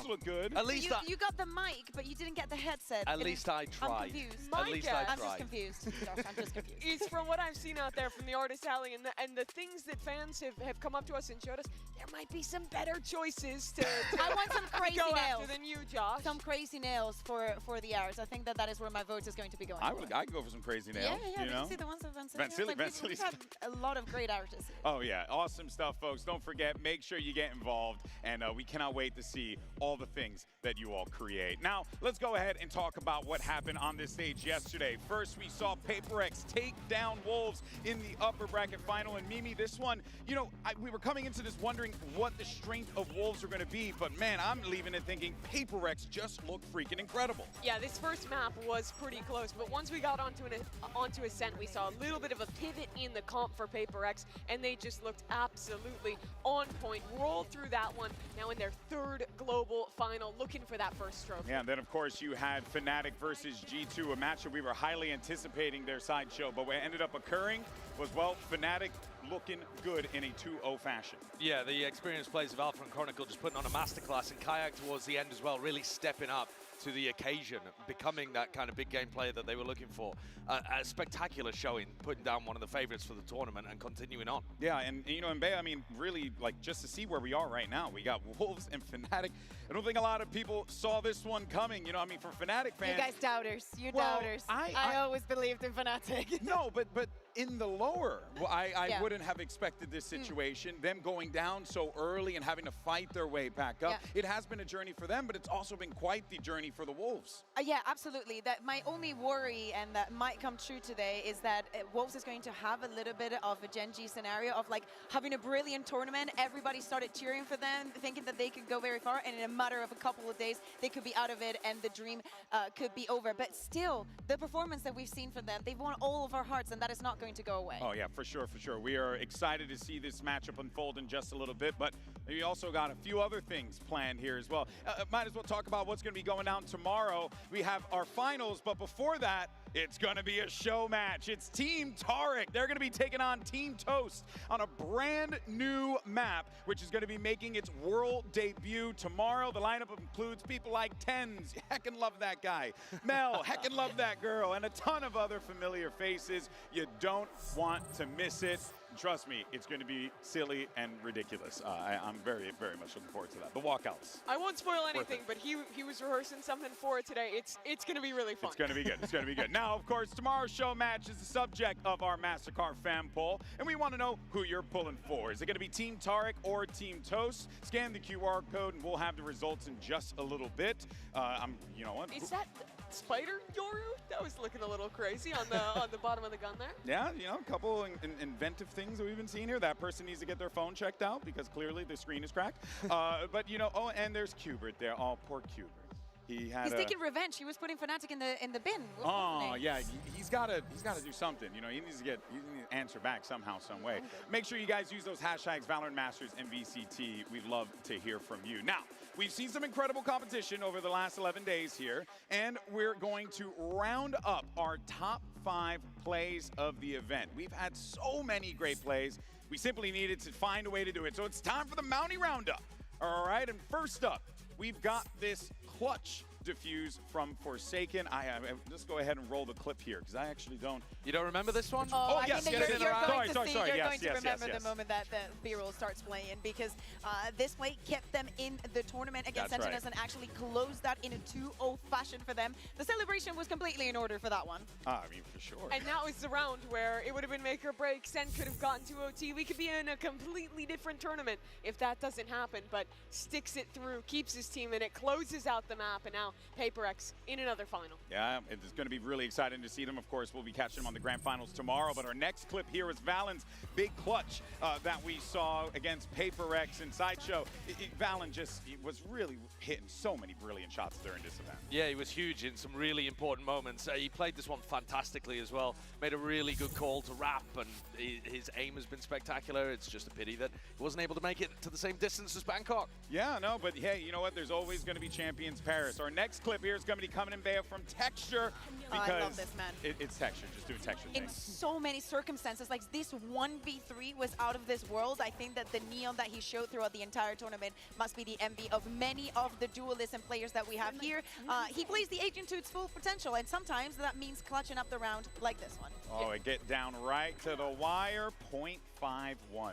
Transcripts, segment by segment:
Look good. At least you got the mic, but you didn't get the headset. At least I tried. I'm confused. At least I I'm tried. just confused. Josh, I'm just confused. It's from what I've seen out there from the Artist Alley and the things that fans have come up to us and showed us, there might be some better choices to I want some crazy go nails. after than you, Josh. Some crazy nails for the arts. I think that is where my vote is going to be going. I'd go for some crazy nails. Yeah. You know? You see the ones of Van Van Silly- Van We've Silly's- had a lot of great artists here. Oh yeah, awesome stuff, folks. Don't forget, make sure you get involved, and we cannot wait to see all the things that you all create. Now, let's go ahead and talk about what happened on this stage yesterday. First, we saw PaperX take down Wolves in the upper bracket final, and Mimi, this one, you know, we were coming into this wondering what the strength of Wolves are going to be, but man, I'm leaving it thinking PaperX just looked freaking incredible. Yeah, this first map was pretty close, but once we got onto Ascent, we saw a little bit of a pivot in the comp for PaperX, and they just looked absolutely on point. Rolled through that one, now in their third global final, looking for that first trophy. Yeah, and then of course you had Fnatic versus G2, a matchup we were highly anticipating their sideshow, but what ended up occurring was, well, Fnatic looking good in a 2-0 fashion. Yeah, the experienced players of Alpha and Chronicle just putting on a masterclass, and Kayak towards the end as well, really stepping up to the occasion, becoming that kind of big game player that they were looking for. A spectacular showing, putting down one of the favorites for the tournament and continuing on. Yeah, and you know, Mbeya, I mean, really, like, just to see where we are right now, we got Wolves and Fnatic. I don't think a lot of people saw this one coming. You know, I mean, for Fnatic fans. You guys doubters. You Well, doubters. I always believed in Fnatic. No, but in the lower, well, I Yeah. wouldn't have expected this situation, them going down so early and having to fight their way back up. Yeah. It has been a journey for them, but it's also been quite the journey for the Wolves. Yeah, absolutely. That my only worry, and that might come true today, is that Wolves is going to have a little bit of a Gen G scenario of like having a brilliant tournament. Everybody started cheering for them, thinking that they could go very far, and in a matter of a couple of days, they could be out of it, and the dream could be over. But still, the performance that we've seen from them, they've won all of our hearts, and that is not going to go away. Oh yeah, for sure, for sure. We are excited to see this matchup unfold in just a little bit, but we also got a few other things planned here as well. Might as well talk about what's going to be going down tomorrow. We have our finals, but before that, it's going to be a show match. It's Team Taric. They're going to be taking on Team Toast on a brand new map, which is going to be making its world debut tomorrow. The lineup includes people like Tens, heckin' love that guy, Mel, heckin' love that girl, and a ton of other familiar faces. You don't want to miss it. Trust me, it's going to be silly and ridiculous. I'm very, very much looking forward to that. The walkouts. I won't spoil anything, but he was rehearsing something for it today. It's going to be really fun. It's going to be good. It's going to be good. Now, of course, tomorrow's show match is the subject of our MasterCard fan poll, and we want to know who you're pulling for. Is it going to be Team Taric or Team Toast? Scan the QR code, and we'll have the results in just a little bit. You know what? Is that Spider Yoru? That was looking a little crazy on the bottom of the gun there. Yeah, you know, a couple inventive things that we've been seeing here. That person needs to get their phone checked out because clearly the screen is cracked. But you know, oh, and there's Qbert there. Oh, poor Qbert. He's taking revenge. He was putting Fnatic in the bin. Oh yeah, he's got to do something. You know, he needs to answer back somehow, some way. Make sure you guys use those hashtags Valorant Masters and VCT. We'd love to hear from you. Now, we've seen some incredible competition over the last 11 days here, and we're going to round up our top 5 plays of the event. We've had so many great plays. We simply needed to find a way to do it. So it's time for the Mountie Roundup. All right, and first up, we've got this clutch defuse from Forsaken. Let's go ahead and roll the clip here, because I actually don't. You don't remember this one? Oh, I yes, think yes, that yes. you're going to Sorry, see, sorry, you're yes, going to yes, remember yes. the moment that the B-roll starts playing, because this play kept them in the tournament against That's Sentinels right. and actually closed that in a 2-0 fashion for them. The celebration was completely in order for that one. I mean, for sure. And now is the round where it would have been make or break. Sen could have gotten to OT. We could be in a completely different tournament if that doesn't happen, but sticks it through, keeps his team in it, closes out the map, and now PaperX in another final. Yeah, it's going to be really exciting to see them. Of course, we'll be catching them on the grand finals tomorrow. But our next clip here is Valen's big clutch that we saw against PaperX and Sideshow. Valen he was really hitting so many brilliant shots during this event. Yeah, he was huge in some really important moments. He played this one fantastically as well. Made a really good call to wrap, and his aim has been spectacular. It's just a pity that he wasn't able to make it to the same distance as Bangkok. Yeah, no, but hey, you know what? There's always going to be champions Paris. Our next clip here is going to be coming in Bea from Texture. Because I love this, man. It's Texture, just doing Texture In things. so many circumstances, like this 1v3 was out of this world. I think that the neon that he showed throughout the entire tournament must be the envy of many of the duelists and players that we have here. He plays the agent to its full potential, and sometimes that means clutching up the round like this one. Oh, it get down right to the wire, 0.51,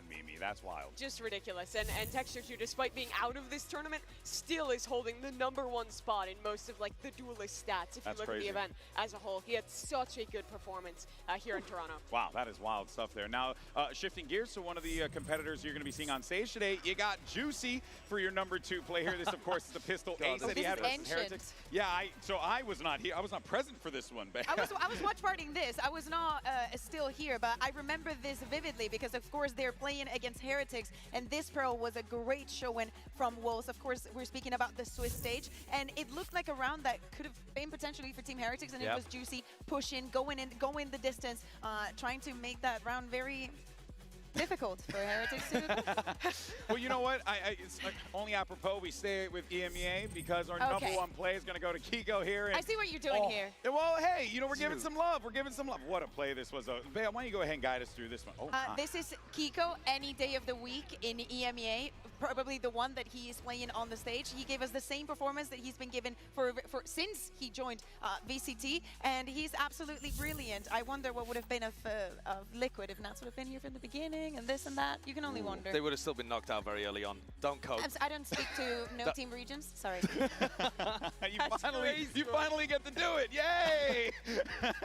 Mimi. That's wild. Just ridiculous. And Texture 2, despite being out of this tournament, still is holding the #1 spot in most of like the duelist stats. If That's you look crazy. at the event as a whole, he had such a good performance here in Toronto. Wow, that is wild stuff there. Now, shifting gears to one of the competitors you're going to be seeing on stage today, you got Juicy for your #2 play here. This, of course, is the pistol ace that he this had is versus ancient. Heretics. Yeah, I was not here. I was not present for this one. I was watch partying this. I was not still here, but I remember this vividly because, of course, they're playing against Heretics, and this Pearl was a great showing from Wolves. Of course, we're speaking about the Swiss stage, and it looked like a round that could have been potentially for Team Heretics, and it was Juicy pushing, going the distance, trying to make that round very difficult for Heretics to. Well, you know what? It's like only apropos we stay with EMEA because our #1 play is going to go to Kiko here. And, I see what you're doing here. Well, hey, you know, we're giving some love. We're giving some love. What a play this was. Bea, why don't you go ahead and guide us through this one? Oh, my. This is Kiko any day of the week in EMEA, probably the one that he is playing on the stage. He gave us the same performance that he's been given for since he joined VCT, and he's absolutely brilliant. I wonder what would have been of Liquid if Nats would have been here from the beginning and this and that. You can only wonder. They would have still been knocked out very early on. Don't cope. I don't speak to no team regions. Sorry. you finally get to do it. Yay!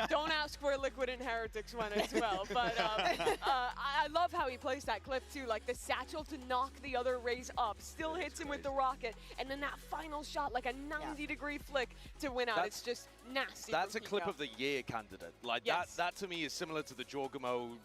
Don't ask where Liquid and Heretics went as well. But I love how he plays that clip too, like the satchel to knock the other Raze up, still hits him with the rocket, and then that final shot, like a 90-degree flick to win out. It's just nasty. That's a from clip Kiko. of the year candidate. Like Yes. that to me is similar to the Jorgamo,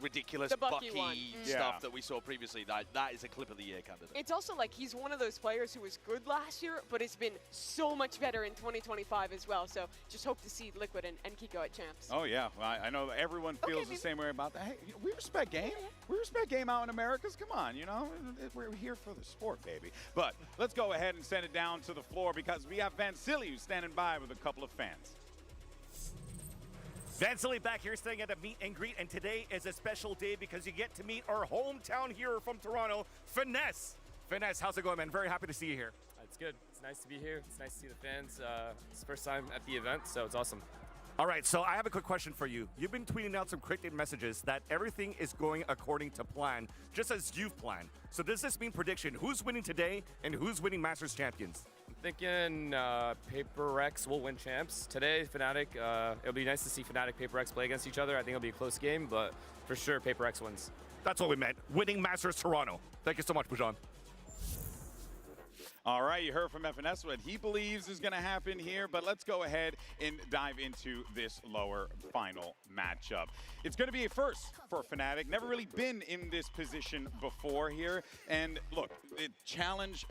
ridiculous The Bucky one. stuff that we saw previously. That is a clip of the year candidate. It's also like he's one of those players who was good last year, but it's been so much better in 2025 as well. So just hope to see Liquid and Kiko at champs. Oh, yeah. Well, I know that everyone feels the same way about that. Hey, we respect game. We respect game out in Americas. Come on, we're here for the sport, baby. But let's go ahead and send it down to the floor because we have Vansiliu standing by with a couple of fans. Vansily back here staying at a meet and greet, and today is a special day because you get to meet our hometown hero from Toronto, Finesse. Finesse, how's it going, man? Very happy to see you here. It's good. It's nice to be here. It's nice to see the fans. It's the first time at the event, so it's awesome. All right, so I have a quick question for you. You've been tweeting out some cryptic messages that everything is going according to plan, just as you've planned. So does this mean prediction? Who's winning today, and who's winning Masters Champions? I'm thinking PaperX will win champs. Today, Fnatic, it'll be nice to see Fnatic PaperX play against each other. I think it'll be a close game, but for sure, PaperX wins. That's what we meant. Winning Masters Toronto. Thank you so much, Pujan. All right, you heard from FNS what he believes is going to happen here, but let's go ahead and dive into this lower final matchup. It's going to be a first for Fnatic. Never really been in this position before here. And look, the challenge,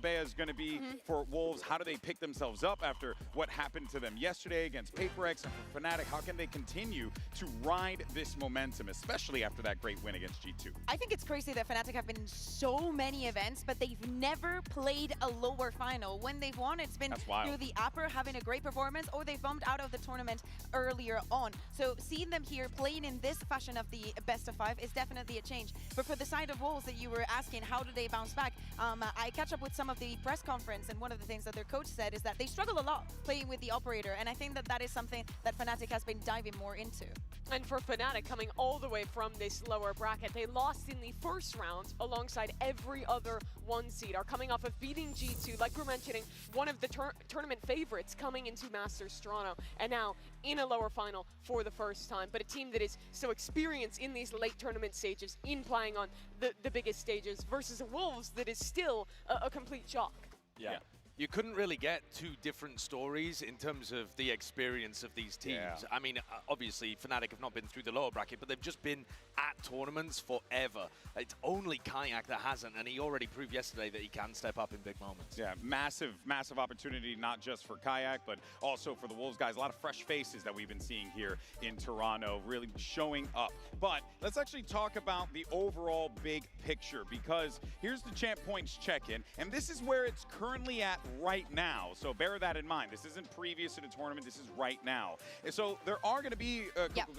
Bea, is going to be for Wolves. How do they pick themselves up after what happened to them yesterday against PaperX? And for Fnatic, how can they continue to ride this momentum, especially after that great win against G2? I think it's crazy that Fnatic have been in so many events, but they've never played a lower final. When they've won, it's been through the upper, having a great performance, or they bumped out of the tournament earlier on. So seeing them here playing in this fashion of the best of 5 is definitely a change. But for the side of Wolves that you were asking, how do they bounce back? I catch up with some of the press conference, and one of the things that their coach said is that they struggle a lot playing with the operator, and I think that that is something that Fnatic has been diving more into. And for Fnatic, coming all the way from this lower bracket, they lost in the first round alongside every other 1 seed, are coming off of beating G2, like we're mentioning, one of the tournament favorites coming into Masters Toronto, and now in a lower final for the first time. But a team that is so experienced in these late tournament stages, in playing on the biggest stages, versus a Wolves that is still a complete shock. Yeah. You couldn't really get two different stories in terms of the experience of these teams. Yeah. I mean, obviously, Fnatic have not been through the lower bracket, but they've just been at tournaments forever. It's only Kayak that hasn't, and he already proved yesterday that he can step up in big moments. Yeah, massive, massive opportunity, not just for Kayak, but also for the Wolves guys. A lot of fresh faces that we've been seeing here in Toronto, really showing up. But let's actually talk about the overall big picture, because here's the Champ Points check-in, and this is where it's currently at right now. So bear that in mind. This isn't previous to the tournament. This is right now. And so there are going to be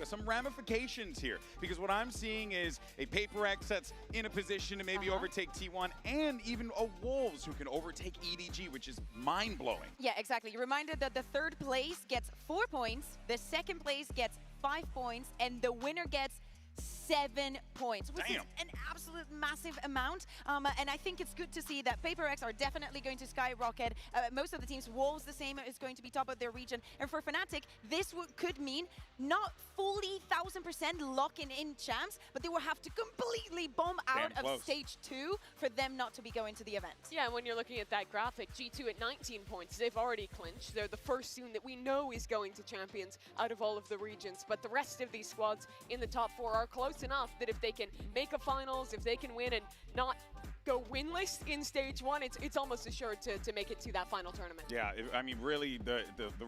some ramifications here, because what I'm seeing is a Paper X that's in a position to maybe overtake T1, and even a Wolves who can overtake EDG, which is mind-blowing. Yeah, exactly. You're reminded that the third place gets 4 points, the second place gets 5 points, and the winner gets 7 points, which is an absolute massive amount. And I think it's good to see that Paper X are definitely going to skyrocket. Most of the teams, Wolves the same, is going to be top of their region. And for Fnatic, this could mean not fully 1000% locking in champs, but they will have to completely bomb out of stage 2 for them not to be going to the event. Yeah, and when you're looking at that graphic, G2 at 19 points, they've already clinched. They're the first team that we know is going to champions out of all of the regions. But the rest of these squads in the top 4 are close enough that if they can make a finals, if they can win and not go winless in stage 1, it's almost assured to make it to that final tournament. Yeah, I mean, really, the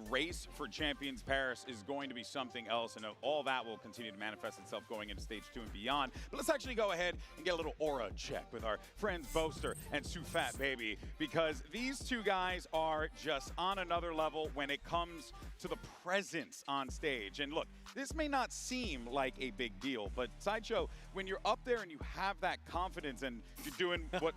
race for Champions Paris is going to be something else, and all that will continue to manifest itself going into stage 2 and beyond. But let's actually go ahead and get a little aura check with our friends Boaster and Sufat Baby, because these two guys are just on another level when it comes to the presence on stage. And look, this may not seem like a big deal, but Sideshow, when you're up there and you have that confidence and you're doing what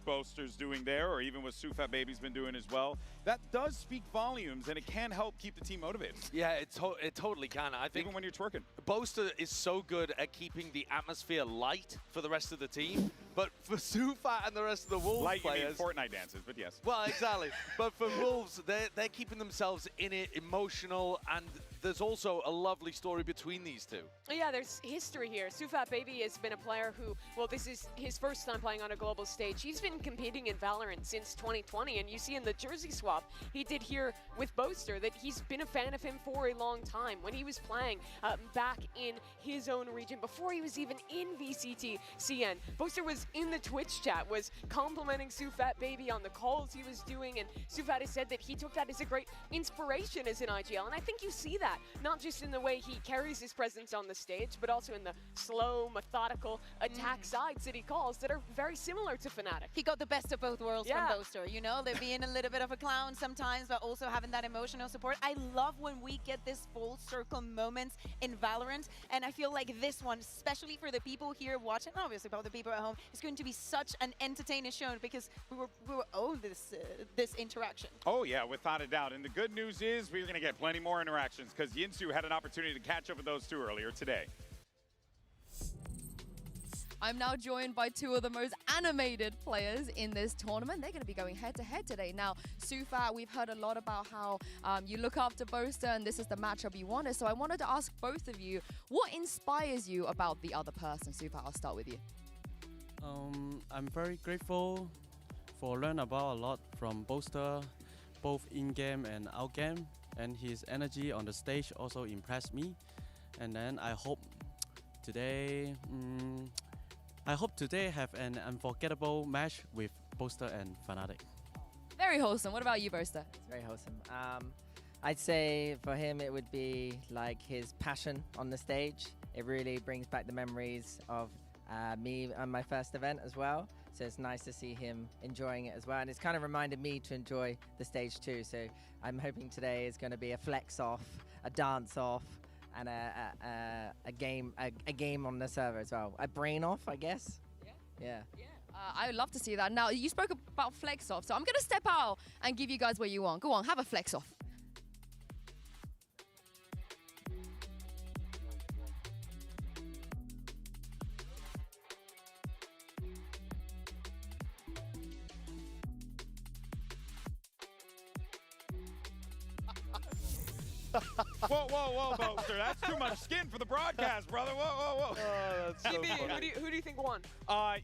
Boaster's doing there, or even what Sufat Baby's been doing as well, that does speak volumes, and it can help keep the team motivated. Yeah, it totally can. I think even when you're twerking. Boaster is so good at keeping the atmosphere light for the rest of the team, but for Sufat and the rest of the Wolves players... Like Fortnite dances, but yes. Well, exactly. But for Wolves, they're keeping themselves in it, emotional, and there's also a lovely story between these two. Yeah, there's history here. Sufat Baby has been a player who, well, this is his first time playing on a global stage. He's been competing in Valorant since 2020, and you see in the jersey swap he did here with Boaster that he's been a fan of him for a long time. When he was playing back in his own region, before he was even in VCT CN, Boaster was in the Twitch chat, was complimenting Sufat Baby on the calls he was doing, and Sufat has said that he took that as a great inspiration as an IGL, and I think you see that, not just in the way he carries his presence on the stage, but also in the slow, methodical attack sides that he calls that are very similar to Fnatic. He got the best of both worlds from Boaster, you know, they're being a little bit of a clown sometimes, but also having that emotional support. I love when we get this full circle moments in Valorant, and I feel like this one, especially for the people here watching, obviously for the people at home, is going to be such an entertaining show, because we were owed this interaction. Oh yeah, without a doubt. And the good news is we're going to get plenty more interactions, because Yinsu had an opportunity to catch up with those two earlier today. I'm now joined by two of the most animated players in this tournament. They're going to be going head-to-head today. Now, Sufat, we've heard a lot about how you look after Boaster, and this is the matchup you wanted. So I wanted to ask both of you, what inspires you about the other person? Sufat, I'll start with you. I'm very grateful for learning about a lot from Boaster, both in-game and out-game. And his energy on the stage also impressed me. And then I hope today have an unforgettable match with Boaster and Fnatic. Very wholesome. What about you, Boaster? It's very wholesome. I'd say for him it would be like his passion on the stage. It really brings back the memories of me on my first event as well. So it's nice to see him enjoying it as well. And it's kind of reminded me to enjoy the stage too. So I'm hoping today is going to be a flex off, a dance off, and a game on the server as well. A brain off, I guess. Yeah. Yeah. I would love to see that. Now, you spoke about flex off, so I'm going to step out and give you guys what you want. Go on, have a flex off. Whoa, whoa, whoa, Boaster. That's too much skin for the broadcast, brother. Whoa, whoa, whoa. Oh, that's so GB, funny. who do you think won?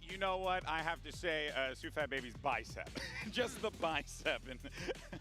You know what? I have to say, Sufat Baby's bicep. Just the bicep.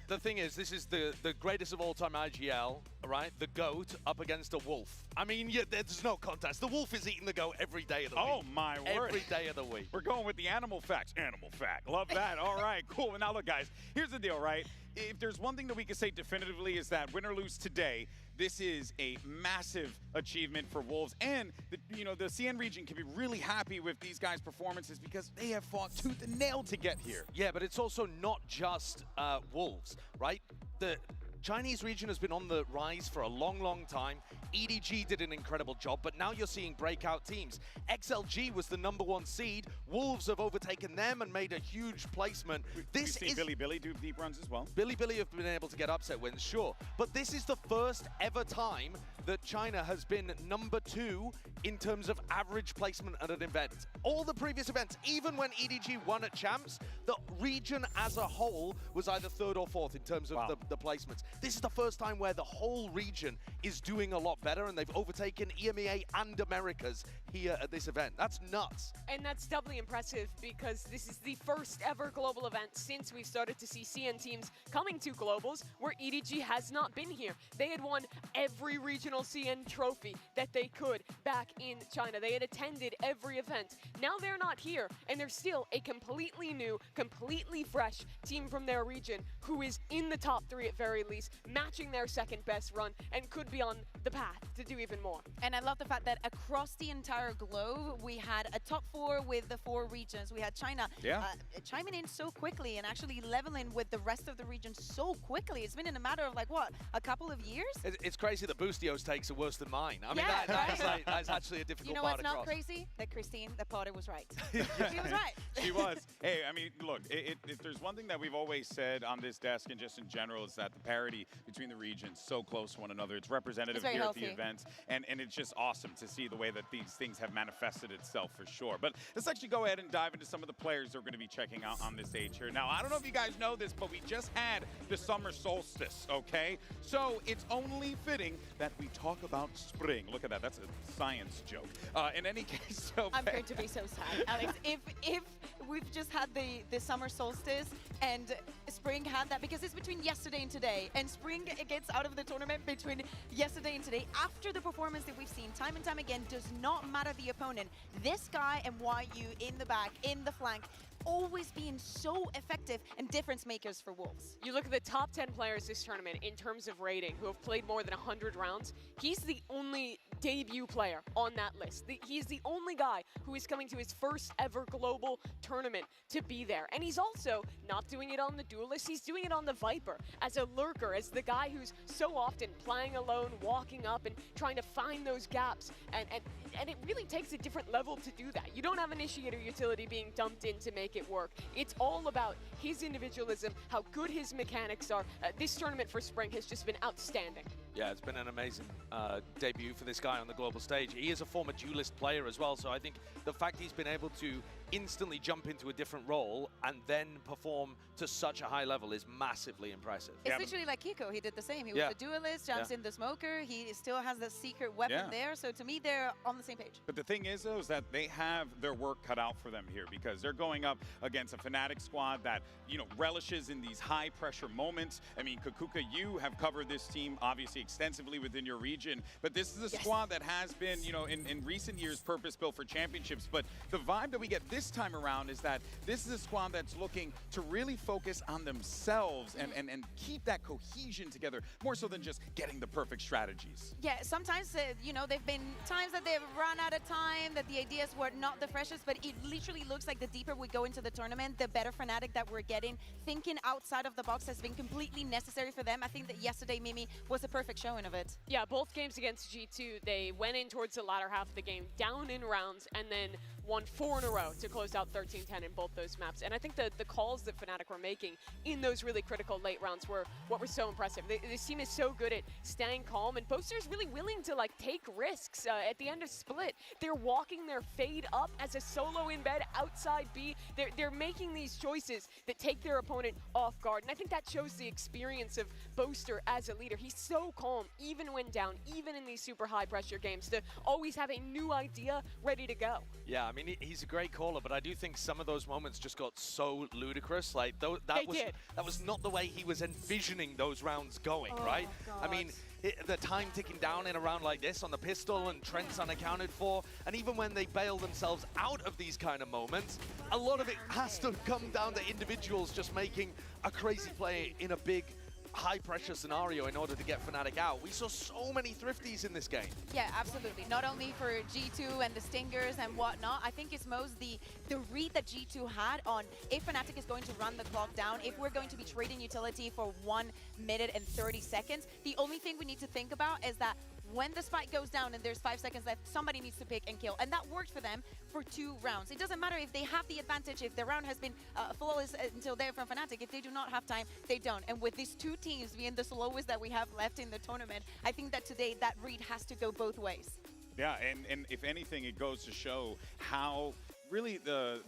The thing is, this is the greatest of all time IGL, right? The GOAT up against a wolf. I mean, yeah, there's no contest. The wolf is eating the GOAT every day of the week. Oh, my word. Every day of the week. We're going with the animal facts. Animal fact. Love that. All right, cool. Now, look, guys, here's the deal, right? If there's one thing that we can say definitively is that win or lose today, this is a massive achievement for Wolves. And, the CN region can be really happy with these guys' performances because they have fought tooth and nail to get here. Yeah, but it's also not just Wolves, right? The Chinese region has been on the rise for a long, long time. EDG did an incredible job, but now you're seeing breakout teams. XLG was the #1 seed. Wolves have overtaken them and made a huge placement. We've seen Billy do deep runs as well. Billy have been able to get upset wins, sure. But this is the first ever time that China has been #2 in terms of average placement at an event. All the previous events, even when EDG won at Champs, the region as a whole was either 3rd or 4th in terms of the placements. This is the first time where the whole region is doing a lot better, and they've overtaken EMEA and Americas here at this event. That's nuts. And that's doubly impressive because this is the first ever global event since we've started to see CN teams coming to globals where EDG has not been here. They had won every regional CN trophy that they could back in China. They had attended every event. Now they're not here, and they're still a completely new, completely fresh team from their region who is in the top 3 at very least, matching their second best run, and could be on the path to do even more. And I love the fact that across the entire globe, we had a top 4 with the 4 regions. We had China chiming in so quickly and actually leveling with the rest of the region so quickly. It's been in a matter of like, what, a couple of years? It's crazy that Boostio's takes are worse than mine. I mean, that's actually a difficult You know part what's to not cross. crazy? That Christine, the Potter was right. She was right. She was. Hey, I mean, look, if there's one thing that we've always said on this desk and just in general is that the parity between the regions so close to one another. It's representative It's here healthy. at the events, and it's just awesome to see the way that these things have manifested itself for sure. But let's actually go ahead and dive into some of the players that we're going to be checking out on this stage here. Now, I don't know if you guys know this, but we just had the summer solstice, okay? So it's only fitting that we talk about spring. Look at that. That's a science joke. In any case, so I'm going to be so sad, Alex. If we've just had the summer solstice and spring had that, because it's between yesterday and today, and spring gets out of the tournament between yesterday and today after the performance that we've seen time and time again. Does not matter the opponent. This guy and YU in the back, in the flank, always being so effective and difference makers for Wolves. You look at the top 10 players this tournament in terms of rating who have played more than 100 rounds. He's the only debut player on that list. He's the only guy who is coming to his first ever global tournament to be there. And he's also not doing it on the Duelist, he's doing it on the Viper as a lurker, as the guy who's so often playing alone, walking up and trying to find those gaps. And it really takes a different level to do that. You don't have initiator utility being dumped in to make it work. It's all about his individualism, how good his mechanics are. This tournament for Spring has just been outstanding. Yeah, it's been an amazing debut for this guy on the global stage. He is a former Duelist player as well, so I think the fact he's been able to instantly jump into a different role and then perform to such a high level is massively impressive. It's literally like Kiko. He did the same. He was the Duelist, jumps in the Smoker. He still has the secret weapon there. So to me, they're on the same page. But the thing is, though, is that they have their work cut out for them here because they're going up against a Fnatic squad that, relishes in these high-pressure moments. I mean, Kakuka, you have covered this team, obviously, extensively within your region. But this is a squad that has been, in recent years, purpose-built for championships. But the vibe that we get this time around is that this is a squad that's looking to really focus on themselves and keep that cohesion together, more so than just getting the perfect strategies. Yeah, sometimes, they've been times that they've run out of time, that the ideas were not the freshest, but it literally looks like the deeper we go into the tournament, the better Fnatic that we're getting. Thinking outside of the box has been completely necessary for them. I think that yesterday, Mimi, was a perfect showing of it. Yeah, both games against G2, they went in towards the latter half of the game, down in rounds, and then won 4 in a row to close out 13-10 in both those maps. And I think the calls that Fnatic were making in those really critical late rounds were what were so impressive. This team is so good at staying calm, and Boaster's really willing to like take risks. At the end of Split, they're walking their fade up as a solo in bed outside B. They're making these choices that take their opponent off guard, and I think that shows the experience of Boaster as a leader. He's so calm, even when down, even in these super high pressure games, to always have a new idea ready to go. Yeah, I mean, he's a great caller, but I do think some of those moments just got so ludicrous. Like, that was not the way he was envisioning those rounds going, right? God. I mean, the time ticking down in a round like this on the pistol, and Trent's unaccounted for, and even when they bail themselves out of these kind of moments, a lot of it has to come down to individuals just making a crazy play in a big high-pressure scenario in order to get Fnatic out. We saw so many thrifties in this game. Yeah, absolutely. Not only for G2 and the Stingers and whatnot, I think it's most the read that G2 had on if Fnatic is going to run the clock down, if we're going to be trading utility for 1 minute and 30 seconds, the only thing we need to think about is that when the spike goes down and there's 5 seconds left, somebody needs to pick and kill. And that worked for them for 2 rounds. It doesn't matter if they have the advantage, if the round has been flawless until they're from Fnatic. If they do not have time, they don't. And with these 2 teams being the slowest that we have left in the tournament, I think that today that read has to go both ways. Yeah, and if anything, it goes to show how really the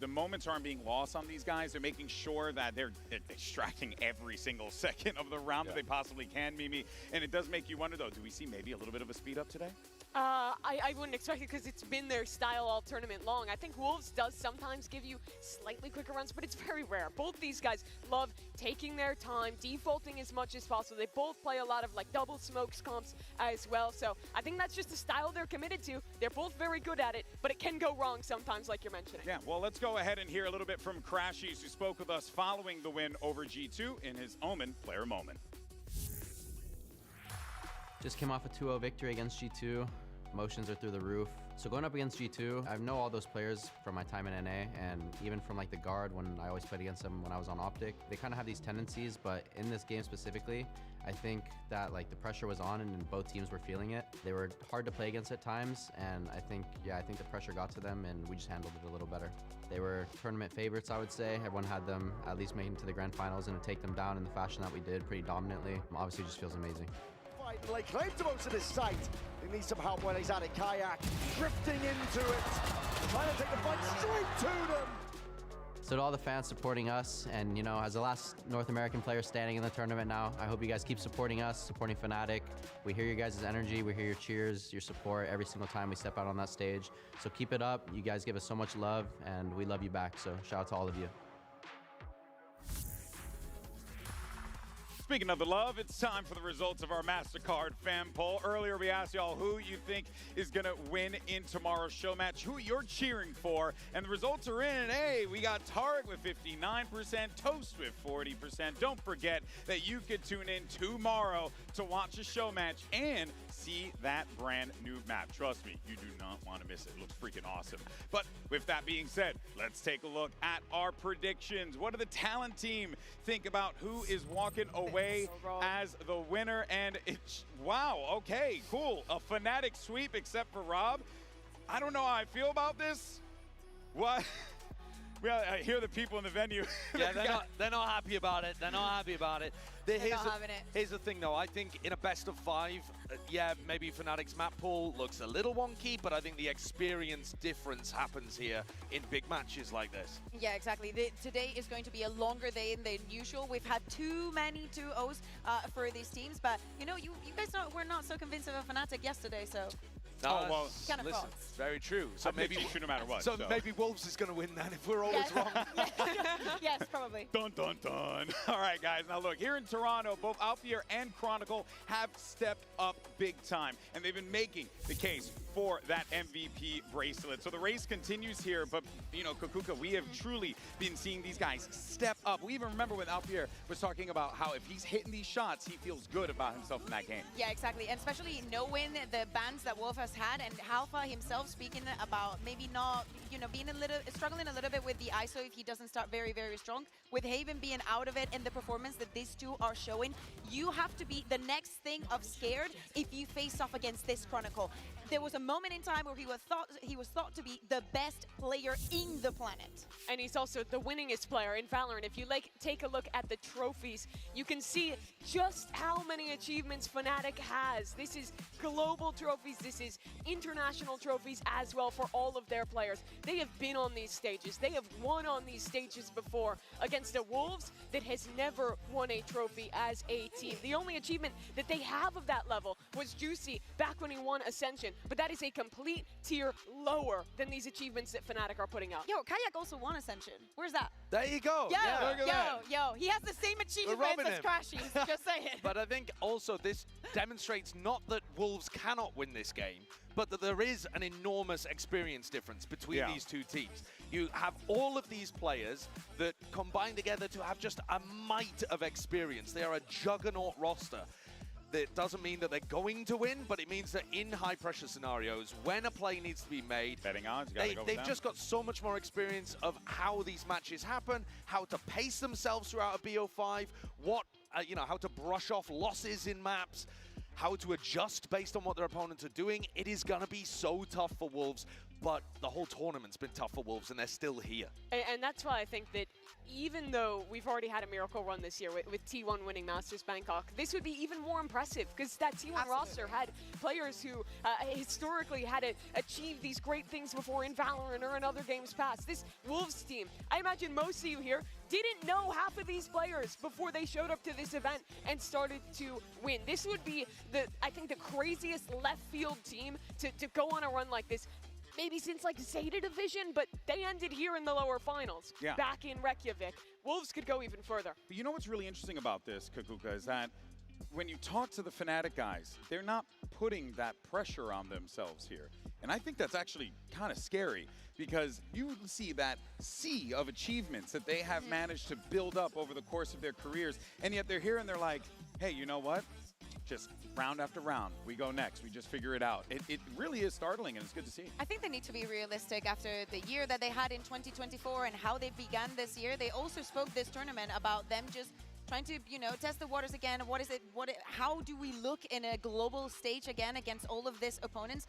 moments aren't being lost on these guys. They're making sure that they're extracting every single second of the round that they possibly can, Mimi. And it does make you wonder, though, do we see maybe a little bit of a speed up today? I wouldn't expect it because it's been their style all tournament long. I think Wolves does sometimes give you slightly quicker runs, but it's very rare. Both these guys love taking their time, defaulting as much as possible. They both play a lot of like double smokes comps as well. So I think that's just the style they're committed to. They're both very good at it, but it can go wrong sometimes, like you're mentioning. Yeah, well, let's go ahead and hear a little bit from Crashies, who spoke with us following the win over G2 in his Omen player moment. Just came off a 2-0 victory against G2. Emotions are through the roof. So going up against G2, I know all those players from my time in NA, and even from like the guard when I always played against them when I was on Optic. They kind of have these tendencies, but in this game specifically, I think that like the pressure was on and both teams were feeling it. They were hard to play against at times, and I think the pressure got to them and we just handled it a little better. They were tournament favorites, I would say. Everyone had them at least making it to the grand finals, and to take them down in the fashion that we did pretty dominantly, obviously just feels amazing. Finally claimed to most of his sight. He needs some help when he's at it. Kayak drifting into it, trying to take the fight straight to them. So to all the fans supporting us, and you know, as the last North American player standing in the tournament now, I hope you guys keep supporting us, supporting Fnatic. We hear your guys' energy, we hear your cheers, your support every single time we step out on that stage. So keep it up. You guys give us so much love, and we love you back. So shout out to all of you. Speaking of the love, it's time for the results of our MasterCard fan poll. Earlier, we asked y'all who you think is going to win in tomorrow's show match, who you're cheering for, and the results are in. Hey, we got Tarek with 59%, Toast with 40%. Don't forget that you could tune in tomorrow to watch a show match and see that brand new map. Trust me, you do not want to miss it. It looks freaking awesome. But with that being said, let's take a look at our predictions. What do the talent team think about who is walking away as the winner? And it's, wow, okay, cool. A Fnatic sweep except for Rob. I don't know how I feel about this. What? Well, I hear the people in the venue. Yeah, they're not happy about it. They're not happy about it. Here's the thing, though. I think in a best of 5, yeah, maybe Fnatic's map pool looks a little wonky, but I think the experience difference happens here in big matches like this. Yeah, exactly. Today is going to be a longer day than usual. We've had too many 2-0s for these teams, but you know, you guys were not so convinced of a Fnatic yesterday, so. Oh, well, kind of listen, false. very true. So maybe no matter what. So maybe Wolves is going to win then if we're always wrong. Yes, probably. Dun, dun, dun. All right, guys. Now, look, here in Toronto, both Alfier and Chronicle have stepped up big time, and they've been making the case for that MVP bracelet. So the race continues here, but, you know, Kakuka, we have truly been seeing these guys step up. We even remember when Alfier was talking about how if he's hitting these shots, he feels good about himself in that game. Yeah, exactly. And especially knowing the bans that Wolf has had, and Halfa himself speaking about maybe not, you know, being struggling a little bit with the ISO if he doesn't start very, very strong. With Haven being out of it and the performance that these two are showing, you have to be the next thing of scared if you face off against this Chronicle. there was a moment in time where he was thought to be the best player in the planet. And he's also the winningest player in Valorant. If you take a look at the trophies, you can see just how many achievements Fnatic has. This is global trophies, this is international trophies as well for all of their players. They have been on these stages, they have won on these stages before against a Wolves that has never won a trophy as a team. The only achievement that they have of that level was Juicy back when he won Ascension, but that is a complete tier lower than these achievements that Fnatic are putting up. Yo, Kayak also won Ascension. Where's that? There you go. Yo, Yeah. Look at that. yo, he has the same achievements as Crashies, just saying. But I think also this demonstrates not that Wolves cannot win this game, but that there is an enormous experience difference between these two teams. You have all of these players that combine together to have just a might of experience. They are a juggernaut roster. That doesn't mean that they're going to win, but it means that in high-pressure scenarios, when a play needs to be made, betting odds, they've just got so much more experience of how these matches happen, how to pace themselves throughout a BO5, how to brush off losses in maps, how to adjust based on what their opponents are doing. It is going to be so tough for Wolves, but the whole tournament's been tough for Wolves, and they're still here. And that's why I think that even though we've already had a miracle run this year with T1 winning Masters Bangkok, this would be even more impressive because that T1 roster had players who historically had achieved these great things before in Valorant or in other games past. This Wolves team, I imagine most of you here didn't know half of these players before they showed up to this event and started to win. This would be, I think, the craziest left field team to go on a run like this. Maybe since like Zeta Division, but they ended here in the lower finals, back in Reykjavik. Wolves could go even further. But you know what's really interesting about this, Kakuka, is that when you talk to the Fnatic guys, they're not putting that pressure on themselves here. And I think that's actually kind of scary because you see that sea of achievements that they have managed to build up over the course of their careers, and yet they're here and they're like, hey, you know what? Just round after round, we go next. We just figure it out. It really is startling, and it's good to see. I think they need to be realistic after the year that they had in 2024 and how they began this year. They also spoke this tournament about them just trying to, test the waters again. How do we look in a global stage again against all of these opponents?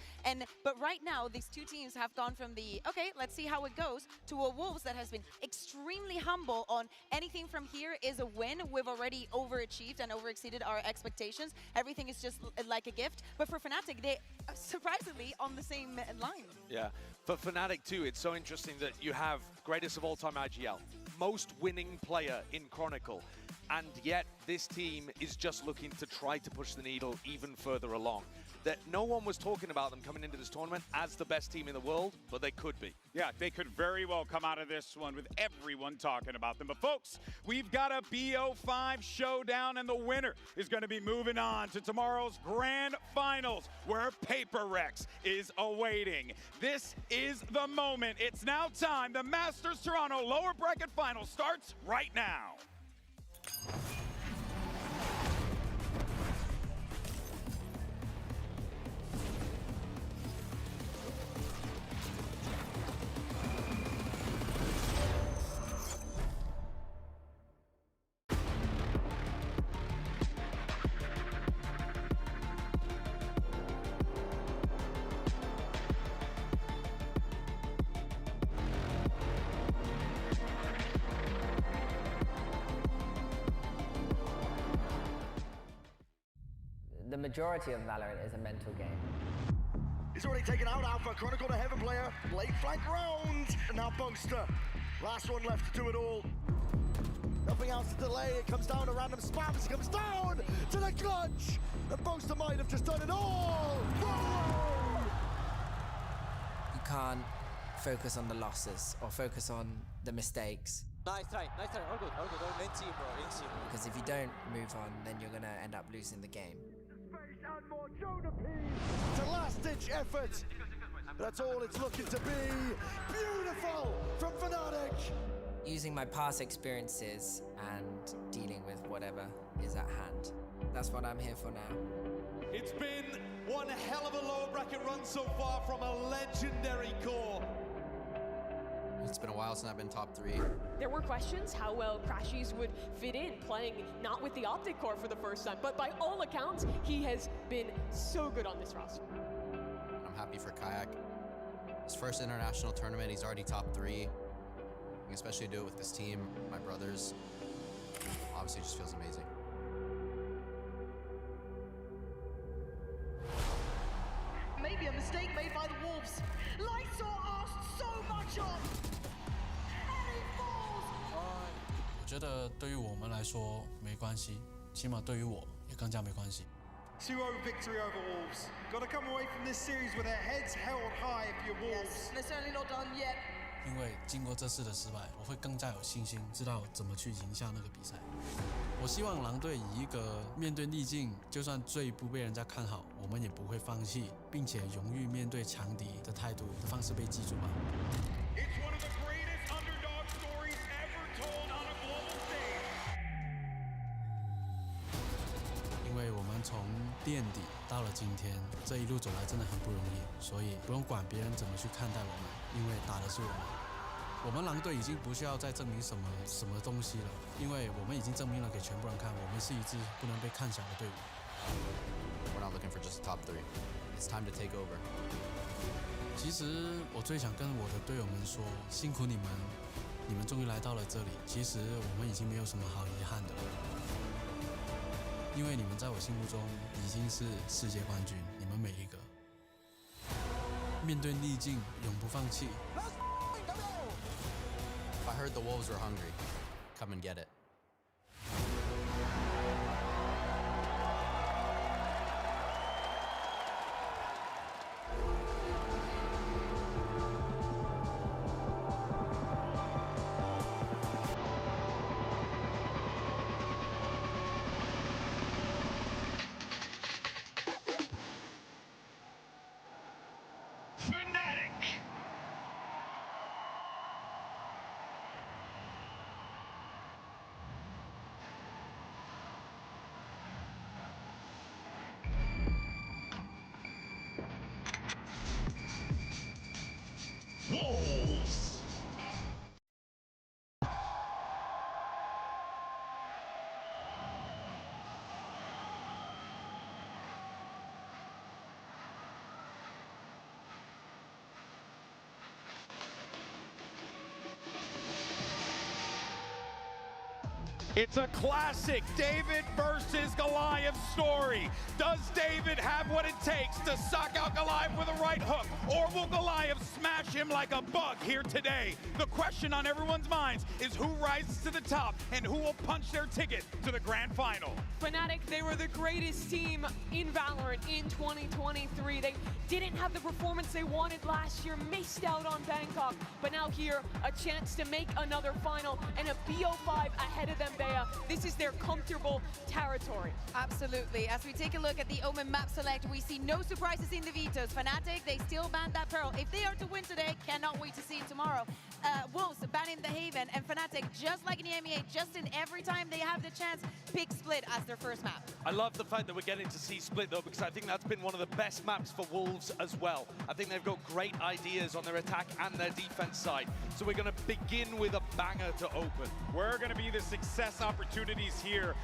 But right now, these two teams have gone from the, okay, let's see how it goes, to a Wolves that has been extremely humble on anything from here is a win. We've already overachieved and overexceeded our expectations. Everything is just like a gift. But for Fnatic, they are surprisingly on the same line. Yeah, for Fnatic too, it's so interesting that you have greatest of all time IGL, most winning player in Chronicle, and yet this team is just looking to try to push the needle even further along. That no one was talking about them coming into this tournament as the best team in the world, but they could be. Yeah, they could very well come out of this one with everyone talking about them. But folks, we've got a BO5 showdown, and the winner is going to be moving on to tomorrow's grand finals, where Paper Rex is awaiting. This is the moment. It's now time. The Masters Toronto lower bracket final starts right now. The majority of Valorant is a mental game. He's already taken out Alpha, Chronicle the Heaven player, late flank round, and now Boaster. Last one left to do it all. Nothing else to delay, it comes down to random spams, it comes down to the clutch, and Boaster might have just done it all. Whoa! You can't focus on the losses or focus on the mistakes. Nice try, all good, in team bro, in team. Because if you don't move on, then you're gonna end up losing the game. And more Jonah P. It's a last-ditch effort. That's all it's looking to be. Beautiful from Fnatic. Using my past experiences and dealing with whatever is at hand. That's what I'm here for now. It's been one hell of a lower bracket run so far from a legendary core. It's been a while since I've been top 3. There were questions how well Crashies would fit in, playing not with the Optic Core for the first time, but by all accounts, he has been so good on this roster. I'm happy for Kayak. His first international tournament, he's already top 3. And especially do it with this team, my brothers. Obviously, it just feels amazing. Maybe a mistake made by the Wolves. Lights are asked so much of. And he falls. 我觉得对于我们来说没关系，起码对于我也更加没关系。 2-0 victory over Wolves. Got to come away from this series with their heads held high if you're Wolves. Yes, they're certainly not done yet. 因为经过这次的失败，我会更加有信心，知道怎么去赢下那个比赛。我希望狼队以一个面对逆境，就算最不被人家看好，我们也不会放弃，并且勇于面对强敌的态度的方式被记住吧。It's one of the greatest underdog stories ever told on a global stage. 因为我们从垫底到了今天，这一路走来真的很不容易，所以不用管别人怎么去看待我们，因为打的是我们。我们狼队已经不需要再证明什么东西了，因为我们已经证明了给全部人看，我们是一支不能被看小的队伍。We're not looking for just the top 3. It's time to take over. 其实我最想跟我的队友们说，辛苦你们，你们终于来到了这里。其实我们已经没有什么好遗憾的了，因为你们在我心目中已经是世界冠军，你们每一个。面对逆境，永不放弃。If I heard the Wolves were hungry, come and get it. Fnatic! Wolves! It's a classic David versus Goliath story. Does David have what it takes to suck out Goliath with a right hook? Or will Goliath smash him like a bug here today? The question on everyone's minds is who rises to the top and who will punch their ticket to the grand final. Fnatic, they were the greatest team in Valorant in 2023. They didn't have the performance they wanted last year, missed out on Bangkok, but now here, a chance to make another final and a BO5 ahead of them, Bea. This is their comfortable territory. Absolutely. As we take a look at the Omen map select, we see no surprises in the vetoes. Fnatic, they still banned that Pearl. If they are to win today, cannot wait to see it tomorrow. Wolves banning the Haven, and Fnatic, just like in the MEA, just in every time they have the chance, pick Split as their first map. I love the fact that we're getting to see Split, though, because I think that's been one of the best maps for Wolves as well. I think they've got great ideas on their attack and their defense side. So we're going to begin with a banger to open. Where are going to be the success opportunities here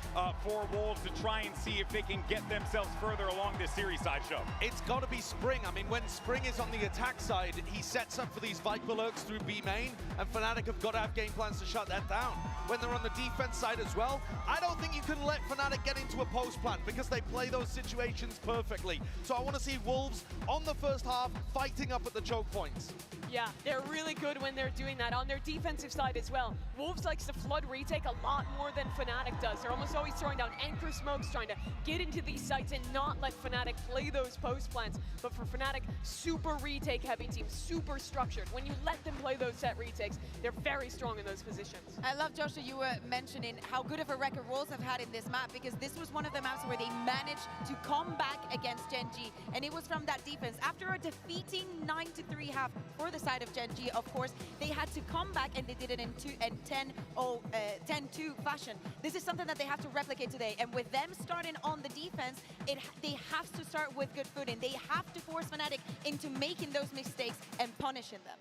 for Wolves to try and see if they can get themselves further along this series, Sideshow? It's got to be Spring. I mean, when Spring is on the attack side, he sets up for these Viper lurks through B main, and Fnatic have got to have game plans to shut that down. When they're on the defense side as well, I don't think you can let Fnatic get into a post plan because they play those situations perfectly. So I want to see Wolves on the first half fighting up at the choke points. Yeah, they're really good when they're doing that. On their defensive side as well, Wolves likes to flood retake a lot more than Fnatic does. They're almost always throwing down anchor smokes, trying to get into these sites and not let Fnatic play those post plans. But for Fnatic, super retake heavy team, super structured. When you let them play those set retakes, they're very strong in those positions. I love, Joshua, you were mentioning how good of a record Wolves have had in this map, because this was one of the maps where they managed to come back against Gen G, and it was from that defense. After a defeating 9-3 half for the side of Gen G, of course, they had to come back, and they did it in 10-2 fashion. This is something that they have to replicate today, and with them starting on the defense, they have to start with good footing. They have to force Fnatic into making those mistakes and punishing them.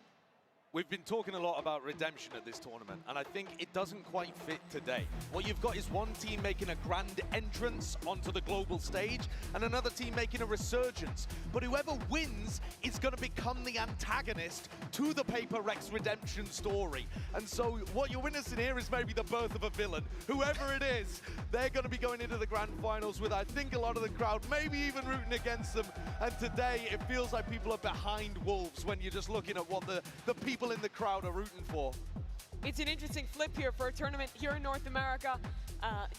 We've been talking a lot about redemption at this tournament, and I think it doesn't quite fit today. What you've got is one team making a grand entrance onto the global stage, and another team making a resurgence. But whoever wins is going to become the antagonist to the Paper Rex redemption story. And so what you're witnessing here is maybe the birth of a villain. Whoever it is, they're going to be going into the grand finals with, I think, a lot of the crowd maybe even rooting against them. And today, it feels like people are behind Wolves when you're just looking at what the people in the crowd are rooting for. It's an interesting flip here for a tournament here in North America.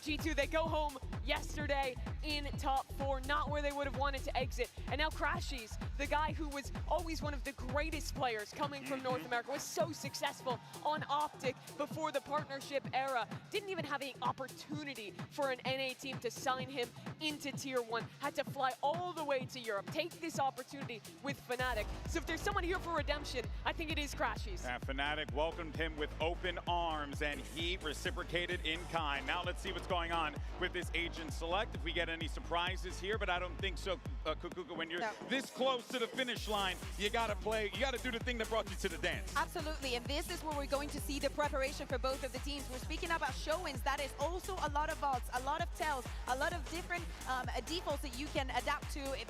G2, they go home yesterday in top 4, not where they would have wanted to exit. And now Crashies, the guy who was always one of the greatest players coming from North America, was so successful on Optic before the partnership era, didn't even have any opportunity for an NA team to sign him into Tier 1, had to fly all the way to Europe, take this opportunity with Fnatic. So if there's someone here for redemption, I think it is Crashies. Fnatic welcomed him with open arms, and he reciprocated in kind. Now let's see what's going on with this Agent Select, if we get any surprises here, but I don't think so, Kukuka. When you're this close to the finish line, you gotta do the thing that brought you to the dance. Absolutely, and this is where we're going to see the preparation for both of the teams. We're speaking about show-ins. That is also a lot of vaults, a lot of tells, a lot of different defaults that you can adapt to. It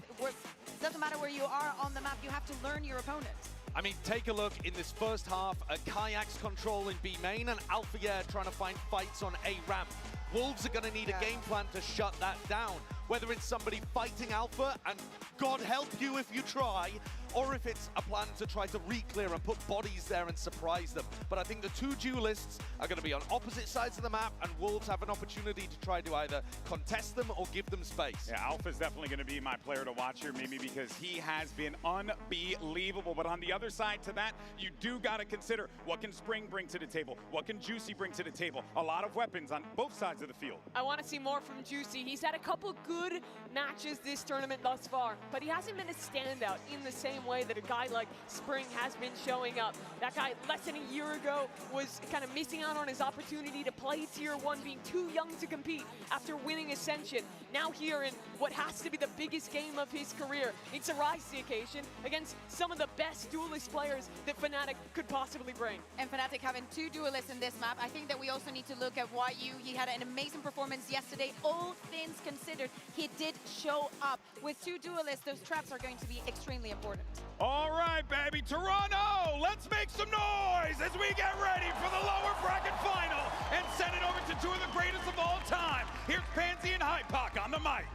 doesn't matter where you are on the map, you have to learn your opponents. I mean, take a look in this first half, Kayak's control in B main and Alpha Air trying to find fights on A ramp. Wolves are going to need a game plan to shut that down, whether it's somebody fighting Alpha, and God help you if you try, or if it's a plan to try to re-clear and put bodies there and surprise them. But I think the two duelists are going to be on opposite sides of the map, and Wolves have an opportunity to try to either contest them or give them space. Yeah, Alpha's definitely going to be my player to watch here, Mimi, because he has been unbelievable. But on the other side to that, you do got to consider, what can Spring bring to the table? What can Juicy bring to the table? A lot of weapons on both sides of the field. I want to see more from Juicy. He's had a couple good matches this tournament thus far, but he hasn't been a standout in the same way that a guy like Spring has been showing up. That guy less than a year ago was kind of missing out on his opportunity to play Tier 1, being too young to compete after winning Ascension. Now here in what has to be the biggest game of his career, it's a rise to the occasion against some of the best duelist players that Fnatic could possibly bring. And Fnatic having two duelists in this map, I think that we also need to look at YU. He had an amazing performance yesterday. All things considered, he did show up. With two duelists, those traps are going to be extremely important. All right, baby, Toronto, let's make some noise as we get ready for the lower bracket final and send it over to two of the greatest of all time. Here's Pansy and Hypoc on the mic.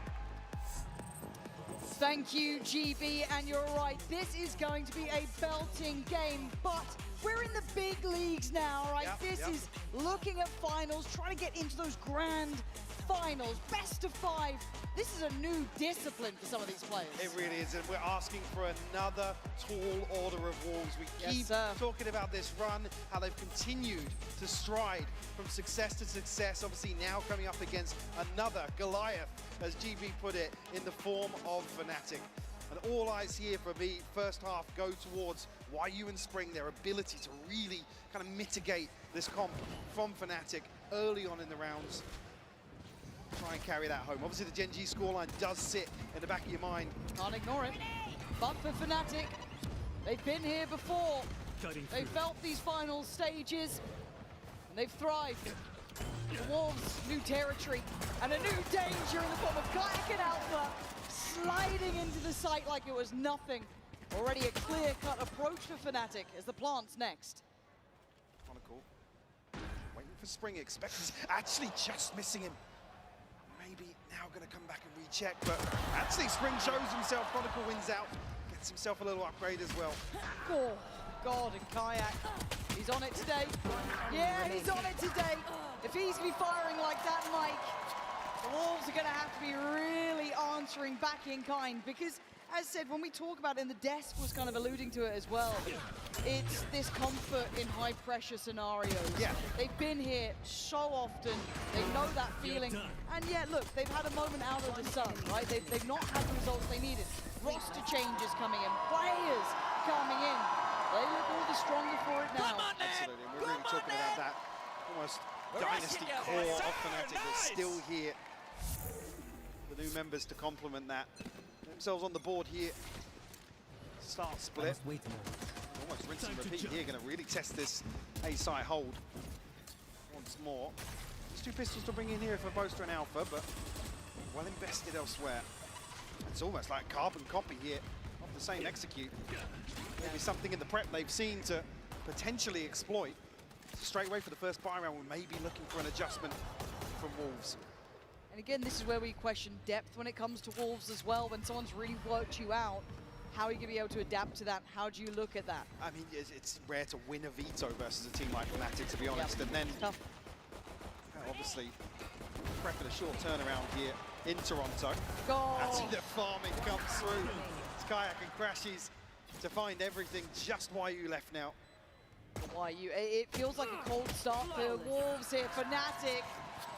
Thank you, GB, and you're right. This is going to be a belting game, but we're in the big leagues now, right? This is looking at finals, trying to get into those grand finals, best of 5. This is a new discipline for some of these players. It really is, and we're asking for another tall order of Wolves. We keep talking about this run, how they've continued to stride from success to success, obviously now coming up against another Goliath, as GB put it, in the form of Fnatic. And all eyes here for the first half go towards YU and Spring, their ability to really kind of mitigate this comp from Fnatic early on in the rounds. Try and carry that home. Obviously, the Gen G scoreline does sit in the back of your mind. Can't ignore it. But for Fnatic, they've been here before. They felt these final stages, and they've thrived. The Wolves, new territory, and a new danger in the form of Kayak and Alpha, sliding into the site like it was nothing. Already a clear-cut approach for Fnatic as the plant's next. Chronicle, waiting for Spring, expects actually just missing him. Maybe now going to come back and recheck, but actually Spring shows himself. Chronicle wins out, gets himself a little upgrade as well. Oh, God, and Kayak, he's on it today. Yeah, he's on it today. If he's going to be firing like that, Mike, the Wolves are going to have to be really answering back in kind, because, as said, when we talk about it, and the desk was kind of alluding to it as well, it's this comfort in high-pressure scenarios. They've been here so often. They know that feeling. And yet, look, they've had a moment out of the sun, right? They've not had the results they needed. Roster changes coming in, players coming in. They look all the stronger for it now. Absolutely, and we're really talking about that almost dynasty core of Fnatic that's still here. The new members to complement that. Themselves on the board here. Start split. Almost rinse and repeat here, going to really test this A-side hold once more. There's 2 pistols to bring in here for Boaster and Alpha, but well invested elsewhere. It's almost like carbon copy here of the same execute. Maybe something in the prep they've seen to potentially exploit. Straight away for the first buy round, we may be looking for an adjustment from Wolves. And again, this is where we question depth when it comes to Wolves as well. When someone's really worked you out, how are you going to be able to adapt to that? How do you look at that? I mean, it's rare to win a veto versus a team like Fnatic, to be honest. Yep. And then, tough. Obviously, prepping a short turnaround here in Toronto. Go! And see the farming come through. Kayak and Crashies to find everything. Just why you left now. Why you? It feels like a cold start for Wolves here. Fnatic,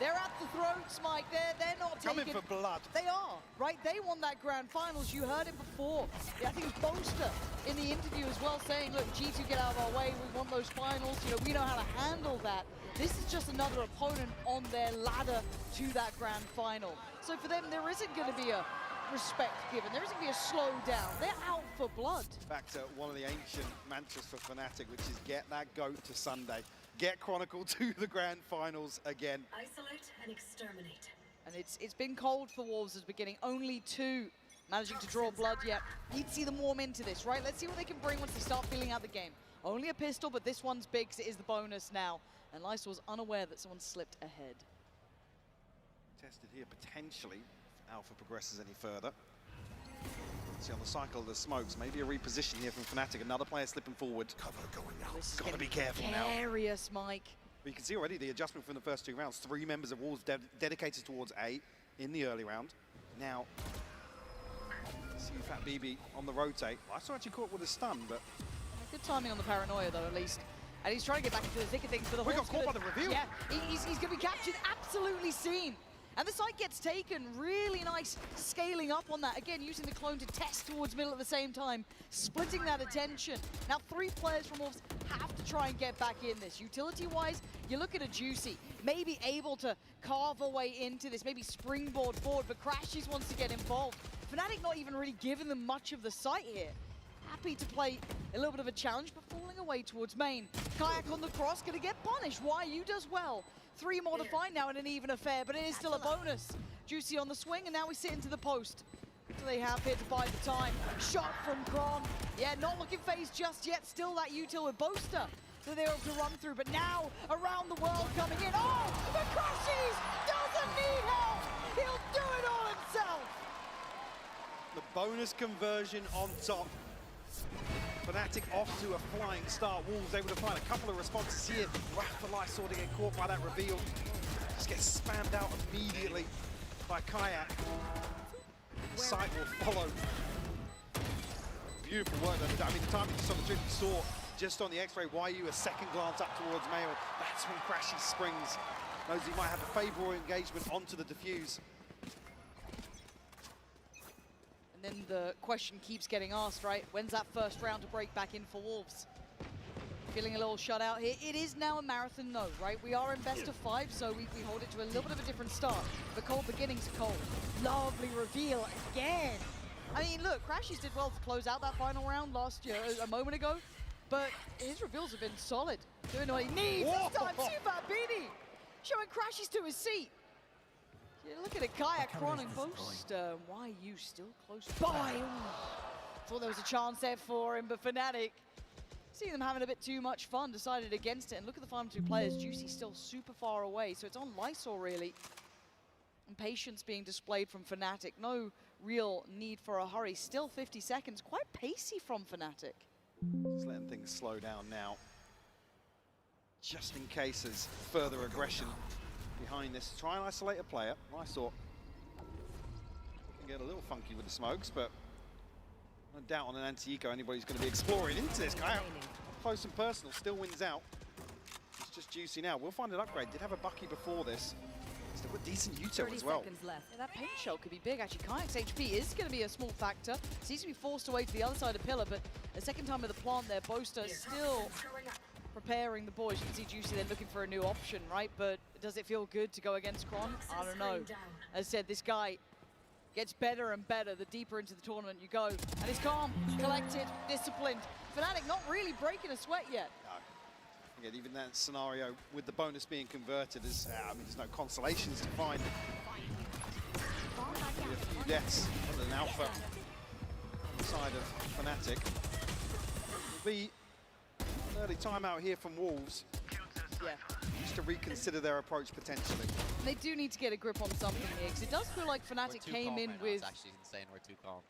they're at the throats, Mike. They're not coming taking... for blood. They are, right? They won that grand finals. You heard it before. Yeah, I think it was Boaster in the interview as well saying, look, G2, get out of our way. We want those finals. You know, we know how to handle that. This is just another opponent on their ladder to that grand final. So for them, there isn't going to be a respect given. There isn't going to be a slow down. They're out for blood. Back to one of the ancient mantras for Fnatic, which is get that GOAT to Sunday. Get Chronicle to the grand finals again. Isolate and exterminate. And it's been cold for Wolves at the beginning. Only 2 managing to draw blood yet. Need to see them warm into this, right? Let's see what they can bring once they start feeling out the game. Only a pistol, but this one's big, because it is the bonus now. And Lysol was unaware that someone slipped ahead. Tested here potentially, if Alpha progresses any further. See on the cycle of the smokes, maybe a reposition here from Fnatic. Another player slipping forward. Cover going out. Gotta be careful now. Curious, Mike. But you can see already the adjustment from the first 2 rounds. 3 members of Wolves dedicated towards A in the early round. Now, see Fat BB on the rotate. I saw actually caught with a stun, but good timing on the paranoia though, at least. And he's trying to get back into the thick of things. But the we got Hawk's caught by the reveal. Yeah, he's going to be captured, absolutely seen. And the site gets taken, really nice scaling up on that. Again, using the clone to test towards middle at the same time, splitting that attention. Now 3 players from Wolves have to try and get back in this. Utility-wise, you look at a Juicy, maybe able to carve a way into this, maybe springboard forward, but Crashies wants to get involved. Fnatic not even really giving them much of the site here. Happy to play a little bit of a challenge, but falling away towards main. Kayak on the cross, gonna get punished. YU does well. 3 more to find now in an even affair, but it is still a bonus. Juicy on the swing, and now we sit into the post. What do they have here to buy the time? Shot from Kron. Yeah, not looking phased just yet. Still that util with Boaster that they're able to run through, but now around the world coming in. Oh, the Crashies doesn't need help. He'll do it all himself. The bonus conversion on top. Fnatic off to a flying start. Wolves able to find a couple of responses here. Rough for Lysol to get caught by that reveal. Just gets spammed out immediately by Kayak. The site will follow. Beautiful work. I mean, the time you saw the trick, you saw just on the X-ray, YU a second glance up towards Mail. That's when Crashy springs. Knows he might have a favorable engagement onto the defuse. And then the question keeps getting asked, right? When's that first round to break back in for Wolves? Feeling a little shut out here. It is now a marathon, though, right? We are in best of 5, so we hold it to a little bit of a different start. But cold beginnings are cold. Lovely reveal again. I mean, look, Crashies did well to close out that final round last year, a moment ago, but his reveals have been solid. Doing what he needs. This time, Super BB showing Crashies to his seat. Yeah, look at it, Kayak, Kron, and Boaster. YU still close by. Thought there was a chance there for him, but Fnatic, seeing them having a bit too much fun, decided against it. And look at the final 2 players. Juicy still super far away, so it's on Lysol, really. And patience being displayed from Fnatic. No real need for a hurry. Still 50 seconds. Quite pacey from Fnatic. Just letting things slow down now. Just in case there's further aggression behind this. Try and isolate a player. Lysol can get a little funky with the smokes, but no doubt on an anti-eco anybody's going to be exploring into this guy. Close and personal, still wins out. It's just Juicy now. We'll find an upgrade. Did have a Bucky before this. Still got decent util as well. Yeah, that paint shell could be big, actually. Kayak's HP is going to be a small factor. Seems to be forced away to the other side of Pillar, but a second time with the plant there, Boaster still preparing the boys. You can see Juicy then looking for a new option, right? But does it feel good to go against Kron? I don't know. As I said, this guy gets better and better the deeper into the tournament you go. And it's calm, collected, disciplined. Fnatic not really breaking a sweat yet. Again, even that scenario with the bonus being converted is, I mean, there's no consolations to find. A few deaths under an alpha on the side of Fnatic. It'll be an early timeout here from Wolves. Yeah. Just to reconsider their approach potentially. They do need to get a grip on something here, because it does feel like Fnatic came in with... It's actually insane, we're too calm.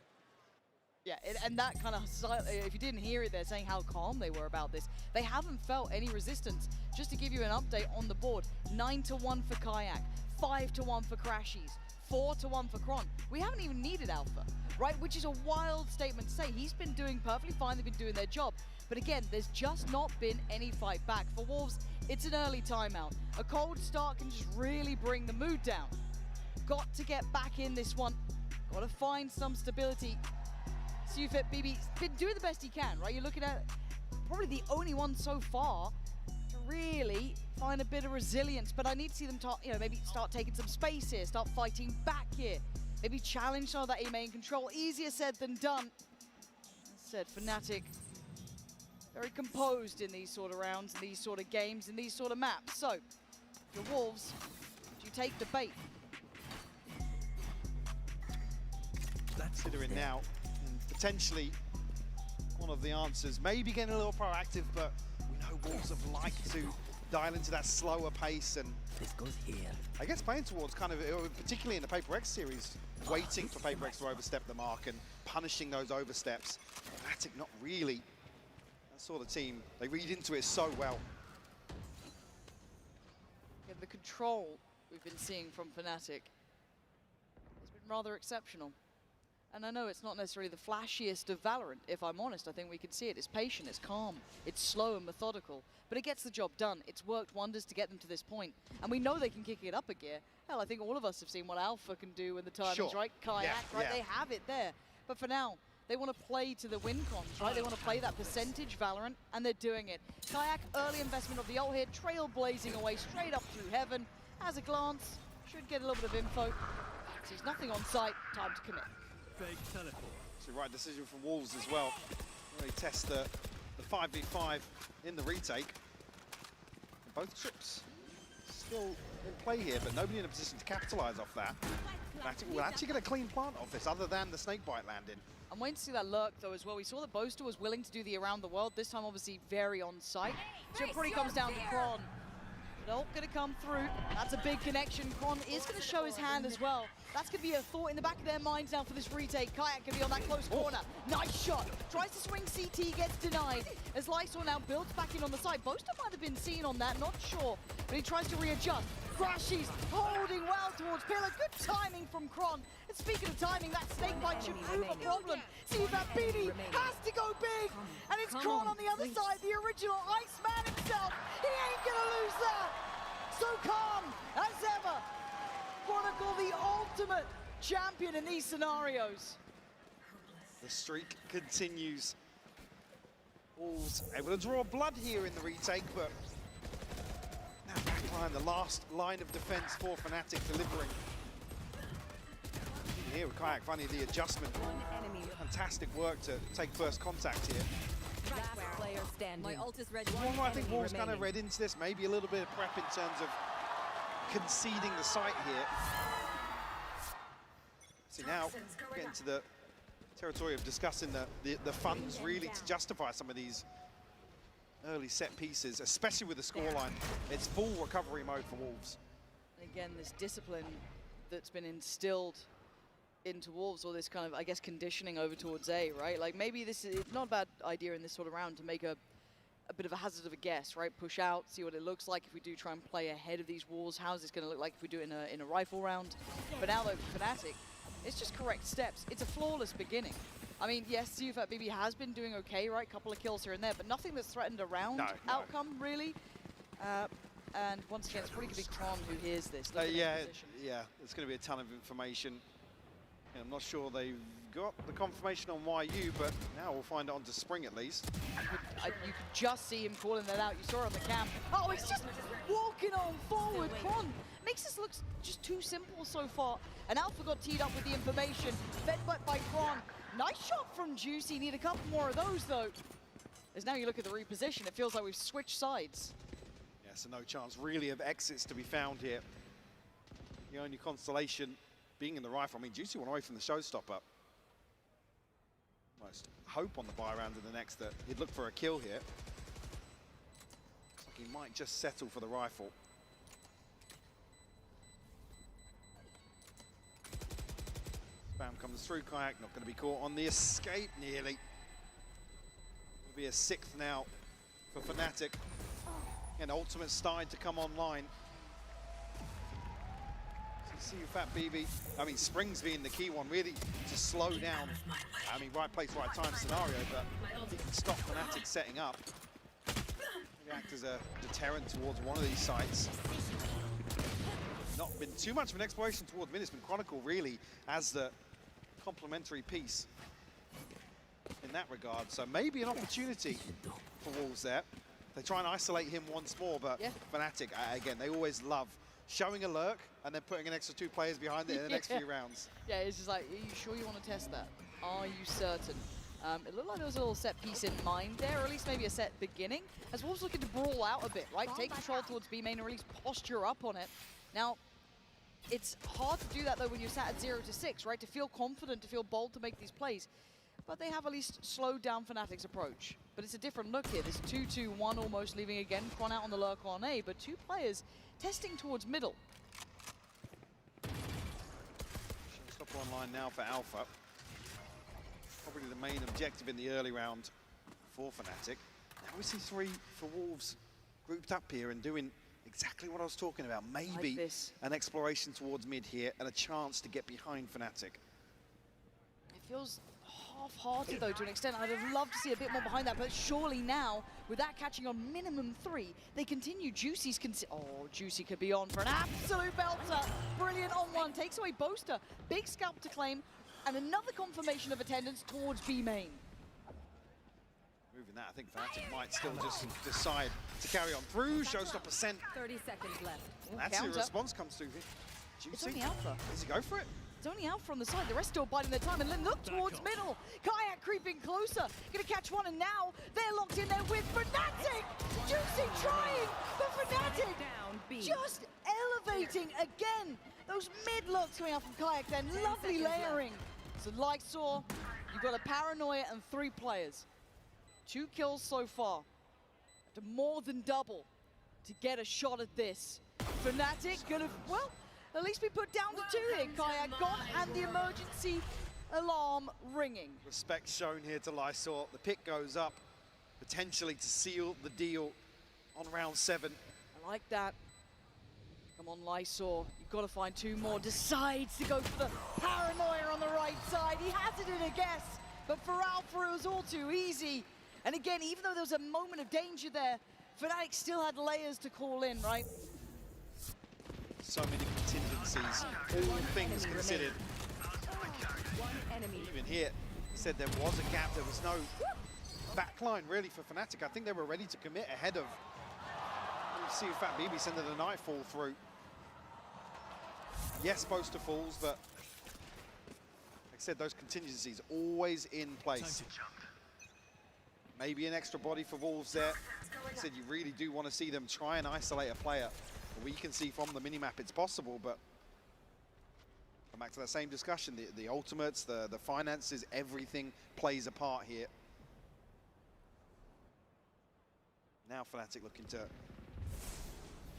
Yeah, and that kind of, if you didn't hear it, they're saying how calm they were about this. They haven't felt any resistance. Just to give you an update on the board, 9-1 for Kayak, 5-1 for Crashies, 4-1 for Kron. We haven't even needed Alpha, right? Which is a wild statement to say. He's been doing perfectly fine, they've been doing their job. But again, there's just not been any fight back. For Wolves, it's an early timeout. A cold start can just really bring the mood down. Got to get back in this one. Got to find some stability. SuperFit BB's been doing the best he can, right? You're looking at probably the only one so far to really find a bit of resilience. But I need to see them, maybe start taking some space here, start fighting back here. Maybe challenge some of that A main control. Easier said than done. As said, Fnatic very composed in these sort of rounds, in these sort of games, in these sort of maps. So, the Wolves, do you take the bait? Considering now, and potentially one of the answers, maybe getting a little proactive, but we know Wolves have liked to dial into that slower pace, and this goes here. I guess playing towards kind of, particularly in the Paper X series, waiting for Paper X to overstep the mark and punishing those oversteps. Fnatic not really that sort of team. They read into it so well. Yeah, the control we've been seeing from Fnatic has been rather exceptional. And I know it's not necessarily the flashiest of Valorant, if I'm honest. I think we can see it. It's patient, it's calm, it's slow and methodical, but it gets the job done. It's worked wonders to get them to this point. And we know they can kick it up a gear. Hell, I think all of us have seen what Alpha can do in the timings, right? Kayak, right? They have it there. But for now, they want to play to the win cons, right? They want to play that percentage Valorant, and they're doing it. Kayak, early investment of the ult here, trailblazing away straight up through heaven. As a glance, should get a little bit of info. Sees nothing on sight, time to commit. Fake teleport. It's the right decision from Wolves as well. They test the 5v5 in the retake. Both trips still in play here, but nobody in a position to capitalize off that. We'll actually get a clean plant off this, other than the snakebite landing. I'm waiting to see that lurk though as well. We saw that Boaster was willing to do the around the world, this time obviously very on site. So it probably comes down to Kron. Nope, gonna come through. That's a big connection. Kron is gonna show his hand as well. That's gonna be a thought in the back of their minds now for this retake. Kayak gonna be on that close corner. Nice shot. Tries to swing CT, gets denied. As Lysol now builds back in on the side. Boaster might have been seen on that, not sure. But he tries to readjust. Crashies holding well towards Pillar. Good timing from Kron. And speaking of timing, that snakebite should prove a problem. See if that BD has to go big. And it's Kron on the other side, the original Iceman himself. He ain't gonna lose that. So calm as ever. Chronicle, the ultimate champion in these scenarios. The streak continues. Wolves able to draw blood here in the retake, but now backline, the last line of defense for Fnatic delivering. Here with Kayak finding the adjustment. Fantastic work to take first contact here. Last player standing. My ult is ready. I think Wolves kind of read into this, maybe a little bit of prep in terms of conceding the site here. See now, getting to the territory of discussing the funds really to justify some of these early set pieces, especially with the scoreline. It's full recovery mode for Wolves. And again, this discipline that's been instilled into Wolves, or this kind of, I guess, conditioning over towards A, right? Like maybe this is not a bad idea in this sort of round to make a bit of a hazard of a guess, right? Push out, see what it looks like if we do try and play ahead of these walls. How's this going to look like if we do it in a rifle round? But now though, for Fnatic, it's just correct steps. It's a flawless beginning. I mean, yes, SuperFat BB has been doing okay, right? Couple of kills here and there, but nothing that's threatened a round outcome, really. And once again, it's probably going to be Kron who hears this. Yeah, it's going to be a ton of information. I'm not sure they've got the confirmation on YU, but now we'll find it onto Spring at least. You could just see him calling that out. You saw it on the cam. Oh, he's just walking on forward. Kron makes this look just too simple so far. And Alpha got teed up with the information. Fed by Kron. Nice shot from Juicy. Need a couple more of those, though. As now you look at the reposition, it feels like we've switched sides. Yeah, so no chance really of exits to be found here. The only consolation being in the rifle. I mean, Juicy went away from the showstopper. Almost hope on the buy round in the next that he'd look for a kill here. Looks like he might just settle for the rifle. Spam comes through, Kayak not going to be caught on the escape nearly. Will be a 6th now for Fnatic. And Ultimate starting to come online. So you see Fat BB, I mean Springs being the key one, really to slow down, I mean right place, right time scenario, but he can stop Fnatic setting up. Maybe act as a deterrent towards one of these sites. Not been too much of an exploration towards mid, it's been Chronicle really as the complementary piece in that regard. So maybe an opportunity for Wolves there. They try and isolate him once more, but Fnatic, again, they always love showing a lurk and then putting an extra 2 players behind it in the next few rounds. Yeah, it's just like, are you sure you want to test that? Are you certain? It looked like there was a little set piece in mind there, or at least maybe a set beginning. As Wolves looking to brawl out a bit, right? Take control towards B main, or at least posture up on it. Now, it's hard to do that though when you're sat at 0-6, right? To feel confident, to feel bold to make these plays. But they have at least slowed down Fnatic's approach. But it's a different look here. There's 2-2-1 almost, leaving again Kron out on the lurk on A, but 2 players testing towards middle. Stop online now for Alpha. Probably the main objective in the early round for Fnatic. Now we see 3 for Wolves grouped up here and doing exactly what I was talking about. Maybe like an exploration towards mid here and a chance to get behind Fnatic. It feels half-hearted though to an extent. I'd have loved to see a bit more behind that, but surely now, with that catching on minimum 3, they continue. Juicy's Juicy could be on for an absolute belter. Brilliant on one, takes away Boaster. Big scalp to claim, and another confirmation of attendance towards B main. Moving that, I think Fnatic might still just decide to carry on through. Showstopper sent. 30 seconds left. That's the response comes through here. Juicy. It's only Alpha. Does he go for it? It's only Alpha on the side. The rest still biding their time. And then look towards middle. Kayak creeping closer. Gonna catch one, and now they're locked in there with Fnatic. Juicy trying, but Fnatic just elevating again. Those mid looks coming out from Kayak then. Lovely layering. So Lysor, you've got a Paranoia and 3 players. 2 kills so far. To more than double to get a shot at this. Fnatic gonna, well, at least be put down to 2 here. Kayak gone and the emergency alarm ringing. Respect shown here to Lysor. The pick goes up, potentially to seal the deal on round 7. I like that. Come on, Lysor. You've got to find 2 more. Decides to go for the Paranoia on the right side. He has it in a guess, but for Alpha it was all too easy. And again, even though there was a moment of danger there, Fnatic still had layers to call in, right? So many contingencies, all things considered. Even here, he said there was a gap, there was no backline really for Fnatic. I think they were ready to commit ahead of, you see Fat BB sending the Nightfall through. Yes, Boaster falls, but like I said, those contingencies always in place. Maybe an extra body for Wolves there. Like I said, you really do want to see them try and isolate a player. We can see from the minimap it's possible, but come back to that same discussion. The ultimates, the finances, everything plays a part here. Now Fnatic looking to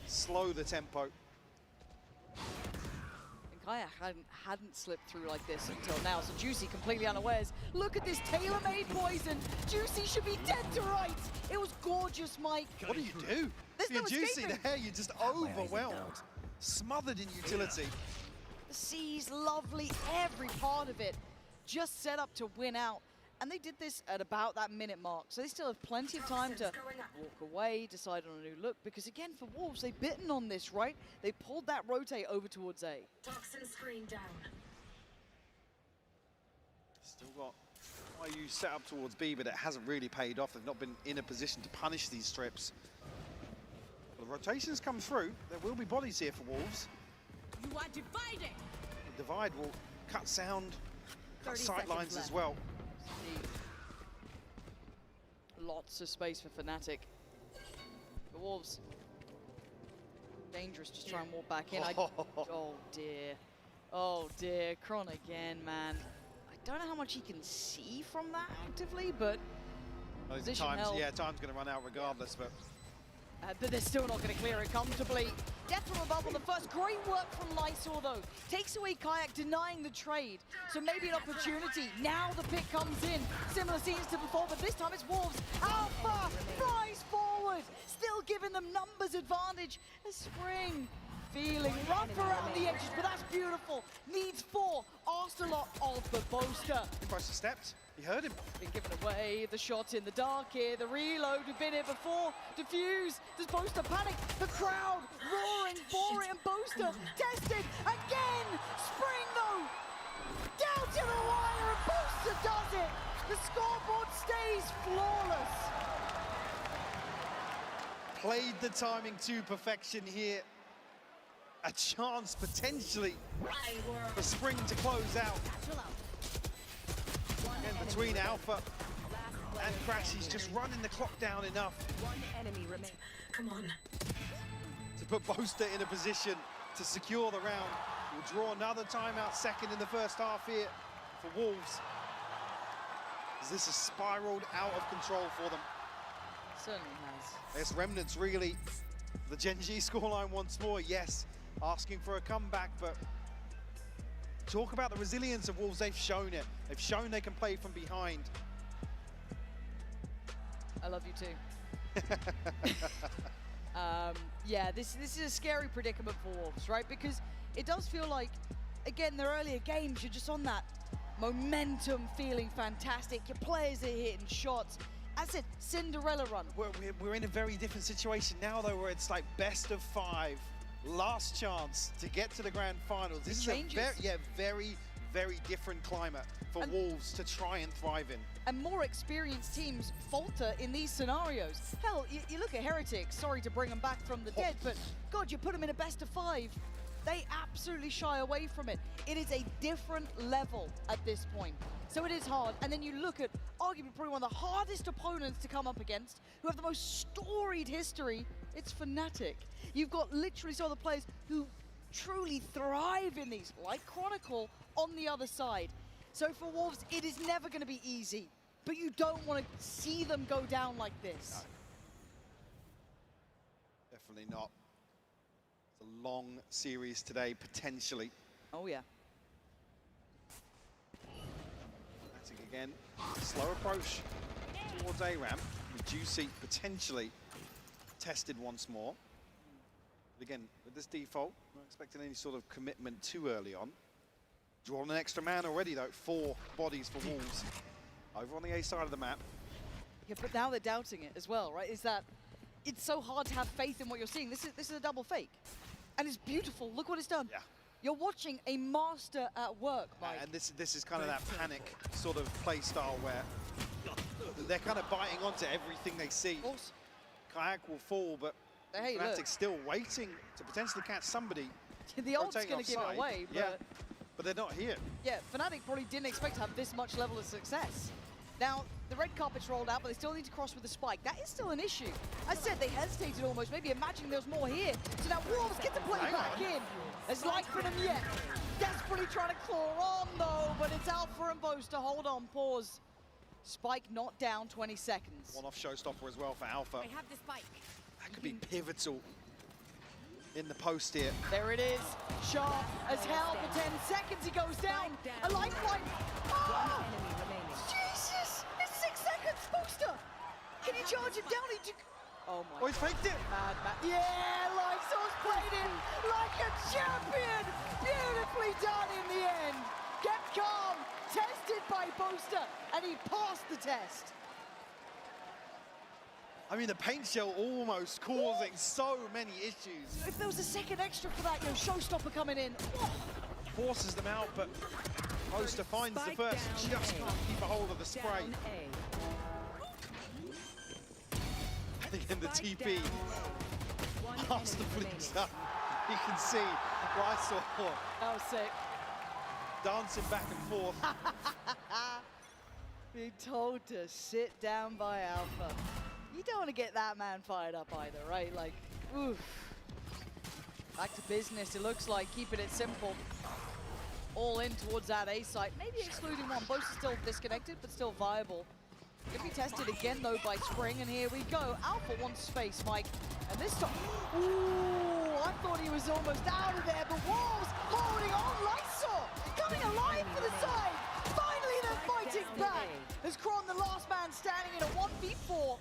slow the tempo. Kayak hadn't slipped through like this until now, so Juicy completely unawares. Look at this tailor-made poison. Juicy should be dead to rights. It was gorgeous, Mike. What do you do? There's You're no Juicy escaping. there, you're just overwhelmed. Smothered in utility. The C's lovely, every part of it. Just set up to win out. And they did this at about that minute mark, so they still have plenty of time to walk away, decide on a new look, because again, for Wolves, they've bitten on this, right? They pulled that rotate over towards A. Toxin screen down. Still got YU set up towards B, but it hasn't really paid off. They've not been in a position to punish these strips. The rotations come through. There will be bodies here for Wolves. You are divided. The divide will cut sound, cut sight lines as well. Lots of space for Fnatic. The Wolves. Dangerous, just try and walk back in. Oh dear. Oh dear. Kron again, man. I don't know how much he can see from that actively, but Time's going to run out regardless, but they're still not going to clear it comfortably. Death from above on the first. Great work from Lysor, though. Takes away Kayak, denying the trade. So maybe an opportunity. Now the pick comes in. Similar scenes to before, but this time it's Wolves. Alpha flies forward. Still giving them numbers advantage. A Spring feeling rough around the edges, but that's beautiful. Needs 4. Asked a lot of the Boaster. Boaster stepped. He heard him. Been given away. The shot in the dark here. The reload. We've been here before. Diffuse. Does Boaster panic? The crowd roaring for it. And Boaster tested again. Spring though. Down to the wire. And Boaster does it. The scoreboard stays flawless. Played the timing to perfection here. A chance potentially for Spring to close out. And between Alpha and Crash, he's just running the clock down enough. One enemy remains. Come on. To put Boaster in a position to secure the round. We'll draw another timeout second in the first half here for Wolves. As this has spiraled out of control for them. Certainly has. Yes, Remnants really, the Gen G scoreline once more, yes, asking for a comeback, but talk about the resilience of Wolves, they've shown it. They've shown they can play from behind. I love you too. Yeah, this is a scary predicament for Wolves, right? Because it does feel like, again, their earlier games, you're just on that momentum, feeling fantastic. Your players are hitting shots. As a Cinderella run. We're in a very different situation now, though, where it's like best of 5, last chance to get to the grand finals. This is a very, very different climate for Wolves to try and thrive in. And more experienced teams falter in these scenarios. Hell, you look at Heretics, sorry to bring them back from the dead, but God, you put them in a best of 5, they absolutely shy away from it. It is a different level at this point. So it is hard, and then you look at arguably probably one of the hardest opponents to come up against, who have the most storied history. It's Fnatic. You've got literally some of the players who truly thrive in these, like Chronicle, on the other side. So for Wolves, it is never going to be easy, but you don't want to see them go down like this. No. Definitely not. It's a long series today, potentially. Oh yeah. Again, slow approach towards A-Ramp, with Juicy potentially tested once more. But again, with this default, not expecting any sort of commitment too early on. Drawn an extra man already though, 4 bodies for Wolves. Over on the A side of the map. Yeah, but now they're doubting it as well, right? Is that it's so hard to have faith in what you're seeing. This is a double fake. And it's beautiful, look what it's done. Yeah. You're watching a master at work, Mike. And this is kind of that panic sort of play style where they're kind of biting onto everything they see. Kayak will fall, but Fnatic's still waiting to potentially catch somebody. The ult's going to give it away, but... but they're not here. Yeah, Fnatic probably didn't expect to have this much level of success. Now, the red carpet's rolled out, but they still need to cross with the spike. That is still an issue. As I said, they hesitated almost, maybe imagining there's more here. So now Wolves get to play back in. There's light for them yet. Desperately trying to claw on, though, but it's Alpha and Boaster. Hold on, pause. Spike not down, 20 seconds. One off showstopper as well for Alpha. I have the spike. That could be pivotal in the post here. There it is. Sharp as hell for 10 seconds. He goes down. A lifeline. Oh! Jesus! It's 6 seconds, Boaster! Can you charge him down? He took... Oh my... Oh, he's faked it! Yeah, Lysor's played it like a champion! Beautifully done in the end! Kept calm, tested by Boaster, and he passed the test. I mean, the paint shell almost causing so many issues. If there was a second extra for that, showstopper coming in. Oh. forces them out, but Boaster finds the first, just can't keep a hold of the spray. Again, the TP past the fleece up. You can see Rysor That was sick. dancing back and forth. Being told to sit down by Alpha. You don't want to get that man fired up either, right? Like, oof. Back to business, it looks like, keeping it simple. All in towards that A site, maybe excluding one. Both are still disconnected, but still viable. Gonna be tested again, though, by Spring, and here we go. Alpha wants space, Mike. And this time, ooh, I thought he was almost out of there, but Wolves holding on. Lysor coming alive for the side. Finally, they're fighting back. As Kron, the last man standing in a 1v4.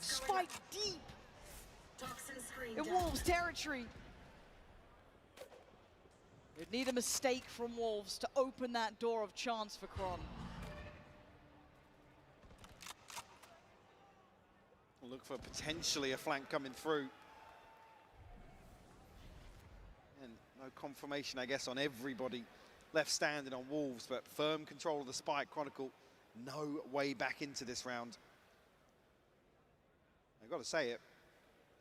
Spike deep in Wolves territory. We'd need a mistake from Wolves to open that door of chance for Kron. We'll look for potentially a flank coming through. And no confirmation, I guess, on everybody left standing on Wolves, but firm control of the spike. Chronicle, no way back into this round. I've got to say it,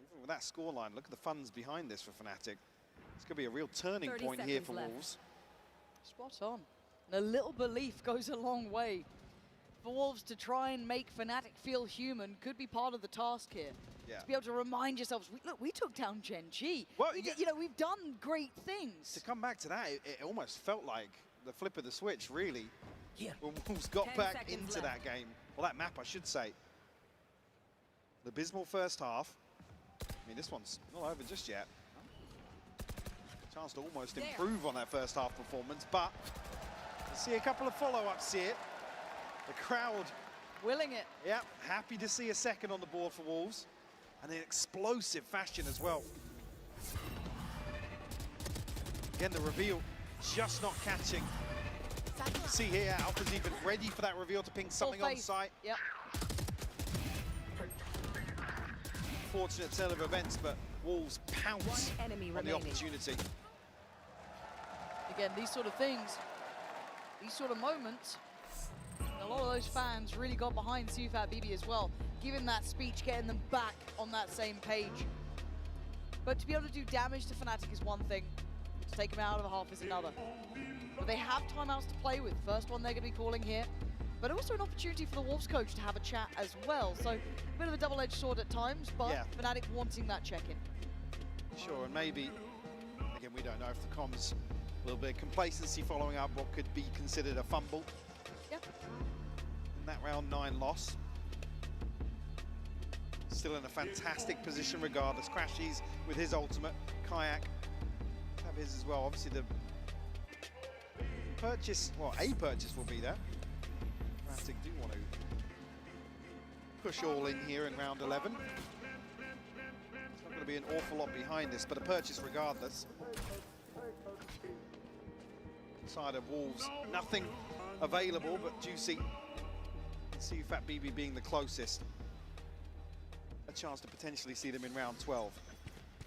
even with that scoreline, look at the funds behind this for Fnatic. It's going to be a real turning point here for Wolves. Spot on. And a little belief goes a long way. For Wolves to try and make Fnatic feel human could be part of the task here. Yeah. To be able to remind yourselves, look, we took down Gen G. Well, you know, we've done great things. To come back to that, it almost felt like the flip of the switch, really. Yeah. When Wolves got back into that game. Well, that map, I should say. The abysmal first half. I mean, this one's not over just yet. Chance to almost improve on that first half performance, but we'll see a couple of follow-ups here. The crowd willing it. Yeah, happy to see a second on the board for Wolves. And in explosive fashion as well. Again, the reveal just not catching. See here, Alpha's even ready for that reveal to ping something on site. Yep. Fortunate turn of events, but Wolves pounce on the opportunity. Again, these sort of things, these sort of moments, a lot of those fans really got behind Sufat BB as well, giving that speech, getting them back on that same page. But to be able to do damage to Fnatic is one thing, to take them out of a half is another. But they have timeouts to play with. First one they're going to be calling here, but also an opportunity for the Wolves coach to have a chat as well. So a bit of a double-edged sword at times, but yeah. Fnatic wanting that check-in. Sure, and maybe, again, we don't know if the comms, a little bit of complacency following up what could be considered a fumble. Yep. That round 9 loss. Still in a fantastic position regardless. Crashies with his ultimate. Kayak have his as well. Obviously the purchase, well, a purchase will be there. Fnatic do want to push all in here in round 11. It's not going to be an awful lot behind this, but a purchase regardless. Side of Wolves, nothing available, but Juicy. Sufat BB being the closest. A chance to potentially see them in round 12.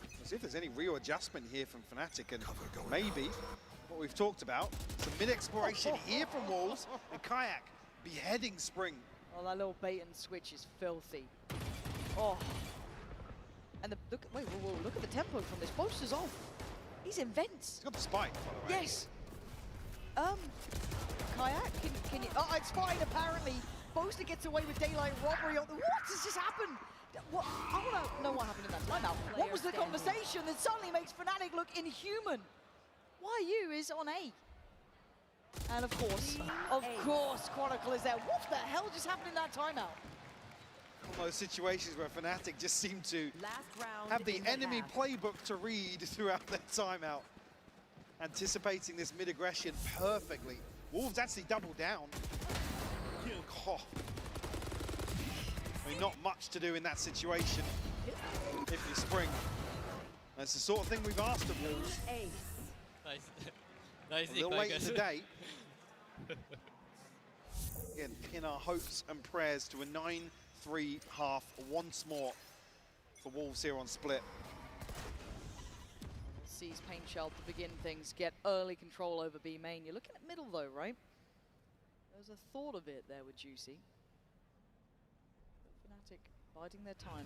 Let's see if there's any real adjustment here from Fnatic, and maybe what we've talked about, some mid-exploration here from Wolves, and Kayak beheading Spring. Oh, that little bait and switch is filthy. Oh. And the look, wait, whoa, look at the tempo from this. Boaster's off. He's in vents. He's got the spike, by the way. Yes. Kayak, can you? Oh, it's fine, apparently. Boaster gets away with daylight robbery. What has just happened? What? I want to know what happened in that timeout. What was the conversation that suddenly makes Fnatic look inhuman? YU is on A. And of course, Chronicle is there. What the hell just happened in that timeout? One of those situations where Fnatic just seem to have the enemy playbook to read throughout their timeout. Anticipating this mid-aggression perfectly. Wolves actually double down. Oh. I mean, not much to do in that situation if you Spring. That's the sort of thing we've asked of Wolves. Nice. A little late in the day. Again, pin our hopes and prayers to a 9-3 half once more for Wolves here on Split. sees Pain Shell to begin things, get early control over B main. You're looking at middle though, right? There's a thought of it there with Juicy. Fnatic biding their time.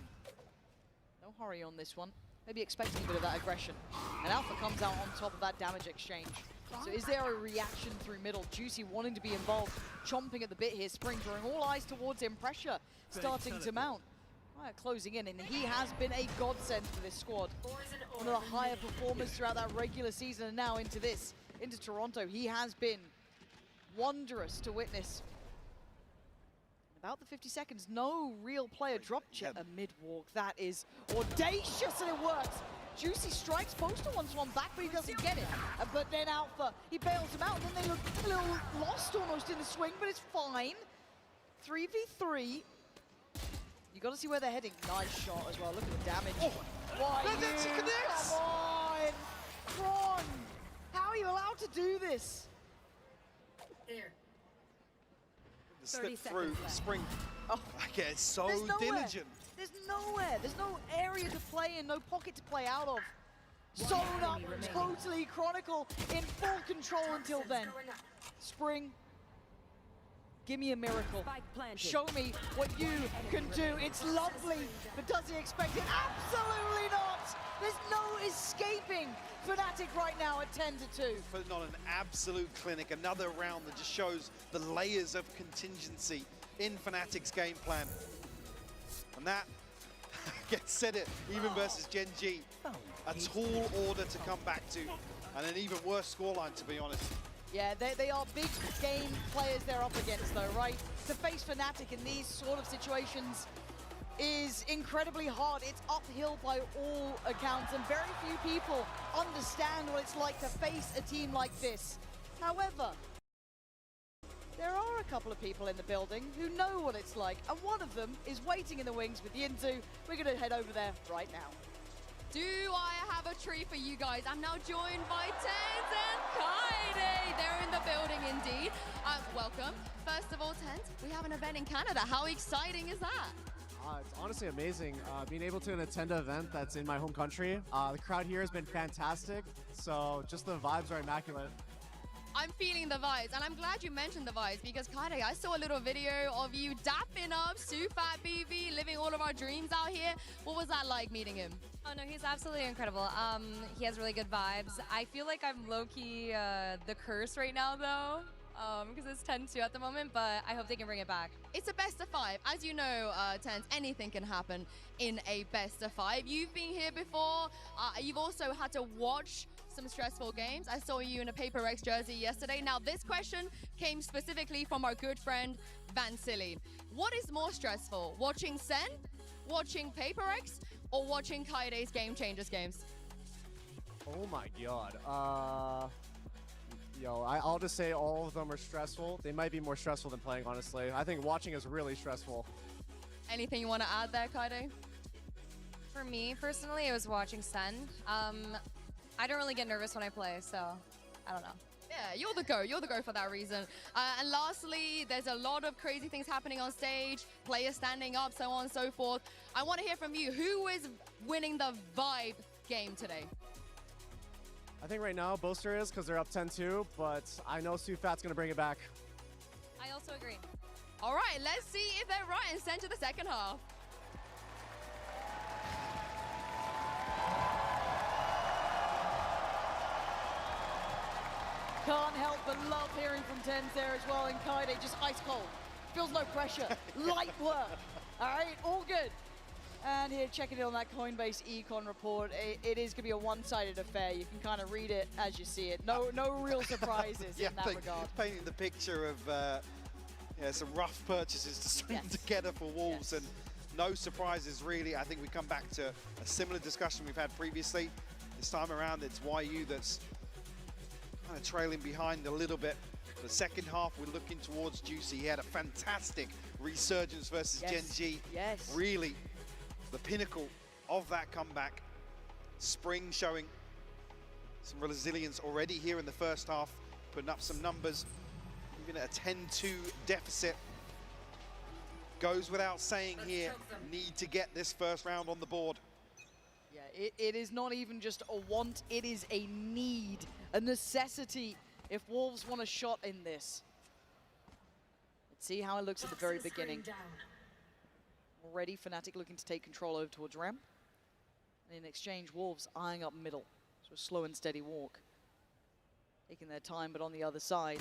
No hurry on this one. Maybe expecting a bit of that aggression. And Alpha comes out on top of that damage exchange. So is there a reaction through middle? Juicy wanting to be involved, chomping at the bit here. Spring drawing all eyes towards him. Pressure starting to mount. Right, closing in, and he has been a godsend for this squad. One of the higher performers throughout that regular season, and now into this, into Toronto. He has been wondrous to witness. About the 50 seconds, no real player dropped yet. A mid-walk, that is audacious, and it works. Juicy strikes, Boaster wants one back, but he doesn't get it. But then Alpha, he bails him out, and then they look a little lost almost in the swing, but it's fine. 3v3. You got to see where they're heading. Nice shot as well, look at the damage. Oh, why come on! Ron! How are you allowed to do this? There. The slip through Spring. Oh, again, it's so diligent. There's nowhere. There's no area to play in, no pocket to play out of. Sewn up, totally Chronicle in full control until then. Spring, give me a miracle. Show me what you can do. It's lovely, but does he expect it? Absolutely not. There's no escaping Fnatic right now at 10-2. Putting on an absolute clinic. Another round that just shows the layers of contingency in Fnatic's game plan. And that gets said it, even versus Gen G. A tall order to come back to, and an even worse scoreline, to be honest. Yeah, they are big game players they're up against though, right? To face Fnatic in these sort of situations is incredibly hard. It's uphill by all accounts, and very few people understand what it's like to face a team like this. However, there are a couple of people in the building who know what it's like, and one of them is waiting in the wings with Yinzu. We're going to head over there right now. Do I have a treat for you guys? I'm now joined by Tens and Kaide. They're in the building indeed. Welcome. First of all, Tens, we have an event in Canada. How exciting is that? It's honestly amazing being able to attend an event that's in my home country. The crowd here has been fantastic, so just the vibes are immaculate. I'm feeling the vibes, and I'm glad you mentioned the vibes because, Kaide, I saw a little video of you dapping up Sufat BV, living all of our dreams out here. What was that like meeting him? Oh no, he's absolutely incredible. He has really good vibes. I feel like I'm low-key the curse right now though, because it's 10-2 at the moment, but I hope they can bring it back. It's a best of 5. As you know, Tens, anything can happen in a best of 5. You've been here before. You've also had to watch some stressful games. I saw you in a Paper X jersey yesterday. Now, this question came specifically from our good friend, Vansili. What is more stressful, watching Sen, watching Paper X, or watching Kaide's Game Changers games? Oh my god. I'll just say all of them are stressful. They might be more stressful than playing, honestly. I think watching is really stressful. Anything you want to add there, Kaide? For me, personally, it was watching Sen. I don't really get nervous when I play, so I don't know. Yeah, you're the go. You're the go for that reason. And lastly, there's a lot of crazy things happening on stage, players standing up, so on and so forth. I want to hear from you. Who is winning the Vibe game today? I think right now Boaster is because they're up 10-2, but I know Sufat's going to bring it back. I also agree. All right, let's see if they're right and send to the second half. Can't help but love hearing from Tens there as well, and Kaide just ice cold. Feels no pressure, light work. All right, all good. And here, checking in on that Coinbase Econ report, it is going to be a one-sided affair. You can kind of read it as you see it. No real surprises in that regard. Painting the picture of some rough purchases to string together for Wolves, and no surprises really. I think we come back to a similar discussion we've had previously. This time around, it's YU that's kind of trailing behind a little bit. The second half, we're looking towards Juicy. He had a fantastic resurgence versus Gen G. Yes. Really, the pinnacle of that comeback. Spring showing some resilience already here in the first half, putting up some numbers, even at a 10-2 deficit. Goes without saying here, need to get this first round on the board. Yeah, it is not even just a want, it is a need, a necessity if Wolves want a shot in this. Let's see how it looks at the very beginning. Already Fnatic looking to take control over towards Rem. And in exchange, Wolves eyeing up middle. So a slow and steady walk. Taking their time, but on the other side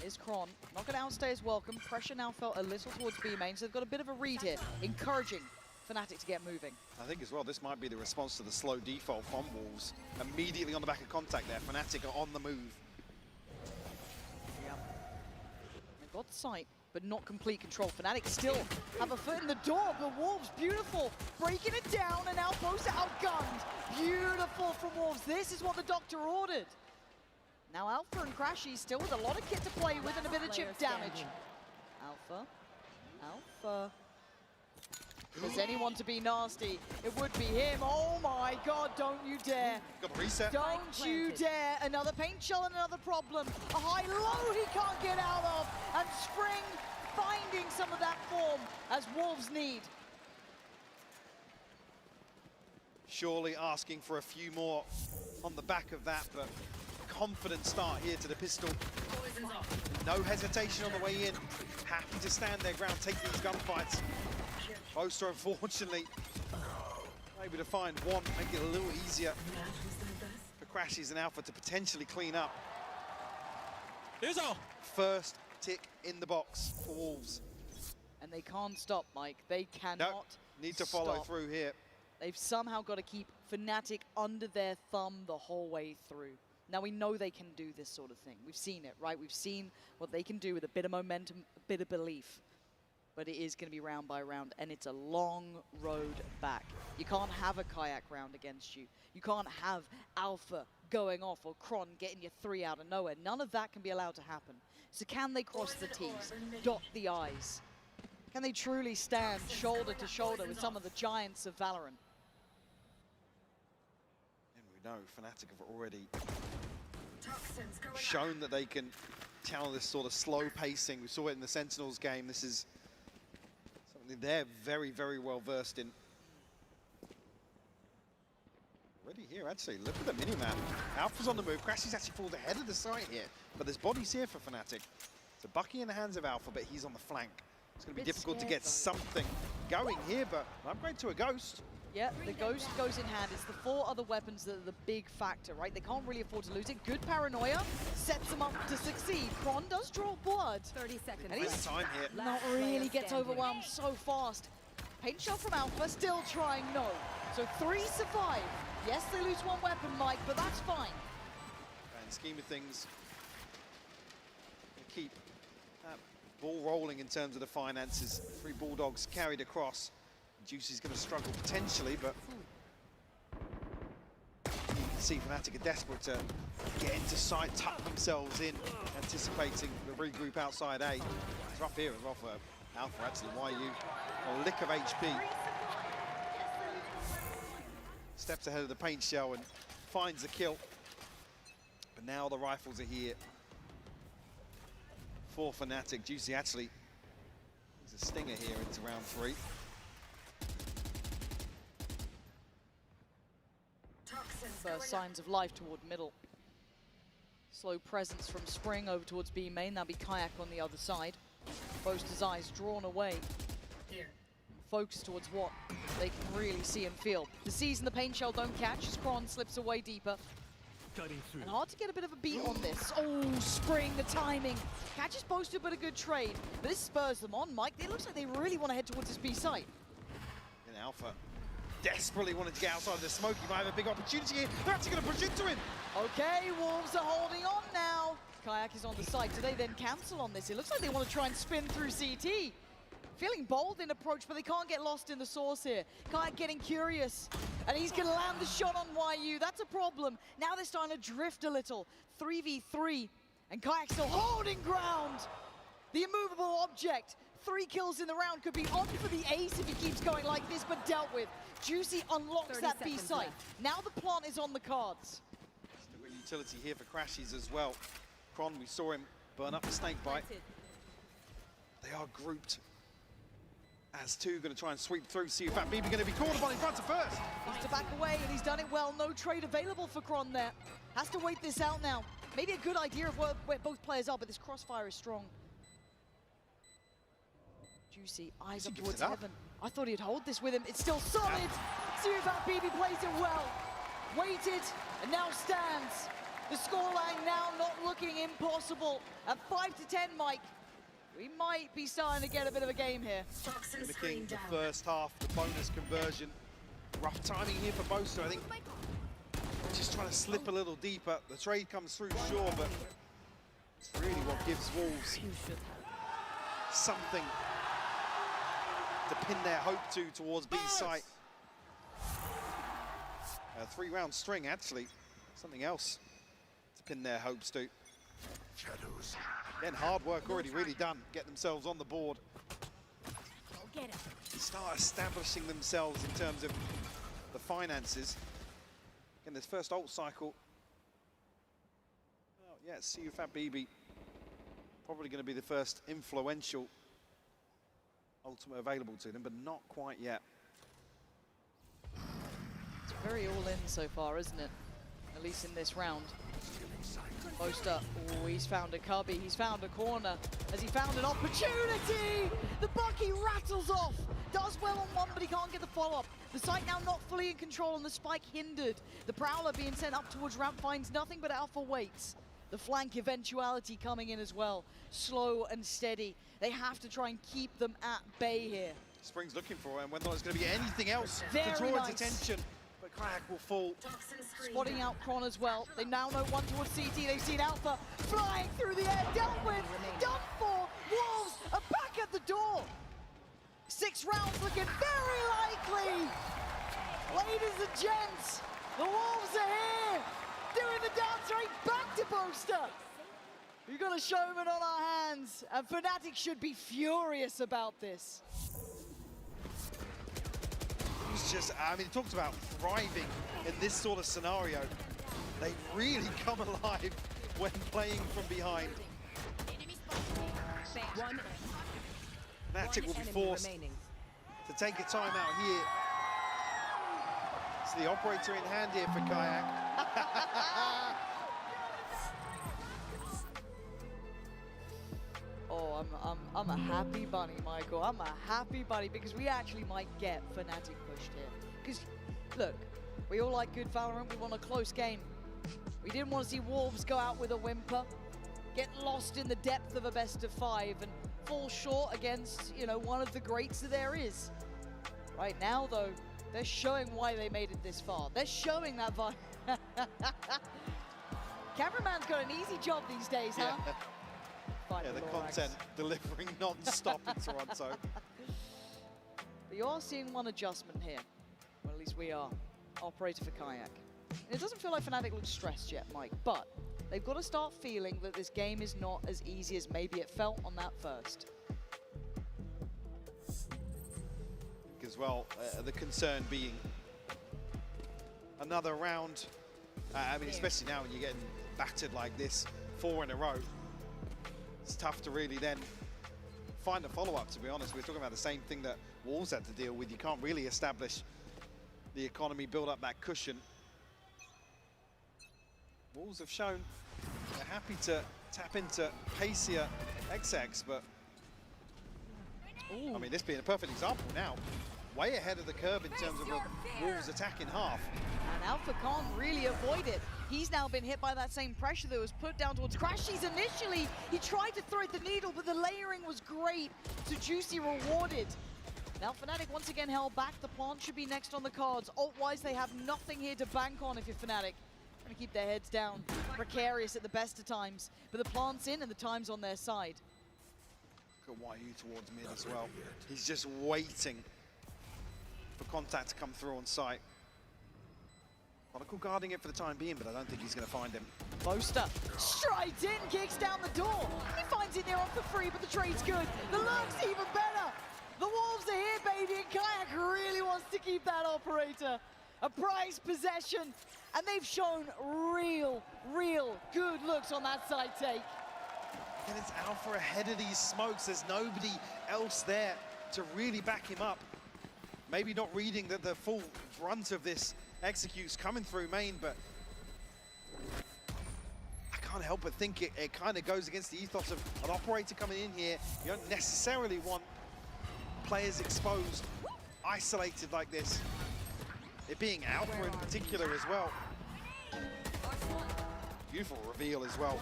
is Kron. Not going to outstay his welcome. Pressure now felt a little towards B main, so they've got a bit of a read here, encouraging Fnatic to get moving. I think as well, this might be the response to the slow default from Wolves. Immediately on the back of contact there, Fnatic are on the move. Yeah. They've got sight, but not complete control. Fnatic still have a foot in the door, but Wolves, beautiful. Breaking it down, and Outpost outgunned. Beautiful from Wolves. This is what the doctor ordered. Now Alpha and Crashy still with a lot of kit to play with and a bit of chip damage. Alpha. If there's anyone to be nasty, it would be him. Oh my God, don't you dare. Got the reset. Don't you dare. Another paint shell and another problem. A high-low he can't get out of. And Spring finding some of that form as Wolves need. Surely asking for a few more on the back of that, but confident start here to the pistol. No hesitation on the way in. Happy to stand their ground, take these gunfights. Boaster, unfortunately, able to find one, make it a little easier for Crashies and Alpha to potentially clean up. First tick in the box for Wolves. And they can't stop, Mike. They cannot Need to follow through here. They've somehow got to keep Fnatic under their thumb the whole way through. Now, we know they can do this sort of thing. We've seen it, right? We've seen what they can do with a bit of momentum, a bit of belief. But it is going to be round by round, and it's a long road back. You can't have a kayak round against you. You can't have Alpha going off or Kron getting you 3 out of nowhere. None of that can be allowed to happen. So can they cross the T's, dot the I's? Can they truly stand shoulder to shoulder with some of the giants of Valorant? And we know Fnatic have already shown that they can channel this sort of slow pacing. We saw it in the Sentinels game. This is something they're very, very well versed in. Already here, actually. Look at the mini-map. Alpha's on the move. Crashies actually falls ahead of the site here. But there's bodies here for Fnatic. So Bucky in the hands of Alpha, but he's on the flank. It's going to be difficult to get something going here, but an upgrade to a Ghost. Yeah, the Ghost goes in hand. It's the 4 other weapons that are the big factor, right? They can't really afford to lose it. Good paranoia sets them up to succeed. Kron does draw blood. 30 seconds. And he's time here. not really gets overwhelmed so fast. Paint shot from Alpha, still trying no. So 3 survive. Yes, they lose 1 weapon, Mike, but that's fine. And scheme of things, keep that ball rolling in terms of the finances. 3 Bulldogs carried across. Juicy's going to struggle potentially, but you can see Fnatic are desperate to get into sight, tuck themselves in, anticipating the regroup outside A. It's rough here as well for Alpha, actually. YU, a lick of HP. Steps ahead of the paint shell and finds the kill. But now the rifles are here for Fnatic. Juicy actually is a stinger here into round 3. First signs of life toward middle. Slow presence from Spring over towards B main. That'll be Kayak on the other side. Boaster's eyes drawn away. Focus towards what they can really see and feel. The C's in the paint shell don't catch as Kron slips away deeper. And hard to get a bit of a beat on this. Oh, Spring, the timing. Catches Boaster, but a good trade. But this spurs them on, Mike. It looks like they really want to head towards this B site. And Alpha desperately wanted to get outside of the smoke. He might have a big opportunity here. They're actually going to push into him. Okay, Wolves are holding on now. Kayak is on the side. Do they then cancel on this? It looks like they want to try and spin through CT. Feeling bold in approach, but they can't get lost in the source here. Kayak getting curious, and he's going to land the shot on YU. That's a problem. Now they're starting to drift a little. 3v3, and Kayak still holding ground. The immovable object. 3 kills in the round, could be on for the ace if he keeps going like this, but dealt with. Juicy unlocks that B site. Now the plant is on the cards. Still got utility here for Crashies as well. Kron, we saw him burn up the snake bite. They are grouped as two going to try and sweep through. See if that BB going to be called upon in front of first. Needs to back away, and he's done it well. No trade available for Kron there. Has to wait this out now. Maybe a good idea of where both players are, but this crossfire is strong. Juicy, eyes up towards heaven. I thought he'd hold this with him. It's still solid. See if that BB plays it well. Waited, and now stands. The scoreline now not looking impossible. At 5-10, Mike. We might be starting to get a bit of a game here. Mimicking the first half, the bonus conversion. Rough timing here for Boaster, I think. Just trying to slip a little deeper. The trade comes through, sure, but it's really what gives Wolves something to pin their hope towards B's site. A 3-round string, actually. Something else to pin their hopes to. Shadows. Again, hard work already really done. Get themselves on the board. Start establishing themselves in terms of the finances. Again, this first ult cycle. Oh, yeah, CUFAT BB. Probably going to be the first influential ultimate available to them, but not quite yet. It's very all in so far, isn't it? At least in this round. Boaster, oh, he's found a cubby, he's found a corner. Has he found an opportunity? The Bucky rattles off. Does well on one, but he can't get the follow-up. The site now not fully in control and the spike hindered. The Prowler being sent up towards ramp finds nothing but Alpha waits. The flank eventuality coming in as well. Slow and steady. They have to try and keep them at bay here. Spring's looking for it, and whether there's going to be anything else Very to draw nice. its attention. But Kayak will fall. Spotting out Kron as well. They now know one towards CT. They've seen Alpha flying through the air. Dealt with, done for. Wolves are back at the door. 6 rounds looking very likely. Ladies and gents, the Wolves are here. Doing the dance right back to Boaster. We've got a showman on our hands, and Fnatic should be furious about this. It's just, I mean, he talks about thriving in this sort of scenario. They really come alive when playing from behind. Fnatic will be forced to take a timeout here. It's the operator in hand here for Kayak. Oh, I'm a happy bunny, Michael. I'm a happy bunny because we actually might get Fnatic pushed here. Because, look, we all like good Valorant. We want a close game. We didn't want to see Wolves go out with a whimper, get lost in the depth of a best-of-5 and fall short against, you know, one of the greats that there is. Right now, though, they're showing why they made it this far. They're showing that vibe. Cameraman's got an easy job these days, huh? Yeah, the content delivering non-stop in Toronto. But you are seeing one adjustment here. Well, at least we are. Operator for Kayak. And it doesn't feel like Fnatic looks stressed yet, Mike, but they've got to start feeling that this game is not as easy as maybe it felt on that first. As well, the concern being another round. I mean, especially now when you're getting battered like this 4 in a row. It's tough to really then find a follow-up, to be honest. We're talking about the same thing that Wolves had to deal with. You can't really establish the economy, build up that cushion. Wolves have shown they're happy to tap into pacier XX, but I mean, this being a perfect example now. Way ahead of the curve in terms of Wolves' attack in half. And Alpha can't really avoid it. He's now been hit by that same pressure that was put down towards Crashies initially. He tried to thread the needle, but the layering was great. So Juicy rewarded. Now Fnatic once again held back. The plant should be next on the cards. Ult-wise, they have nothing here to bank on if you're Fnatic. Trying to keep their heads down. Precarious at the best of times. But the plant's in and the time's on their side. Look at YU towards mid as well. He's just waiting for contact to come through on site. Chronicle guarding it for the time being, but I don't think he's going to find him. Boaster strides in, kicks down the door. He finds it there off for free, but the trade's good. The lurk's even better. The Wolves are here, baby, and Kayak really wants to keep that operator. A prized possession, and they've shown real good looks on that side take. And it's Alpha ahead of these smokes. There's nobody else there to really back him up. Maybe not reading that the full brunt of this execute's coming through main, but I can't help but think it kind of goes against the ethos of an operator coming in here. You don't necessarily want players exposed, isolated like this. It being Alpha in particular as well. Beautiful reveal as well.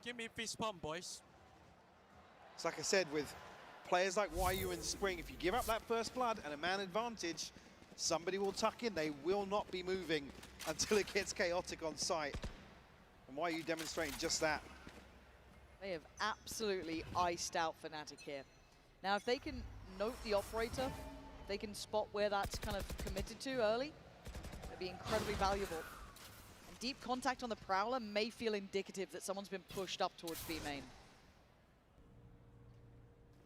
Give me fist pump, boys. It's like I said, with players like YU in Spring, if you give up that first blood and a man advantage, somebody will tuck in. They will not be moving until it gets chaotic on site. And YU demonstrating just that. They have absolutely iced out Fnatic here. Now, if they can note the operator, they can spot where that's kind of committed to early, it'd be incredibly valuable. And deep contact on the Prowler may feel indicative that someone's been pushed up towards B main.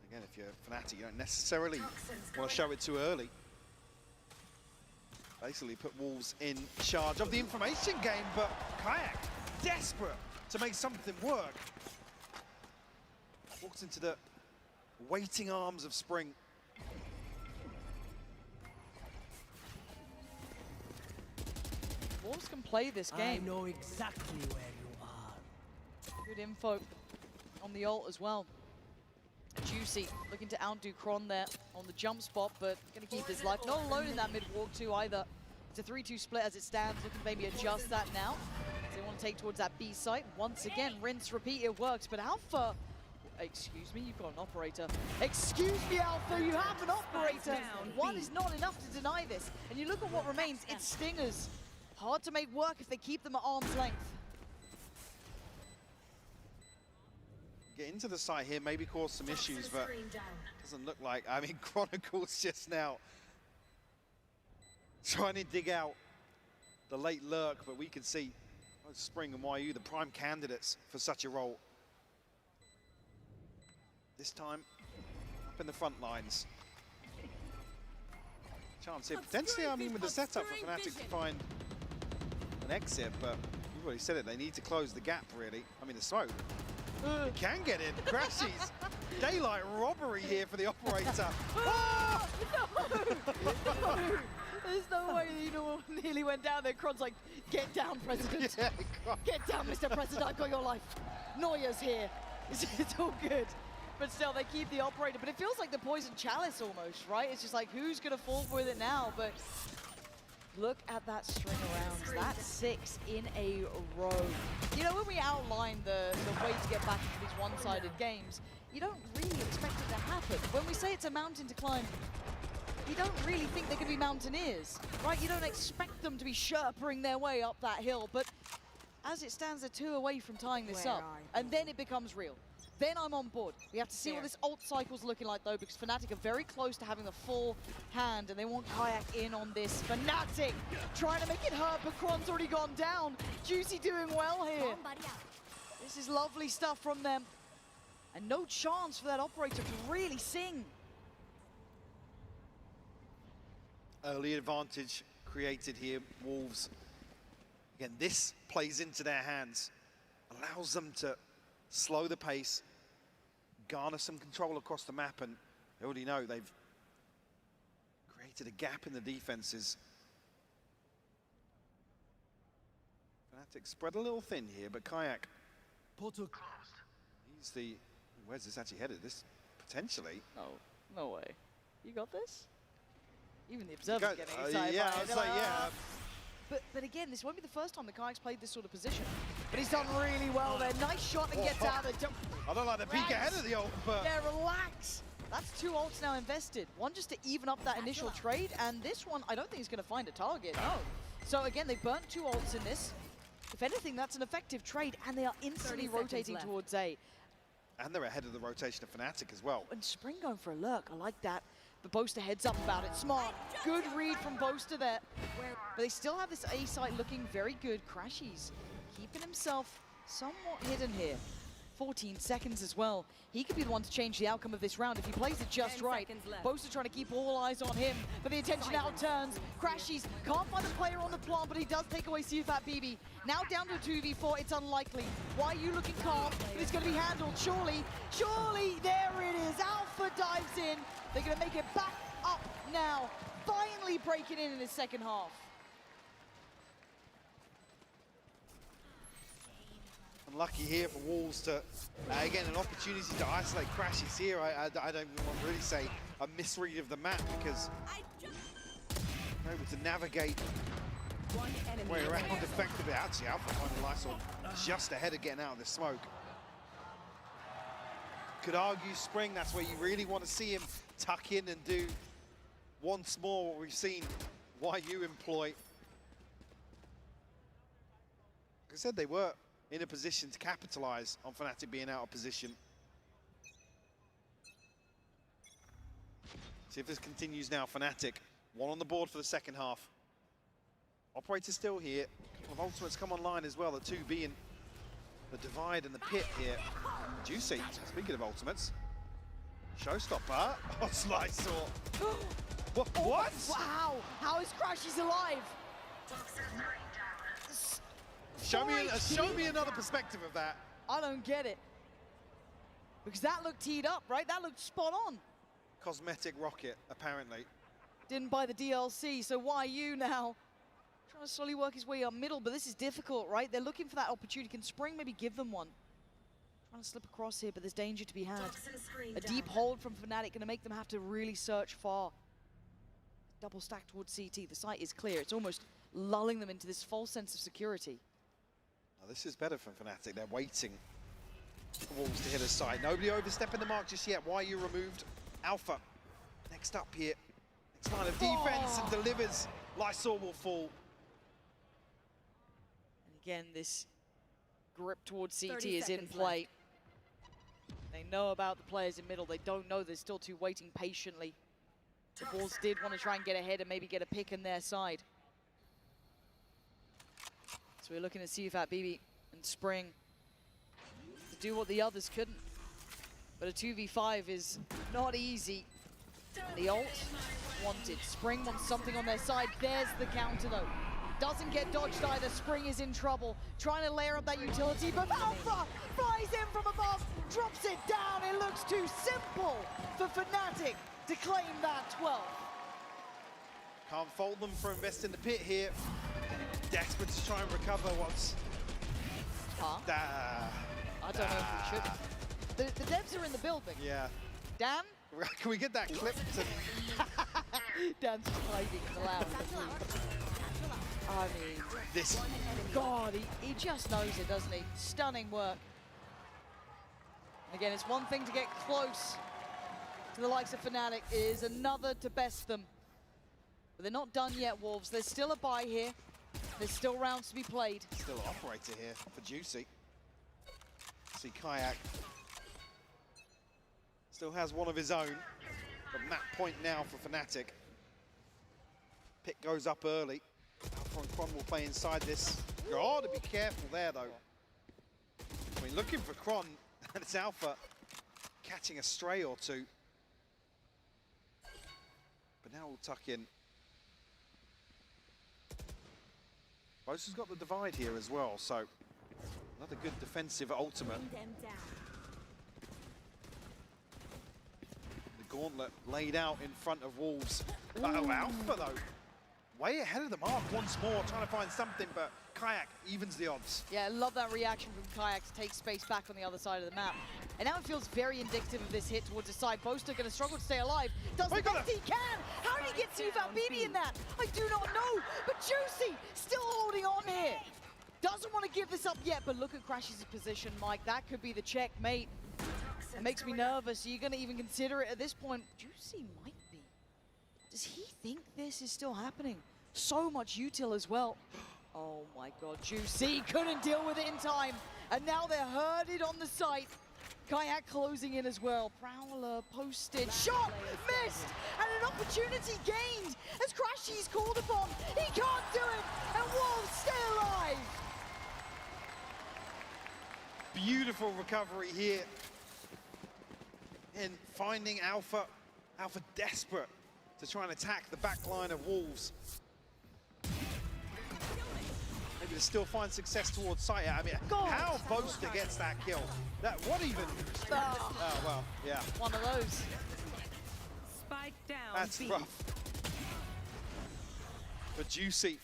Again, if you're Fnatic, you don't necessarily want to show it too early. Basically put Wolves in charge of the information game, but Kayak, desperate to make something work. Walks into the waiting arms of Spring. Wolves can play this game. I know exactly where you are. Good info on the ult as well. Juicy looking to outdo Kron there on the jump spot, but going to keep his life. Not alone in that mid-walk too either. It's a 3-2 split as it stands, looking to maybe adjust that now. They want to take towards that B site. Once again, rinse, repeat, it works. But Alpha, excuse me, you've got an operator. Excuse me, Alpha, you have an operator. One is not enough to deny this. And you look at what remains, it's Stingers. Hard to make work if they keep them at arm's length. Get into the site here, maybe cause some issues, but doesn't look like. I mean, Chronicles just now trying to dig out the late lurk, but we can see Spring and YU, the prime candidates for such a role. This time, up in the front lines. Chance here, potentially, I mean, with the setup for Fnatic to find an exit, but you've already said it, they need to close the gap, really. I mean, the smoke. You can get in, crashes. Daylight robbery here for the operator. Oh, no! There's no way that you nearly went down there. Kron's like, get down, President. Yeah, get down, Mr. President, I've got your life. Neuer's here. It's all good. But still, they keep the operator. But it feels like the poison chalice almost, right? It's just like, who's going to fall with it now? But look at that string of rounds. That's 6 in a row. You know, when we outline the way to get back into these one-sided games, you don't really expect it to happen. When we say it's a mountain to climb, you don't really think they're going to be mountaineers, right? You don't expect them to be sherpering their way up that hill. But as it stands, they're 2 away from tying this up. And then it becomes real. Then I'm on board. We have to see what this ult cycle's looking like, though, because Fnatic are very close to having the full hand, and they want Kayak in on this. Fnatic trying to make it hurt, but Kron's already gone down. Juicy doing well here. This is lovely stuff from them. And no chance for that operator to really sing. Early advantage created here, Wolves. Again, this plays into their hands, allows them to slow the pace, garner some control across the map, and they already know they've created a gap in the defenses. Fnatic spread a little thin here, but Kayak, he's the, where's this actually headed? This potentially. No way. You got this? Even the observer's getting excited. Yeah, I was like, yeah. But again, this won't be the first time the Kayak's played this sort of position. But he's done really well there. Nice shot and gets out of it. I don't like the peek ahead of the ult, but... Yeah, relax. That's 2 ults now invested. One just to even up that initial trade, and this one, I don't think he's going to find a target, no. So again, they burnt 2 ults in this. If anything, that's an effective trade, and they are instantly rotating towards A. And they're ahead of the rotation of Fnatic as well. And Spring going for a lurk, I like that. But Boaster heads up about it. Smart. Good read from Boaster there. But they still have this A site looking very good. Crashies keeping himself somewhat hidden here. 14 seconds as well. He could be the one to change the outcome of this round if he plays it just right. Boaster trying to keep all eyes on him, but the attention now turns. Crashies can't find a player on the plant, but he does take away CFAT BB. Now down to a 2v4, it's unlikely. YU looking calm, but it's going to be handled. Surely, there it is. Alpha dives in. They're going to make it back up now. Finally breaking in the second half. Unlucky here for Wolves to, again, an opportunity to isolate Crashies here. I don't even want to really say a misread of the map because they're able to navigate way around effectively. Actually, Alpha finding Lysol just ahead of getting out of the smoke. Could argue Spring, that's where you really want to see him tuck in and do once more what we've seen YU employ. Like I said, they were in a position to capitalize on Fnatic being out of position. See if this continues now. Fnatic, one on the board for the second half. Operator still here. A couple of ultimates come online as well, the two being the divide and the pit here. Juicy, speaking of ultimates. Showstopper. Oh, Slicer. What? Wow, how is Crashies alive? Show me another perspective of that. I don't get it. Because that looked teed up, right? That looked spot on. Cosmetic rocket, apparently. Didn't buy the DLC, so YU now trying to slowly work his way up middle, but this is difficult, right? They're looking for that opportunity. Can Spring maybe give them one? Trying to slip across here, but there's danger to be had. A deep hold from Fnatic going to make them have to really search far. Double stack towards CT. The site is clear. It's almost lulling them into this false sense of security. Now, this is better for Fnatic. They're waiting for Wolves to hit a side. Nobody overstepping the mark just yet. YU removed Alpha. Next up here. Next line of defense and delivers. Lysol will fall. And again, this grip towards CT is in play. They know about the players in middle. They don't know they're still two waiting patiently. The Bulls did want to try and get ahead and maybe get a pick in their side. So we're looking at CFAT BB and Spring to do what the others couldn't. But a 2v5 is not easy. And the ult wanted. Spring wants something on their side. There's the counter though. Doesn't get dodged either. Spring is in trouble. Trying to layer up that utility, but Alpha flies in from above, drops it down. It looks too simple for Fnatic to claim that 12. Can't fault them for investing the pit here. Desperate to try and recover what's... I don't know if we should. The devs are in the building. Yeah. Dan? Can we get that clip to... Dan's just hiding in the lounge. I mean, this... God, he just knows it, doesn't he? Stunning work. And again, it's one thing to get close to the likes of Fnatic, it is another to best them. But they're not done yet, Wolves. There's still a bye here. There's still rounds to be played. Still an operator here for Juicy. See Kayak still has one of his own, but map point now for Fnatic. Pick goes up early. Alpha and Kron will play inside this. Got to be careful there though. I mean, looking for Kron, and it's Alpha catching a stray or two. But now we'll tuck in. Boaster's got the divide here as well, so another good defensive ultimate. The gauntlet laid out in front of Wolves. Oh, Alpha though, way ahead of the mark once more, trying to find something, but Kayak evens the odds. Yeah, I love that reaction from Kayak to take space back on the other side of the map. And now it feels very indicative of this hit towards the side. Boaster going to struggle to stay alive. Does the best he can. How did he get CFAT BB in that? I do not know. But Juicy still holding on here. Doesn't want to give this up yet, but look at Crashies' position, Mike. That could be the checkmate. It makes me nervous. Are you going to even consider it at this point? Juicy might be. Does he think this is still happening? So much util as well. Oh my God, Juicy couldn't deal with it in time. And now they're herded on the site. Kayak closing in as well. Prowler posted, shot, missed, and an opportunity gained as Crashies called upon. He can't do it, and Wolves stay alive. beautiful recovery here. And finding Alpha desperate to try and attack the back line of Wolves. Maybe to still find success towards Saya. I mean, how Boaster gets that kill. What even? Oh, well, yeah. One of those. Spike down. That's B. rough. But Juicy,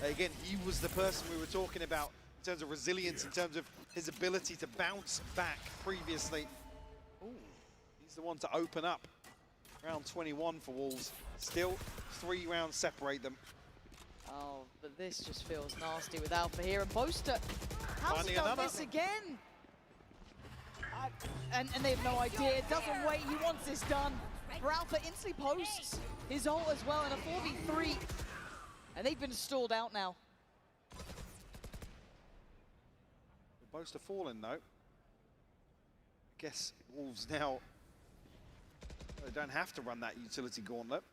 again, he was the person we were talking about in terms of resilience, in terms of his ability to bounce back previously. Ooh, he's the one to open up round 21 for Wolves. Still 3 rounds separate them. Oh, but this just feels nasty with Alpha here. And Boaster, how's he done this again? And they have no idea. Doesn't wait. He wants this done. For Alpha, instantly posts his ult as well in a 4v3. And they've been stalled out now. Boaster falling though. I guess Wolves now, they don't have to run that utility gauntlet.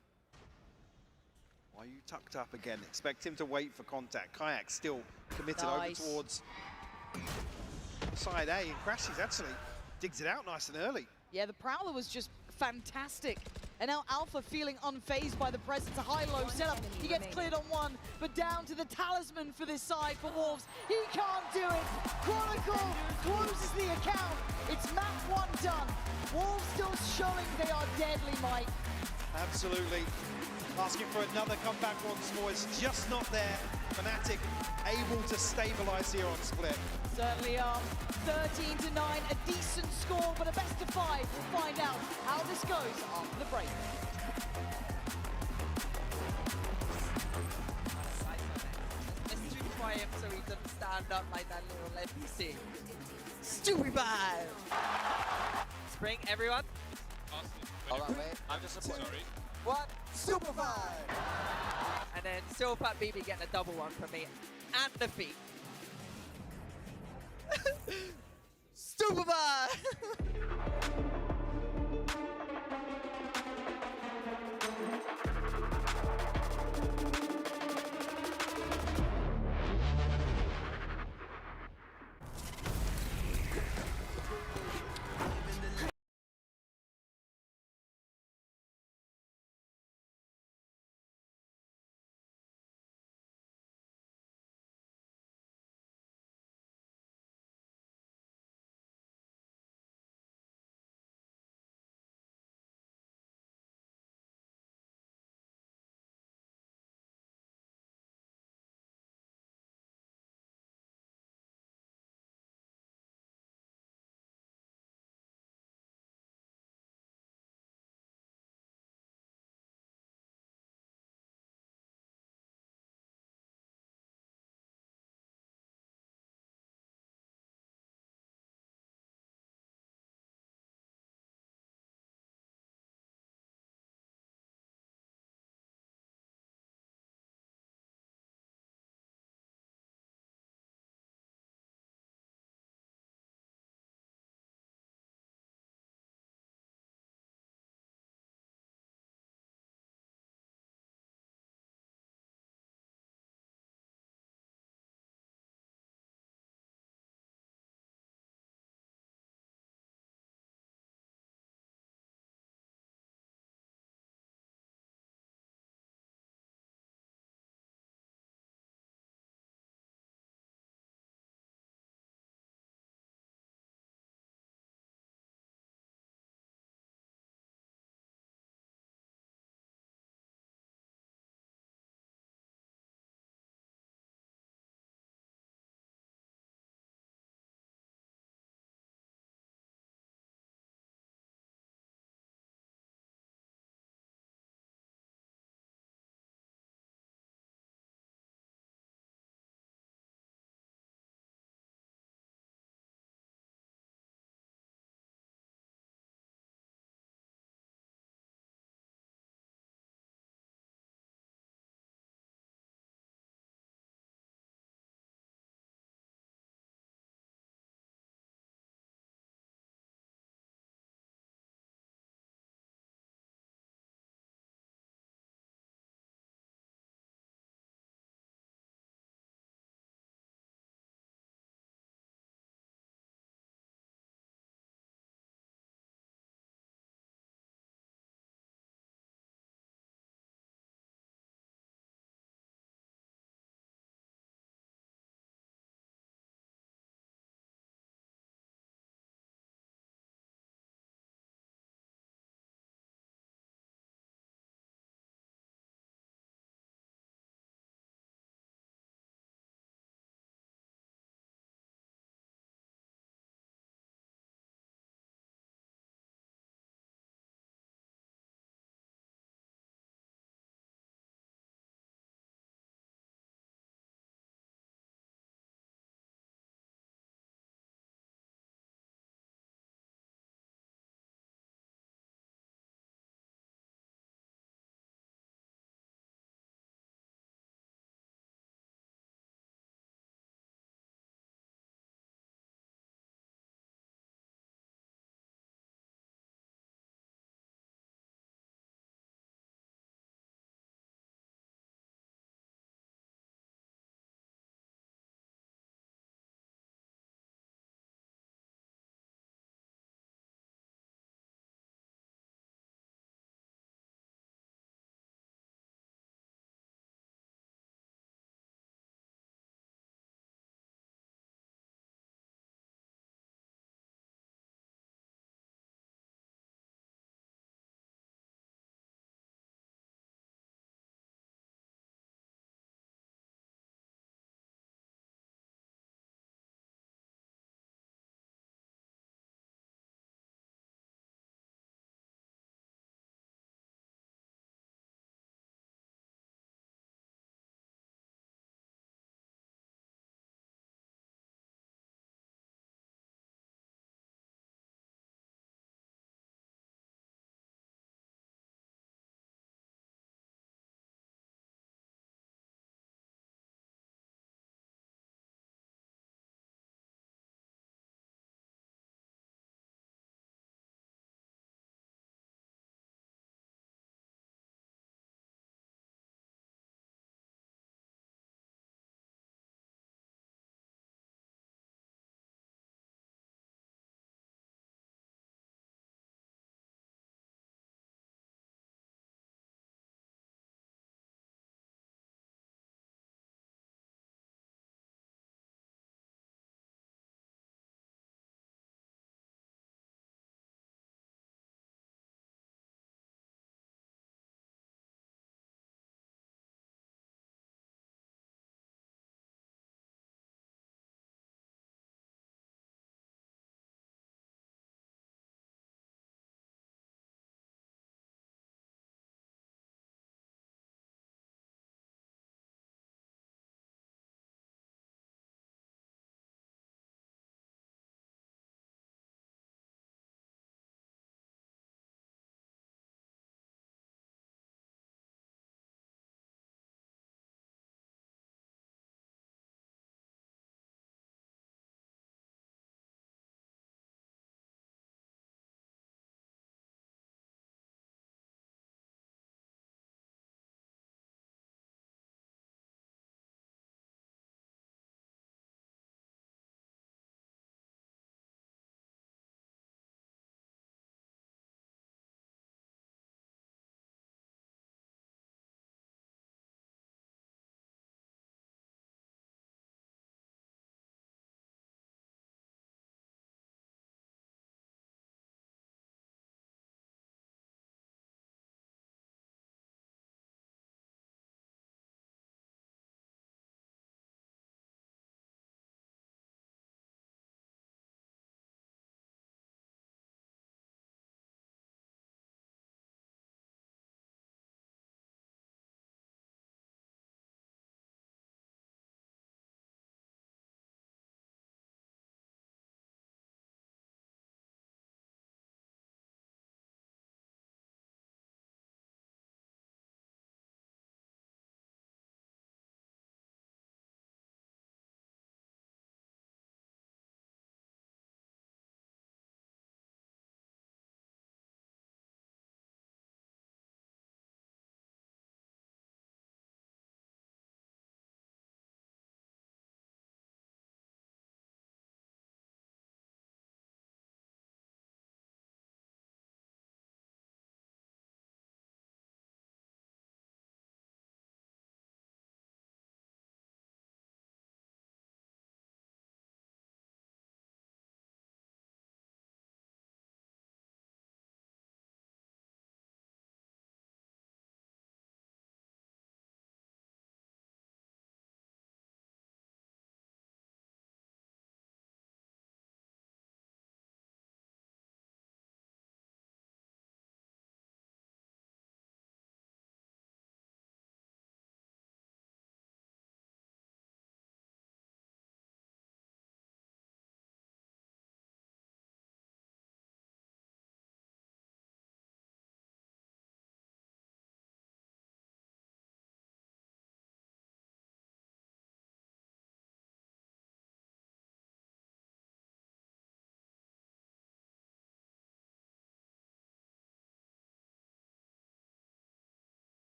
Why are you tucked up again? Expect him to wait for contact. Kayak still committed over towards side A, and Crashies actually digs it out nice and early. Yeah, the Prowler was just fantastic. And now Alpha feeling unfazed by the presence. A high-low setup. He gets cleared on one, but down to the talisman for this side for Wolves. He can't do it. Chronicle closes the account. It's map 1 done. Wolves still showing they are deadly, Mike. Absolutely. Asking for another comeback once more. It's just not there. Fnatic able to stabilize here on Split. Certainly are. 13-9, a decent score, but a best of 5. We'll find out how this goes after the break. Let's try him so he doesn't stand up like that little NPC. Stupid bad! Spring, everyone. Hold on, wait. I'm just sorry. What? Super 5! And then Silpat BB getting a double one from me. And the feet. Super bad!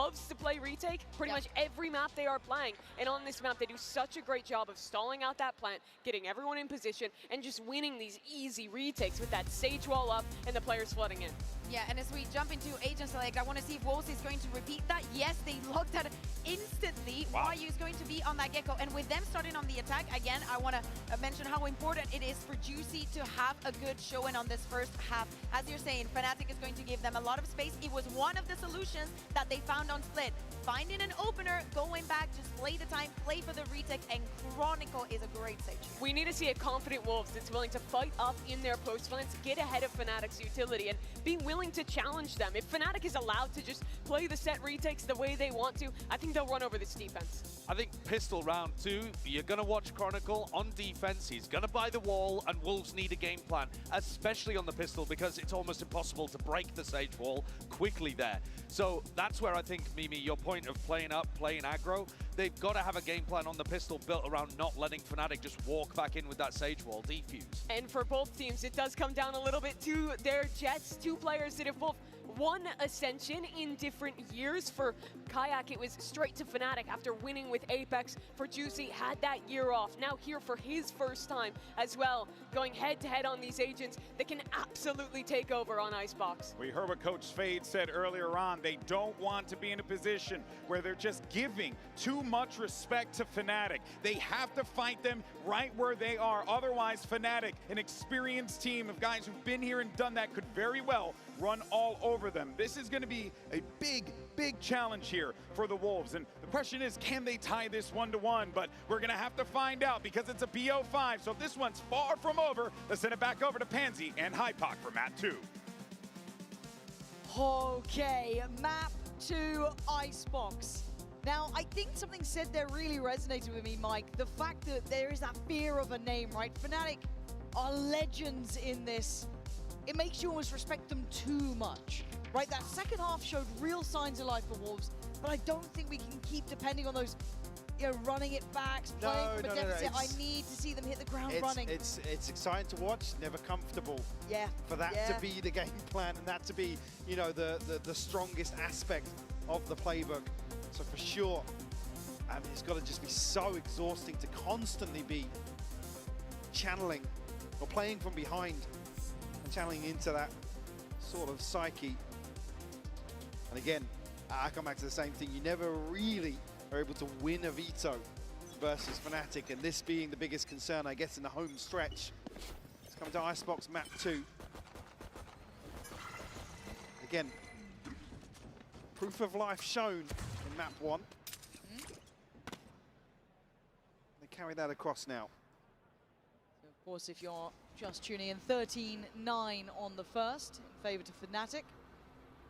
loves to play retake pretty much every map they are playing. And on this map, they do such a great job of stalling out that plant, getting everyone in position, and just winning these easy retakes with that Sage wall up and the players flooding in. Yeah, and as we jump into Agent Select, I want to see if Wolves is going to repeat that. Yes, they locked that instantly. Wow. YU is going to be on that Gecko. And with them starting on the attack, again, I want to mention how important it is for Juicy to have a good showing on this first half. As you're saying, Fnatic is going to give them a lot of space. It was one of the solutions that they found on Split. Finding an opener, going back, just play the time, play for the retake, and Chronicle is a great stage. We need to see a confident Wolves that's willing to fight up in their post plants, get ahead of Fnatic's utility, and be willing to challenge them. If Fnatic is allowed to just play the set retakes the way they want to, I think they'll run over this defense. I think Pistol round 2, you're going to watch Chronicle on defense. He's going to buy the wall, and Wolves need a game plan, especially on the Pistol, because it's almost impossible to break the Sage wall quickly there. So that's where I think, Mimi, your point of playing up, playing aggro, they've got to have a game plan on the Pistol built around not letting Fnatic just walk back in with that Sage wall, defuse. And for both teams, it does come down a little bit to their Jets, two players that have both won Ascension in different years. For Kayak, it was straight to Fnatic after winning with Apex. For Juicy, had that year off. Now here for his first time as well, going head-to-head on these agents that can absolutely take over on Icebox. We heard what Coach Fade said earlier on. They don't want to be in a position where they're just giving too much respect to Fnatic. They have to fight them right where they are. Otherwise, Fnatic, an experienced team of guys who've been here and done that, could very well run all over them. This is going to be a big, big challenge here for the Wolves. And the question is, can they tie this 1-1? But we're going to have to find out because it's a BO5. So if this one's far from over, let's send it back over to Pansy and Hypoc for map 2. Okay, map 2 Icebox. Now, I think something said there really resonated with me, Mike. The fact that there is that fear of a name, right? Fnatic are legends in this. It makes you almost respect them too much, right? That second half showed real signs of life for Wolves, but I don't think we can keep depending on those, you know, running it back, playing from a deficit. I need to see them hit the ground running. It's exciting to watch, never comfortable. Yeah. For that to be the game plan and that to be, you know, the strongest aspect of the playbook. So for sure, I mean, it's got to just be so exhausting to constantly be channeling or playing from behind and channeling into that sort of psyche. And again, I come back to the same thing. You never really are able to win a veto versus Fnatic, and this being the biggest concern, I guess, in the home stretch. It's coming to Icebox map 2. Again, proof of life shown in map 1. They carry that across now. So of course, if you're just tuning in, 13-9 on the first, in favor to Fnatic.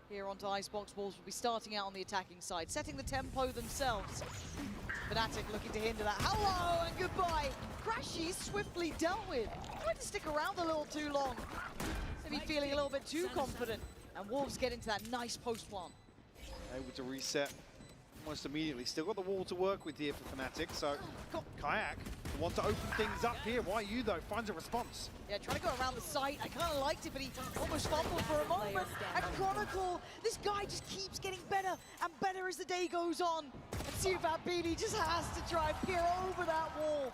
Here onto Icebox, Wolves will be starting out on the attacking side, setting the tempo themselves. Fnatic looking to hinder that. Hello and goodbye. Crashy swiftly dealt with. Tried to stick around a little too long. Maybe feeling a little bit too confident. And Wolves get into that nice post plant. Able to reset almost immediately. Still got the wall to work with here for Fnatic. So Kayak want to open things up here. YU though finds a response. Yeah, trying to go around the site. I kind of liked it, but he almost fumbled for a moment. And Chronicle, this guy just keeps getting better and better as the day goes on. And Sufabini just has to try and peer over that wall.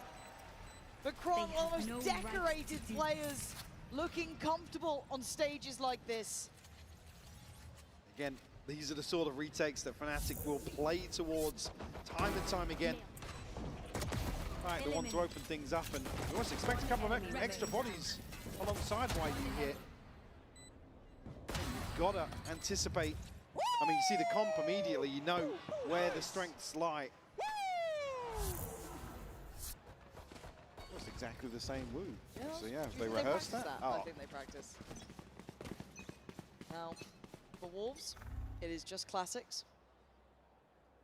But Chronicle, almost decorated players, looking comfortable on stages like this. Again, these are the sort of retakes that Fnatic will play towards time and time again. Right, they want to open things up, and we almost expect a couple of extra bodies alongside YU here. You've got to anticipate. I mean, you see the comp immediately, you know where the strengths lie. Almost exactly the same woo. Yeah, so yeah, they rehearsed that? I think they practice. Now, for Wolves, it is just classics.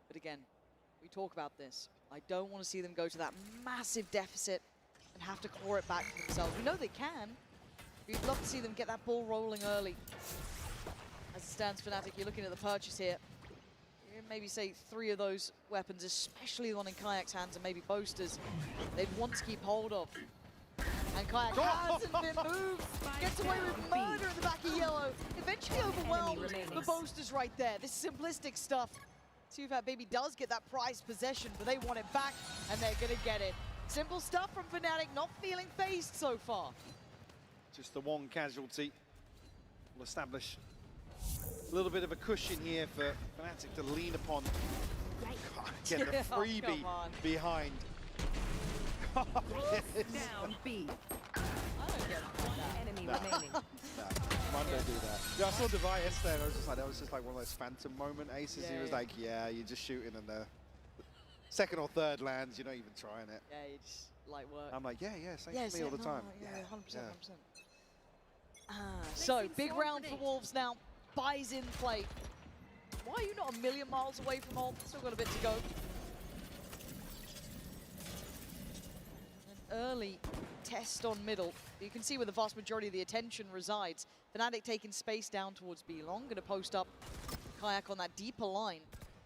But again, we talk about this. I don't want to see them go to that massive deficit and have to claw it back for themselves. We know they can. We'd love to see them get that ball rolling early. As it stands, Fnatic, you're looking at the purchase here. Maybe say 3 of those weapons, especially the one in Kayak's hands and maybe Boaster's, they'd want to keep hold of. And Kayak hasn't been moved. Gets away with murder in the back of yellow. Eventually overwhelmed, but Boaster's right there. This simplistic stuff Sufat Baby does get that prized possession, but they want it back, and they're going to get it. Simple stuff from Fnatic, not feeling phased so far. Just the one casualty will establish a little bit of a cushion here for Fnatic to lean upon. Get the freebie behind. Down B. Enemy remaining. Mine don't do that. Yeah, I saw Devi yesterday and I was just like, that was just like one of those phantom moment aces. Yeah, He was like, yeah, you're just shooting and the second or third lands, you're not even trying it. Yeah, you just light work. I'm like, yeah, same for me all the time. Yeah, 100%, 100%. So, big round for Wolves now. Buys in play. Why are you not a million miles away from home? Still got a bit to go. An early test on middle. You can see where the vast majority of the attention resides. Fnatic taking space down towards B long. Going to post up Kayak on that deeper line.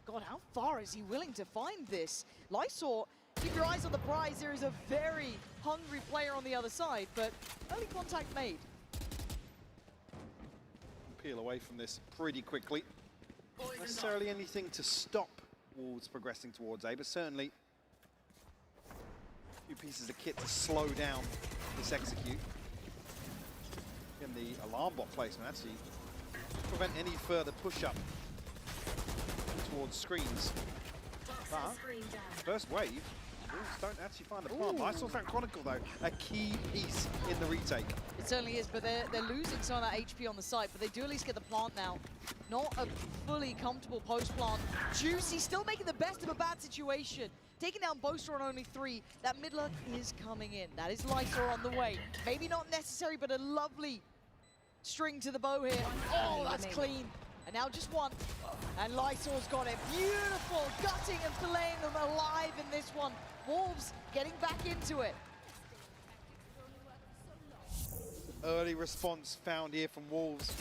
God, how far is he willing to find this? Lysor, keep your eyes on the prize. There is a very hungry player on the other side, but early contact made. Peel away from this pretty quickly. Not necessarily anything to stop Wolves progressing towards A, but certainly a few pieces of kit to slow down this execute. And the alarm bot placement actually prevent any further push-up towards screens. But first wave, Wolves don't actually find the plant. Lysor's found Chronicle though, a key piece in the retake. It certainly is, but they're losing some of that HP on the side, but they do at least get the plant now. Not a fully comfortable post-plant. Juicy still making the best of a bad situation. Taking down Boaster on only 3. That mid lurk is coming in. That is Lysor on the way. Maybe not necessary, but a lovely string to the bow here. Oh, that's clean. And now just one. And Lysor's got it. Beautiful. Gutting and filleting them alive in this one. Wolves getting back into it. Early response found here from Wolves.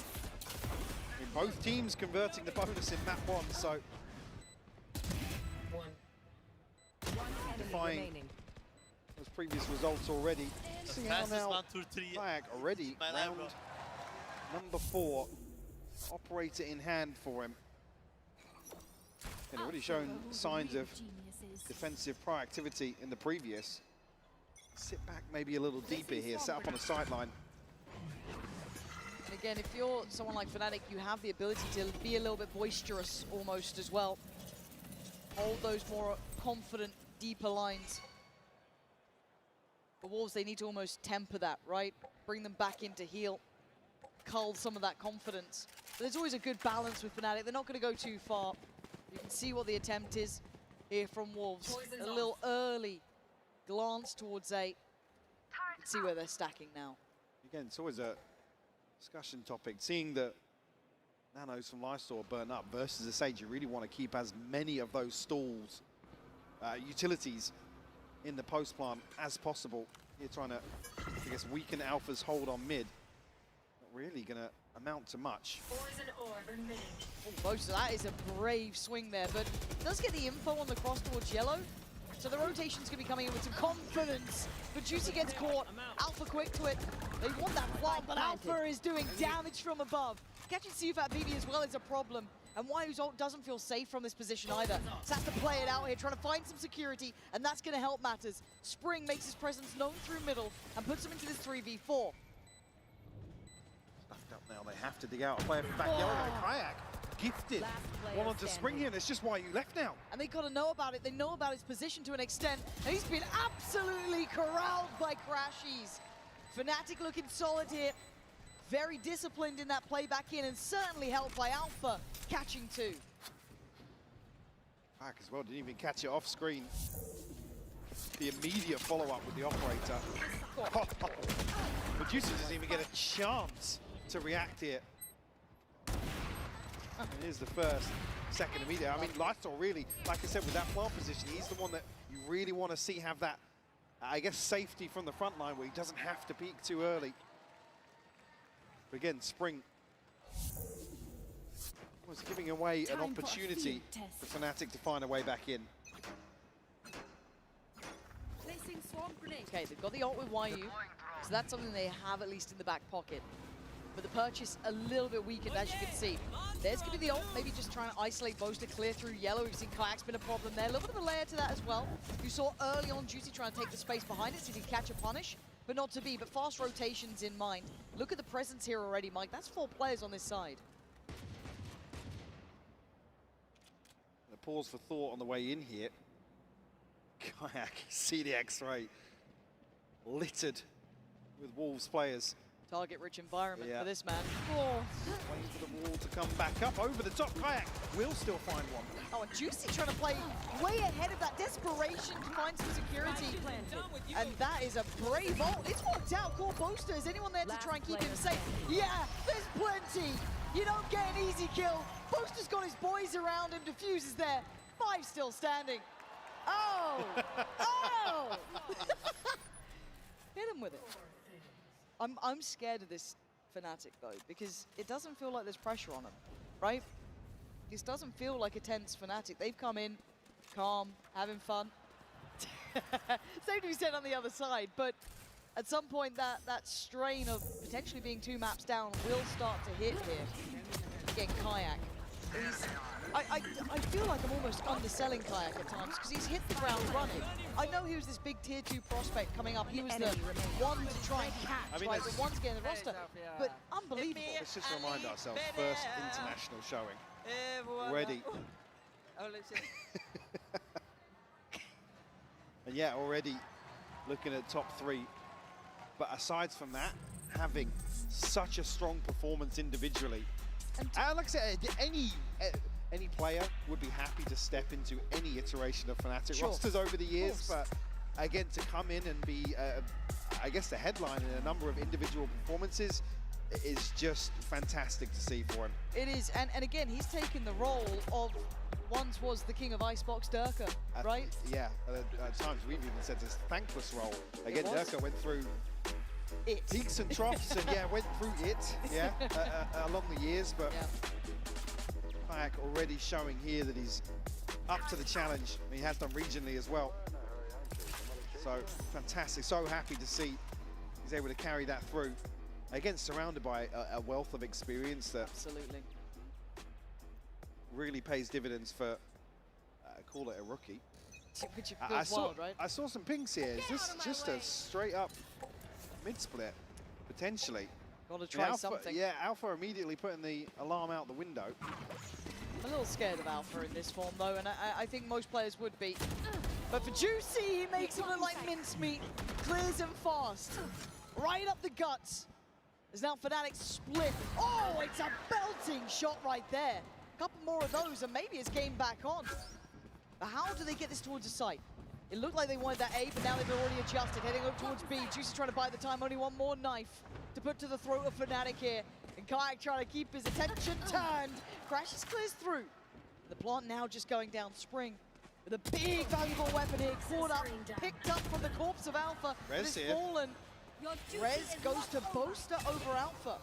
I mean, both teams converting the bonus in map 1, so defying those previous results already. See how now Kayak already round number 4. Operator in hand for him. And already shown signs of defensive proactivity in the previous. Sit back maybe a little deeper here, set up on a sideline. And again, if you're someone like Fnatic, you have the ability to be a little bit boisterous almost as well. Hold those more confident, deeper lines. For Wolves, they need to almost temper that, right? Bring them back into heel. Cull some of that confidence. But there's always a good balance with Fnatic. They're not going to go too far. You can see what the attempt is here from Wolves. A little early glance towards A. Let's see where they're stacking now. Again, it's always a discussion topic. Seeing the nanos from Lysor burn up versus the Sage, you really want to keep as many of those stalls, utilities in the post plant as possible. You're trying to, I guess, weaken Alpha's hold on mid. Not really going to amount to much. Most of that is a brave swing there, but does get the info on the cross towards yellow. So the rotation's going to be coming in with some confidence. But Juicy gets caught. Alpha quick to it. They want that plant, but Alpha is doing damage from above. Catching Sufat Baby as well is a problem. And Waiu's ult doesn't feel safe from this position either. So has to play it out here, trying to find some security, and that's going to help matters. Spring makes his presence known through middle and puts him into this 3v4. Stuffed up now, they have to dig out a player from back yellow. Kayak gifted one onto Spring here, and it's just why you left now. And they got to know about it. They know about his position to an extent. And he's been absolutely corralled by Crashies. Fnatic looking solid here. Very disciplined in that play back in, and certainly helped by Alpha catching 2. Back as well, didn't even catch it off screen. The immediate follow-up with the operator. But Juicy doesn't even get a chance to react here. And here's the first, second immediate. I mean, Lysor really, like I said, with that plant position, he's the one that you really want to see have that, I guess, safety from the front line where he doesn't have to peek too early. But again, Spring was giving away an opportunity for Fnatic to find a way back in. Okay, they've got the ult with Waiu, so that's something they have at least in the back pocket. but the purchase a little bit weakened, as you can see. There's going to be the ult, maybe just trying to isolate Boaster, clear through yellow. We've seen Kayak's been a problem there. A little bit of a layer to that as well. You saw early on Juicy trying to take the space behind it, see if he can catch a punish, but not to be. But fast rotations in mind. Look at the presence here already, Mike. That's 4 players on this side. A pause for thought on the way in here. Kayak, CDX Ray, littered with Wolves players. Target-rich environment for this man. Waiting for the wall to come back up over the top. Kayak will still find one. Oh, and Juicy trying to play way ahead of that desperation to find some security. And that is a brave ult. It's worked out. Core Boaster, is anyone there to try and keep him safe? Yeah, there's plenty. You don't get an easy kill. Boaster's got his boys around him. Diffuse is there. 5 still standing. Oh! Oh! Hit him with it. I'm scared of this Fnatic though, because it doesn't feel like there's pressure on him, right? This doesn't feel like a tense Fnatic. They've come in calm, having fun. Same to be said on the other side, but at some point that strain of potentially being 2 maps down will start to hit here. Again, Kayak. I feel like I'm almost underselling Kayak at times because he's hit the ground running. I know he was this big tier 2 prospect coming up. He was the one to try and catch, right? The one to get in the roster. But unbelievable. Let's just remind ourselves, first international showing. Already. And yeah, already looking at top 3. But aside from that, having such a strong performance individually. And like I said, any player would be happy to step into any iteration of Fnatic rosters over the years, but again, to come in and be, I guess, the headline in a number of individual performances is just fantastic to see for him. It is, and again, he's taken the role of once was the king of Icebox, Durka, right? Yeah, at times we've even said this thankless role. Again, Durka went through peaks and troughs, and went through it, along the years, but Kayak already showing here that he's up to the challenge. I mean, he has done regionally as well. So fantastic, so happy to see he's able to carry that through. Again, surrounded by a wealth of experience that really pays dividends for, call it a rookie. Which feels wild, right? I saw some pinks here. Is this just a straight up mid-split, potentially? Got to try something. Yeah, Alpha immediately putting the alarm out the window. I'm a little scared of Alpha in this form, though, and I think most players would be. But for Juicy, he makes him look like mincemeat, clears him fast, right up the guts. There's now Fnatic split. Oh, it's a belting shot right there. A couple more of those, and maybe it's game back on. But how do they get this towards the site? It looked like they wanted that A, but now they've already adjusted, heading up towards B. Juicy trying to buy the time, only one more knife to put to the throat of Fnatic here. And Kayak trying to keep his attention turned. Crashes clears through. The plant now just going down Spring with a big valuable weapon here, caught up, picked up from the corpse of Alpha. Rez here. Fallen. Rez goes to Boaster over Alpha.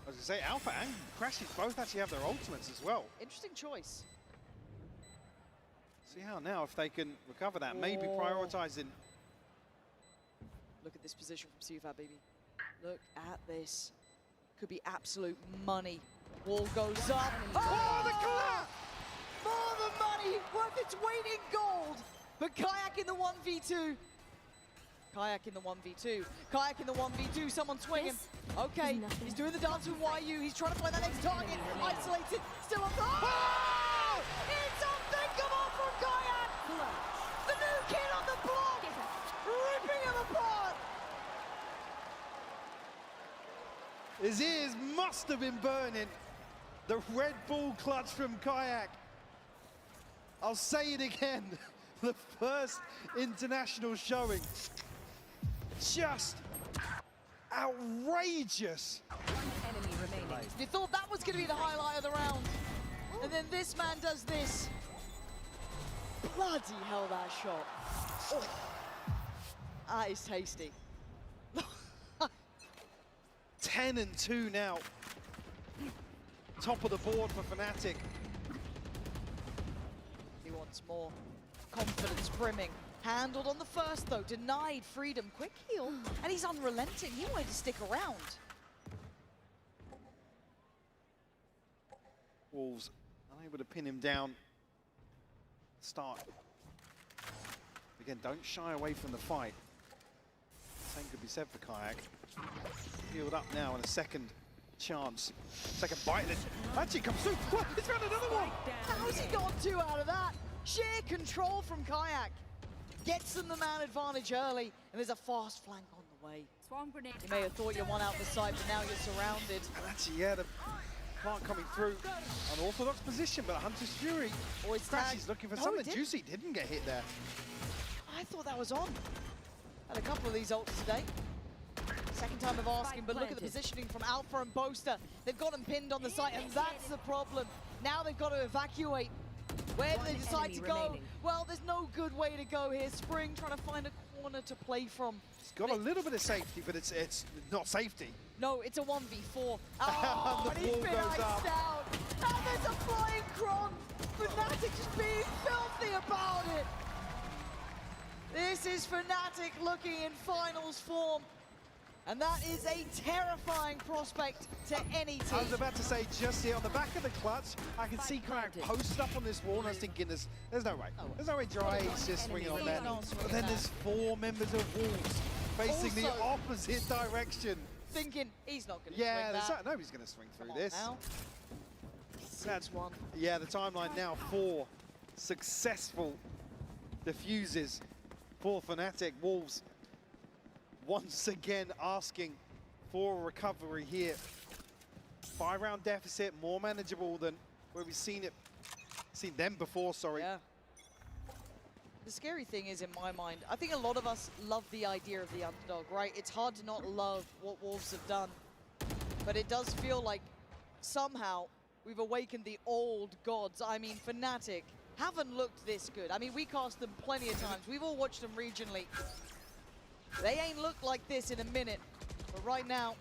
I was going to say, Alpha and Crashes both actually have their ultimates as well. Interesting choice. See how now if they can recover that, maybe prioritizing. Look at this position from Sufar, baby. Look at this. Could be absolute money. Wall goes up. Oh, the clap! More than money, worth its weight in gold. But Kayak in the 1v2. Kayak in the 1v2. Kayak in the 1v2, someone swinging. Okay, he's doing the dance with YU. He's trying to find that next target. Isolated, still on. Oh! It's unthinkable from Kayak! The new kid on the block! Ripping him apart! His ears must have been burning. The Red Bull clutch from Kayak. I'll say it again. The first international showing. Just outrageous. Enemy remaining. You thought that was going to be the highlight of the round. And then this man does this. Bloody hell, that shot. Oh. That is tasty. 10-2 now. Top of the board for Fnatic. He wants more. Confidence brimming. Handled on the first though, denied freedom. Quick heal, and he's unrelenting. He wanted to stick around. Wolves unable to pin him down. Start. Again, don't shy away from the fight. Same could be said for Kayak. Healed up now and a second chance. Second bite. Actually comes through. What? He's found another one. How's he got 2 out of that? Sheer control from Kayak. Gets them the man advantage early, and there's a fast flank on the way. You may have thought you won out the side, but now you're surrounded. And actually, yeah, the plant coming through. Unorthodox position, but Hunter's Fury always crashes looking for something. Juicy didn't get hit there. I thought that was on. Had a couple of these ults today. Second time of asking, but look at the positioning from Alpha and Boaster. They've got them pinned on the site, and that's the problem. Now they've got to evacuate. Where do they decide to go? Well, there's no good way to go here. Spring trying to find a corner to play from. It's got a little bit of safety, but it's not safety. No, it's a 1v4. Oh, and he's been iced out. And there's a flying Kron. Fnatic just being filthy about it. This is Fnatic looking in finals form. And that is a terrifying prospect to any team. I was about to say, just here on the back of the clutch, I can see Kayak posted up on this wall, and I was thinking, there's no way. There's no way Dry is just swinging on there. But then there's 4 members of Wolves facing the opposite direction. Thinking he's not going to swing that. Nobody's going to swing through this. Now. That's one. Yeah, the timeline now 4 successful diffuses for Fnatic. Wolves once again asking for a recovery here. 5-round deficit, more manageable than where we've seen them before, sorry. Yeah. The scary thing is, in my mind, I think a lot of us love the idea of the underdog, right? It's hard to not love what Wolves have done, but it does feel like somehow we've awakened the old gods. I mean, Fnatic haven't looked this good. I mean, we cast them plenty of times. We've all watched them regionally. They ain't looked like this in a minute, but right now,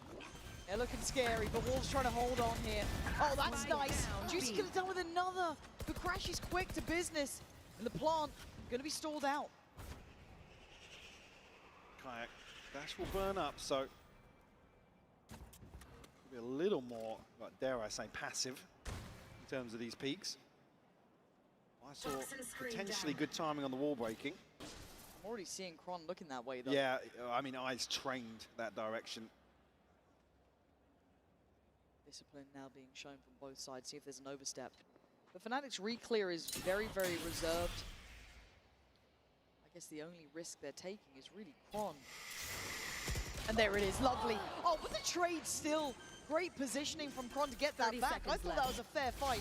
they're looking scary, but Wolves trying to hold on here. Oh, that's nice. Juicy could have done with another, but Crash is quick to business, and the plant going to be stalled out. Kayak dash will burn up, so be a little more, dare I say, passive in terms of these peaks. I saw potentially good timing on the wall breaking. I'm already seeing Kron looking that way, though. Yeah, I mean, eyes trained that direction. Discipline now being shown from both sides. See if there's an overstep. But Fnatic's re-clear is very, very reserved. I guess the only risk they're taking is really Kron. And there it is, lovely. Oh, but the trade still. Great positioning from Kron to get that back. I thought that was a fair fight.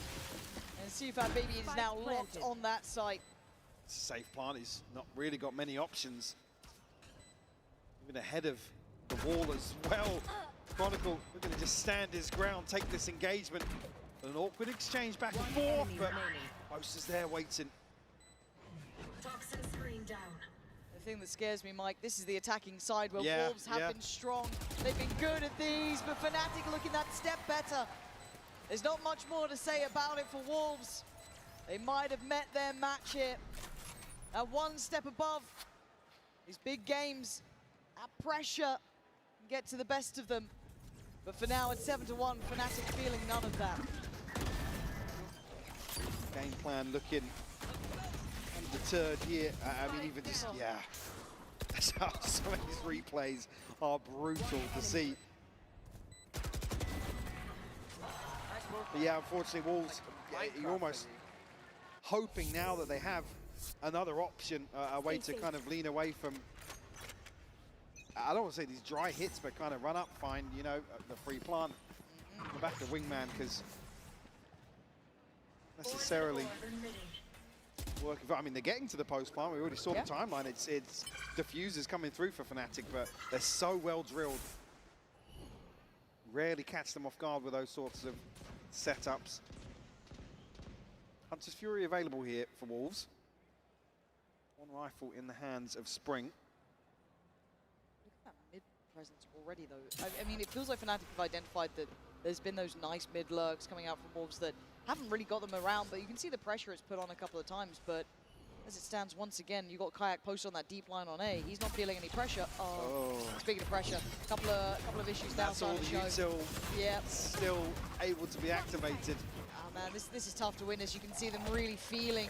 And Sufat Baby is now locked on that site. Safe plant, he's not really got many options. Even ahead of the wall as well. Chronicle looking to just stand his ground, take this engagement. An awkward exchange back and forth, but Boaster's there waiting. Toxin screen down. The thing that scares me, Mike, this is the attacking side where Yeah, Wolves have been strong. They've been good at these, but Fnatic looking that step better. There's not much more to say about it for Wolves. They might have met their match here. At one step above, these big games, that pressure can get to the best of them. But for now, it's 7-1, Fnatic feeling none of that. Game plan looking undeterred here. I mean, even just, yeah. That's how some of these replays are brutal to see. But yeah, unfortunately, Wolves, you're almost hoping now that they have another option, a way to kind of lean away from, I don't want to say these dry hits, but kind of run up, find, you know, the free plant on the back of Wingman, because necessarily working for, I mean, they're getting to the post plant. We already saw the timeline. It's diffusers coming through for Fnatic, but they're so well drilled. Rarely catch them off guard with those sorts of setups. Hunter's Fury available here for Wolves. One rifle in the hands of Spring. Look at that mid presence already, though. I mean, it feels like Fnatic have identified that there's been those nice mid lurks coming out from Wolves that haven't really got them around, but you can see the pressure it's put on a couple of times. But as it stands, once again, you got Kayak posted on that deep line on A. He's not feeling any pressure. Oh. Speaking of pressure, couple of issues down That's all the util still able to be activated. And Man, this is tough to win, as you can see them really feeling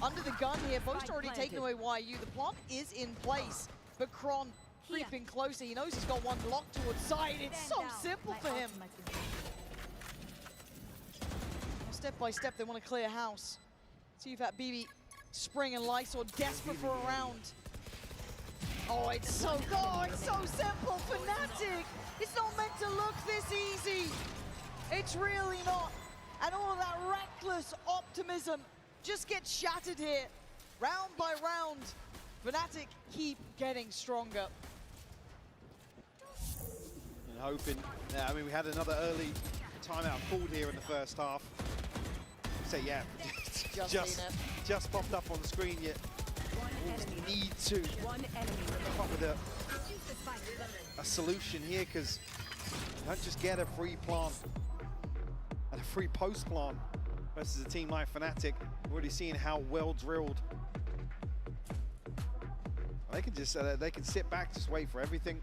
under the gun here. Boast already taken away YU. The plant is in place, but Kron creeping closer. He knows he's got one locked towards side. It's so simple for him. Step by step, they want to clear house. See if that BB, Spring and Lysor desperate for a round. Oh, it's so simple. Fnatic, it's not meant to look this easy. It's really not. And all of that reckless optimism just gets shattered here. Round by round, Fnatic keep getting stronger. And hoping, I mean, we had another early timeout called here in the first half. So yeah, just popped up on the screen yet. Need to come up with a solution here, because you don't just get a free plant and a free post plant versus a team like Fnatic. We're already seeing how well drilled. They can just they can sit back, just wait for everything.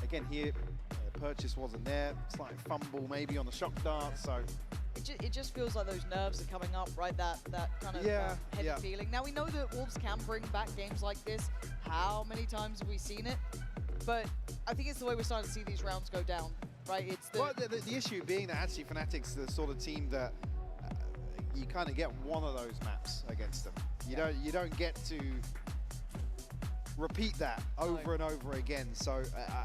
Again here, the purchase wasn't there. Slight fumble maybe on the shock dart, so. It just feels like those nerves are coming up, right? That kind of heady feeling. Now we know that Wolves can bring back games like this. How many times have we seen it? But I think it's the way we're starting to see these rounds go down, right? It's the, well, the issue being that actually Fnatic's the sort of team that you kind of get one of those maps against them. You don't get to repeat that over and over again. So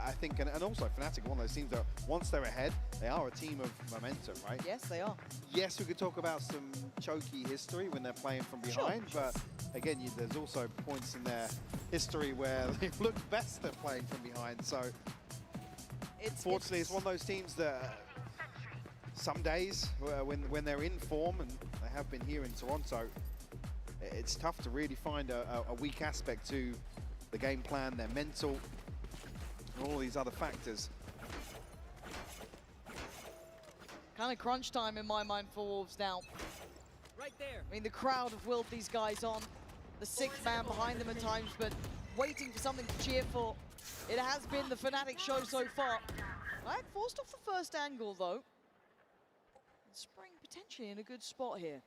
I think, and also Fnatic, one of those teams that once they're ahead, they are a team of momentum, right? Yes, they are. Yes, we could talk about some choky history when they're playing from behind, but again, there's also points in their history where they've looked best at playing from behind. So unfortunately, it's one of those teams that some days when they're in form, and they have been here in Toronto, it's tough to really find a weak aspect to the game plan, their mental, and all these other factors. Kind of crunch time in my mind for Wolves now. Right there. I mean, the crowd have willed these guys on. The sixth man behind them at times, but waiting for something to cheer for. It has been the Fnatic show so far. Right, forced off the first angle though. Spring potentially in a good spot here.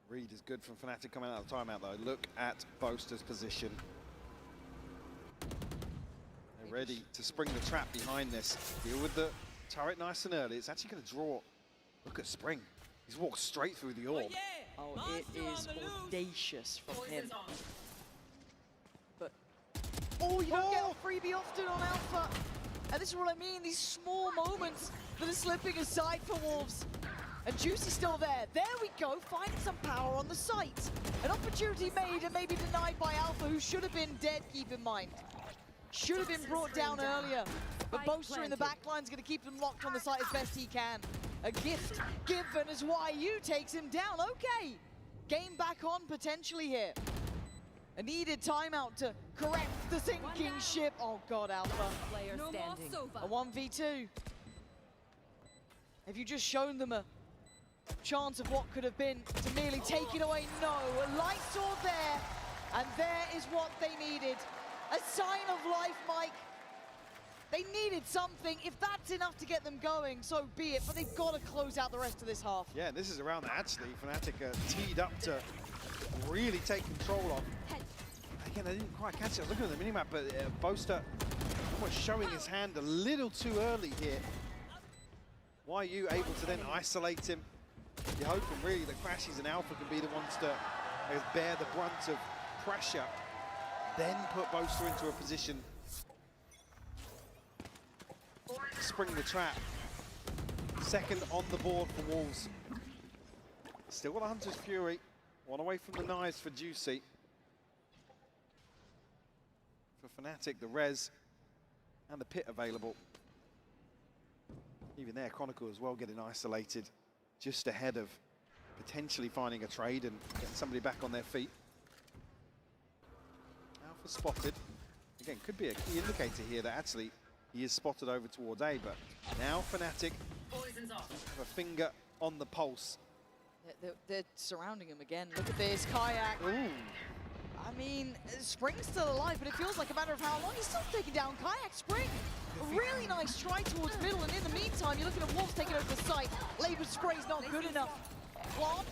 Read is good from Fnatic coming out of the timeout though. Look at Boaster's position. They're ready to spring the trap behind this. Deal with the turret nice and early. It's actually going to draw. Look at Spring. He's walked straight through the orb. Oh, it is audacious from him. But, oh, you don't get a freebie often on Alpha. And this is what I mean, these small moments that are slipping aside for Wolves. And Juicy's still there. There we go, finding some power on the site. An opportunity made and maybe denied by Alpha, who should have been dead, keep in mind. Should have been brought down earlier. But Boaster in the back line is going to keep them locked on the site as best he can. A gift given as YU takes him down. Okay, game back on potentially here. A needed timeout to correct the sinking ship. Oh God, Alpha. Player standing. A 1v2. Have you just shown them a chance of what could have been to merely take it away? No, Lysor there, and there is what they needed. A sign of life, Mike. They needed something. If that's enough to get them going, so be it, but they've got to close out the rest of this half. Yeah, this is around that actually Fnatic teed up to really take control of. Again, I didn't quite catch it. I was looking at the minimap, but Boaster almost showing his hand a little too early here. YU able to then isolate him. You're hoping really that Crashies and Alpha can be the ones to bear the brunt of pressure, then put Boaster into a position to spring the trap. Second on the board for Wolves. Still got a Hunter's Fury. One away from the knives for Juicy. For Fnatic, the Res and the Pit available. Even there, Chronicle as well getting isolated just ahead of potentially finding a trade and getting somebody back on their feet. Alpha spotted. Again, could be a key indicator here that actually he is spotted over towards A, but now Fnatic have a finger on the pulse. They're surrounding him again. Look at this, Kayak. Ooh. I mean, Spring's still alive, but it feels like a matter of how long. He's still taking down Kayak. Spring Really nice try towards middle, and in the meantime, you're looking at Wolves taking over the site. Labor spray's not good enough. Plant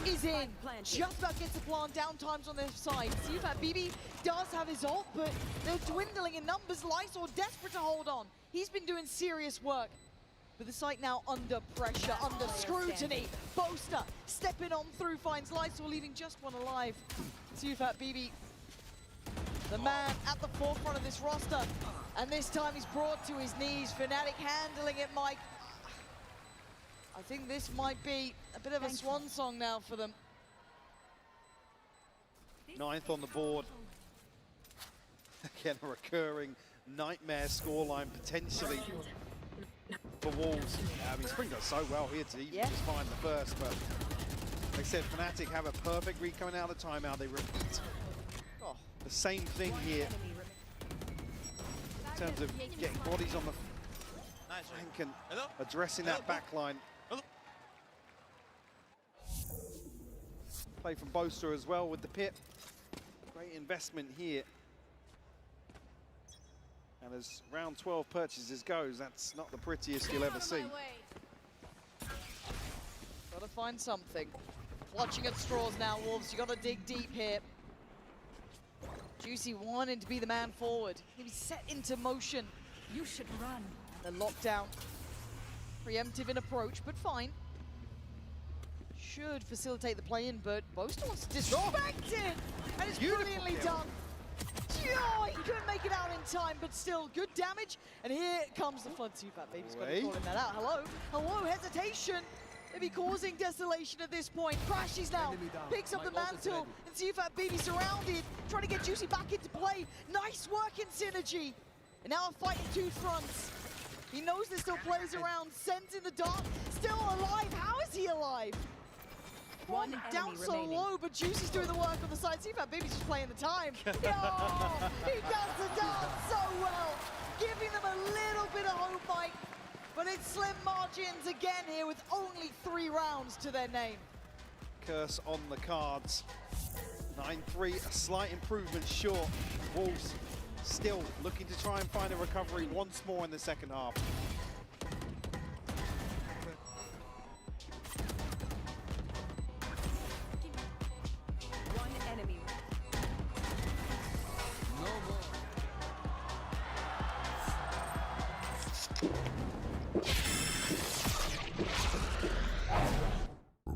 is in. Just about gets the plant. Downtimes on their side. See that BB does have his ult, but they're dwindling in numbers. Lysol desperate to hold on. He's been doing serious work. But the site now under pressure, under scrutiny. Boaster stepping on through, finds Lysol, leaving just one alive. Sufat BB, the man at the forefront of this roster. And this time he's brought to his knees. Fnatic handling it, Mike. I think this might be a bit of a swan song now for them. 9th on the board. Again, a recurring nightmare scoreline potentially for Wolves. I mean, Spring does so well here to even just find the first, but like I said, Fnatic have a perfect read coming out of the timeout. They repeat the same thing here in terms of getting bodies on the flank and addressing that back line. Play from Boaster as well with the pit. Great investment here. And as round 12 purchases goes, that's not the prettiest you'll ever see. Gotta find something. Clutching at straws now, Wolves. You gotta dig deep here. Juicy wanting to be the man forward. Maybe set into motion. You should run. The lockdown. Preemptive in approach, but fine. Should facilitate the play-in, but Boaster wants to disrespect it! And it's brilliantly done. Oh, he couldn't make it out in time, but still good damage. And here comes the flood. Sufat Baby's got to call that out. Hello, hello, hesitation. Maybe causing desolation at this point. Crashes now, picks up the mantle, and Sufat Baby surrounded, trying to get Juicy back into play. Nice work in synergy. And now a fight in two fronts. He knows there's still players around. Sends in the dark, still alive. How is he alive? One down so low, but Juicy's doing the work on the side. Sufat Baby's just playing the time. Oh, he does the dance so well, giving them a little bit of hope, Mike. But it's slim margins again here with only 3 rounds to their name. Curse on the cards. 9-3, a slight improvement short. Wolves still looking to try and find a recovery once more in the second half.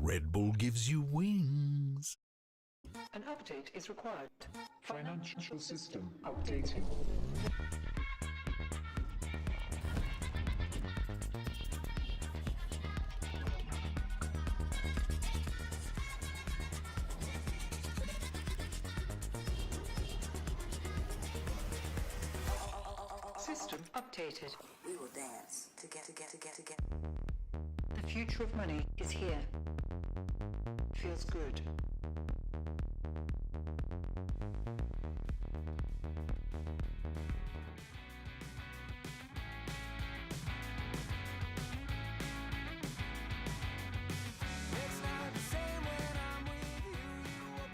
Red Bull gives you wings. An update is required. Financial system updating. System updated. We will dance together. The future of money is here. Feels good.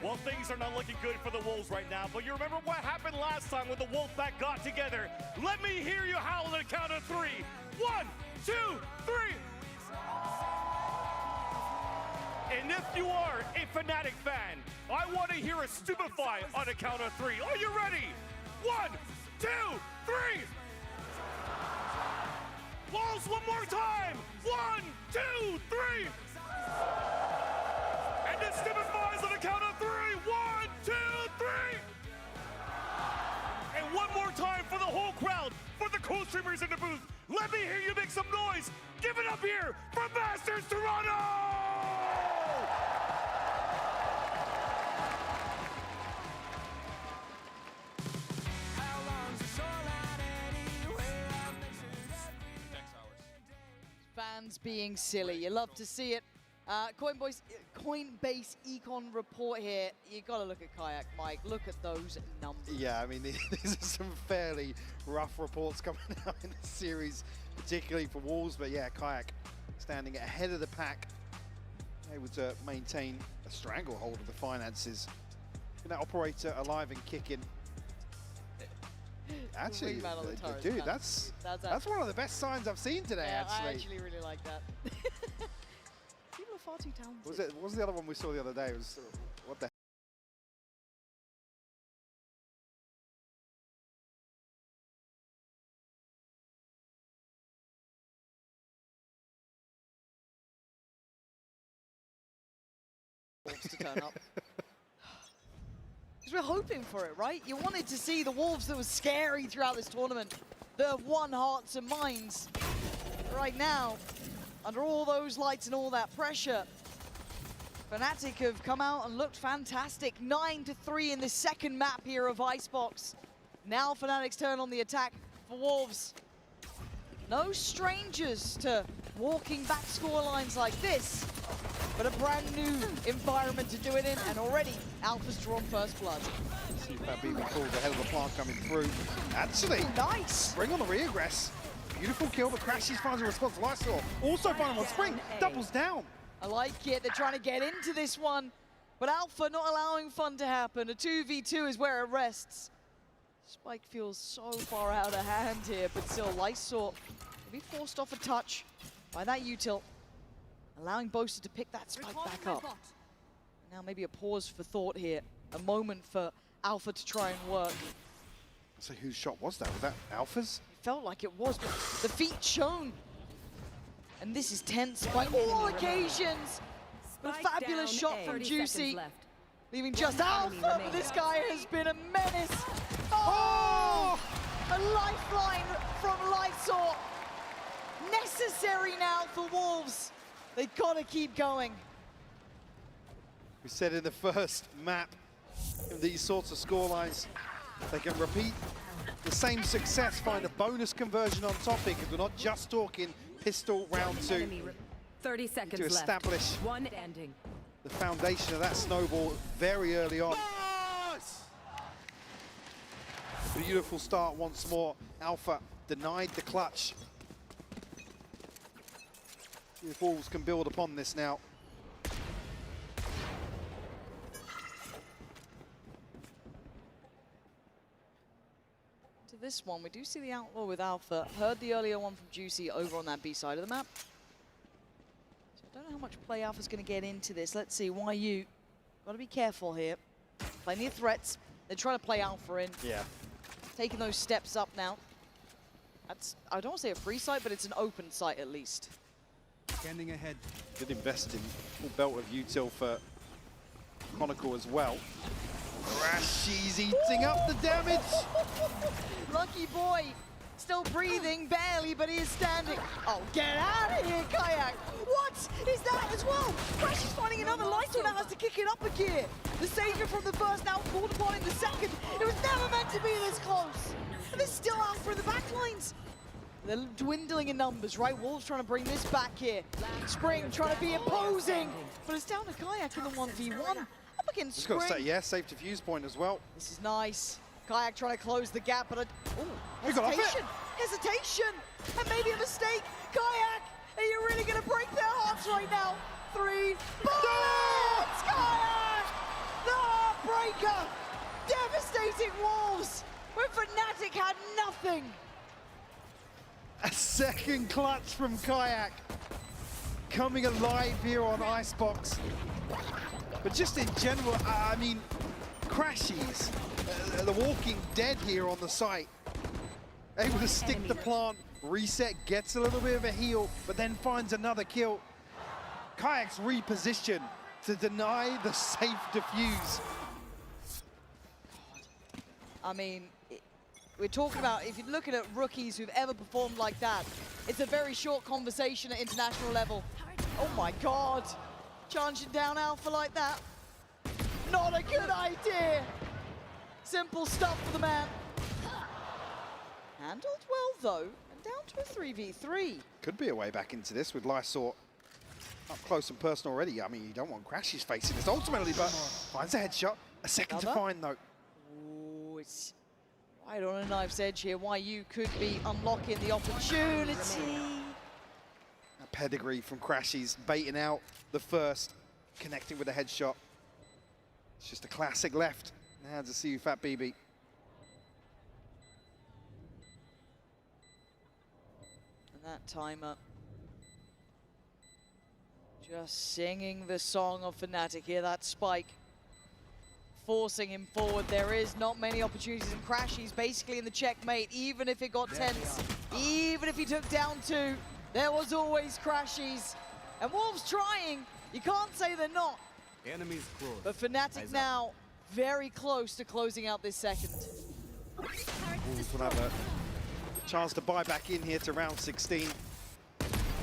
Well, things are not looking good for the Wolves right now, but you remember what happened last time when the Wolfpack got together. Let me hear you howl at a count of 3. 1, 2, 3. And if you are a Fnatic fan, I want to hear a Stupefy on a count of 3. Are you ready? 1, 2, 3. Wolves, one more time. 1, 2, 3. And the Stupefy's on a count of 3. 1, 2, 3. And one more time for the whole crowd, for the co-streamers in the booth. Let me hear you make some noise. Give it up here for Masters Toronto! Fans being silly, you love to see it. Coinbase Econ report here. You got to look at Kayak, Mike. Look at those numbers. Yeah, I mean, these are some fairly rough reports coming out in the series, particularly for Wolves. But yeah, Kayak standing ahead of the pack, able to maintain a stranglehold of the finances. That operator alive and kicking. Actually, wingman on the turret. dude, that's one of the best signs I've seen today. Yeah, actually, I actually really like that. People are far too talented. What was the other one we saw the other day? It was what the. To turn up. Because we're hoping for it, right? You wanted to see the Wolves that was scary throughout this tournament, that have won hearts and minds. Right now, under all those lights and all that pressure, Fnatic have come out and looked fantastic. 9-3 in the second map here of Icebox. Now Fnatic's turn on the attack for Wolves. No strangers to walking back scorelines like this, but a brand new environment to do it in, and already Alpha's drawn first blood. See if that BB calls ahead of the plant coming through. Actually, nice. Spring on the reaggress. Beautiful kill, but Crashies finds a response. Lysor also finding on Spring, doubles down. I like it, they're trying to get into this one, but Alpha not allowing fun to happen. A 2v2 is where it rests. Spike feels so far out of hand here, but still Lysor will be forced off a touch by that util, allowing Boaster to pick that spike back up. Now maybe a pause for thought here, a moment for Alpha to try and work. So whose shot was that? Was that Alpha's? It felt like it was, but the feet shown. And this is tense by all occasions. A fabulous shot from Juicy, leaving just Alpha, but this guy has been a menace. Oh! A lifeline from Lysor. Necessary now for Wolves. They've got to keep going. We said in the first map, in these sorts of scorelines, they can repeat the same success, find a bonus conversion on top here, because we're not just talking pistol round 2. 30 seconds to establish One ending. the foundation of that snowball very early on. Beautiful start once more. Alpha denied the clutch. See if Wolves can build upon this now. To this one, we do see the outlaw with Alpha. Heard the earlier one from Juicy over on that B side of the map. So I don't know how much play Alpha's going to get into this. Let's see, YU, got to be careful here. Plenty of threats. They're trying to play Alpha in. Yeah. Taking those steps up now. That's, I don't want to say a free site, but it's an open site at least. Scanning ahead. Good investing. Full belt of util for Chronicle as well. Crashies eating up the damage. Lucky boy. Still breathing, barely, but he is standing. Oh, get out of here, Kayak. What is that as well? Crashies finding another Lysor now has to kick it up a gear. The savior from the first now called upon in the second. It was never meant to be this close. And there's still Alpha in the back lines. They're dwindling in numbers, right? Wolves trying to bring this back here. Spring trying to be imposing, but it's down to Kayak in the 1v1. Up against Just Spring. got to say, yeah, safe defuse point as well. This is nice. Kayak trying to close the gap, but He got off it. hesitation, and maybe a mistake. Kayak, are you really going to break their hearts right now? 3 bullets! Kayak! The heartbreaker! Devastating Wolves, when Fnatic had nothing. A second clutch from Kayak. Coming alive here on Icebox. But just in general, I mean, Crashies, the walking dead here on the site. Able to stick the plant, reset, gets a little bit of a heal, but then finds another kill. Kayak's reposition to deny the safe defuse. I mean, we're talking about, if you're looking at rookies who've ever performed like that, it's a very short conversation at international level. Oh my God, charging down Alpha like that. Not a good idea. Simple stuff for the man. Handled well though, and down to a 3v3. Could be a way back into this with Lysor up close and personal already. I mean, you don't want Crashies facing this ultimately, but finds a headshot. A second to find though. Ooh, it's right on a knife's edge here. YU could be unlocking the opportunity. A pedigree from Crashies, baiting out the first, connecting with a headshot. It's just a classic left in the hands of CU Fat BB. that timer. Just singing the song of Fnatic. Hear that spike. Forcing him forward. There is not many opportunities, and Crashy's basically in the checkmate, even if it got tense. Even if he took down 2, there was always Crashies. And Wolves trying. You can't say they're not. Enemies close. But Fnatic now very close to closing out this second. Wolves will have a chance to buy back in here to round 16.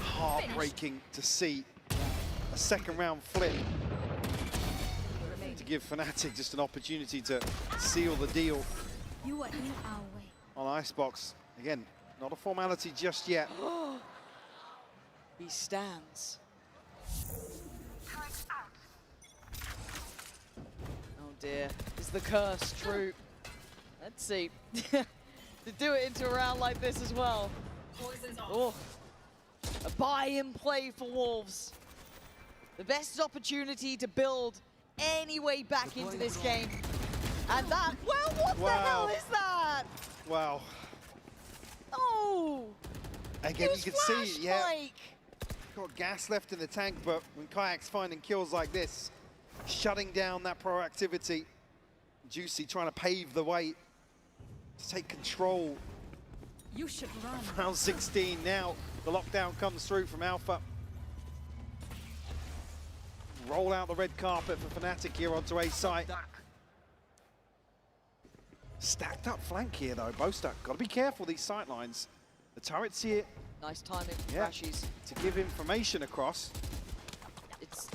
Heartbreaking to see a second round flip to give Fnatic just an opportunity to seal the deal You are in our way. on Icebox. Again, not a formality just yet. He stands. Oh dear, is the curse true? Let's see. To do it into a round like this as well. Oh, a buy-in play for Wolves. The best opportunity to build any way back into this game. And that, well, what the hell is that? Wow. Oh! Again, you can see it, yeah. Mike. Got gas left in the tank, but when Kayak's finding kills like this, shutting down that proactivity, Juicy trying to pave the way to take control. You should run. Round 16 now, the lockdown comes through from Alpha. Roll out the red carpet for Fnatic here onto A site. Stacked up flank here though, Boaster. Got to be careful these sight lines. The turret's here. Nice timing, Yeah, Crashies. to give information across. It's,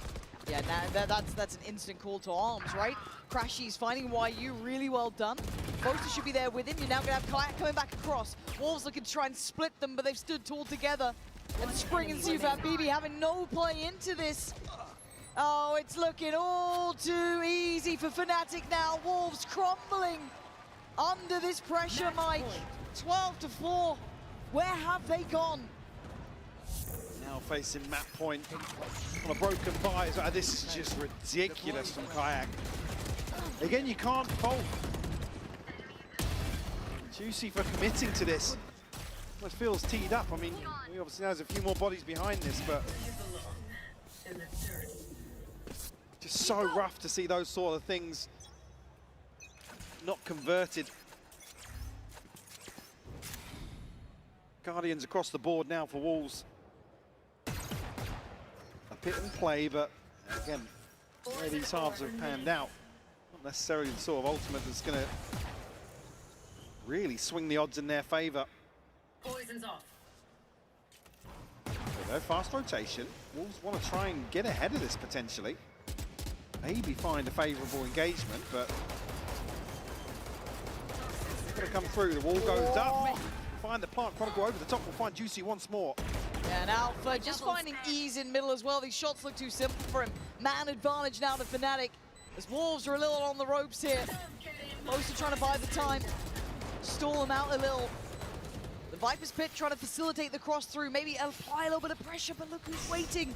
yeah, now that's an instant call to arms, right? Crashies finding YU really well done. Boaster should be there with him. You're now going to have Kayak coming back across. Wolves looking to try and split them, but they've stood tall together. And Spring and Sufat BB having no play into this. Oh, it's looking all too easy for Fnatic now. Wolves crumbling under this pressure, Mike. 12-4. Where have they gone? Now facing map point on a broken buy. This is just ridiculous from Kayak. Again, you can't fault Juicy for committing to this. It feels teed up. I mean, we obviously know there's a few more bodies behind this, but just so rough to see those sort of things not converted. Guardians across the board now for Wolves. A pit and play, but again, the way these halves have panned out, not necessarily the sort of ultimate that's going to really swing the odds in their favor. Poison's off. There, fast rotation. Wolves want to try and get ahead of this potentially. Maybe find a favorable engagement, but it's going to come through. The wall goes up. Find the Plant Chronicle over the top. We'll find Juicy once more. Yeah, and Alpha just finding ease in middle as well. These shots look too simple for him. Man advantage now to Fnatic. As Wolves are a little on the ropes here. Boaster trying to buy the time. Stall them out a little. The Viper's Pit trying to facilitate the cross through. Maybe apply a little bit of pressure, but look who's waiting.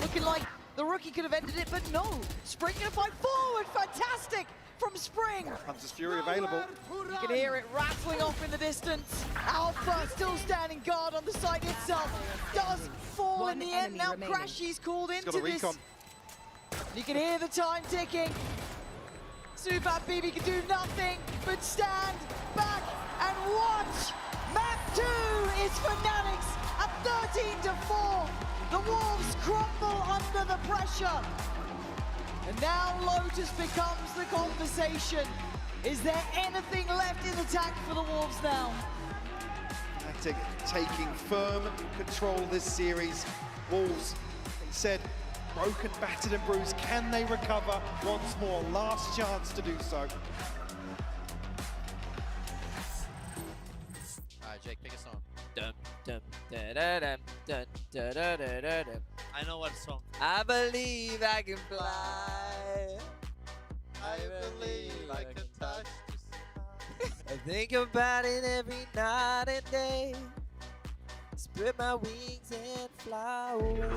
Looking like the rookie could have ended it, but no. Spring gonna fight forward. Fantastic from Spring. Hunter's Fury available. You can hear it rattling off in the distance. Alpha still standing guard on the site itself. Does fall in the end. Now Crashy's called into this. You can hear the time ticking. Sufat BB can do nothing but stand back and watch. Map 2 is Fnatic's at 13-4. The Wolves crumble under the pressure. And now Lotus becomes the conversation. Is there anything left in the tank for the Wolves now? Fnatic taking firm control this series. Wolves said, broken, battered and bruised. Can they recover once more? Last chance to do so. Alright, Jake, pick a song. Dum, dum, da, da, dum, dun, da, da, da, da, dum. I know what song. I believe I can fly. I believe I can touch the sky. I think about it every night and day. Spread my wings and fly away.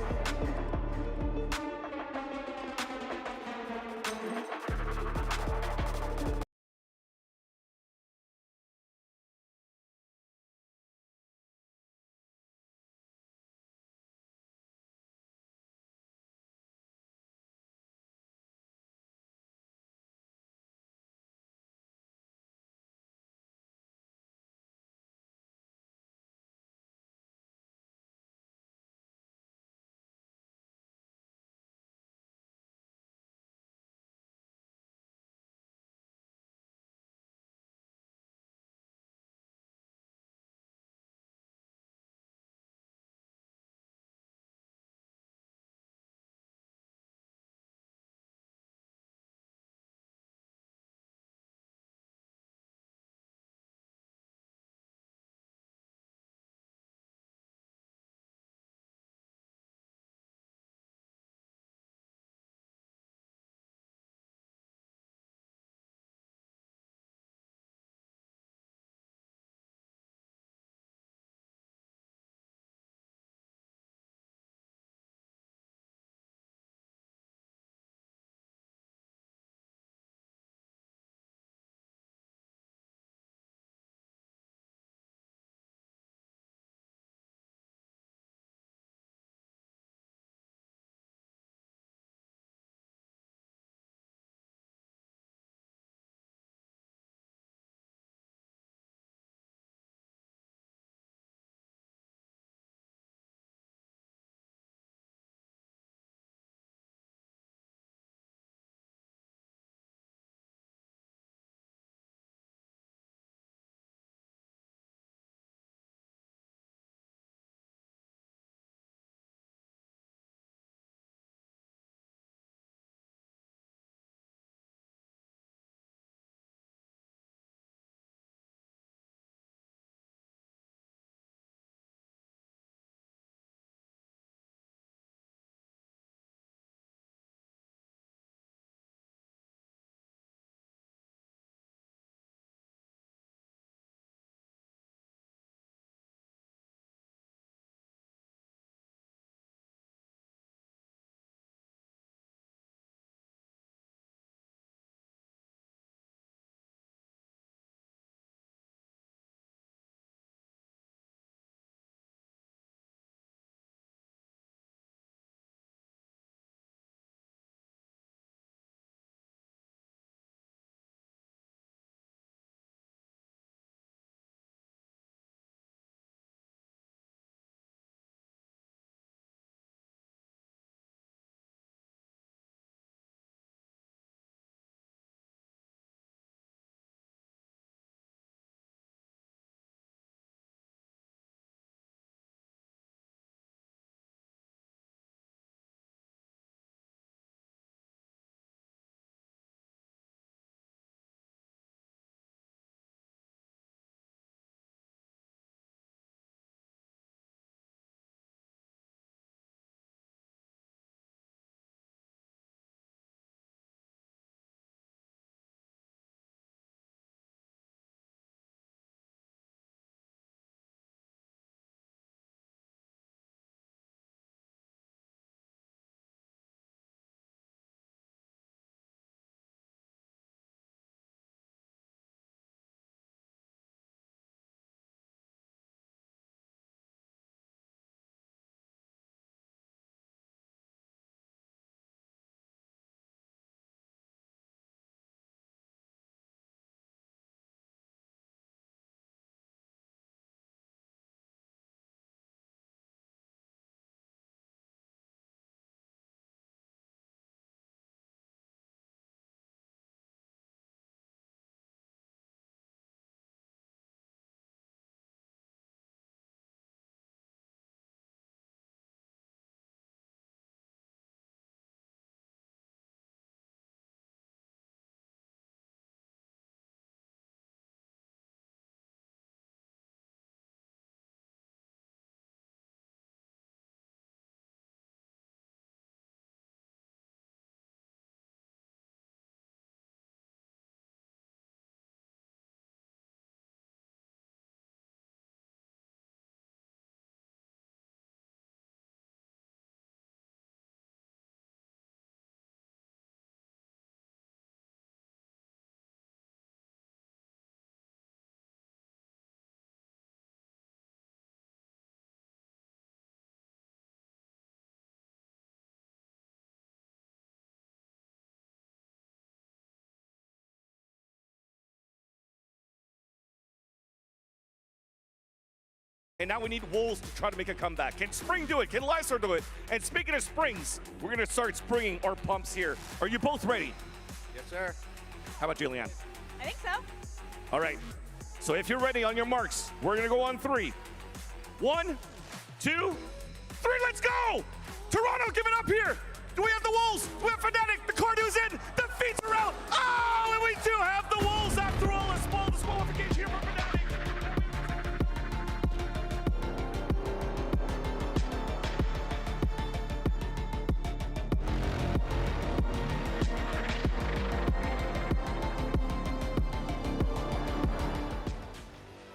And now we need Wolves to try to make a comeback. Can Spring do it? Can Lysar do it? And speaking of springs, we're going to start springing our pumps here. Are you both ready? Yes, sir. How about Julianne? I think so. All right. So if you're ready, on your marks, we're going to go on 3. 1, 2, 3, let's go! Toronto, give it up here! Do we have the Wolves? We have Fnatic. The Cardew's in. The feats are out. Oh, and we do have the Wolves after all. A small disqualification here for Fnatic.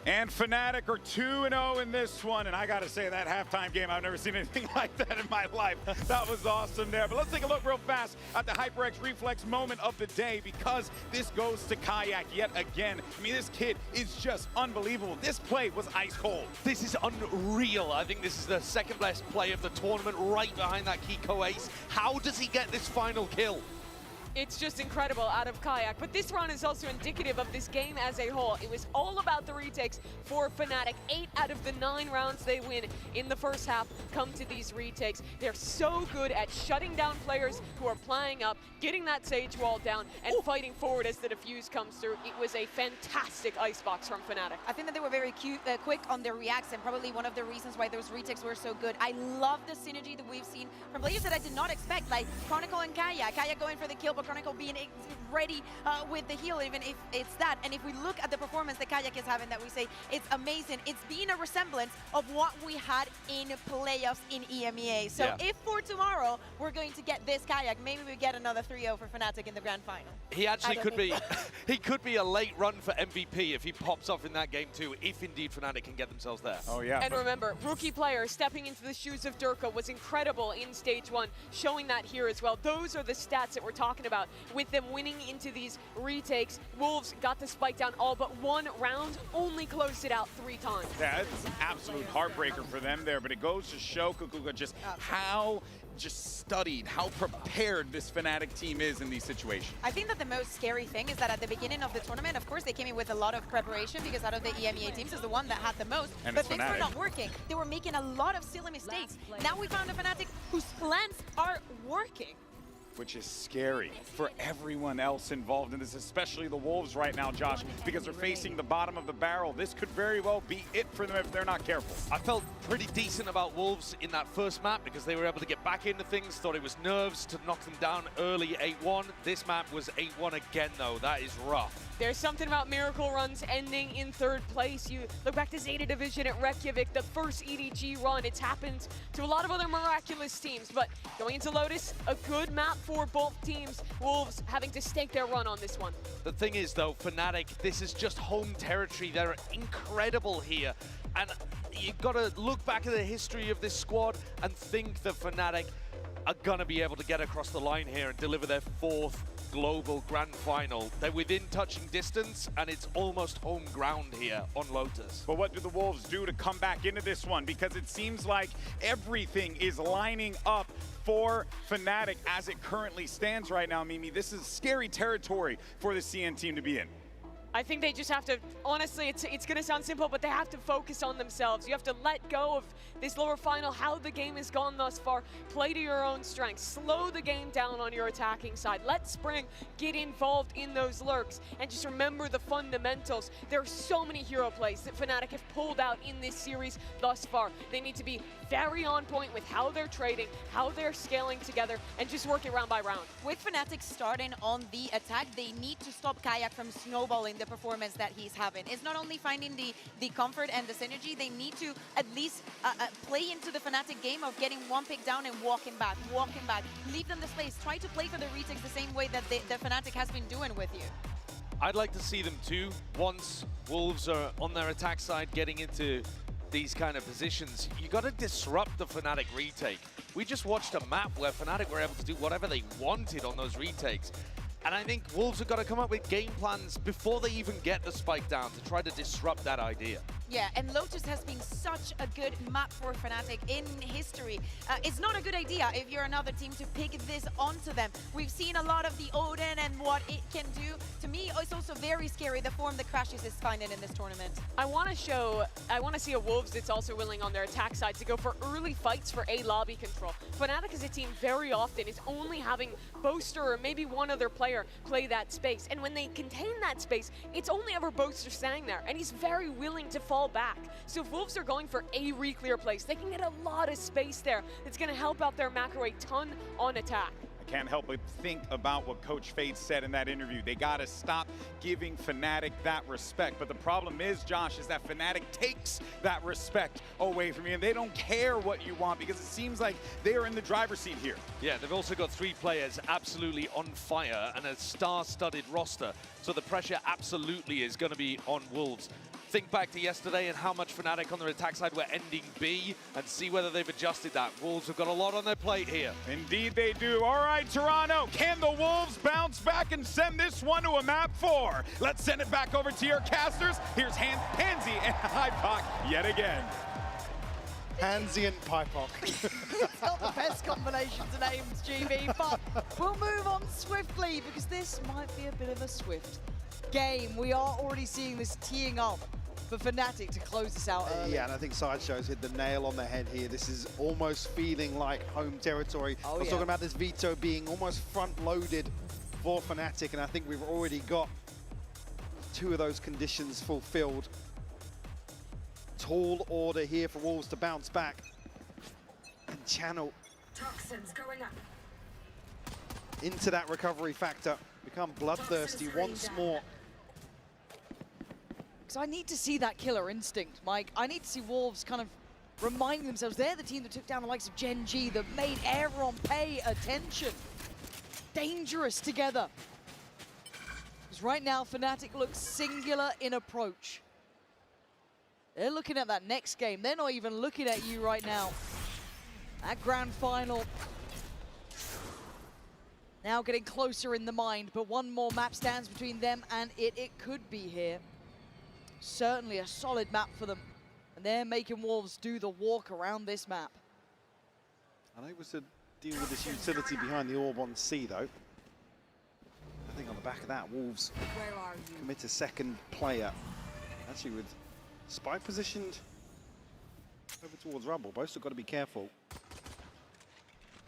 And Fnatic are 2-0 in this one, and I gotta say, that halftime game, I've never seen anything like that in my life. That was awesome there. But let's take a look real fast at the HyperX Reflex moment of the day, because this goes to Kayak yet again. I mean, this kid is just unbelievable. This play was ice cold. This is unreal. I think this is the second best play of the tournament, right behind that Kiko ace. How does he get this final kill? It's just incredible out of Kayak, but this run is also indicative of this game as a whole. It was all about the retakes for Fnatic. 8 out of the 9 rounds they win in the first half come to these retakes. They're so good at shutting down players who are playing up, getting that Sage wall down, and fighting forward as the defuse comes through. It was a fantastic icebox from Fnatic. I think that they were very quick on their reacts, and probably one of the reasons why those retakes were so good. I love the synergy that we've seen from players that I did not expect, like Chronicle and Kayak. Kayak going for the kill, but Chronicle being ready with the heal, even if it's that. And if we look at the performance that Kayak is having, that we say it's amazing. It's been a resemblance of what we had in playoffs in EMEA. So if for tomorrow we're going to get this Kayak, maybe we get another 3-0 for Fnatic in the grand final. He actually could be he could be a late run for MVP if he pops off in that game too, if indeed Fnatic can get themselves there. Oh yeah. And remember, rookie player stepping into the shoes of Durka was incredible in stage 1, showing that here as well. Those are the stats that we're talking about. With them winning into these retakes, Wolves got the spike down all but 1 round, only closed it out 3 times. Yeah, it's an absolute heartbreaker for them there, but it goes to show, Kukuka, just how studied, how prepared this Fnatic team is in these situations. I think that the most scary thing is that at the beginning of the tournament, of course, they came in with a lot of preparation, because out of the EMEA teams is the one that had the most, and but things were not working. They were making a lot of silly mistakes. Now we found a Fnatic whose plans are working. Which is scary for everyone else involved in this, especially the Wolves right now, Josh, because they're facing the bottom of the barrel. This could very well be it for them if they're not careful. I felt pretty decent about Wolves in that first map because they were able to get back into things, thought it was nerves to knock them down early 8-1. This map was 8-1 again, though. That is rough. There's something about Miracle runs ending in 3rd place. You look back to Zeta Division at Reykjavik, the first EDG run. It's happened to a lot of other miraculous teams, but going into Lotus, a good map for both teams. Wolves having to stake their run on this one. The thing is, though, Fnatic, this is just home territory. They're incredible here. And you've got to look back at the history of this squad and think that Fnatic are going to be able to get across the line here and deliver their 4th global grand final. They're within touching distance, and it's almost home ground here on Lotus. But what do the Wolves do to come back into this one? Because it seems like everything is lining up for Fnatic as it currently stands right now, Mimi. This is scary territory for the CN team to be in. I think they just have to, honestly, it's going to sound simple, but they have to focus on themselves. You have to let go of this lower final, how the game has gone thus far. Play to your own strengths. Slow the game down on your attacking side. Let Spring get involved in those lurks. And just remember the fundamentals. There are so many hero plays that Fnatic have pulled out in this series thus far. They need to be very on point with how they're trading, how they're scaling together, and just work it round by round. With Fnatic starting on the attack, they need to stop Kayak from snowballing the performance that he's having. It's not only finding the comfort and the synergy, they need to at least play into the Fnatic game of getting one pick down and walking back. Leave them the space. Try to play for the retakes the same way that the Fnatic has been doing with you. I'd like to see them too, once Wolves are on their attack side getting into these kind of positions. You got to disrupt the Fnatic retake. We just watched a map where Fnatic were able to do whatever they wanted on those retakes. And I think Wolves have got to come up with game plans before they even get the spike down to try to disrupt that idea. Yeah, and Lotus has been such a good map for Fnatic in history. It's not a good idea if you're another team to pick this onto them. We've seen a lot of the Odin and what it can do. To me, it's also very scary, the form that Crashes is finding in this tournament. I want to see a Wolves that's also willing on their attack side to go for early fights for A lobby control. Fnatic as a team very often is only having Boaster or maybe one other player play that space. And when they contain that space, it's only ever Boaster standing there. And he's very willing to fall back. So if Wolves are going for a re-clear place, they can get a lot of space there. It's going to help out their macro a ton on attack. I can't help but think about what Coach Fade said in that interview. They got to stop giving Fnatic that respect. But the problem is, Josh, is that Fnatic takes that respect away from you, and they don't care what you want because it seems like they are in the driver's seat here. Yeah, they've also got 3 players absolutely on fire and a star-studded roster. So the pressure absolutely is going to be on Wolves. Think back to yesterday and how much Fnatic on their attack side were ending B and see whether they've adjusted that. Wolves have got a lot on their plate here. Indeed they do. All right, Toronto, can the Wolves bounce back and send this one to a map 4? Let's send it back over to your casters. Here's Hansi and Hypoc yet again. Hansi and Pypok. It's not the best combination to names, GB, but we'll move on swiftly because this might be a bit of a swift game. We are already seeing this teeing up for Fnatic to close this out early. Yeah, and I think Sideshow's hit the nail on the head here. This is almost feeling like home territory. I was talking about this veto being almost front-loaded for Fnatic, and I think we've already got 2 of those conditions fulfilled. Tall order here for Wolves to bounce back and channel Toxins going up. into that recovery factor, become bloodthirsty once more. Because I need to see that killer instinct, Mike. I need to see Wolves kind of remind themselves they're the team that took down the likes of Gen G, that made everyone pay attention. Dangerous together. Because right now, Fnatic looks singular in approach. They're looking at that next game. They're not even looking at you right now. That grand final now getting closer in the mind, but one more map stands between them and it could be here. Certainly a solid map for them. And they're making Wolves do the walk around this map. Unable to deal with this utility behind the orb on C, though. I think on the back of that, Wolves commit a second player. Actually with Spike positioned over towards Rumble. Both have got to be careful.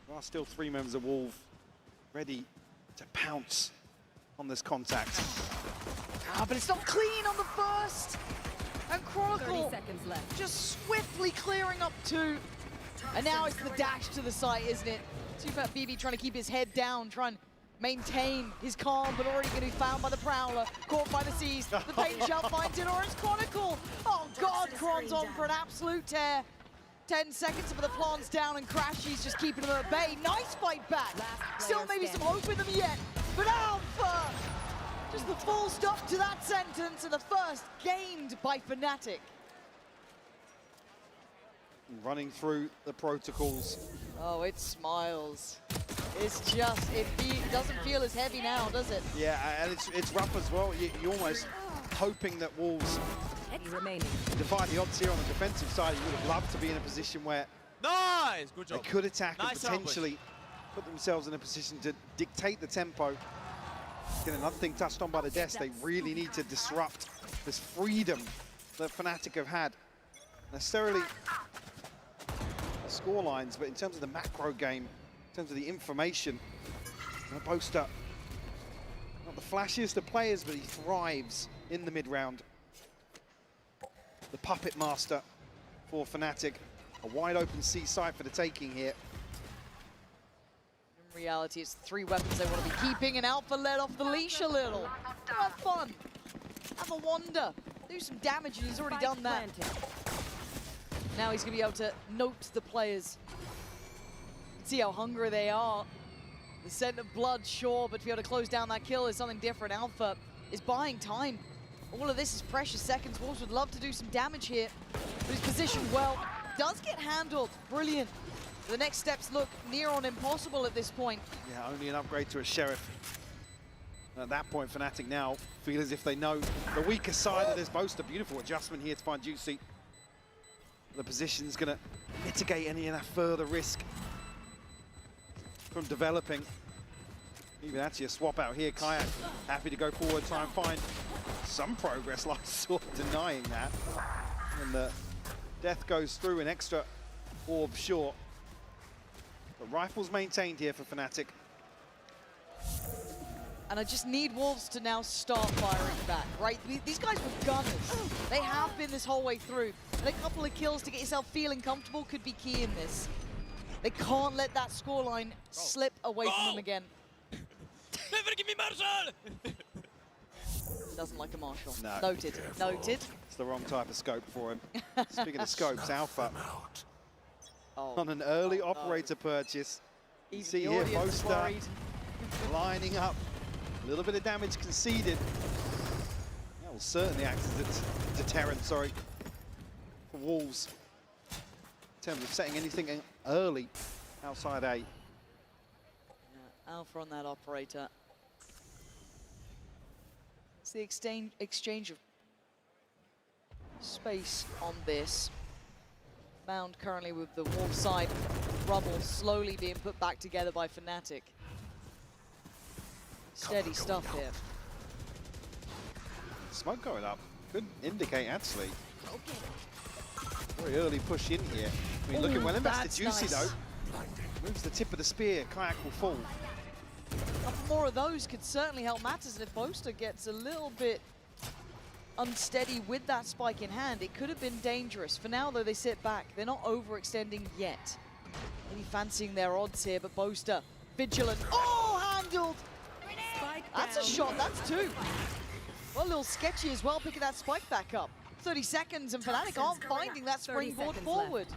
There are still 3 members of Wolves ready to pounce on this contact. But it's not clean on the first. And Chronicle 30 seconds left. Just swiftly clearing up 2. And now it's the dash to the site, isn't it? Super BB trying to keep his head down, trying to maintain his calm, but already going to be found by the Prowler, caught by the seas. The paint shot finds it, or it's Chronicle. Oh God, Cron's on for an absolute tear. 10 seconds for the plants down, and Crashy's just keeping them at bay. Nice fight back. Still maybe some hope in them yet, but Alpha! Just the full stop to that sentence, and the first gained by Fnatic. Running through the protocols. Oh, it smiles. It's just, it doesn't feel as heavy now, does it? Yeah, and it's rough as well. You're almost hoping that Wolves defy the odds here on the defensive side. You would have loved to be in a position where Good job. they could attack and Nice potentially put themselves in a position to dictate the tempo. Again, another thing touched on by the Deaths, they really need to disrupt this freedom that Fnatic have had. Necessarily the score lines, but in terms of the macro game, in terms of the information, Boaster, not the flashiest of players, but he thrives in the mid-round. The puppet master for Fnatic. A wide open C site for the taking here. In reality, it's 3 weapons they want to be keeping, and Alpha let off the leash a little. Have fun. Have a wander. Do some damage, and he's already done that. Now he's going to be able to note the players. See how hungry they are. The scent of blood, sure, but to be able to close down that kill is something different. Alpha is buying time. All of this is precious seconds. Wolves would love to do some damage here, but he's positioned well. Does get handled. Brilliant. The next steps look near on impossible at this point. Yeah, only an upgrade to a Sheriff. At that point, Fnatic now feel as if they know the weaker side of this Boaster. Beautiful adjustment here to find Juicy. The position's going to mitigate any of that further risk from developing. Even actually a swap out here. Kayak happy to go forward, try and find some progress. Like sort of denying that. And the death goes through, an extra orb short. But rifles maintained here for Fnatic. And I just need Wolves to now start firing back, right? These guys were gunners. They have been this whole way through. And a couple of kills to get yourself feeling comfortable could be key in this. They can't let that scoreline slip away from them again. Never give me Marshall! Doesn't like a Marshall. No. Noted. Noted. It's the wrong type of scope for him. Speaking of scopes, Alpha Oh. on an early operator purchase. You Even see the here, audience is Boaster worried. lining up. A little bit of damage conceded. That will certainly act as a deterrent, for Wolves. In terms of setting anything early outside A. Yeah, Alpha on that operator. It's the exchange of space on this. Mound currently with the Wolf side. Rubble slowly being put back together by Fnatic. Steady stuff here. Smoke going up. Could indicate, actually. Very early push in here. I mean, looking well invested. Juicy, nice. though. Moves the tip of the spear. Kayak will fall. A couple more of those could certainly help matters. And if Boaster gets a little bit unsteady with that spike in hand, it could have been dangerous. For now, though, they sit back. They're not overextending yet. Maybe fancying their odds here, but Boaster, vigilant. Oh, handled! That's a shot, that's two. Well, a little sketchy as well, picking that spike back up. 30 seconds, and Fnatic aren't finding that springboard forward.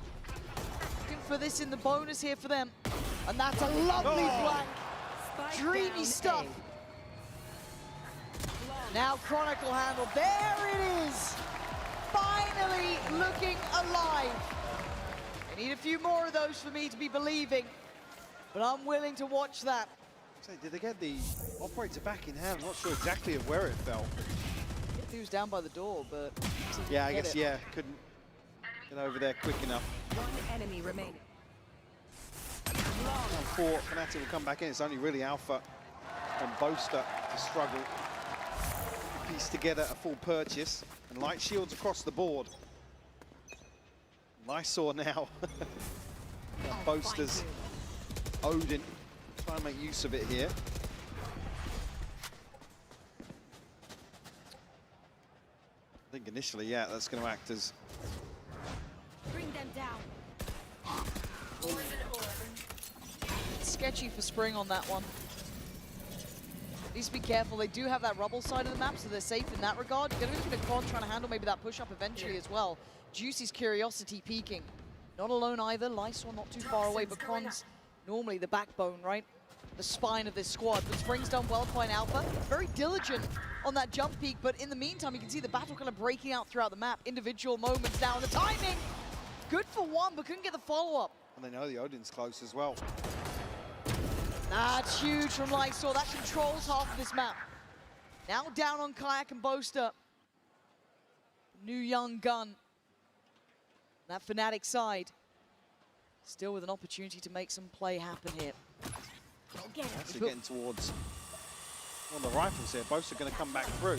Looking for this in the bonus here for them. And that's a lovely flank. Dreamy stuff. Now Chronicle handle, there it is! Finally looking alive. I need a few more of those for me to be believing, but I'm willing to watch that. So did they get the operator back in hand? I'm not sure exactly of where it fell. He was down by the door, but... Yeah, I guess, yeah, couldn't get over there quick enough. One enemy remaining. For Fnatic will come back in. It's only really Alpha and Boaster to struggle. Piece together a full purchase. And light shields across the board. Lysor now. Boaster's Odin. Trying to make use of it here. I think initially, yeah, that's going to act as... Bring them down. Sketchy for Spring on that one. Needs to be careful. They do have that rubble side of the map, so they're safe in that regard. You're going to be looking at Kron trying to handle maybe that push-up eventually as well. Juicy's Curiosity peaking. Not alone either. Lysor not too far away, but Kron's normally the backbone, right? The spine of this squad. But Spring's done well to find Alpha. Very diligent on that jump peak, but in the meantime, you can see the battle kind of breaking out throughout the map. Individual moments now. The timing! Good for one, but couldn't get the follow-up. And they know the Odin's close as well. That's huge from Lysor. That controls half of this map. Now down on Kayak and Boaster. New young gun. That Fnatic side. Still with an opportunity to make some play happen here. Actually getting towards one of the rifles here. Boaster going to come back through.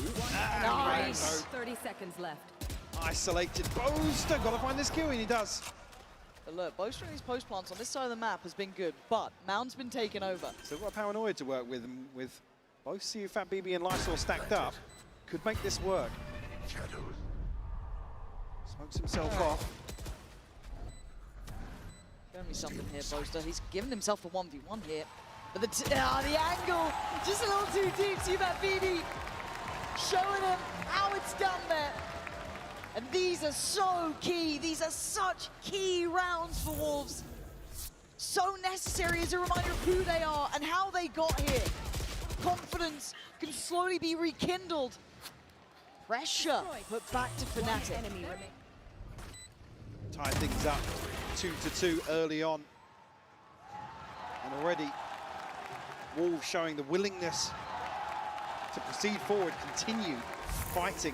Nice. 30 seconds left. Isolated Boaster. Got to find this kill, and he does. But look, Boaster and his post plants on this side of the map has been good, but Mound's been taken over. Still got Paranoia to work with, and with both CuFat BB and Lysor stacked up, could make this work. Smokes himself off. Showing me something here, Boaster. He's given himself a 1v1 here. But the angle, just a little too deep. CuFat BB showing him how it's done there. And these are so key. These are such key rounds for Wolves. So necessary as a reminder of who they are and how they got here. Confidence can slowly be rekindled. Pressure put back to Fnatic. Tie things up 2-2 early on. And already Wolves showing the willingness to proceed forward, continue fighting.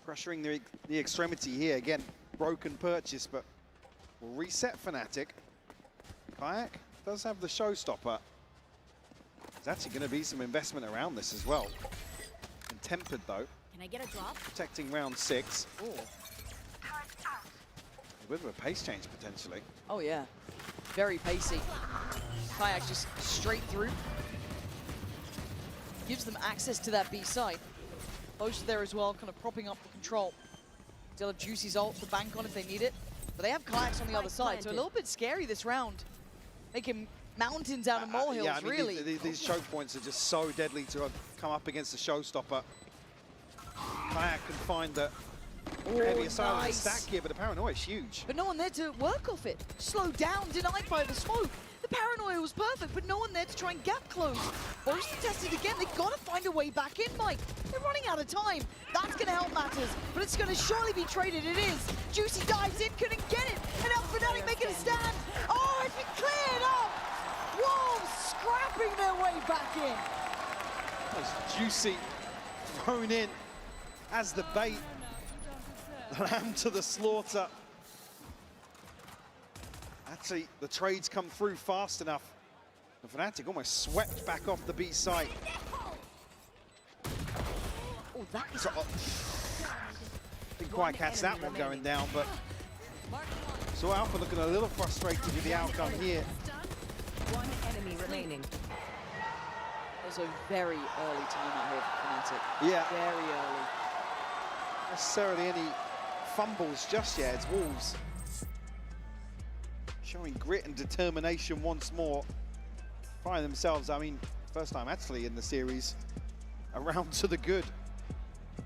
Pressuring the extremity here. Again, broken purchase, but will reset Fnatic. Kayak does have the showstopper. There's actually going to be some investment around this as well. And tempered though. Can I get a drop? Protecting round 6. Ooh. A bit of a pace change potentially. Oh yeah, very pacey. Kayak just straight through. Gives them access to that B site. Both there as well, kind of propping up the control. Still have Juicy's ult to bank on if they need it. But they have Kayaks on the other side, so a little bit scary this round. Making mountains out of molehills, yeah, I mean, really. These choke points are just so deadly to come up against the showstopper. Kayak can find the heavier side of the stack here, but the paranoia is huge. But no one there to work off it. Slowed down, denied by the smoke. The paranoia was perfect, but no one there to try and gap close. Boris to test it again. They've got to find a way back in, Mike. They're running out of time. That's going to help matters, but it's going to surely be traded. It is. Juicy dives in, couldn't get it. And now Fnatic making a stand. Oh, it's been cleared up. Wolves scrapping their way back in. That's Juicy thrown in as the bait. Lamb to the slaughter. Actually, the trades come through fast enough. The Fnatic almost swept back off the B site. Oh, that is... Didn't quite catch that one going down, but... So Alpha looking a little frustrated with the outcome here. One enemy remaining. It was a very early timeout here for Fnatic. Yeah. Very early. Not necessarily any fumbles just yet. It's Wolves showing grit and determination once more. Finding themselves, I mean, first time actually in the series, around to the good.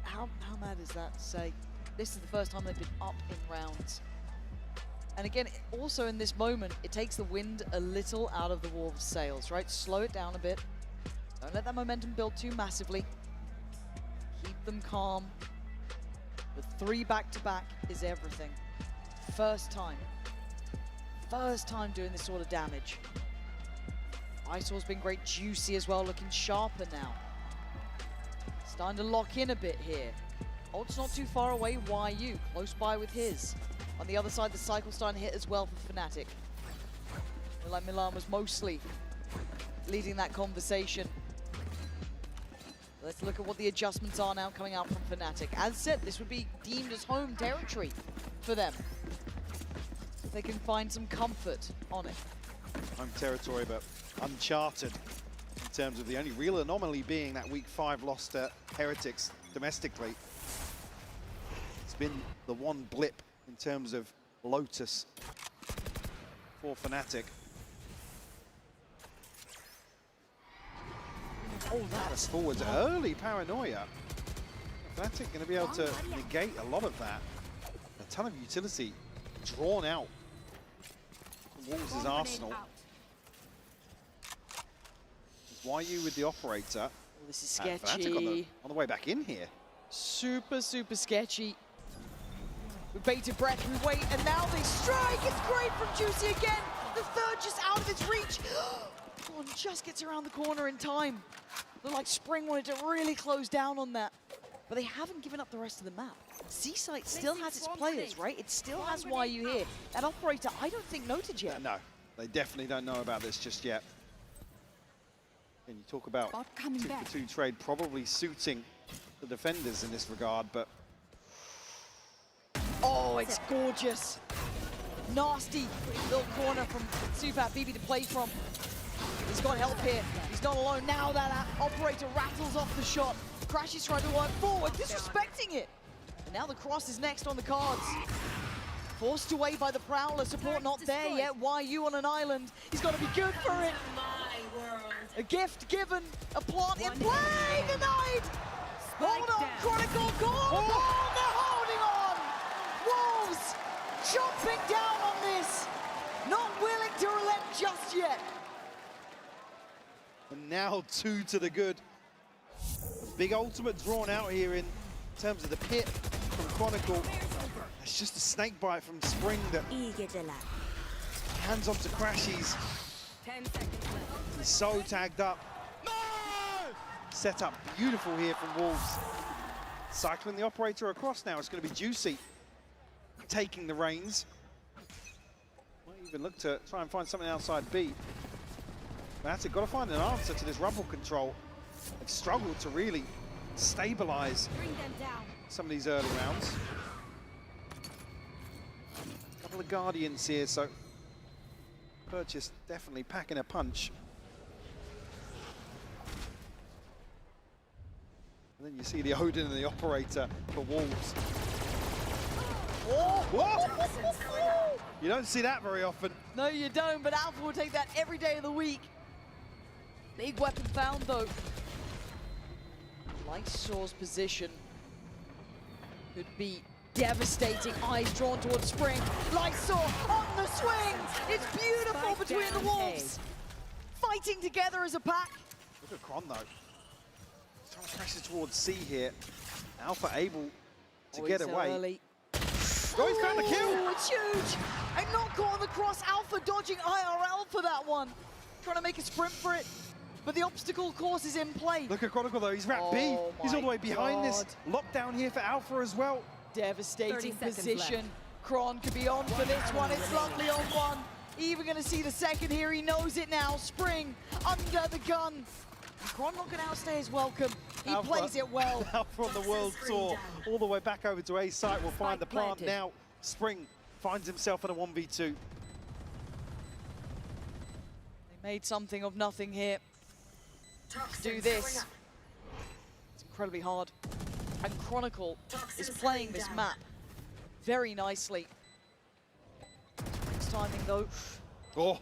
How mad is that to say? This is the first time they've been up in rounds. And again, also in this moment, it takes the wind a little out of the Wolves' sails, right? Slow it down a bit. Don't let that momentum build too massively. Keep them calm. The 3 back-to-back is everything. First time doing this sort of damage. Isor's been great. Juicy as well, looking sharper now. Starting to lock in a bit here. Ult's not too far away. YU close by with his. On the other side, the cycle starting to hit as well for Fnatic. Like Milan was mostly leading that conversation. Let's look at what the adjustments are now coming out from Fnatic. As said, this would be deemed as home territory for them. If they can find some comfort on it. Home territory, but uncharted in terms of the only real anomaly being that week 5 loss to Heretics domestically. It's been the one blip in terms of Lotus for Fnatic. Oh, that's forwards early paranoia. Fnatic going to be able to negate a lot of that. A ton of utility drawn out from Wolves' arsenal. YU with the operator. Oh, this is sketchy. On the way back in here. Super sketchy. With bated breath, we wait, and now they strike. It's great from Juicy again. The third just out of its reach. One just gets around the corner in time. Looked like Spring wanted to really close down on that. But they haven't given up the rest of the map. C-Site still has its players, right? It still has YU here. That operator, I don't think noted yet. No, they definitely don't know about this just yet. And you talk about 2-for-2 trade probably suiting the defenders in this regard, but... Oh, it's gorgeous. Nasty little corner from Supat BB to play from. He's got help here. He's not alone. Now that operator rattles off the shot. Crashes trying to work forward, disrespecting it. And now the cross is next on the cards. Forced away by the Prowler. Support not there yet. YU on an island. He's got to be good for it. A gift given. A plant in play. Denied. Hold on. Chronicle. Go on. Oh, they're holding on. Wolves chomping down on this. Not willing to relent just yet. And now 2 to the good. Big ultimate drawn out here in terms of the pit from Chronicle. It's just a snake bite from Spring that hands on to Crashies. 10 seconds left. He's so tagged up. set up beautiful here from Wolves. Cycling the operator across now. It's going to be Juicy taking the reins. Might even look to try and find something outside B. Fnatic got to find an answer to this rumble control. They've struggled to really stabilize some of these early rounds. A couple of Guardians here, so Purchase definitely packing a punch. And then you see the Odin and the operator for Wolves. Oh! Whoa! You don't see that very often. No, you don't, but Alpha will take that every day of the week. Big weapon found, though. Lysaw's position could be devastating. Eyes drawn towards Spring. Lysaw on the swing. It's beautiful between the Wolves. Fighting together as a pack. Look at Kron, though. Trying to press it towards C here. Alpha able to get away. Early. Oh, he's found the kill! Oh, it's huge! And not caught on the cross. Alpha dodging IRL for that one. Trying to make a sprint for it. But the obstacle course is in play. Look at Chronicle, though. He's wrapped B. He's all the way behind this. Lockdown here for Alpha as well. Devastating position. Kron could be on for this one. It's Lovely on one. Even going to see the second here. He knows it now. Spring under the gun. Kron not going to outstay his welcome. He plays it well. Alpha on the world tour. All the way back over to A site. We'll find the plant now. Spring finds himself in a 1v2. They made something of nothing here. Let's do this. It's incredibly hard. And Chronicle is playing this map very nicely. Next timing though. Oh.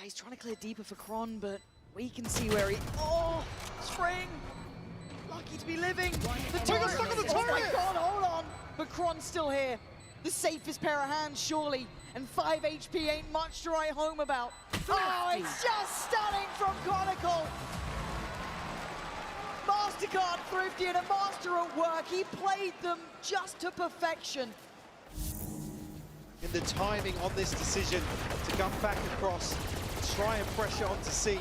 He's trying to clear deeper for Kron, but we can see where he... Oh! Spring! Lucky to be living. The turret! Stuck on the Oh my turret! god, hold on! But Kron's still here. The safest pair of hands, surely. And 5 HP ain't much to write home about. Oh, it's just stunning from Chronicle! MasterCard Thrifty and a master at work. He played them just to perfection. In the timing on this decision to come back across, try and pressure onto C.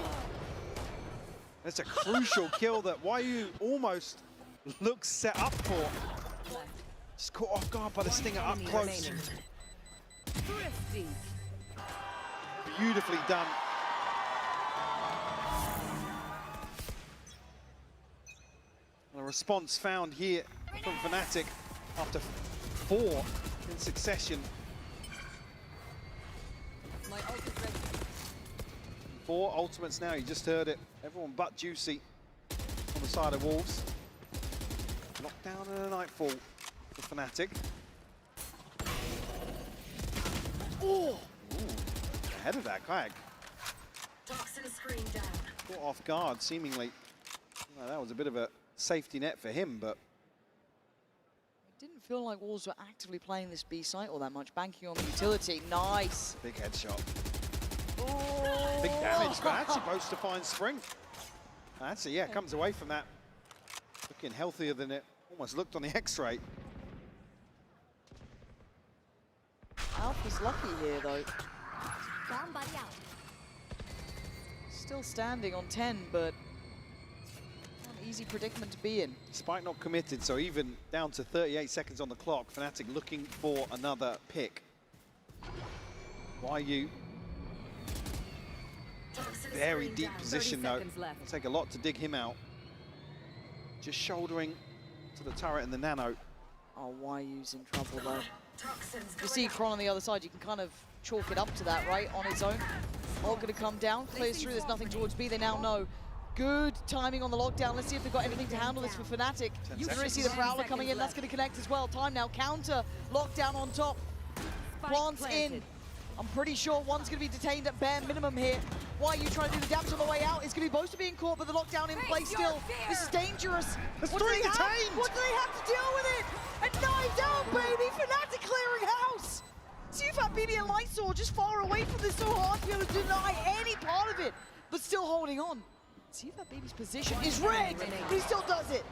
It's a crucial kill that YU almost looks set up for. Just caught off guard by the Stinger up close. Thrifty. Beautifully done. And a response found here from Fnatic after 4 in succession. 4 ultimates now, you just heard it. Everyone but Juicy on the side of Wolves. Lockdown and a Nightfall for Fnatic. Oh! Ahead of that, Kayak. Toxin screen down. Caught off guard, seemingly. Well, that was a bit of a safety net for him, but... It didn't feel like Wolves were actively playing this B site all that much, banking on the utility. Nice! Big headshot. Oh. Big damage, but actually supposed to find Spring. That's it, yeah, comes away from that. Looking healthier than it almost looked on the X-ray. Alpha's lucky here, though. Bomb buddy out. Still standing on 10, but not an easy predicament to be in. Spike not committed, so even down to 38 seconds on the clock, Fnatic looking for another pick. YU. Very deep position, though. It'll take a lot to dig him out. Just shouldering to the turret and the nano. Oh, YU's in trouble, though. You see Kron on the other side, you can kind of chalk it up to that, right, on its own. All going to come down, clears through, there's nothing towards B, they now know. Good timing on the lockdown. Let's see if they've got anything to handle this for Fnatic. You're going to see the Prowler coming in, that's going to connect as well. Time now, counter, lockdown on top. Plants in. I'm pretty sure one's going to be detained at bare minimum here. YU trying to do the damage on the way out. It's going to be Boaster being caught, but the lockdown in place still. This is dangerous. There's What do 3 they have? detained! What do they have to deal with it? And knives out, baby! Fnatic clearing house! Sufat, BB, and Lysawr just far away from this, so hard to be able to deny any part of it, but still holding on. Sufat BB's position is rigged, but he still does it.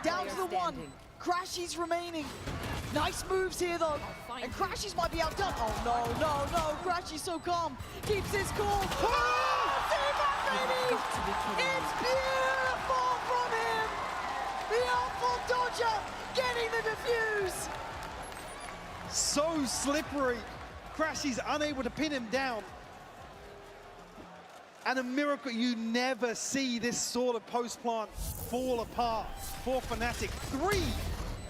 Down to the 1. Crashies remaining. Nice moves here, though. And Crashies might be outdone. Oh, no, no, no. Crashies so calm. Keeps his cool. Oh, Sufat, baby! It's beautiful! Beautiful dodger, getting the defuse. So slippery. Crashy's unable to pin him down. And a miracle, you never see this sort of post plant fall apart for Fnatic. 3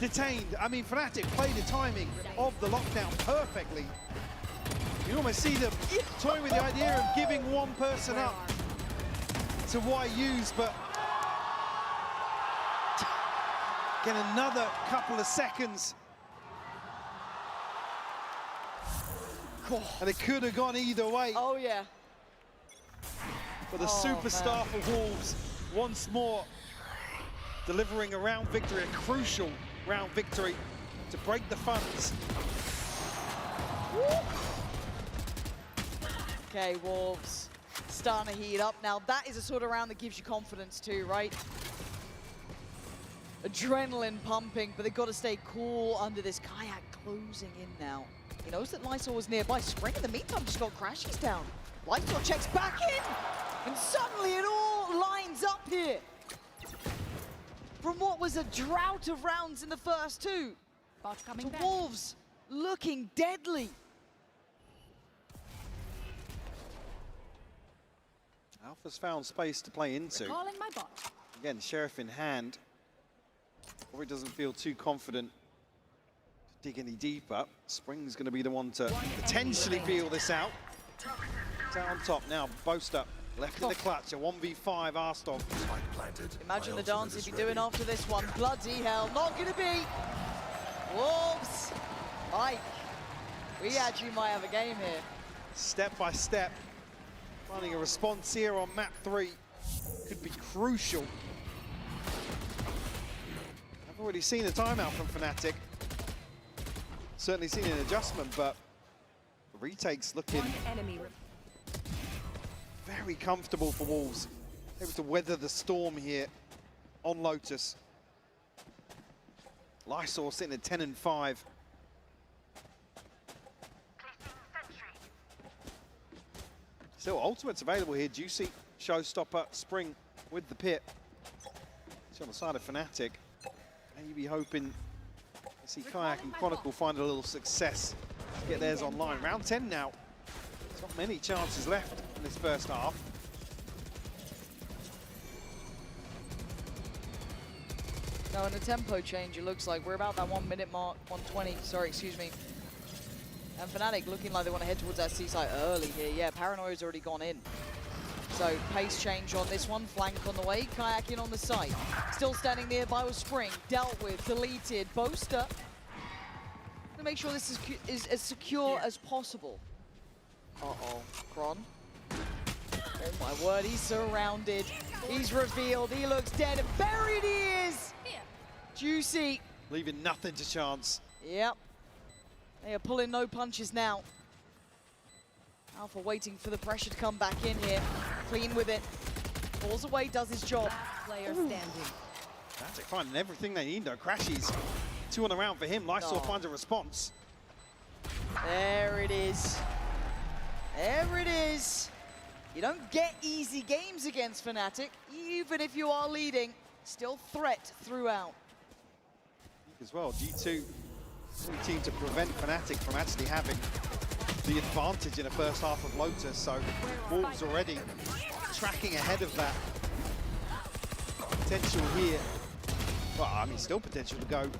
detained. I mean, Fnatic played the timing of the lockdown perfectly. You almost see them toying with the idea of giving one person up to YU's, but get another couple of seconds. And it could have gone either way. Oh, yeah. But the superstar for Wolves, once more, delivering a round victory, a crucial round victory to break the funds. Okay, Wolves starting to heat up now. That is a sort of round that gives you confidence too, right? Adrenaline pumping, but they've got to stay cool under this. Kayak closing in now. He knows that Lysol was nearby. Spring, in the meantime, just got Crashies down. Lysol checks back in, and suddenly it all lines up here. From what was a drought of rounds in the first 2, to Wolves looking deadly. Alpha's found space to play into. Calling my bot. Again, Sheriff in hand. Probably doesn't feel too confident to dig any deeper. Spring's going to be the one to potentially feel this out. It's out on top now. Boaster left in the clutch. A 1v5 Arstorm. Imagine the dance he'd be doing after this one. Bloody hell, not going to be. Wolves. Mike, we actually might have a game here. Step by step. Finding a response here on map 3 could be crucial. I've already seen a timeout from Fnatic. Certainly seen an adjustment, but the retakes looking very comfortable for Wolves. Able to weather the storm here on Lotus. Lysol sitting at 10 and 5. Still, ultimates available here. Juicy, Showstopper, Spring with the pit. It's on the side of Fnatic. Maybe hoping to see Kayak and Chronicle find a little success to get theirs online. Round 10 now. There's not many chances left in this first half. Now in a tempo change, it looks like we're about that 1 minute mark, 120, sorry, excuse me. And Fnatic looking like they want to head towards that C-site early here. Yeah, Paranoia's already gone in. So pace change on this one, flank on the way, Kayak in on the site. Still standing nearby with Spring, dealt with, deleted. Boaster, to make sure this is as secure as possible. Uh-oh, Kron. Oh my word, he's surrounded. He's revealed, he looks dead, and buried he is! Juicy. Leaving nothing to chance. Yep. They are pulling no punches now. Alpha waiting for the pressure to come back in here. Clean with it. Falls away, does his job. Player standing. Fnatic finding everything they need though. Crashies. 2 on the round for him. Lysol finds a response. There it is. There it is. You don't get easy games against Fnatic, even if you are leading. Still threat throughout. As well, G2 only team to prevent Fnatic from actually having the advantage in the first half of Lotus, so Wolves already tracking ahead of that. Potential here. Well, I mean, still potential to go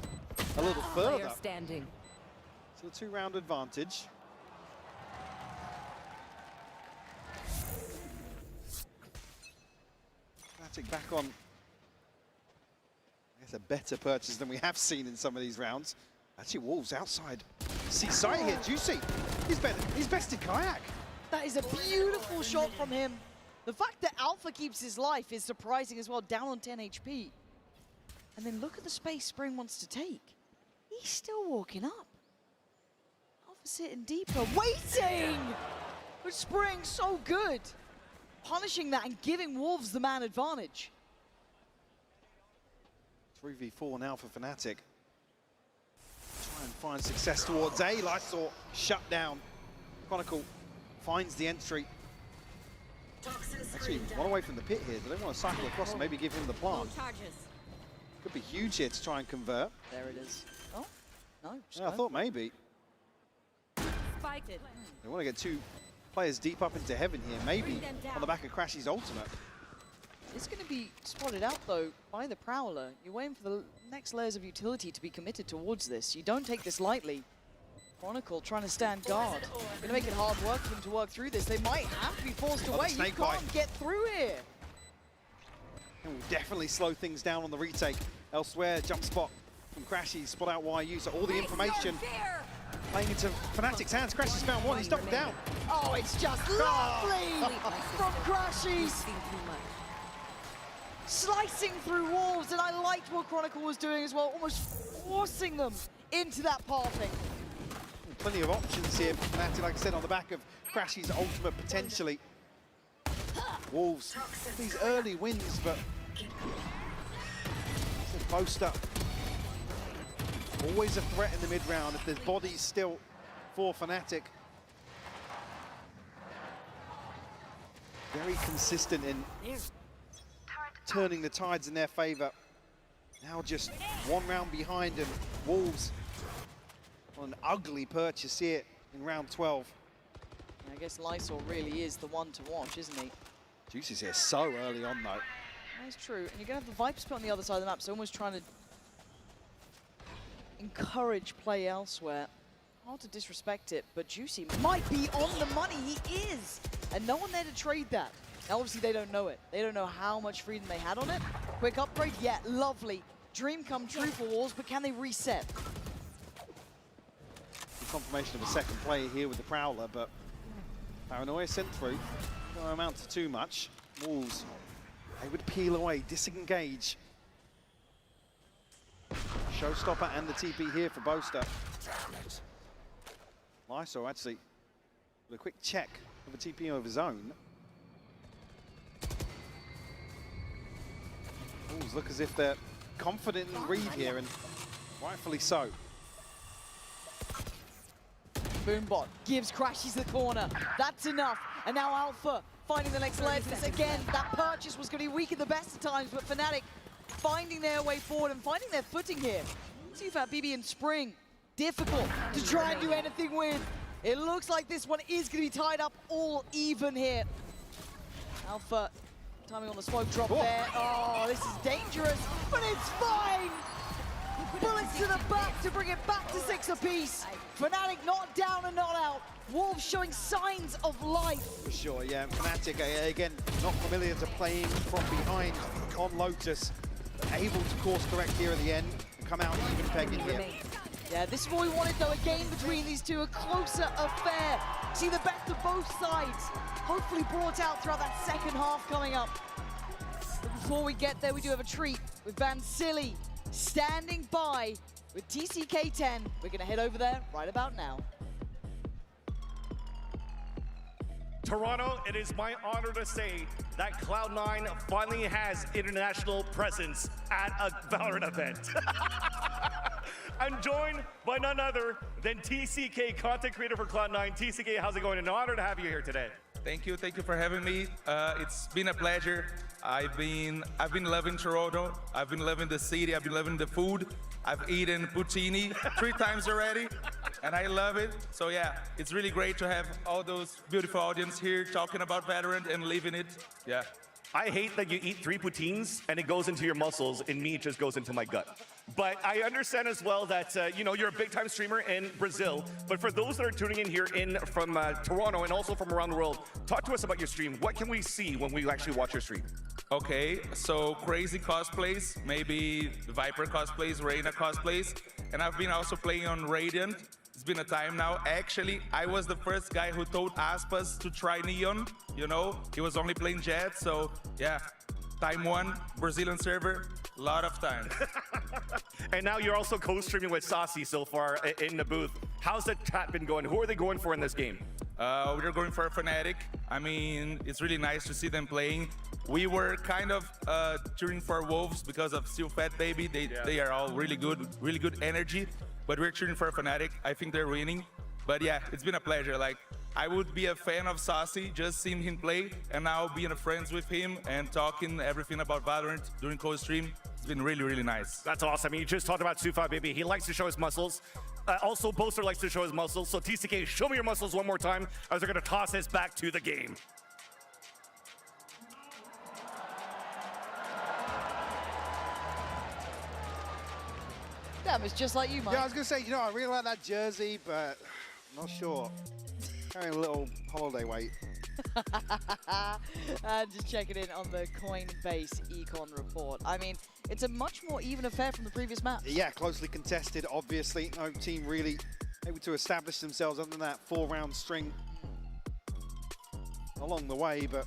a little further. Standing. So a 2-round advantage. Fnatic back on, I guess, a better purchase than we have seen in some of these rounds. Actually, Wolves outside. See sight here, Juicy. He's bested Kayak. That is a beautiful shot from him. The fact that Alpha keeps his life is surprising as well, down on 10 HP. And then look at the space Spring wants to take. He's still walking up. Alpha sitting deeper, waiting! But Spring so good. Punishing that and giving Wolves the man advantage. 3v4 now for Fnatic. Try and find success towards A. Lysol shut down. Chronicle finds the entry. Actually, one away from the pit here. Do they want to cycle across and maybe give him the plant? Could Could be huge here to try and convert. There it is. Oh, no. Yeah, I thought maybe. Spiked it. They want to get 2 players deep up into heaven here, maybe on the back of Crashy's ultimate. It's going to be spotted out, though, by the Prowler. You're waiting for the next layers of utility to be committed towards this. You don't take this lightly. Chronicle trying to stand guard. Going to make it hard work for them to work through this. They might have to be forced away. You can't get through here. And will definitely slow things down on the retake. Elsewhere, jump spot from Crashy, spot out YU, so all the information playing into Fnatic's hands. Crashy's found one, he's doubled down. Oh, it's just lovely from Crashy's. Slicing through walls, and I liked what Chronicle was doing as well, almost forcing them into that pathing. Plenty of options here for Fnatic, like I said, on the back of Crashy's ultimate potentially. Wolves, these early wins, but Boaster always a threat in the mid-round if there's bodies still for Fnatic. Very consistent in turning the tides in their favor. Now just 1 round behind, and Wolves on an ugly purchase here in round 12. I guess Lysol really is the one to watch, isn't he? Juicy's here so early on, though. That's true. And you're going to have the Viper split on the other side of the map, so almost trying to encourage play elsewhere. Hard to disrespect it, but Juicy might be on the money. He is! And no one there to trade that. Now, obviously, they don't know it. They don't know how much freedom they had on it. Quick upgrade, yeah, lovely. Dream come true for Wolves, but can they reset? The confirmation of a second player here with the Prowler, but Paranoia sent through. Don't amount to too much. Wolves, they would peel away, disengage. Showstopper and the TP here for Boaster. Lysol actually with a quick check of a TP of his own. Wolves look as if they're confident in Reeve here, and rightfully so. Boombot gives Crashies the corner. That's enough. And now Alpha finding the next layer for this again. That purchase was going to be weak at the best of times, but Fnatic finding their way forward and finding their footing here. Sufat, BB, and Spring, difficult to try and do anything with. It looks like this one is going to be tied up all even here. Alpha timing on the smoke drop there. Oh, this is dangerous, but it's fine. Bullets to the back to bring it back to 6 apiece. Fnatic not down and not out. Wolves showing signs of life. For sure, yeah. Fnatic, again, not familiar to playing from behind on Lotus. Able to course correct here at the end and come out even pegging here. Yeah, this is what we wanted, though. A game between these two, a closer affair. See the best of both sides. Hopefully brought out throughout that second half coming up. But before we get there, we do have a treat with Vansili standing by with TCK10. We're going to head over there right about now. Toronto, it is my honor to say that Cloud9 finally has international presence at a Valorant event. I'm joined by none other than TCK, content creator for Cloud9. TCK, how's it going? An honor to have you here today. Thank you for having me. It's been a pleasure. I've been loving Toronto. I've been loving the city. I've been loving the food. I've eaten poutine 3 times already, and I love it. So yeah, it's really great to have all those beautiful audience here talking about Valorant and living it. Yeah. I hate that you eat 3 poutines and it goes into your muscles, and me, it just goes into my gut. But I understand as well that, you know, you're a big-time streamer in Brazil. But for those that are tuning in here from Toronto and also from around the world, talk to us about your stream. What can we see when we actually watch your stream? Okay, so crazy cosplays, maybe Viper cosplays, Reyna cosplays. And I've been also playing on Radiant. It's been a time now. Actually, I was the first guy who told Aspas to try Neon. You know, he was only playing Jet, so yeah. Time 1, Brazilian server, a lot of time. And now you're also co-streaming with Saucy so far in the booth. How's the chat been going? Who are they going for in this game? We're going for Fnatic. I mean, it's really nice to see them playing. We were kind of cheering for Wolves because of Sufat Baby. They are all really good energy. But we're cheering for Fnatic. I think they're winning. But yeah, it's been a pleasure. Like, I would be a fan of Saucy, just seeing him play, and now being friends with him and talking everything about Valorant during co-stream. been really, really nice. That's awesome. You just talked about Sufa, baby. He likes to show his muscles. Also, Boaster likes to show his muscles. So TCK, show me your muscles one more time as they're going to toss us back to the game. Damn, it's just like you, Mike. Yeah, I was going to say, you know, I really like that jersey, but I'm not sure. Carrying a little holiday weight. And just checking in on the Coinbase Econ report. I mean, it's a much more even affair from the previous match. Yeah, closely contested, obviously. No team really able to establish themselves other than that 4-round string along the way, but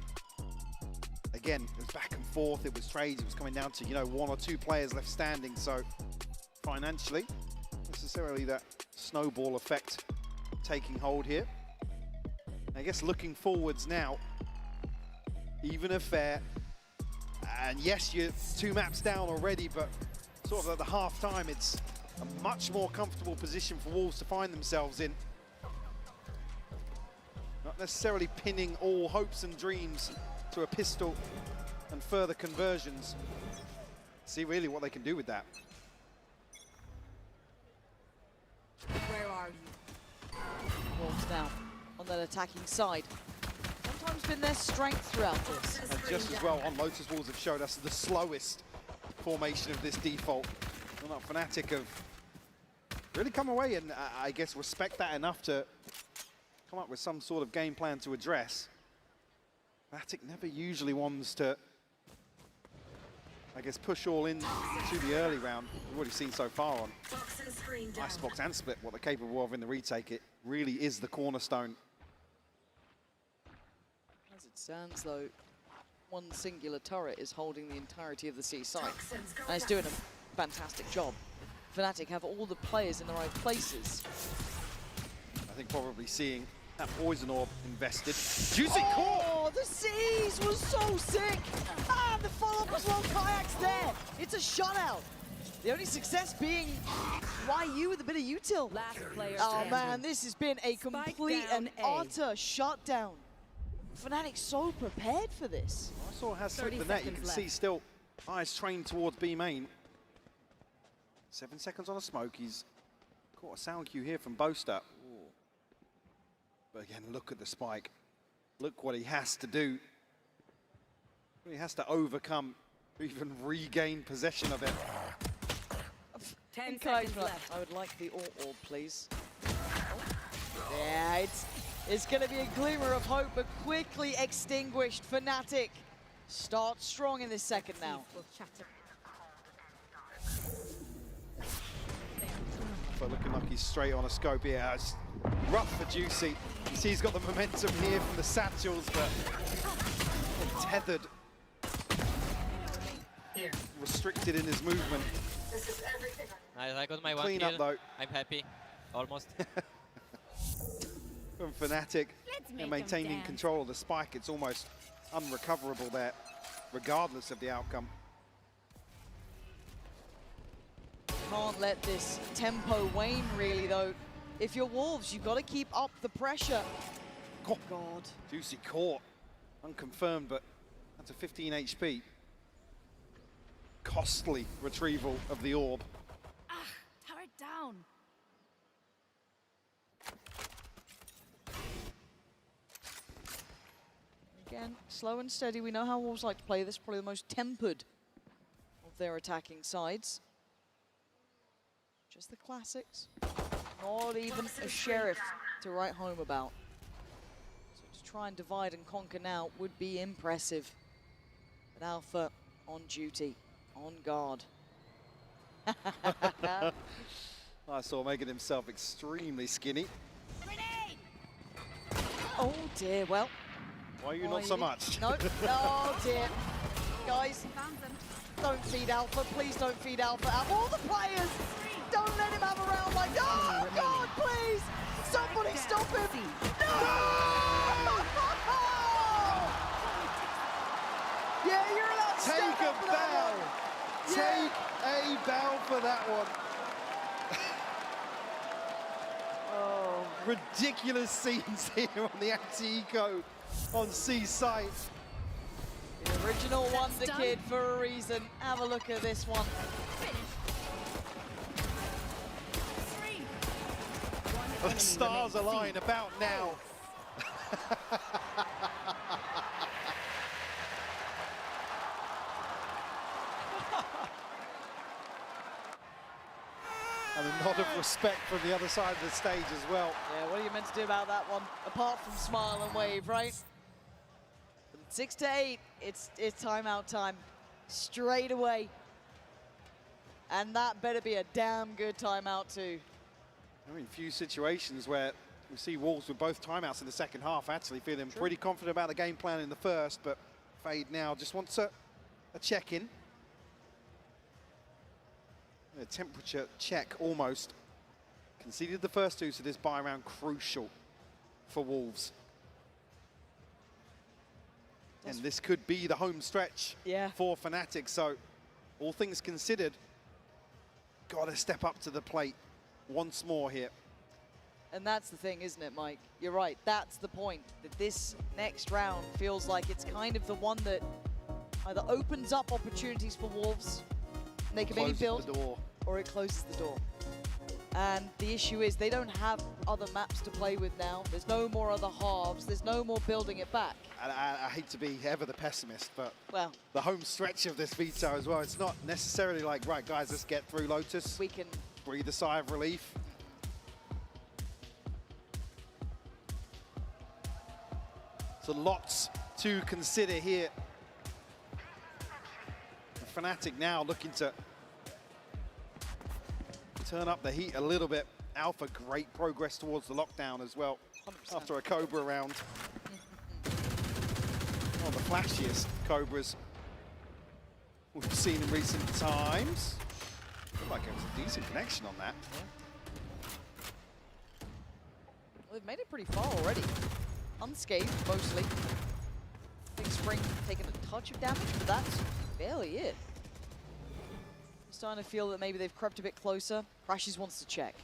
again, it was back and forth, it was trades, it was coming down to, you know, 1 or 2 players left standing, so financially, necessarily that snowball effect taking hold here. I guess looking forwards now, even affair, and yes, you're 2 maps down already, but sort of at the half time, it's a much more comfortable position for Wolves to find themselves in. Not necessarily pinning all hopes and dreams to a pistol and further conversions. See really what they can do with that. Where are you? Wolves now on that attacking side. Sometimes been their strength throughout this. And just as well, on Lotus Wolves have showed us the slowest formation of this default. Well, not Fnatic have really come away and I guess respect that enough to come up with some sort of game plan to address. Fnatic never usually wants to, I guess, push all in to the early round. We've already seen so far on Icebox and Split what they're capable of in the retake. It really is the cornerstone. As it stands, though, one singular turret is holding the entirety of the C site, and it's doing a fantastic job. Fnatic have all the players in the right places. I think probably seeing that poison orb invested. Juicy core! Oh, the C's was so sick! Ah, the follow-up as well, Kayak's there! It's a shutout! The only success being YU with a bit of util. Last player Oh standing. man, this has been a complete and utter shutdown. Fnatic so prepared for this. I saw has slipped the net. You can see still eyes trained towards B main. 7 seconds on a smoke. He's caught a sound cue here from Boaster. Ooh. But again, look at the spike. Look what he has to do. He has to overcome, even regain possession of it. 10 seconds left. I would like the orb, please. Yeah, it's going to be a glimmer of hope, but quickly extinguished. Fnatic start strong in this second now. But looking like he's straight on a scope here. It's rough for Juicy. You see he's got the momentum here from the satchels, but tethered. Restricted in his movement. This is everything. I got my Clean 1 up kill. though. I'm happy. Almost. From Fnatic, Let's make and maintaining dance. control of the spike, it's almost unrecoverable there, regardless of the outcome. Can't let this tempo wane, really, though. If you're Wolves, you've got to keep up the pressure. Oh, God. Juicy caught. Unconfirmed, but that's a 15 HP. Costly retrieval of the orb. Turret down. Again, slow and steady. We know how Wolves like to play this. Probably the most tempered of their attacking sides. Just the classics. Not even a sheriff to write home about. So to try and divide and conquer now would be impressive. But Alpha on duty, on guard. I saw making himself extremely skinny. Oh dear, well. Why are you not so much? No, oh dear. Guys, don't feed Alpha, please don't feed Alpha. Out of all the players, don't let him have a round like, oh God, please! Somebody stop him! No! Yeah, you're allowed to Take step up a for that bow! one. Take a bow for that one. Oh, ridiculous scenes here on the anti-eco on C site. Feels Original Wonder Kid for a reason. Have a look at this one. The stars align about now. And a nod of respect from the other side of the stage as well. Yeah, what are you meant to do about that one? Apart from smile and wave, right? 6 to 8, it's timeout time. Straight away. And that better be a damn good timeout too. I mean, few situations where we see Wolves with both timeouts in the second half, actually feeling pretty confident about the game plan in the first, but Fade now just wants a check-in. A temperature check almost. Conceded the first two, so this buy round crucial for Wolves. And this could be the home stretch for Fnatic, so all things considered, gotta step up to the plate once more here. And that's the thing, isn't it, Mike? You're right, that's the point, that this next round feels like it's kind of the one that either opens up opportunities for Wolves, and they can maybe build, the door. Or it closes the door. And the issue is they don't have other maps to play with now. There's no more other halves. There's no more building it back. I hate to be ever the pessimist, but well, the home stretch of this veto as well, it's not necessarily like, right, guys, let's get through Lotus. We can breathe a sigh of relief. So lots to consider here. Fnatic now looking to turn up the heat a little bit. Alpha, great progress towards the lockdown as well. 100%. After a Cobra round. One of the flashiest Cobras we've seen in recent times. Looked like it was a decent connection on that. Well, they've made it pretty far already. Unscathed, mostly. I think Spring taking a touch of damage, but that's barely it. I'm starting to feel that maybe they've crept a bit closer. Crashes wants to check.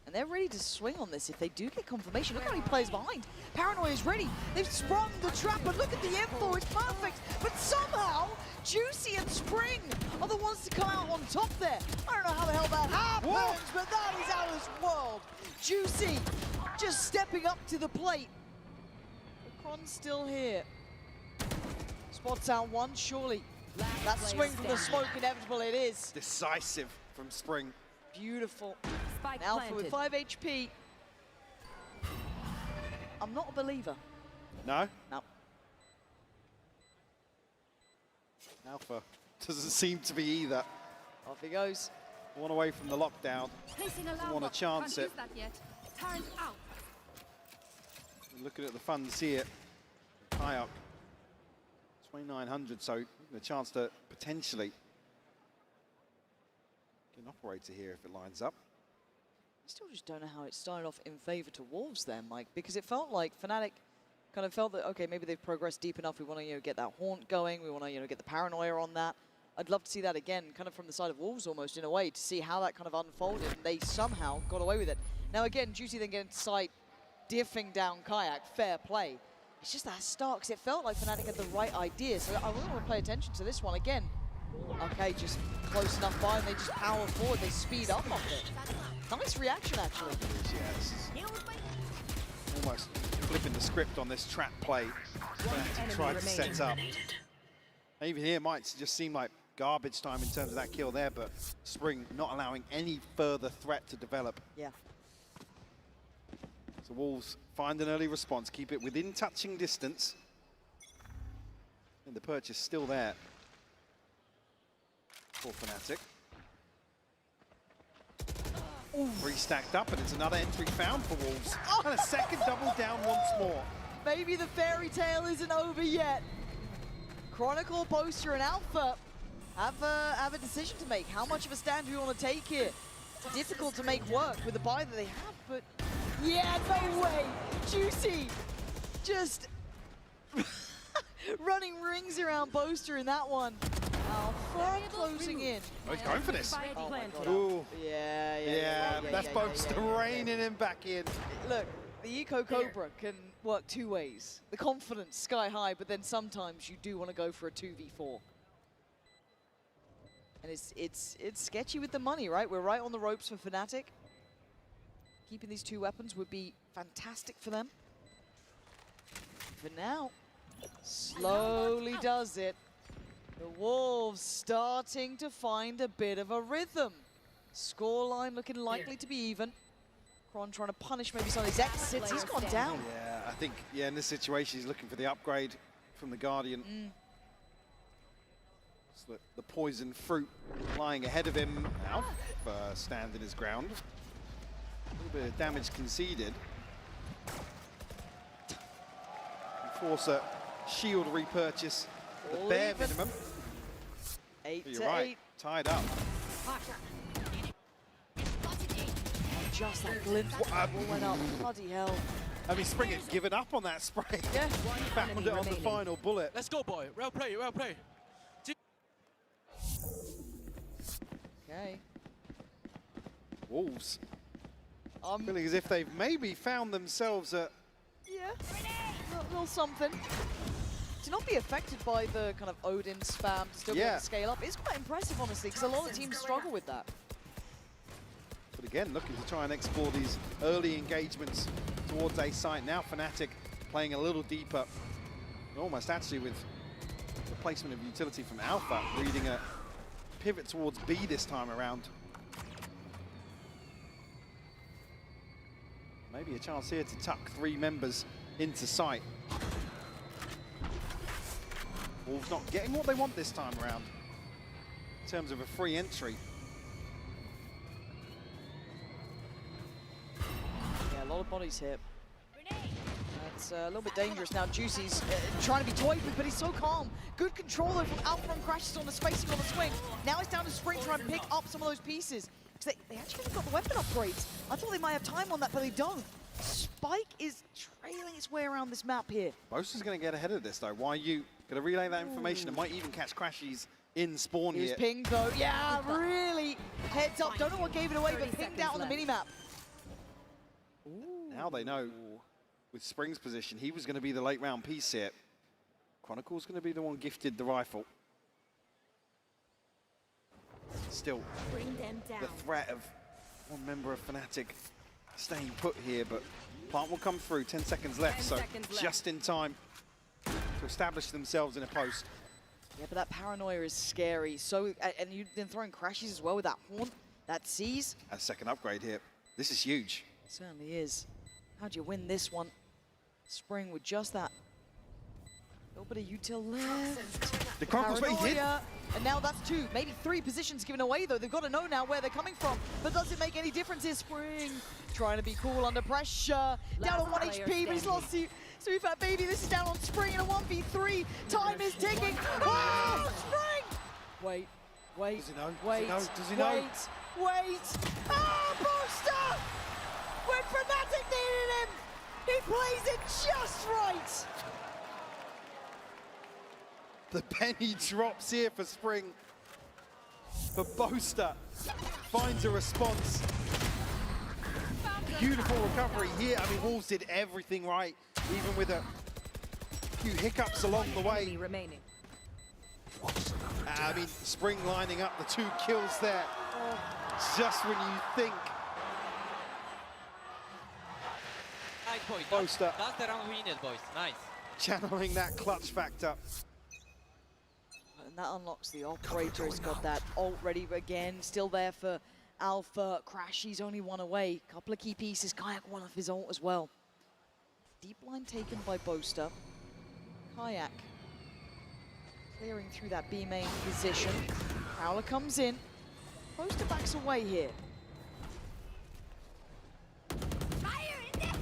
And they're ready to swing on this if they do get confirmation. Look how many players behind. Paranoia is ready. They've sprung the trap, but look at the info, it's perfect. But somehow, Juicy and Spring are the ones to come out on top there. I don't know how the hell that happens, but that is out of this world. Juicy just stepping up to the plate. Kron's still here. Spots out one, surely. That swing from the smoke, inevitable it is. Decisive from Spring. Beautiful. Alpha with 5 HP. I'm not a believer. No? No. Alpha doesn't seem to be either. Off he goes. One away from the lockdown. Doesn't want to chance it. Looking at the funds here. Kayak 2,900, so a chance to potentially get an operator here if it lines up. I still just don't know how it started off in favor to Wolves there, Mike, because it felt like Fnatic kind of felt that, okay, maybe they've progressed deep enough. We want to, get that haunt going. We want to, get the paranoia on that. I'd love to see that again, kind of from the side of Wolves almost in a way, to see how that kind of unfolded. And they somehow got away with it. Now again, Juicy then getting to sight, diffing down Kayak, fair play. It's just that start, because it felt like Fnatic had the right idea. So I really want to pay attention to this one again. Okay, just close enough by, and they just power forward. They speed up off it. Nice reaction, actually. Yeah, this is almost flipping the script on this trap play. To try to set up. Even here, it might just seem like garbage time in terms of that kill there, but Spring not allowing any further threat to develop. Yeah. So Wolves find an early response, keep it within touching distance. And the purchase still there for Fnatic. 3 stacked up, and it's another entry found for Wolves. And a second double down once more. Maybe the fairy tale isn't over yet. Chronicle, Boaster, and Alpha have a decision to make. How much of a stand do we want to take here? It's difficult to make work with the buy that they have, but yeah, no way. Juicy just running rings around Boaster in that one. Alpha closing in. Oh, he's going for this. Oh my God. Ooh. Yeah, that's Boaster reining him back in. Look, the Eco Cobra can work two ways. The confidence sky high, but then sometimes you do want to go for a 2v4. And it's sketchy with the money, right? We're right on the ropes for Fnatic. Keeping these two weapons would be fantastic for them. For now, slowly does it. The Wolves starting to find a bit of a rhythm. Scoreline looking likely to be even. Kron trying to punish maybe some of his exits. He's gone down. Yeah, I think, yeah, in this situation, he's looking for the upgrade from the Guardian. So the poison fruit lying ahead of him. Alf standing his ground. A little bit of damage conceded. Force a shield repurchase, the bare minimum. 8 You're to right, 8. tied up. Just that glimpse. Ball went up. Bloody hell. I mean, Spring had given up on that spray. Yeah. Found it on the final bullet. Let's go, boy. Well played, well played. Okay. Wolves. Feeling as if they've maybe found themselves a... Yeah, a little something. To not be affected by the kind of Odin spam, to still be able to scale up, is quite impressive, honestly, because a lot of teams struggle with that. But again, looking to try and explore these early engagements towards A site. Now Fnatic playing a little deeper, almost actually with the placement of utility from Alpha, reading a pivot towards B this time around. Maybe a chance here to tuck 3 members into sight. Wolves not getting what they want this time around in terms of a free entry. Yeah, a lot of bodies here. That's a little bit dangerous now. Juicy's trying to be toyed with, but he's so calm. Good control though from Alpha and Crashes on the spacing on the swing. Now it's down to Spring trying to pick up some of those pieces. Because they actually haven't got the weapon upgrades. I thought they might have time on that, but they don't. Spike is trailing its way around this map here. Boaster's going to get ahead of this though. Why you going to relay that information? It might even catch Crashies in spawn He was here. pinged though. Yeah, really heads up. Don't know what gave it away, but pinged out on the minimap. Now they know with Spring's position, he was going to be the late round piece here. Chronicle's going to be the one gifted the rifle. Still, the threat of one member of Fnatic staying put here, but Plant will come through, 10 seconds left, so just in time to establish themselves in a post. Yeah, but that paranoia is scary. So, and you've been throwing Crashies as well with that Haunt, that Seize. A second upgrade here. This is huge. It certainly is. How do you win this one? Spring with just that. A little bit of util left. The Chronicles waited. And now that's 2, maybe 3 positions given away though. They've got to know now where they're coming from. But does it make any difference here? Spring trying to be cool under pressure. Down on 1 HP, but he's lost Sufat Baby. This is down on Spring in a 1v3. Time is ticking. Oh, Spring! Wait. Does he know? Wait. Does he know? Wait. Oh, Booster! When Fnatic needed him, he plays it just right. The penny drops here for Spring. But Boaster finds a response. Beautiful recovery here. I mean, Wolves did everything right, even with a few hiccups along the way. I mean, Spring lining up the 2 kills there. Just when you think. Nice, boys. Boaster. That's the round we needed, boys. Nice. Channeling that clutch factor. And that unlocks the operator. He's got that ult ready again. Still there for Alpha. Crashy's only 1 away. Couple of key pieces. Kayak 1 off his ult as well. Deep line taken by Boaster. Kayak clearing through that B main position. Prowler comes in. Boaster backs away here.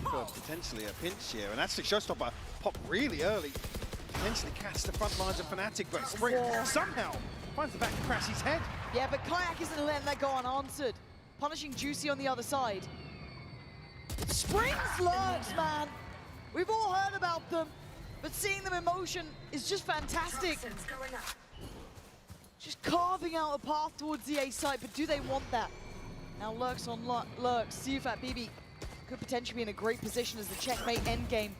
For potentially a pinch here, and actually Showstopper popped really early. Potentially catch the front lines of Fnatic, but Spring somehow finds the back of Crashy's head. Yeah, but Kayak isn't letting that go unanswered. Punishing Juicy on the other side. Spring's lurks, man. We've all heard about them, but seeing them in motion is just fantastic. Just carving out a path towards the A site, but do they want that? Now Lurks on Lurks. Sufat BB could potentially be in a great position as the checkmate endgame.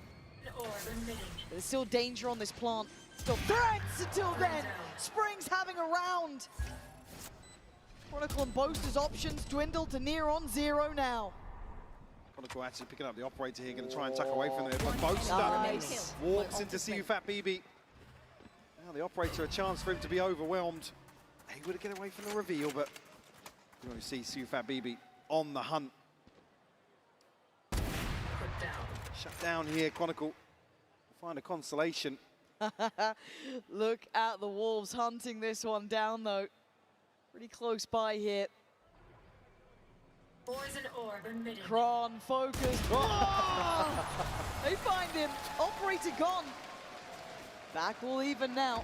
There's still danger on this plant. Still threats until then. Spring's having a round. Chronicle and Boaster's options dwindle to near on 0 now. Chronicle actually picking up the operator here, going to try and tuck away from it, but Boaster walks into Siufat BB. Now the operator, a chance for him to be overwhelmed. He would get away from the reveal, but you only see Siufat BB on the hunt. Shut down here, Chronicle. Find a consolation. Look at the Wolves hunting this one down, though. Pretty close by here. Poison orb emitted. Kron focused. Oh! They find him. Operator gone. Back will even now.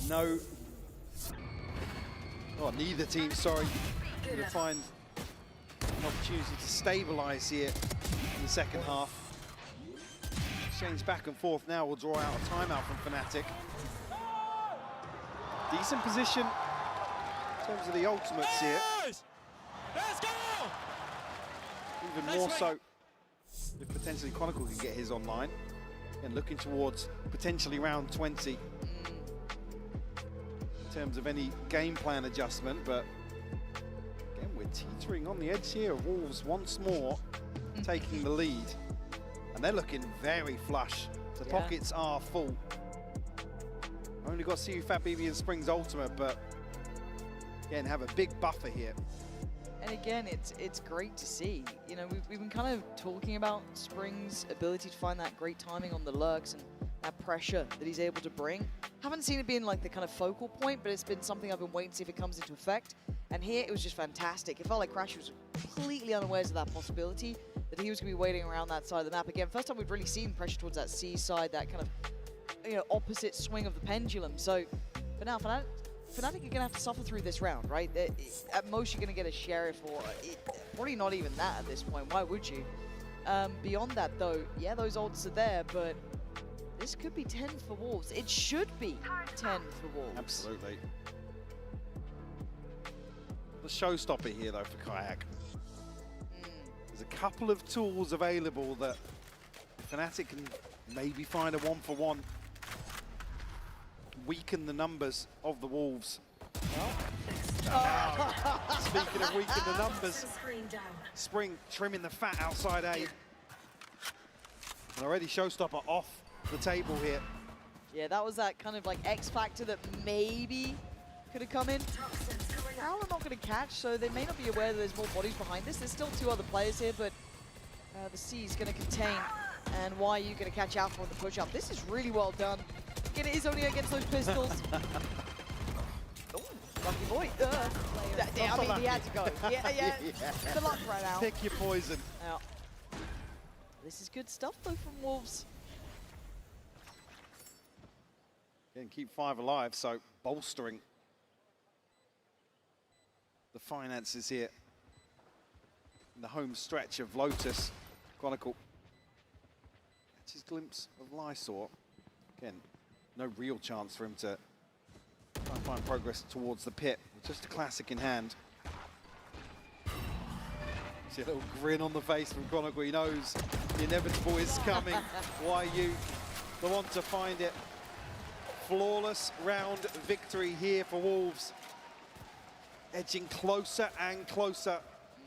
No. Oh, neither team, sorry. Going to find an opportunity to stabilize here in the second half. Exchange back and forth now will draw out a timeout from Fnatic. Decent position in terms of the ultimates here. Let's go! Even more so if potentially Chronicle can get his online. And looking towards potentially round 20 in terms of any game plan adjustment, but again, we're teetering on the edge here. Wolves once more taking the lead. And they're looking very flush. The pockets are full. Only got Siufat BB and Spring's ultimate, but again, have a big buffer here. And again, it's great to see. You know, we've been kind of talking about Spring's ability to find that great timing on the lurks and that pressure that he's able to bring. Haven't seen it being like the kind of focal point, but it's been something I've been waiting to see if it comes into effect. And here it was just fantastic. It felt like Crash was completely unawares of that possibility, that he was going to be waiting around that side of the map. Again, first time we've really seen pressure towards that C side, that kind of, you know, opposite swing of the pendulum. So, but now Fnatic are going to have to suffer through this round, right? At most, you're going to get a Sheriff, or probably not even that at this point. Why would you? Beyond that, though, yeah, those ults are there, but this could be 10 for Wolves. It should be 10 for Wolves. Absolutely. The showstopper here, though, for Kayak. There's a couple of tools available that Fnatic can maybe find a 1-for-1. Weaken the numbers of the Wolves. Speaking of weaken the numbers, Spring trimming the fat outside A. And already showstopper off the table here. Yeah, that was that kind of like X factor that maybe could have come in. Prowler not going to catch, so they may not be aware that there's more bodies behind this. There's still 2 other players here, but the C is going to contain. And why are you going to catch Alpha on the push-up? This is really well done. Again, it is only against those pistols. Oh, lucky boy. I mean, he had to go. Yeah. The luck ran out. Pick your poison. This is good stuff, though, from Wolves. Again, keep 5 alive, so bolstering the finances here in the home stretch of Lotus. Chronicle catches a glimpse of Lysor. Again, no real chance for him to try and find progress towards the pit. Just a classic in hand. See a little grin on the face from Chronicle. He knows the inevitable is coming. YU, the one to find it. Flawless round victory here for Wolves. Edging closer and closer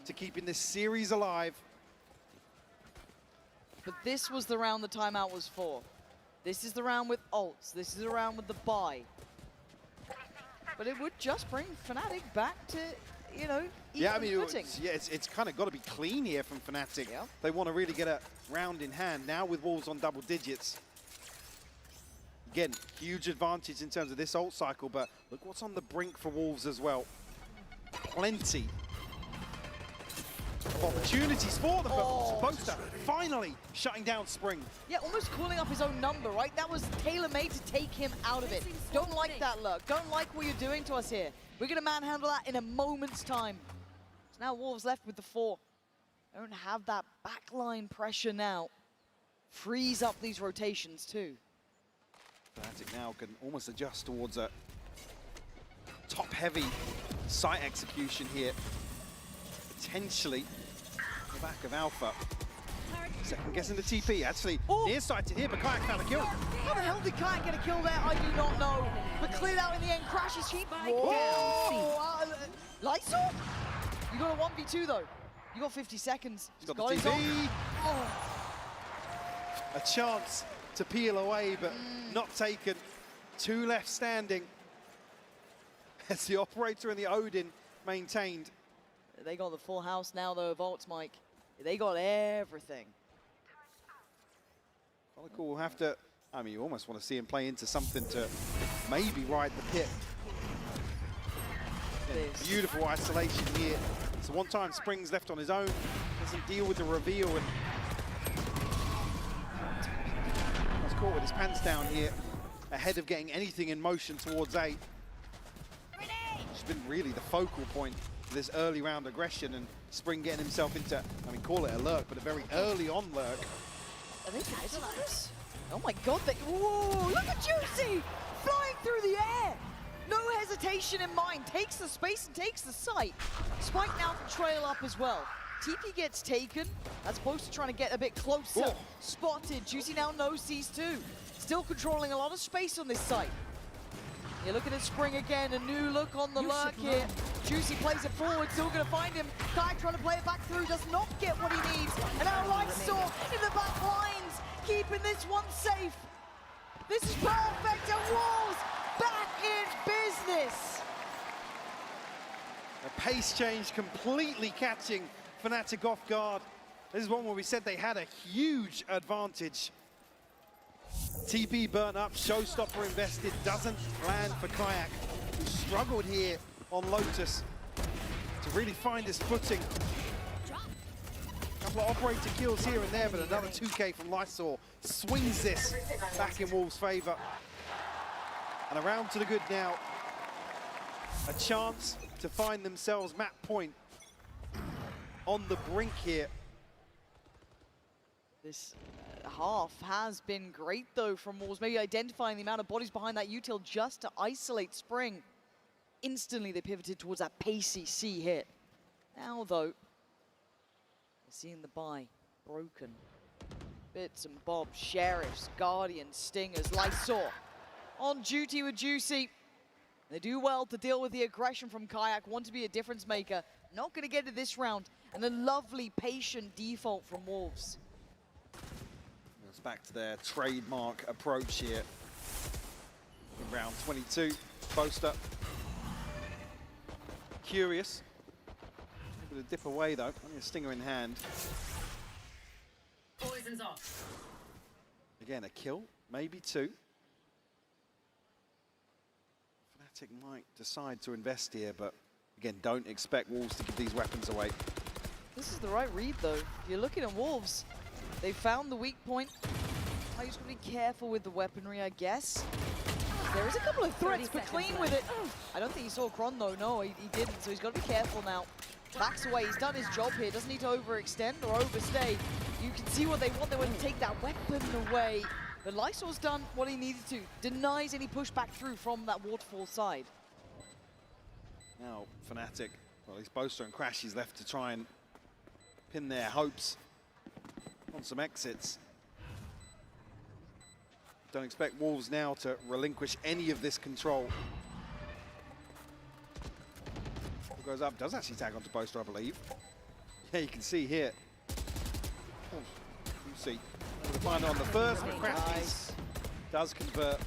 to keeping this series alive. But this was the round the timeout was for. This is the round with ults. This is the round with the buy. But it would just bring Fnatic back to, you know, yeah, I mean, it's kind of got to be clean here from Fnatic. Yeah. They want to really get a round in hand now with Wolves on double digits. Again, huge advantage in terms of this ult cycle, but look what's on the brink for Wolves as well. Plenty of opportunities for the Boaster finally shutting down Spring. Yeah, almost calling up his own number, right? That was tailor-made to take him out of it. Don't like that look. Don't like what you're doing to us here. We're going to manhandle that in a moment's time. So now Wolves left with the 4. Don't have that backline pressure now. Freeze up these rotations too. Fnatic now can almost adjust towards a top-heavy site execution here. Potentially the back of Alpha. Second guessing the TP, actually near sighted here, but Kayak found a kill. How the hell did Kayak get a kill there? I do not know. But cleared out in the end, crashes Sheep. Lysol? You got a 1v2 though. You got 50 seconds. He's got the TP. A chance to peel away, but not taken. 2 left standing. As the Operator and the Odin maintained. They got the full house now though, Volts, Mike. They got everything. Chronicle will have to, I mean, you almost want to see him play into something to maybe ride the pit. Yeah, beautiful isolation here. So one time Springs left on his own, doesn't deal with the reveal, and was caught with his pants down here, ahead of getting anything in motion towards A. It's been really the focal point for this early round aggression, and Spring getting himself into, I mean, call it a lurk, but a very early on lurk. Are they guys like this? Oh my god, whoa, look at Juicy! Flying through the air! No hesitation in mind, takes the space and takes the sight. Spike now can trail up as well. TP gets taken, as opposed to trying to get a bit closer. Whoa. Spotted, Juicy now knows these two. Still controlling a lot of space on this site. You're looking at Spring again, a new look on the lurk here. Juicy plays it forward, still gonna find him. Kai trying to play it back through, does not get what he needs. And now Lightsaw in the back lines, keeping this one safe. This is perfect, and Wolves back in business. A pace change completely catching Fnatic off guard. This is one where we said they had a huge advantage. TP burnt up, Showstopper invested, doesn't land for Kayak, who struggled here on Lotus to really find his footing. A couple of Operator kills here and there, but another 2K from Lysol swings this back in Wolves' favor. And around to the good now. A chance to find themselves map point on the brink here. This half has been great though from Wolves, maybe identifying the amount of bodies behind that util just to isolate Spring. Instantly they pivoted towards that pacey C hit. Now though, we're seeing the buy broken. Bits and bobs, Sheriffs, Guardians, Stingers, Lysor on duty with Juicy. They do well to deal with the aggression from Kayak, want to be a difference maker. Not going to get it this round, and a lovely patient default from Wolves. It's back to their trademark approach here in round 22. Boaster. Curious. Able to dip away though. Only a stinger in hand. Poison's off. Again, a kill, maybe 2. Fnatic might decide to invest here, but again, don't expect Wolves to give these weapons away. This is the right read though. If you're looking at Wolves, they found the weak point. I just want to be careful with the weaponry, I guess. There is a couple of threats, but clean with it. I don't think he saw Kron though. No, he didn't, so he's got to be careful now. Backs away, he's done his job here. Doesn't need to overextend or overstay. You can see what they want. They want to take that weapon away. But Lysor's done what he needed to. Denies any pushback through from that waterfall side. Now, Fnatic, well, at least Boaster and Crash is left to try and pin their hopes on some exits. Don't expect Wolves now to relinquish any of this control. Goes up, does actually tag onto Boaster, I believe. Yeah, you can see here. Oh, you see. Able to find it on the first, but Crash does convert.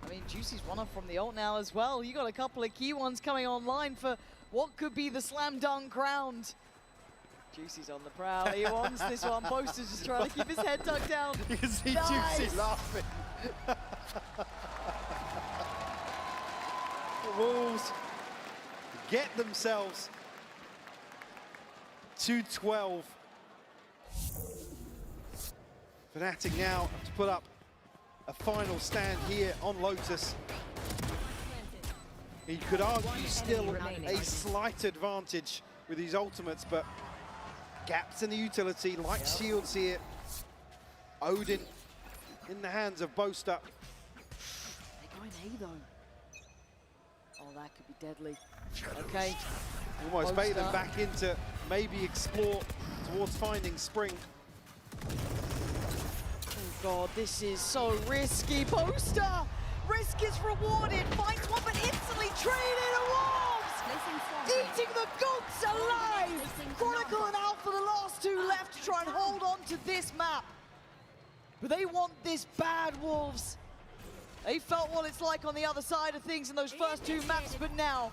I mean, Juicy's one up from the ult now as well. You got a couple of key ones coming online for what could be the slam dunk round. Juicy's on the prowl. He wants this one. Boaster's just trying to keep his head tucked down. You can see Nice. Juicy laughing. The Wolves get themselves to 12. Fnatic now have to put up a final stand here on Lotus. He could argue still a slight advantage with these ultimates, but gaps in the utility, light shields here. Odin in the hands of Boaster. They're going A though. Oh, that could be deadly. Okay. Almost bait them back into maybe explore towards finding Spring. Oh God, this is so risky. Poster! Risk is rewarded, finds one but instantly traded to Wolves! Eating the goats alive! Chronicle and Alpha, the last two left to try and hold on to this map. But they want this bad, Wolves. They felt what it's like on the other side of things in those first two maps, but now,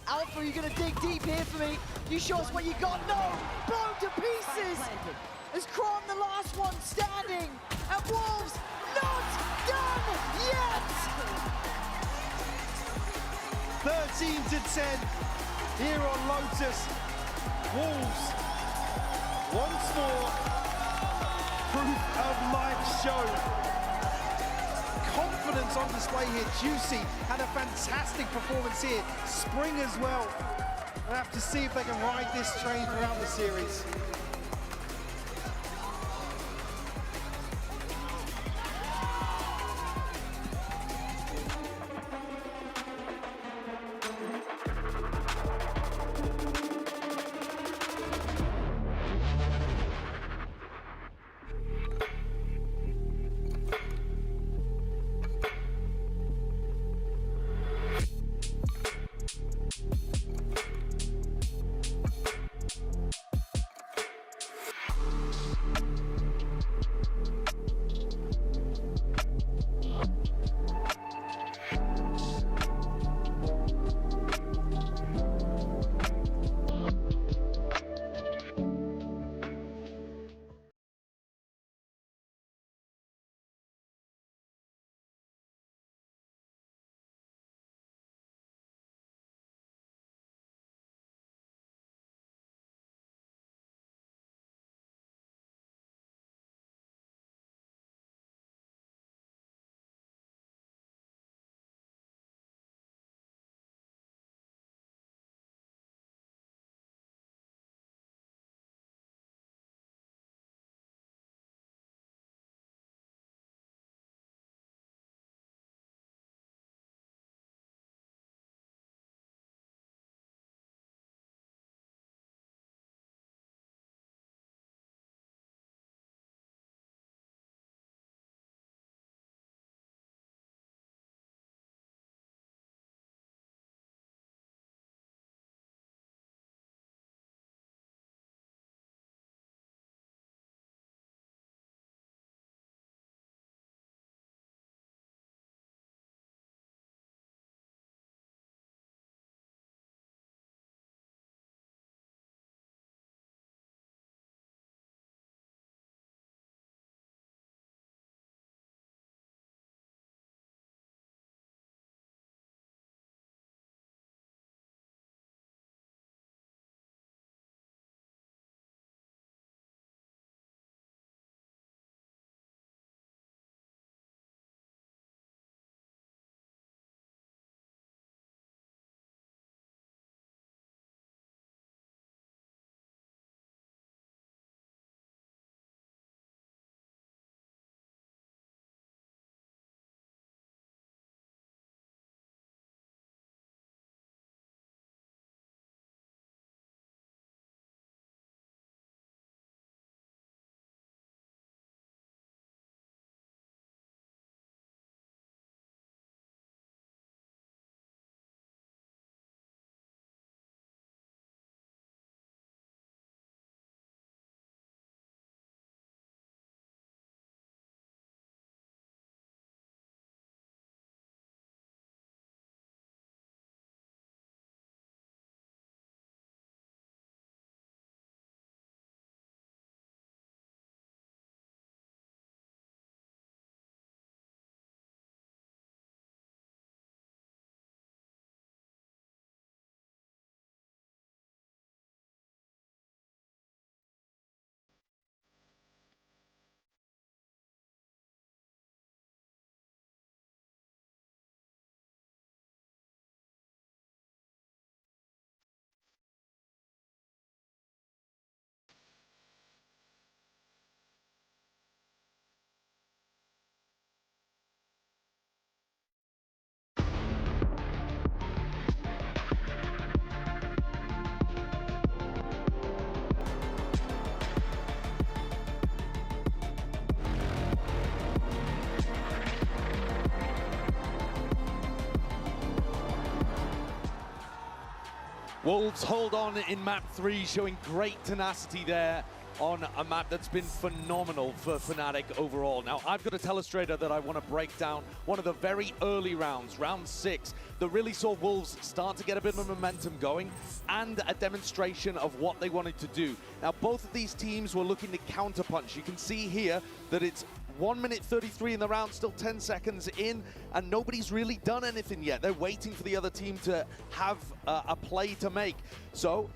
Alpha, you're gonna dig deep here for me. You show us what you got. No! Blown to pieces! Is Kron the last one standing? And Wolves not done yet! 13-10 here on Lotus. Wolves once more proof of life show. Confidence on display here. Juicy had a fantastic performance here. Spring as well. We'll have to see if they can ride this train throughout the series. Wolves hold on in map 3, showing great tenacity there on a map that's been phenomenal for Fnatic overall. Now, I've got a telestrator that I want to break down one of the very early rounds, round 6, that really saw Wolves start to get a bit of momentum going and a demonstration of what they wanted to do. Now, both of these teams were looking to counterpunch. You can see here that it's 1 minute 33 in the round, still 10 seconds in, and nobody's really done anything yet. They're waiting for the other team to have a play to make. So,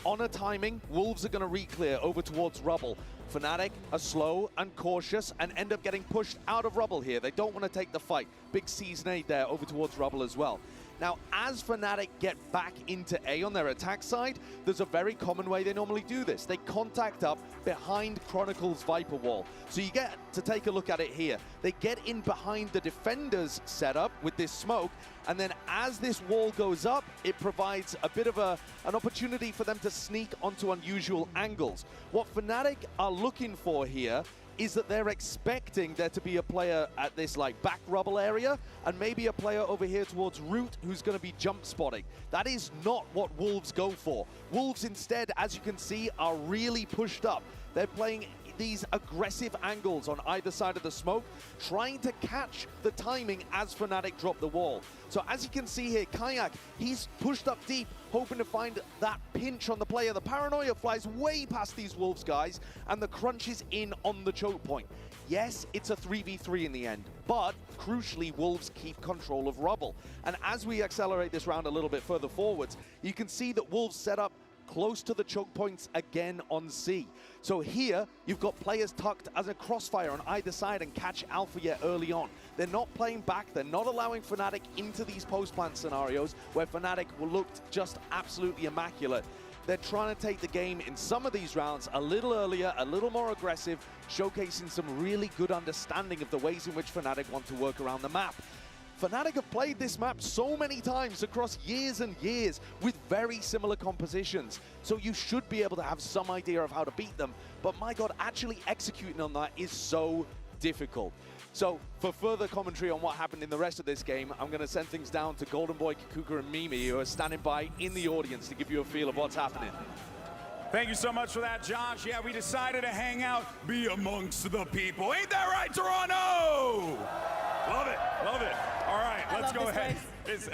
on a timing, Wolves are going to re-clear over towards Rubble. Fnatic are slow and cautious and end up getting pushed out of Rubble here. They don't want to take the fight. Big C's nade there over towards Rubble as well. Now, as Fnatic get back into A on their attack side, there's a very common way they normally do this. They contact up behind Chronicle's Viper wall. So you get to take a look at it here. They get in behind the defender's setup with this smoke, and then as this wall goes up, it provides a bit of an opportunity for them to sneak onto unusual angles. What Fnatic are looking for here is that they're expecting there to be a player at this like back Rubble area and maybe a player over here towards Root who's going to be jump spotting. That is not what Wolves go for. Wolves instead, as you can see, are really pushed up. They're playing these aggressive angles on either side of the smoke, trying to catch the timing as Fnatic drop the wall. So as you can see here, Kayak, he's pushed up deep, hoping to find that pinch on the player. The Paranoia flies way past these Wolves guys, and the crunch is in on the choke point. Yes, it's a 3v3 in the end, but crucially, Wolves keep control of Rubble. And as we accelerate this round a little bit further forwards, you can see that Wolves set up close to the choke points again on C. So here, you've got players tucked as a crossfire on either side and catch Alpha yet early on. They're not playing back, they're not allowing Fnatic into these post-plant scenarios where Fnatic looked just absolutely immaculate. They're trying to take the game in some of these rounds a little earlier, a little more aggressive, showcasing some really good understanding of the ways in which Fnatic want to work around the map. Fnatic have played this map so many times across years and years with very similar compositions. So you should be able to have some idea of how to beat them. But my God, actually executing on that is so difficult. So for further commentary on what happened in the rest of this game, I'm going to send things down to Golden Boy, Kakuka, and Mimi, who are standing by in the audience to give you a feel of what's happening. Thank you so much for that, Josh. Yeah, we decided to hang out, be amongst the people. Ain't that right, Toronto? Love it, love it. All right, let's go ahead.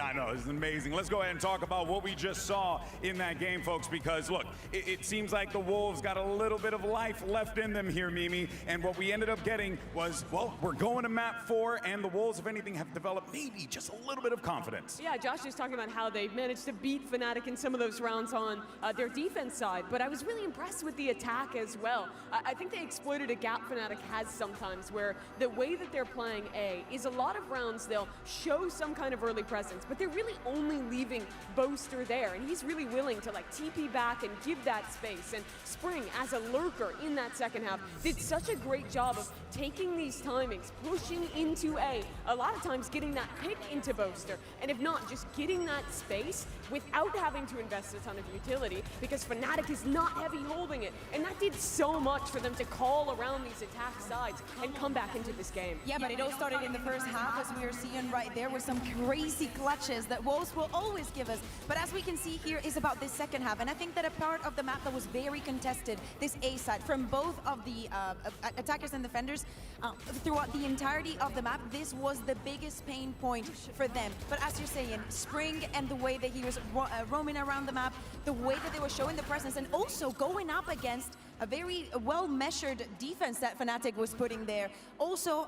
I know, this is amazing. Let's go ahead and talk about what we just saw in that game, folks, because look, it seems like the Wolves got a little bit of life left in them here, Mimi, and what we ended up getting was, well, we're going to map 4, and the Wolves, if anything, have developed maybe just a little bit of confidence. Yeah, Josh is talking about how they managed to beat Fnatic in some of those rounds on their defense side, but I was really impressed with the attack as well. I think they exploited a gap Fnatic has sometimes, where the way that they're playing A is a lot of rounds they'll show some kind of early presence, but they're really only leaving Boaster there, and he's really willing to like TP back and give that space. And Spring, as a lurker in that second half, did such a great job of taking these timings, pushing into A, a lot of times getting that pick into Boaster, and if not, just getting that space without having to invest a ton of utility, because Fnatic is not heavy holding it, and that did so much for them to call around these attack sides and come back into this game. Yeah, but it all started in the first half, as we are seeing right there, with some crazy clutches that Wolves will always give us. But as we can see here, is about this second half, and I think that a part of the map that was very contested, this A side, from both of the attackers and defenders, throughout the entirety of the map, this was the biggest pain point for them. But as you're saying, Spring and the way that he was roaming around the map, the way that they were showing the presence, and also going up against a very well-measured defense that Fnatic was putting there. Also,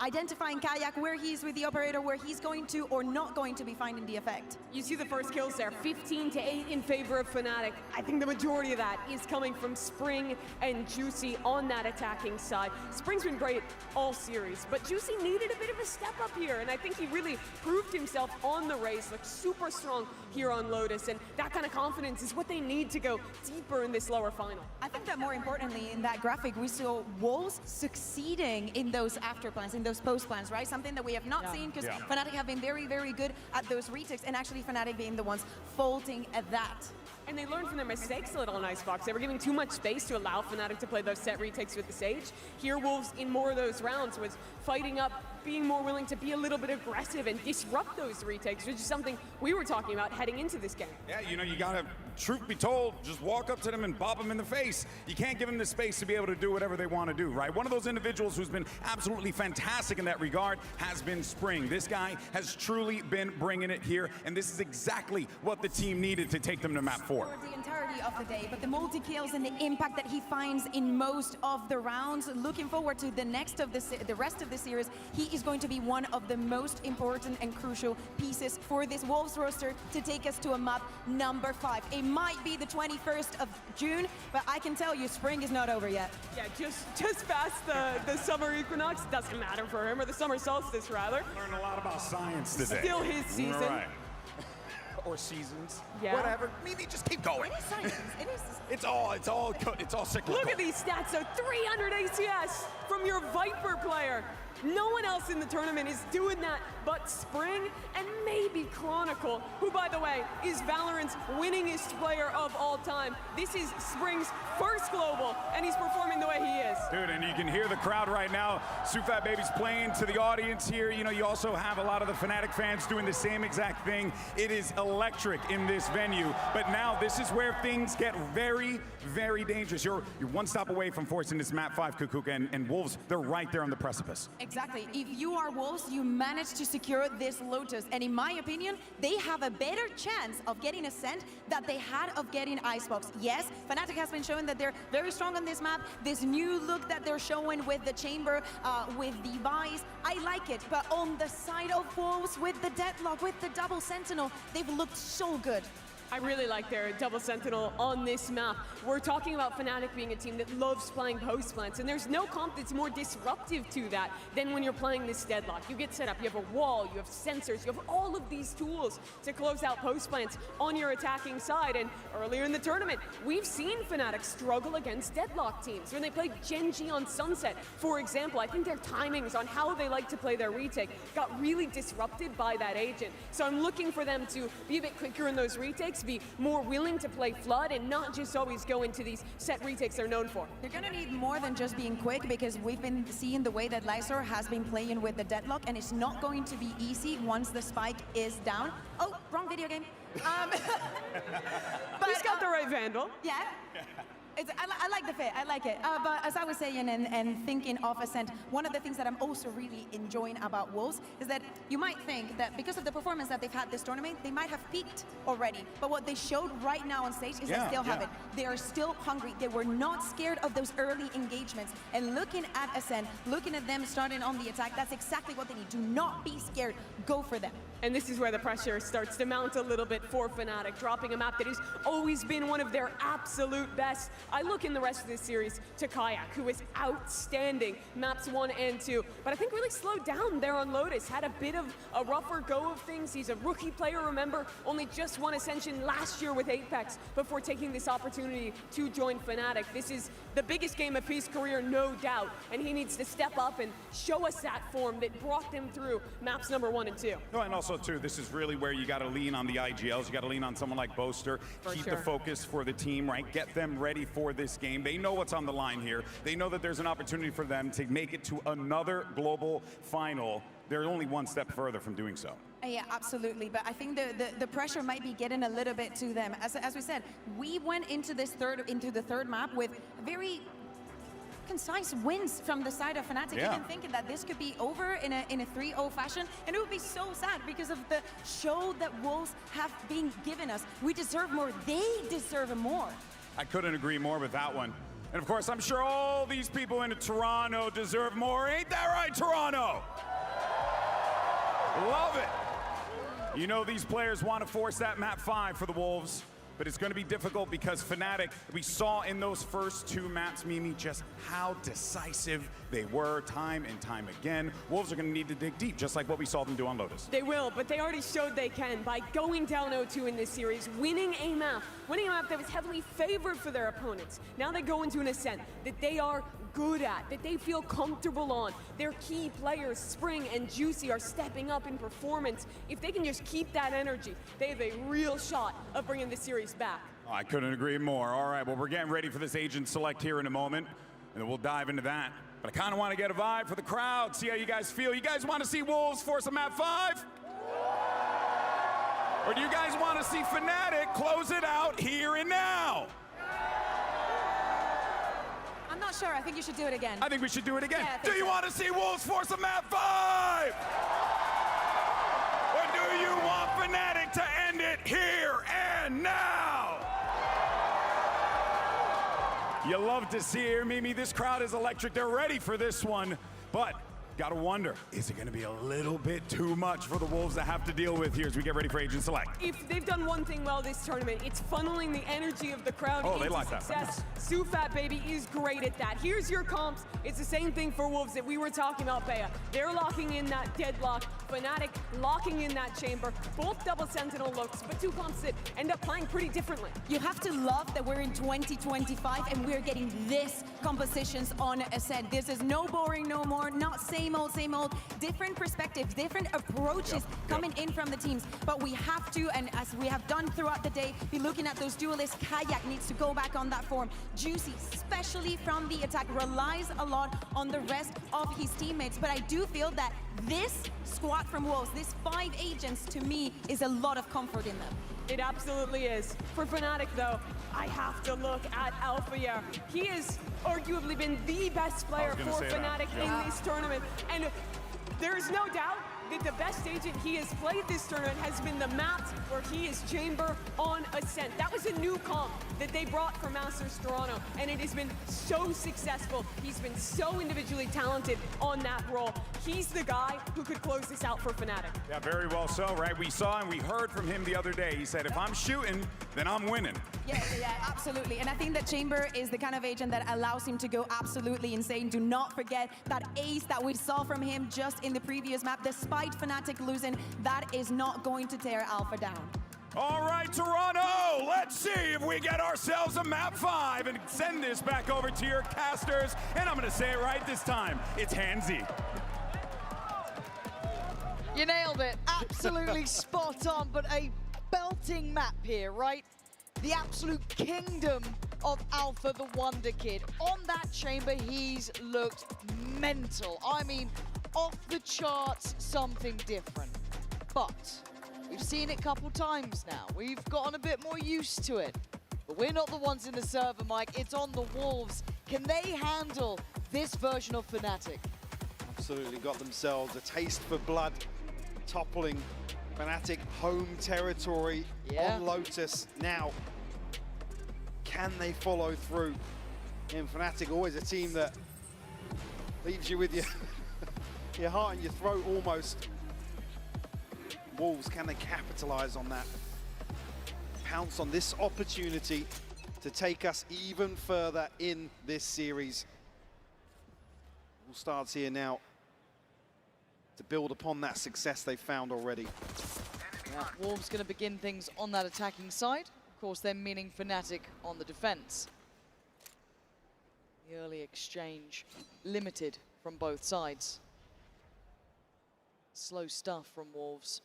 identifying Kayak where he's with the operator, where he's going to or not going to be finding the effect. You see the first kills there, 15-8 in favor of Fnatic. I think the majority of that is coming from Spring and Juicy on that attacking side. Spring's been great all series, but Juicy needed a bit of a step up here, and I think he really proved himself on the race, looked super strong here on Lotus, and that kind of confidence is what they need to go deeper in this lower final. I think that more importantly, in that graphic, we saw Wolves succeeding in those after plans, in those post plans, right? Something that we have not seen, because Fnatic have been very, very good at those retakes, and actually Fnatic being the ones faulting at that. And they learned from their mistakes a little on Icebox. They were giving too much space to allow Fnatic to play those set retakes with the Sage. Here, Wolves, in more of those rounds, was fighting up being more willing to be a little bit aggressive and disrupt those retakes, which is something we were talking about heading into this game. Yeah, you know, you gotta, truth be told, just walk up to them and bop them in the face. You can't give them the space to be able to do whatever they want to do, right? One of those individuals who's been absolutely fantastic in that regard has been Spring. This guy has truly been bringing it here, and this is exactly what the team needed to take them to map 4. For the entirety of the day, but the multi-kills and the impact that he finds in most of the rounds, looking forward to the rest of the series, he is going to be one of the most important and crucial pieces for this Wolves roster to take us to a map number 5. It might be the 21st of June, but I can tell you Spring is not over yet. Yeah, just past the summer equinox, doesn't matter for him, or the summer solstice rather. Learned a lot about science today. Still his season. Right. Or seasons. Yeah. Whatever. Maybe just keep going. It is science. It is. It's all cyclical. Look at these stats, so 300 ACS from your Viper player. No one else in the tournament is doing that but Spring and maybe Chronicle, who, by the way, is Valorant's winningest player of all time. This is Spring's first global, and he's performing the way he is. Dude, and you can hear the crowd right now. Sufat Baby's playing to the audience here. You know, you also have a lot of the Fnatic fans doing the same exact thing. It is electric in this venue, but now this is where things get very, very dangerous. You're one stop away from forcing this map 5, Kukuka, and Wolves, they're right there on the precipice. Exactly. If you are Wolves, you manage to secure this Lotus. And in my opinion, they have a better chance of getting Ascent that they had of getting Icebox. Yes, Fnatic has been showing that they're very strong on this map. This new look that they're showing with the Chamber, with the Vice, I like it. But on the side of Wolves, with the Deadlock, with the double Sentinel, they've looked so good. I really like their double Sentinel on this map. We're talking about Fnatic being a team that loves playing post plants, and there's no comp that's more disruptive to that than when you're playing this Deadlock. You get set up, you have a wall, you have sensors, you have all of these tools to close out post plants on your attacking side. And earlier in the tournament, we've seen Fnatic struggle against Deadlock teams. When they played Gen.G on Sunset, for example, I think their timings on how they like to play their retake got really disrupted by that agent. So I'm looking for them to be a bit quicker in those retakes, be more willing to play Flood and not just always go into these set retakes they're known for. They're gonna need more than just being quick, because we've been seeing the way that Lysor has been playing with the Deadlock, and it's not going to be easy once the spike is down. Oh, wrong video game. But he's got the right Vandal. Yeah. I like the fit, I like it. But as I was saying and thinking of Ascent, one of the things that I'm also really enjoying about Wolves is that you might think that because of the performance that they've had this tournament, they might have peaked already. But what they showed right now on stage is they still have it. They are still hungry. They were not scared of those early engagements. And looking at Ascent, looking at them starting on the attack, that's exactly what they need. Do not be scared. Go for them. And this is where the pressure starts to mount a little bit for Fnatic, dropping a map that has always been one of their absolute best. I look in the rest of this series to Kayak, who is outstanding maps 1 and 2, but I think really slowed down there on Lotus, had a bit of a rougher go of things. He's a rookie player, remember, only just won Ascension last year with Apex before taking this opportunity to join Fnatic. This is the biggest game of his career, no doubt, and he needs to step up and show us that form that brought them through maps number 1 and 2. No, and also too, this is really where you got to lean on the IGLs. You got to lean on someone like Boaster. Keep the focus for the team, right? Get them ready for this game. They know what's on the line here. They know that there's an opportunity for them to make it to another global final. They're only one step further from doing so. Yeah, absolutely. But I think the pressure might be getting a little bit to them. As we said, we went into the third map with very concise wins from the side of Fnatic, even thinking that this could be over in a 3-0 fashion, and it would be so sad because of the show that Wolves have been giving us. We deserve more. They deserve more. I couldn't agree more with that one. And of course, I'm sure all these people in Toronto deserve more. Ain't that right, Toronto? Love it. You know these players want to force that map 5 for the Wolves, but it's going to be difficult because Fnatic, we saw in those first 2 maps, Mimi, just how decisive they were time and time again. Wolves are going to need to dig deep, just like what we saw them do on Lotus. They will, but they already showed they can by going down 0-2 in this series, winning a map that was heavily favored for their opponents. Now they go into an Ascent that they are good at, that they feel comfortable on. Their key players, Spring and Juicy, are stepping up in performance. If they can just keep that energy, they have a real shot of bringing the series back. Oh, I couldn't agree more. All right, well, we're getting ready for this agent select here in a moment, and then we'll dive into that. But I kind of want to get a vibe for the crowd, see how you guys feel. You guys want to see Wolves force a map 5? Or do you guys want to see Fnatic close it out here and now? I'm not sure. I think you should do it again. I think we should do it again. Yeah, do you want to see Wolves force a map 5? Or do you want Fnatic to end it here and now? You love to see it, Mimi. This crowd is electric. They're ready for this one. But gotta wonder, is it gonna be a little bit too much for the Wolves to have to deal with here as we get ready for Agent Select? If they've done one thing well this tournament, it's funneling the energy of the crowd Oh, they into like that. success. Sufat, baby, is great at that. Here's your comps. It's the same thing for Wolves that we were talking about, Bea. They're locking in that deadlock. Fnatic locking in that chamber. Both double sentinel looks, but two comps that end up playing pretty differently. You have to love that we're in 2025 and we're getting this compositions on Ascent. This is no boring no more, not same old, different perspectives, different approaches coming in from the teams. But we have to, and as we have done throughout the day, be looking at those duelists. Kayak needs to go back on that form. Juicy, especially from the attack, relies a lot on the rest of his teammates. But I do feel that this squad from Wolves, these 5 agents, to me, is a lot of comfort in them. It absolutely is. For Fnatic, though, I have to look at Alphayer. He has arguably been the best player for Fnatic in this tournament. And there is no doubt that the best agent he has played this tournament has been the maps where he is chamber on Ascent. That was a new comp that they brought from Masters Toronto, and it has been so successful. He's been so individually talented on that role. He's the guy who could close this out for Fnatic. Yeah, very well so, right? We saw and we heard from him the other day. He said, if I'm shooting, then I'm winning. Yeah, absolutely. And I think that Chamber is the kind of agent that allows him to go absolutely insane. Do not forget that ace that we saw from him just in the previous map. Despite Fnatic losing, that is not going to tear Alpha down. All right, Toronto, let's see if we get ourselves a map 5 and send this back over to your casters. And I'm going to say it right this time. It's Handsy. You nailed it. Absolutely spot on, but a belting map here, right? The absolute kingdom of Alpha the Wonder Kid. On that chamber, he's looked mental. I mean, off the charts, something different. But we've seen it a couple times now. We've gotten a bit more used to it. But we're not the ones in the server, Mike. It's on the Wolves. Can they handle this version of Fnatic? Absolutely got themselves a taste for blood, toppling Fnatic home territory on Lotus. Now, can they follow through? And Fnatic, always a team that leaves you with your heart in your throat almost. Wolves, can they capitalize on that? Pounce on this opportunity to take us even further in this series. All starts here now to build upon that success they've found already. Yeah, Wolves going to begin things on that attacking side. Of course, they're meaning Fnatic on the defense. The early exchange limited from both sides. Slow stuff from Wolves.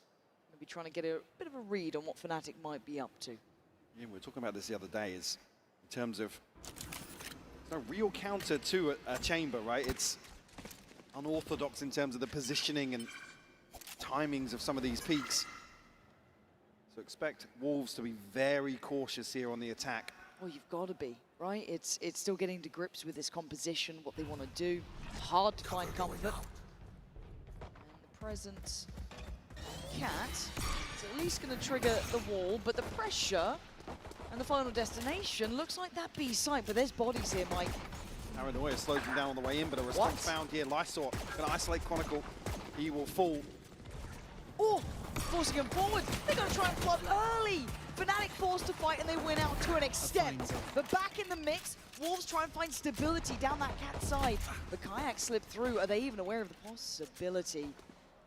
Gonna be trying to get a bit of a read on what Fnatic might be up to. Yeah, we were talking about this the other day, is in terms of no real counter to a chamber, right? It's unorthodox in terms of the positioning and timings of some of these peaks. So expect Wolves to be very cautious here on the attack. Well, you've got to be, right? It's still getting to grips with this composition, what they want to do. Hard to find comfort. And the presence Cat is at least going to trigger the wall, but the pressure and the final destination looks like that B site, but there's bodies here, Mike. Paranoia slows him down on the way in, but a response found here. Lysor going to isolate Chronicle. He will fall. Oh, forcing him forward. They're going to try and flood early. Fnatic forced to fight and they win out to an extent. But back in the mix, Wolves try and find stability down that Cat side. The Kayak slipped through. Are they even aware of the possibility?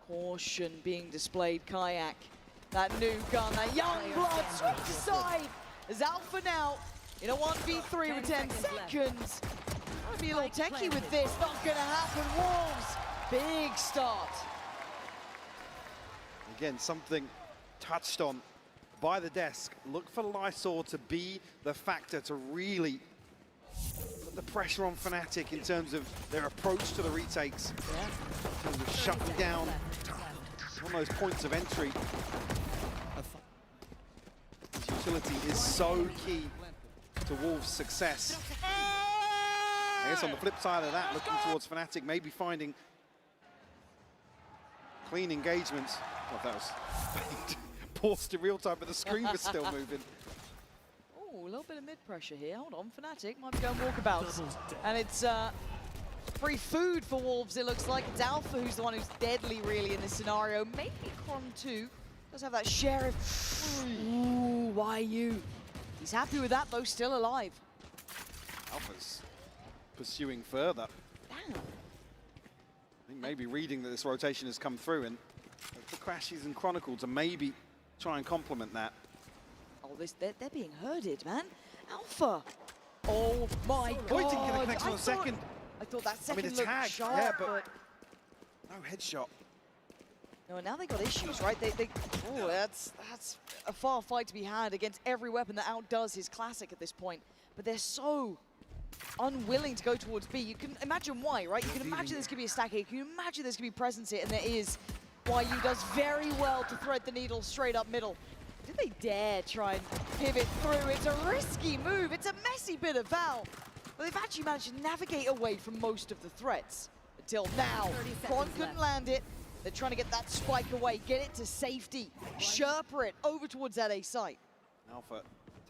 Caution being displayed. Kayak, that new gun, that young blood, switch aside. Is Alpha now in a 1v3 with 10 seconds. Trying to be a little techie with this. Not going to happen. Wolves, big start. Again, something touched on by the desk. Look for Lysor to be the factor to really put the pressure on Fnatic in terms of their approach to the retakes. In terms of shutting down on those points of entry. This utility is so key to Wolves' success. I guess on the flip side of that, looking towards Fnatic, maybe finding clean engagements. Oh, that was paused in real time, but the screen was still moving. Oh, a little bit of mid-pressure here. Hold on, Fnatic might be going walkabouts. And it's free food for Wolves, it looks like. It's Alpha who's the one who's deadly, really, in this scenario. Maybe Kron too. Does have that Sheriff. Ooh, YU. He's happy with that, though, still alive. Alpha's pursuing further. Damn. I think maybe reading that this rotation has come through, and for Crashies and Chronicle to maybe try and complement that. Oh, they're being herded, man. Alpha. Oh my God. Oh, he didn't get a connection on the second. I thought that second a looked tag, sharp, yeah, but no headshot. No, now they got issues, right? Oh, that's a far fight to be had against every weapon that outdoes his classic at this point. But they're so unwilling to go towards B. You can imagine why, right? You can imagine there's going to be a stack here. You can imagine there's going to be presence here, and there is. YU does very well to thread the needle straight up middle. Did they dare try and pivot through? It's a risky move. It's a messy bit of Val. But they've actually managed to navigate away from most of the threats. Until now, Kron couldn't land it. They're trying to get that spike away, get it to safety, Sherpa it over towards that A site. Alpha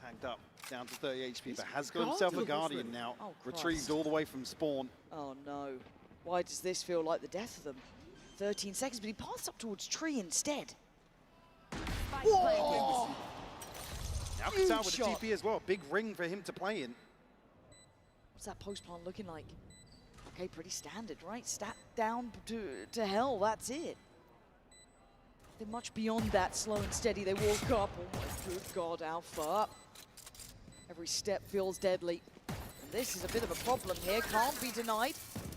tagged up, down to 30 HP, but has got himself a Guardian now, retrieved all the way from spawn. Oh no, why does this feel like the death of them? 13 seconds, but he passed up towards Tree instead. Whoa! Alcazar with the TP as well, big ring for him to play in. What's that post plant looking like? Okay, pretty standard, right? Stat down to hell, that's it. They're much beyond that, slow and steady. They walk up. Oh my good God, Alpha. Every step feels deadly. And this is a bit of a problem here, can't be denied.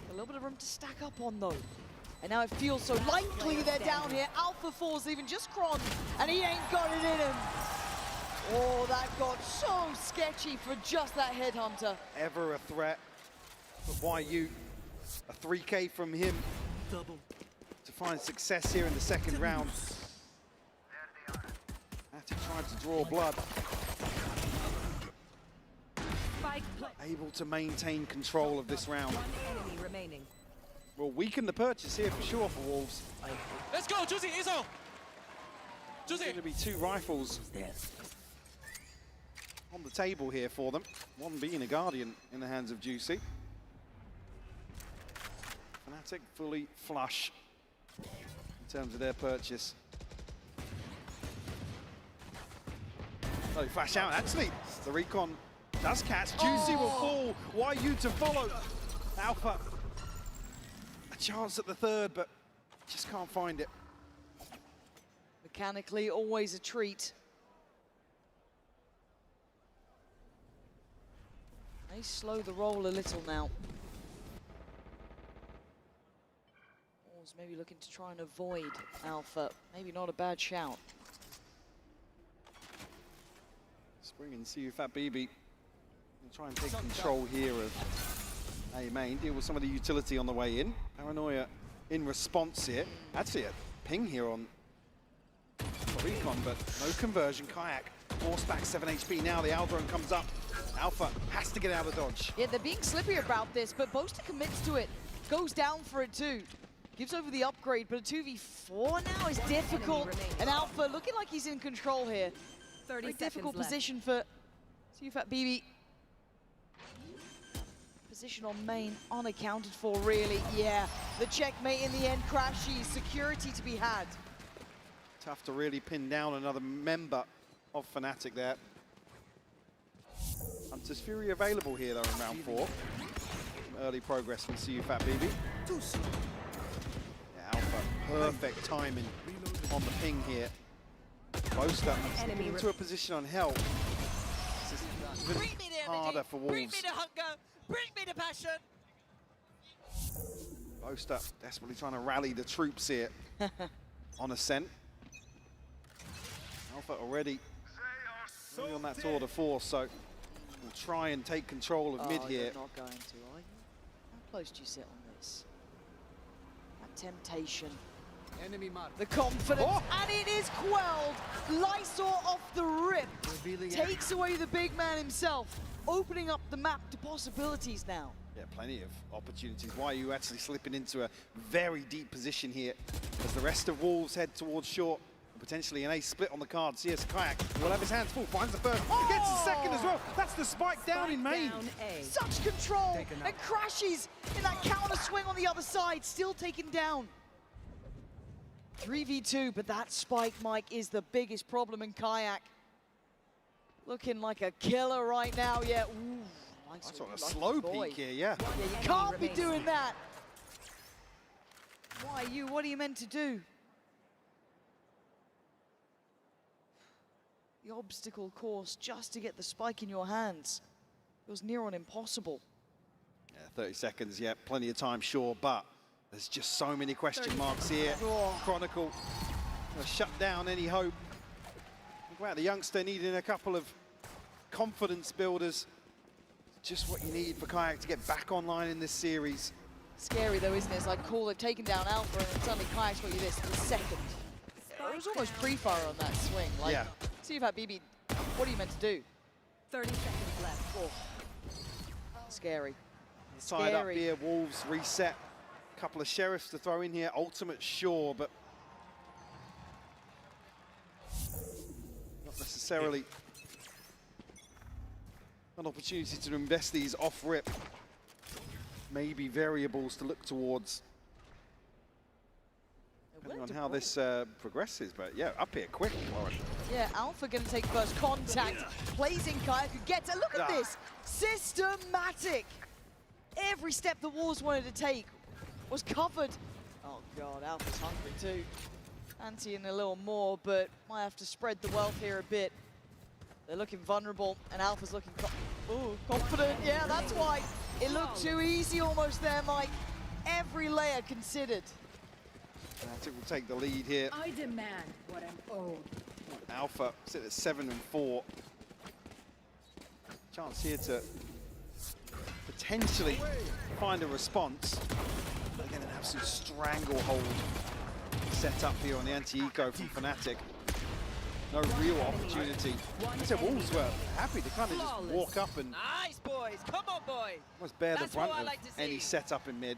A little bit of room to stack up on though. And now it feels so likely they're down here. Alpha falls even just Kron, and he ain't got it in him. Oh, that got so sketchy for just that headhunter. Ever a threat, but YU, a 3K from him to find success here in the second round. Fnatic tried to draw blood. Able to maintain control of this round. Will weaken the purchase here for sure for Wolves. Let's go, Juicy, Izzo! There's going to be 2 rifles on the table here for them. One being a Guardian in the hands of Juicy. Fnatic fully flush in terms of their purchase. Oh, flash out, actually. The recon does catch. Juicy will fall. YU to follow. Alpha. A chance at the third, but just can't find it. Mechanically, always a treat. They slow the roll a little now. Wolves maybe looking to try and avoid Alpha. Maybe not a bad shout. Spring and CuFat BB will try and take control here of A main, deal with some of the utility on the way in. Paranoia in response here. Actually a ping here on Recon, but no conversion. Kayak forced back 7 HP. Now the Aldrone comes up. Alpha has to get out of dodge. Yeah, they're being slippery about this, but Boaster commits to it. Goes down for it too. Gives over the upgrade, but a 2v4 now is difficult. And Alpha looking like he's in control here. 30 Very difficult left. position for CuFat BB. Position on main unaccounted for, really. Yeah, the checkmate in the end. Crashy, security to be had. Tough to really pin down another member of Fnatic there. Hunter's Fury available here though in round 4. Some early progress from CuFat BB. Yeah, Alpha, perfect timing on the ping here. Boaster slipping into a position on help. This is even harder for Wolves. Bring me the hunger, bring me the passion. Boaster desperately trying to rally the troops here on Ascent. Alpha already on that tour de force, so will try and take control of mid here. You're not going to, are you? How close do you sit on this? That temptation. Enemy mark. The confidence, and it is quelled. Lysor off the rip. Takes away the big man himself, opening up the map to possibilities now. Yeah, plenty of opportunities. YU actually slipping into a very deep position here as the rest of Wolves head towards short. Potentially an ace split on the card. CS Kayak will have his hands full, finds the first, gets the second as well. That's the spike down in main. Such control, and crashes in that counter swing on the other side, still taken down. 3v2, but that spike, Mike, is the biggest problem in Kayak. Looking like a killer right now, yeah. Ooh, that's sort of a slow peek here, yeah. Yeah, you can't be doing that. YU, what are you meant to do? The obstacle course just to get the spike in your hands. It was near on impossible. Yeah, 30 seconds, yeah, plenty of time, sure, but there's just so many question marks here. Chronicle shut down any hope. Think about the youngster needing a couple of confidence builders. Just what you need for Kayak to get back online in this series. Scary though, isn't it? It's like cool, they've taken down Alpha and suddenly Kayak's got you this in a second. It was almost pre-fire on that swing. Like, yeah. See if that BB, what are you meant to do? 30 seconds left. Oh. Scary. Side up here, Wolves reset. Couple of sheriffs to throw in here. Ultimate, sure, but not necessarily an opportunity to invest these off rip. Maybe variables to look towards, depending on how this progresses. But yeah, up here quick, Lauren. Yeah, Alpha going to take first contact. Plays in Kayak, who gets it. Look at this, systematic. Every step the Wolves wanted to take was covered. Oh God, Alpha's hungry too. Fancying a little more, but might have to spread the wealth here a bit. They're looking vulnerable, and Alpha's looking confident. Yeah, that's why it looked too easy almost there, Mike. Every layer considered. Fnatic will take the lead here. I demand what I'm owed. Alpha sit at 7 and 4. Chance here to potentially find a response. Again, an absolute stranglehold set up here on the anti-eco from Fnatic. No real opportunity. I said Wolves were happy to kind of just walk up and nice, boys. Come on, boys. almost bear the brunt of any setup in mid.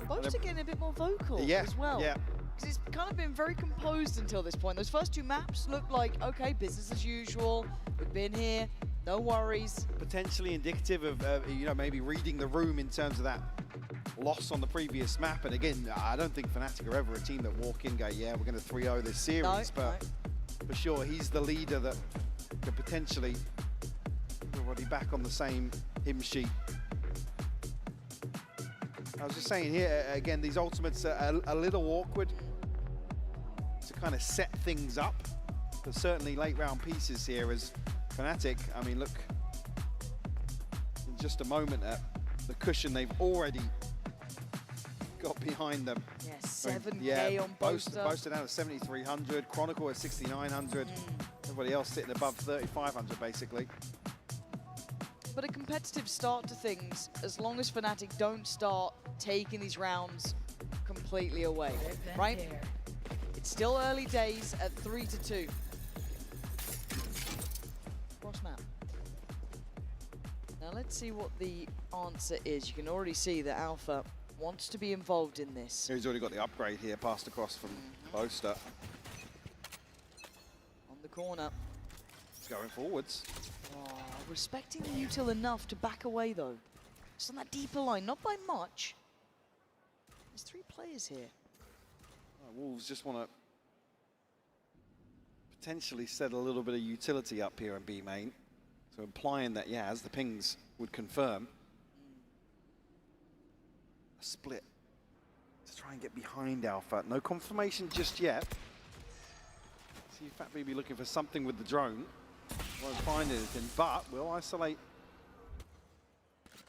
Both are getting a bit more vocal as well. Yeah. Because it's kind of been very composed until this point. Those first two maps looked like, okay, business as usual. We've been here, no worries. Potentially indicative of, you know, maybe reading the room in terms of that loss on the previous map. And again, I don't think Fnatic are ever a team that walk in and go, yeah, we're going to 3-0 this series. But for sure, he's the leader that could potentially already back on the same hymn sheet. I was just saying here, again, these ultimates are a little awkward to kind of set things up. But certainly late round pieces here as Fnatic, I mean, look, in just a moment at the cushion they've already got behind them. Yeah, 7K on Boaster. Boaster down at 7,300, Chronicle at 6,900. Everybody else sitting above 3,500 basically. But a competitive start to things, as long as Fnatic don't start taking these rounds completely away, right? It's still early days at 3-2. Cross map. Now let's see what the answer is. You can already see that Alpha wants to be involved in this. He's already got the upgrade here, passed across from Boaster. On the corner. It's going forwards. Oh, respecting the util enough to back away though. Just on that deeper line, not by much. There's 3 players here. Wolves just want to potentially set a little bit of utility up here in B main. So implying that, yeah, as the pings would confirm, a split to try and get behind Alpha. No confirmation just yet. See if Fat BB looking for something with the drone. Won't find anything, but we'll isolate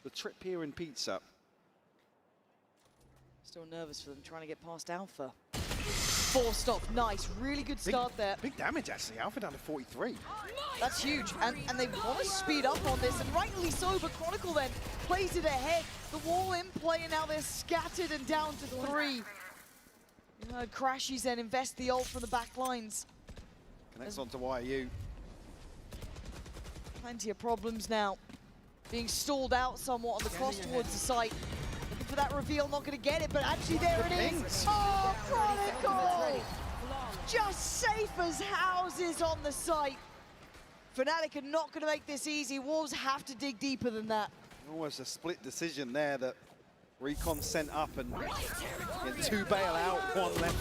the trip here in Pizza. Still nervous for them trying to get past Alpha. forced off. Nice, really good start there. Big damage, actually. Alpha down to 43. That's huge, and they want to speed up on this, and rightly so, but Chronicle then plays it ahead. The wall in play, and now they're scattered and down to 3. You heard Crashies then invest the ult from the back lines. Connects onto YU. Plenty of problems now. Being stalled out somewhat on the cross towards the site. Looking for that reveal, not going to get it, but actually there it is. Oh, Chronicle! Just safe as houses on the site. Fnatic are not going to make this easy. Wolves have to dig deeper than that. Almost a split decision there that Recon sent up and 2 bail out, 1 left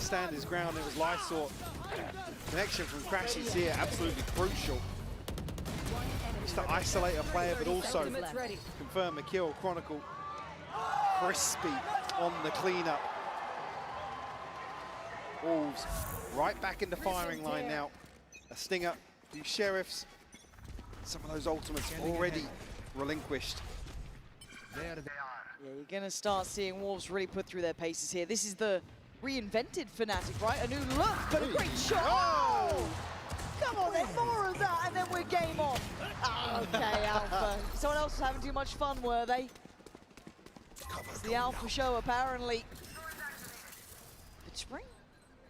stand his ground. It was Lysor. Connection from Crashies here, absolutely crucial. Just to isolate a player, but also confirm a kill. Chronicle crispy on the cleanup. Wolves right back in the firing line now. A Stinger, few Sheriffs, some of those ultimates already relinquished. Yeah, you're going to start seeing Wolves really put through their paces here. This is the reinvented Fnatic, right? A new look, but a great shot. Oh! Come on then, more of that, and then we're game on. Okay, Alpha. Someone else was having too much fun, were they? It's the Alpha show, apparently. But Spring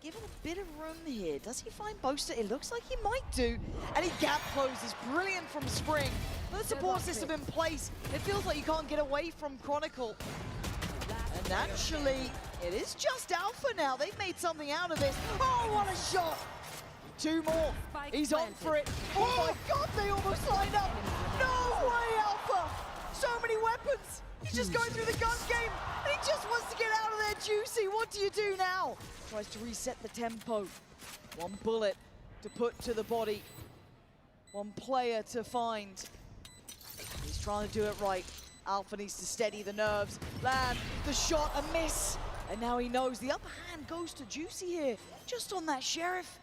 given a bit of room here. Does he find Boaster? It looks like he might do. And he gap closes. Brilliant from Spring. With the support system in place, it feels like you can't get away from Chronicle. And naturally, it is just Alpha now. They've made something out of this. Oh, what a shot! 2 more. He's on for it. Oh my God, they almost lined up. No way, Alpha! So many weapons. He's just going through the gun game, and he just wants to get out of there, Juicy. What do you do now? Tries to reset the tempo. 1 bullet to put to the body. 1 player to find. He's trying to do it right. Alpha needs to steady the nerves. Land the shot, a miss. And now he knows the upper hand goes to Juicy here. Just on that Sheriff.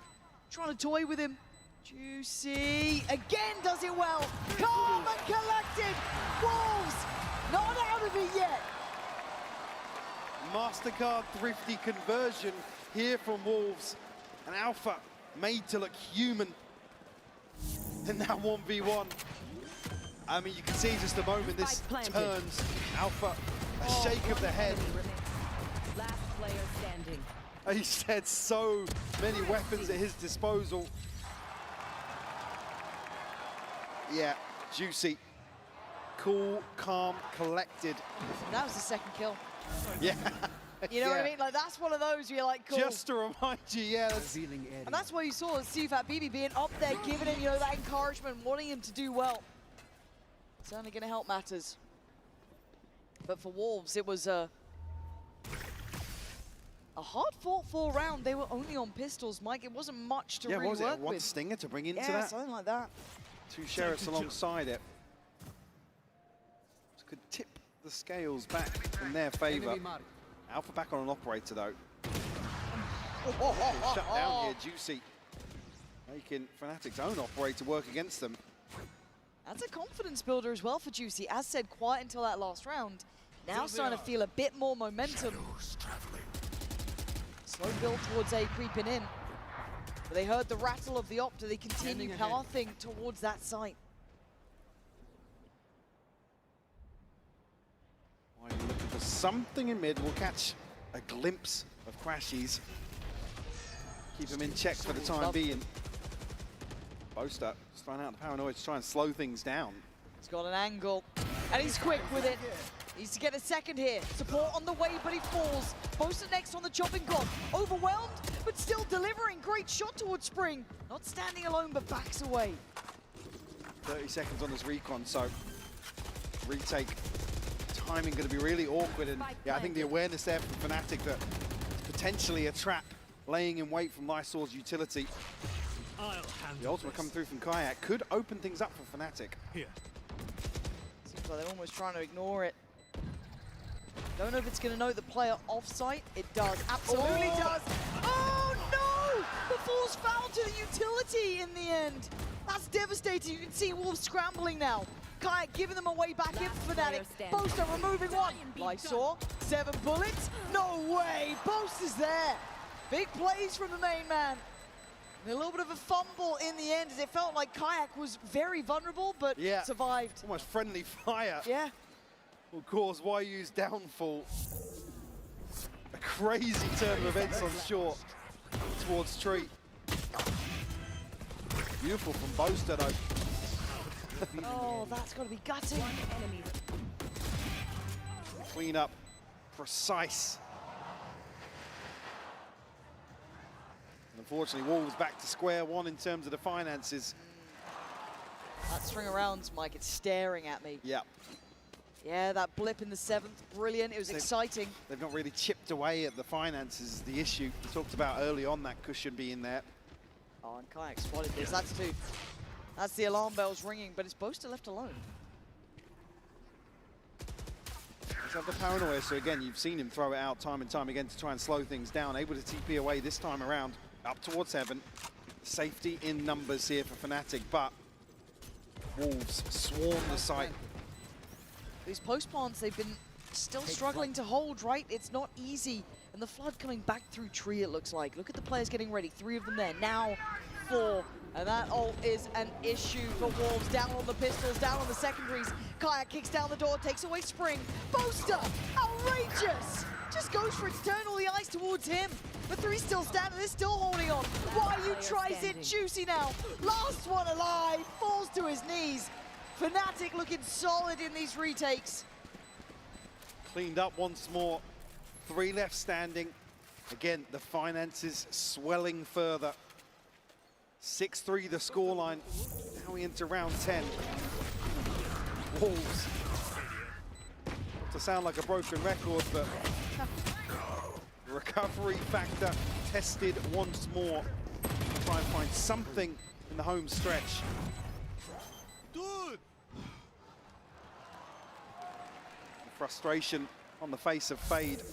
Trying to toy with him. Juicy again does it well. Calm and collected. Wolves not out of it yet. MasterCard thrifty conversion here from Wolves. And Alpha made to look human in that 1v1. I mean, you can see just the moment this turns. Alpha, a shake of the head. Last player standing. He had so many weapons at his disposal. Yeah, Juicy. Cool, calm, collected. That was the 2nd kill. Yeah. You know what I mean? Like, that's one of those where you're like, cool. Just to remind you, yeah. And that's why you saw CFAT BB being up there, giving him, you know, that encouragement, wanting him to do well. It's only going to help matters. But for Wolves, it was a hard-fought 4 round. They were only on pistols, Mike. It wasn't much to really work with. 1 Stinger to bring into that? that? Something like that. 2 Sheriffs alongside it. This could tip the scales back in their favor. Alpha back on an operator, though. Shut down here, Juicy. Making Fnatic's own operator work against them. That's a confidence builder as well for Juicy. As said, quiet until that last round. Now starting to feel a bit more momentum. Slow build towards A creeping in. But they heard the rattle of the Opta. They continue pathing towards that site. Why are you looking for something in mid? We'll catch a glimpse of Crashies. Keep him in check for the time being. Boaster just trying out the paranoid to try and slow things down. He's got an angle, and he's quick with it. Needs to get a 2nd here. Support on the way, but he falls. Boaster next on the chopping block. Overwhelmed, but still delivering. Great shot towards Spring. Not standing alone, but backs away. 30 seconds on this recon, so retake timing going to be really awkward. And yeah, I think the awareness there from Fnatic that potentially a trap laying in wait from Lysor's utility. The ultimate coming through from Kayak could open things up for Fnatic. Seems like they're almost trying to ignore it. Don't know if it's going to know the player off-site. It does. Absolutely does. Oh, no! The falls foul to the utility in the end. That's devastating. You can see Wolves scrambling now. Kayak giving them a way back in for Fnatic. Boaster removing 1. Lysor, 7 bullets. No way. Boaster's there. Big plays from the main man. And a little bit of a fumble in the end as it felt like Kayak was very vulnerable, but survived. Almost friendly fire. Yeah. Will cause YU's downfall. A crazy turn of events on short towards Tree. Beautiful from Boaster though. Oh, that's got to be gutting. Clean up, precise. Unfortunately, Wolves back to square one in terms of the finances. That string of rounds, Mike, it's staring at me. Yeah. Yeah, that blip in the 7th, brilliant. It was exciting. They've not really chipped away at the finances is the issue. We talked about early on that cushion being there. Oh, and Kayak spotted this. That's the alarm bells ringing, but it's Boaster left alone. Let's have the paranoia. So again, you've seen him throw it out time and time again to try and slow things down. Able to TP away this time around, up towards heaven. Safety in numbers here for Fnatic, but Wolves swarm the site. These post plants, they've been still struggling to hold, right? It's not easy. And the flood coming back through Tree, it looks like. Look at the players getting ready. 3 of them there, now 4. And that ult is an issue for Wolves. Down on the pistols, down on the secondaries. Kayak kicks down the door, takes away Spring. Boaster, outrageous! Just goes for it to turn all the eyes towards him. The 3 still standing, they're still holding on. YU tries it, Juicy now. Last one alive, falls to his knees. Fnatic looking solid in these retakes. Cleaned up once more. 3 left standing. Again, the finances swelling further. 6-3 the scoreline. Now we enter round 10. Wolves. Not to sound like a broken record, but the recovery factor tested once more. Try and find something in the home stretch. Frustration on the face of Fade.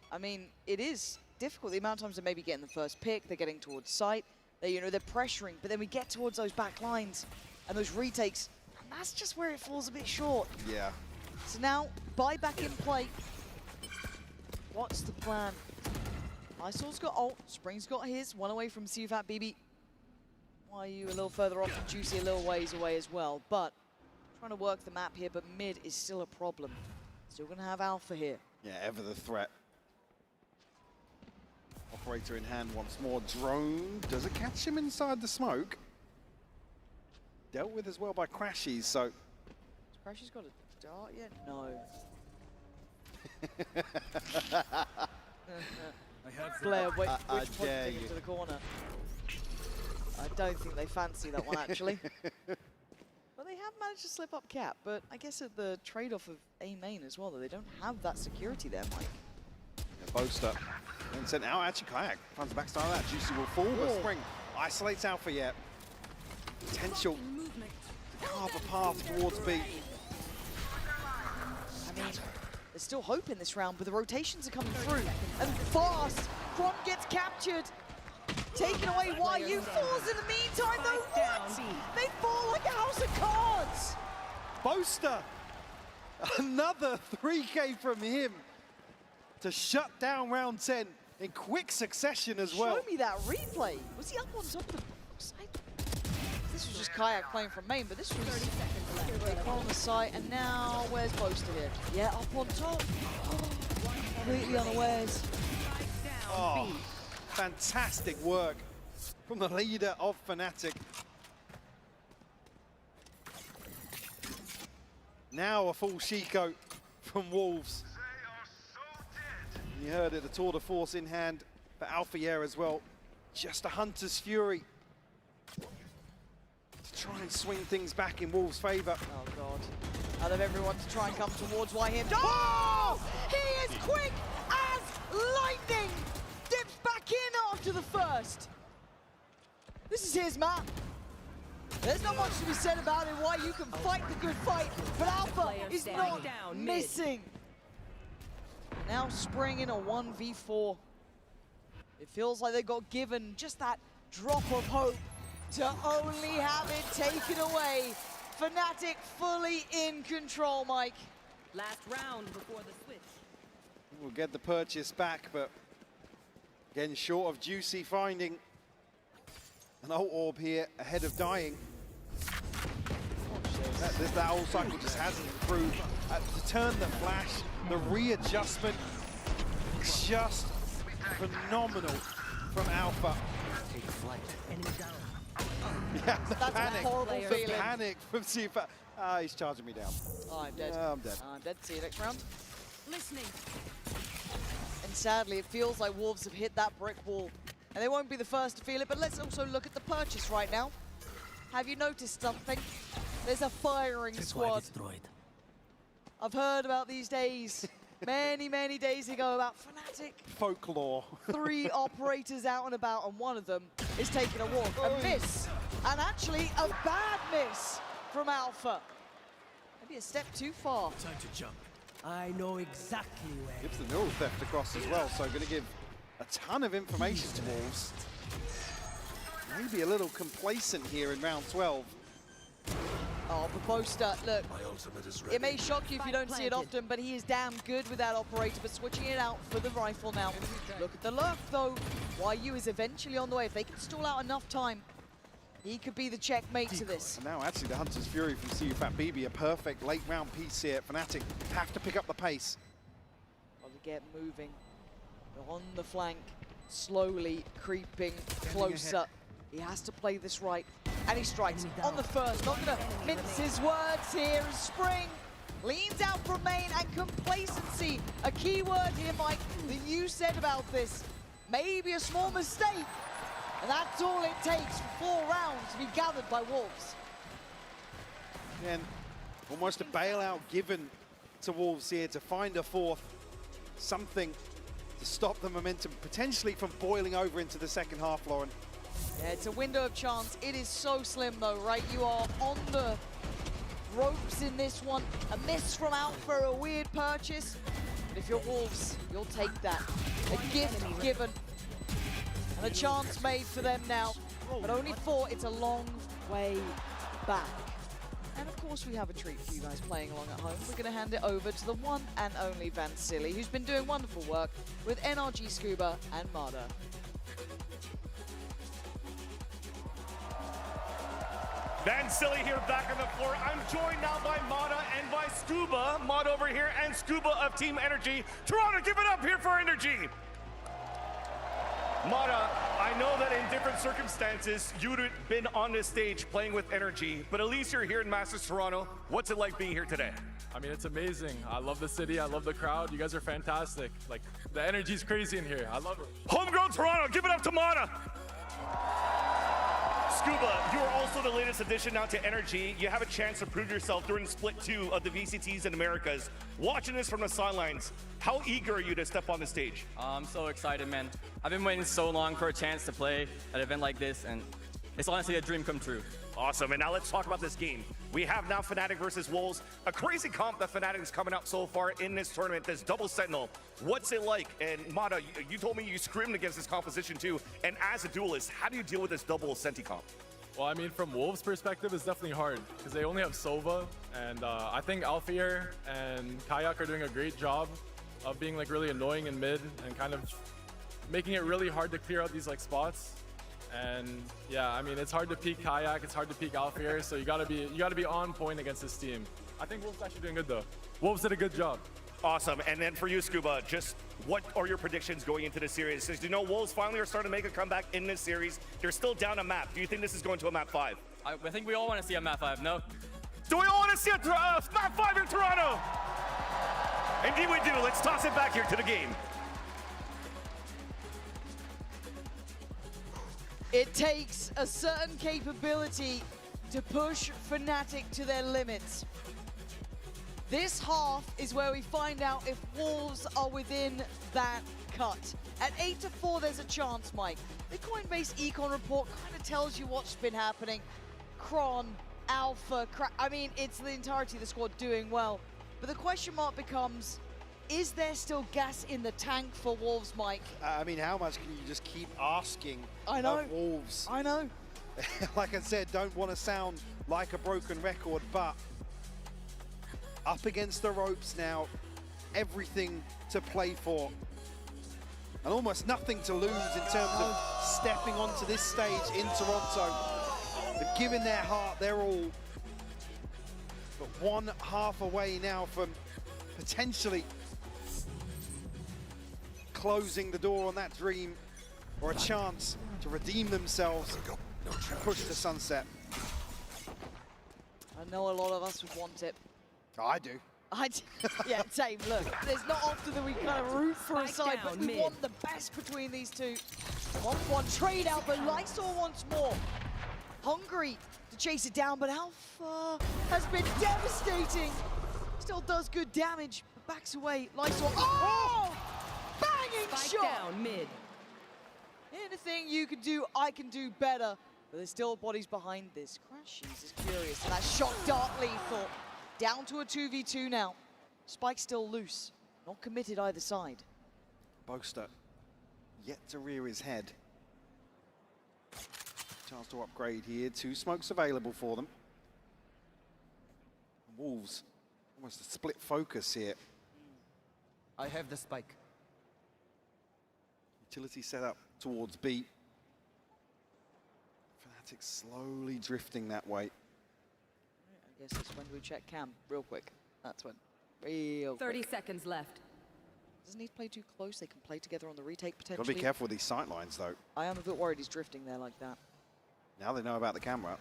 I mean, it is difficult. The amount of times they maybe getting the first pick, they're getting towards sight, they're pressuring, but then we get towards those back lines and those retakes, and that's just where it falls a bit short. Yeah. So now, buy back in play. What's the plan? Isol's got ult, Spring's got his, one away from CFAT BB. YU a little further off and Juicy a little ways away as well, but trying to work the map here, but mid is still a problem. Still gonna have Alpha here. Yeah, ever the threat. Operator in hand once more. Drone, does it catch him inside the smoke? Dealt with as well by Crashies, so. Has Crashies got a dart yet? No. Blair, which point to take him to the corner? I don't think they fancy that one, actually. But they have managed to slip up Cap, but I guess at the trade-off of A main as well, that they don't have that security there, Mike. Yeah, Boaster. And sent out, actually Kayak finds the backside of that. Juicy will fall, but Spring isolates Alpha yet. Potential to carve a path towards B. I mean, there's still hope in this round, but the rotations are coming through. And fast, Front gets captured. Taken away, YU falls in the meantime, though. What? They fall like a house of cards. Boaster, another 3K from him to shut down round 10 in quick succession as well. Show me that replay. Was he up on top of the box? This was just Kayak playing from main, but this was 30 seconds left. They call on the site, and now where's Boaster here? Yeah, up on top. Completely unawares. Oh, fantastic work from the leader of Fnatic. Now a full Shiko from Wolves. You heard it, the tour de force in hand for Alphayer as well. Just a Hunter's Fury to try and swing things back in Wolves' favor. Oh God. Out of everyone to try and come towards YM. Oh! He is quick as lightning! Dips back in after the first. This is his map. There's not much to be said about it, why you can fight the good fight, but Alpha is not missing. Now Spring in a 1v4. It feels like they got given just that drop of hope to only have it taken away. Fnatic fully in control, Mike. Last round before the switch. We'll get the purchase back, but Again, short of Juicy finding an ult orb here ahead of dying. That ult cycle just hasn't improved. To turn the flash, the readjustment, just phenomenal from Alpha. Take flight. Enemy down. Yeah, the That's panic, a horrible feeling. the panic from Sufa. He's charging me down. Oh, I'm dead. I'm dead. I'm dead. See you next round. Listening. And sadly, it feels like Wolves have hit that brick wall. And they won't be the first to feel it, but let's also look at the purchase right now. Have you noticed something? There's a firing squad. Destroyed. I've heard about these days, many, many days ago, about Fnatic. Folklore. 3 operators out and about, and one of them is taking a walk. A miss, and actually a bad miss from Alpha. Maybe a step too far. Time to jump. I know exactly where. Gives the neural theft across as well, so going to give a ton of information to Wolves. Maybe a little complacent here in round 12. Oh, but Boaster, look, it may shock you if you don't see it often, but he is damn good with that operator, but switching it out for the rifle now. Look at the lurk, though. YU is eventually on the way. If they can stall out enough time, he could be the checkmate to this. And now actually the Hunter's Fury from CUFAT BB, a perfect late round piece here. Fnatic have to pick up the pace. Got to get moving. On the flank, slowly creeping closer. He has to play this right. And he strikes on the first. Not going to mince his words here. Spring leans out from main, and complacency. A key word here, Mike, that you said about this. Maybe a small mistake. And that's all it takes for 4 rounds to be gathered by Wolves. And almost a bailout given to Wolves here to find a fourth. Something to stop the momentum potentially from boiling over into the second half, Lauren. Yeah, it's a window of chance. It is so slim though, right? You are on the ropes in this one. A miss from Alpha, a weird purchase. But if you're Wolves, you'll take that. A gift given. And a chance made for them now. But only 4, it's a long way back. And of course we have a treat for you guys playing along at home. We're going to hand it over to the one and only Vansili, who's been doing wonderful work with NRG Scuba and Mada. Vansili here back on the floor. I'm joined now by Mada and by Scuba. Mada over here and Scuba of Team Energy. Toronto, give it up here for Energy. Mada, I know that in different circumstances, you'd have been on this stage playing with Energy, but at least you're here in Masters Toronto. What's it like being here today? I mean, it's amazing. I love the city. I love the crowd. You guys are fantastic. Like, the energy's crazy in here. I love it. Homegrown Toronto, give it up to Mada. Scuba, you are also the latest addition now to Energy. You have a chance to prove yourself during Split 2 of the VCTs in Americas. Watching this from the sidelines, how eager are you to step on the stage? I'm so excited, man. I've been waiting so long for a chance to play at an event like this, and it's honestly a dream come true. Awesome, and now let's talk about this game. We have now Fnatic versus Wolves, a crazy comp that Fnatic is coming out so far in this tournament, this double Sentinel. What's it like? And Mada, you told me you scrimmed against this composition too, and as a duelist, how do you deal with this double Senti comp? Well, I mean, from Wolves' perspective, it's definitely hard because they only have Sova, and I think Alfear and Kayak are doing a great job of being like really annoying in mid and kind of making it really hard to clear out these like spots. And yeah, I mean, it's hard to peek Kayak, it's hard to peek Alfear, so you gotta be on point against this team. I think Wolves actually doing good though. Wolves did a good job. Awesome, and then for you, Scuba, just what are your predictions going into this series? Since you know Wolves finally are starting to make a comeback in this series, they're still down a map. Do you think this is going to a map 5? I think we all want to see a map 5, no? Do we all want to see a map 5 in Toronto? Indeed we do. Let's toss it back here to the game. It takes a certain capability to push Fnatic to their limits. This half is where we find out if Wolves are within that cut. At 8-4, there's a chance, Mike. The Coinbase Econ report kind of tells you what's been happening. Kron, Alpha, I mean, it's the entirety of the squad doing well. But the question mark becomes, is there still gas in the tank for Wolves, Mike? I mean, how much can you just keep asking of Wolves? I know. Like I said, don't want to sound like a broken record, but up against the ropes now, everything to play for. and almost nothing to lose in terms of stepping onto this stage in Toronto. They've given their heart, their all, but one half away now from potentially closing the door on that dream, or a chance to redeem themselves and push the sunset. I know a lot of us would want it. I do. Yeah, same. Look, it's not often that we kind of root for a side, but we mid. want the best between these two. One trade out, but Lysol wants more. Hungry to chase it down, but Alpha has been devastating. Still does good damage, but backs away. Lysol, oh! Banging Spike shot! down mid. Anything you can do, I can do better. But there's still bodies behind this. Crashies is curious, and that shot dart lethal. Down to a 2v2 now. Spike still loose. Not committed either side. Boaster yet to rear his head. Chance to upgrade here. 2 smokes available for them. Wolves, almost a split focus here. I have the spike. Utility set up towards B. Fnatic slowly drifting that way. I guess it's when we check Cam real quick. That's when. Real 30 quick. seconds left. Doesn't need to play too close. They can play together on the retake potentially. Gotta be careful with these sight lines though. I am a bit worried he's drifting there like that. Now they know about the camera.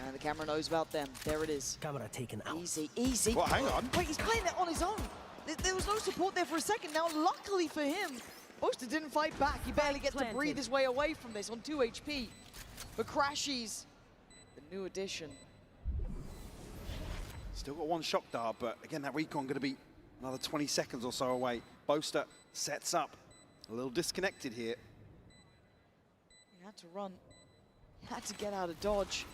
And the camera knows about them. There it is. Camera taken out. Easy, easy. Well, hang on. Wait, he's playing that on his own. There was no support there for a second. Now, luckily for him, Boaster didn't fight back. He barely gets to breathe his way away from this on 2 HP. But Crashies, the new addition. Still got 1 shock dart, but again, that recon gonna be another 20 seconds or so away. Boaster sets up. A little disconnected here. He had to run. He had to get out of dodge.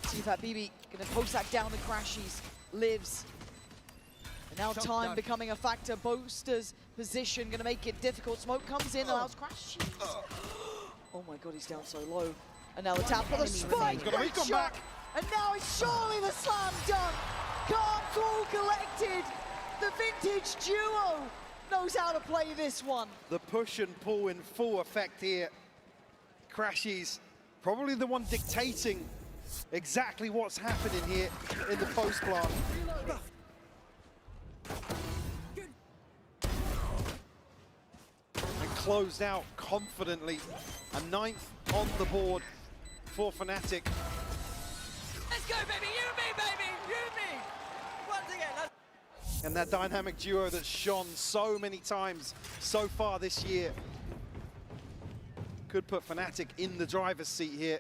See if that BB gonna post that down the Crashies. Lives. And now time becoming a factor. Boaster's position gonna make it difficult. Smoke comes in, allows Crashies. Oh my god, he's down so low. And now the tap for the spike. Great shot. And now it's surely the slam dunk. Cards all collected. The vintage duo knows how to play this one. The push and pull in full effect here. Crashies, probably the one dictating exactly what's happening here in the post plant. And closed out confidently. A 9th on the board for Fnatic. Let's go, baby! You me, baby! You me! Once again, And that dynamic duo that's shone so many times so far this year could put Fnatic in the driver's seat here.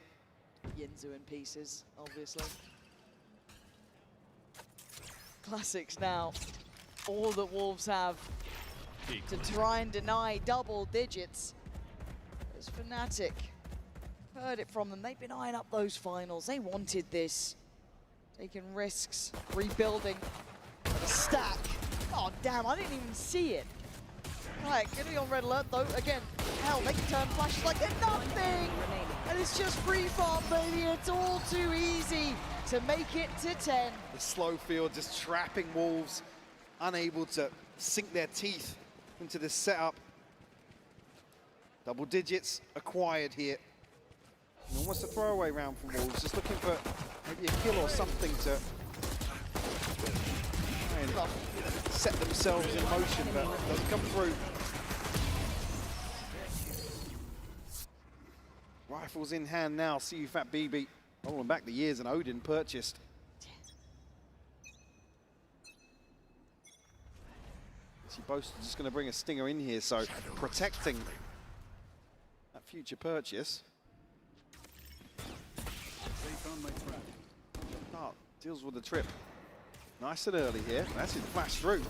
Yinzu in pieces, obviously. Classics now. All that Wolves have to try and deny double digits. As Fnatic heard it from them. They've been eyeing up those finals. They wanted this. Taking risks, rebuilding. But a stack. Oh, damn, I didn't even see it. Right, gonna be on red alert, though. Again, hell, they can turn flashes like they're nothing! And it's just free farm, baby. It's all too easy to make it to 10. The slow field just trapping Wolves, unable to sink their teeth into this setup. Double digits acquired here. And almost a throwaway round from Wolves, just looking for maybe a kill or something to try and set themselves in motion, but it doesn't come through. Rifles in hand now, CUFAT BB rolling back the years and Odin purchased. See, Boaster's just going to bring a stinger in here, so protecting that future purchase. Dart deals with the trip. Nice and early here. That's it, flash through.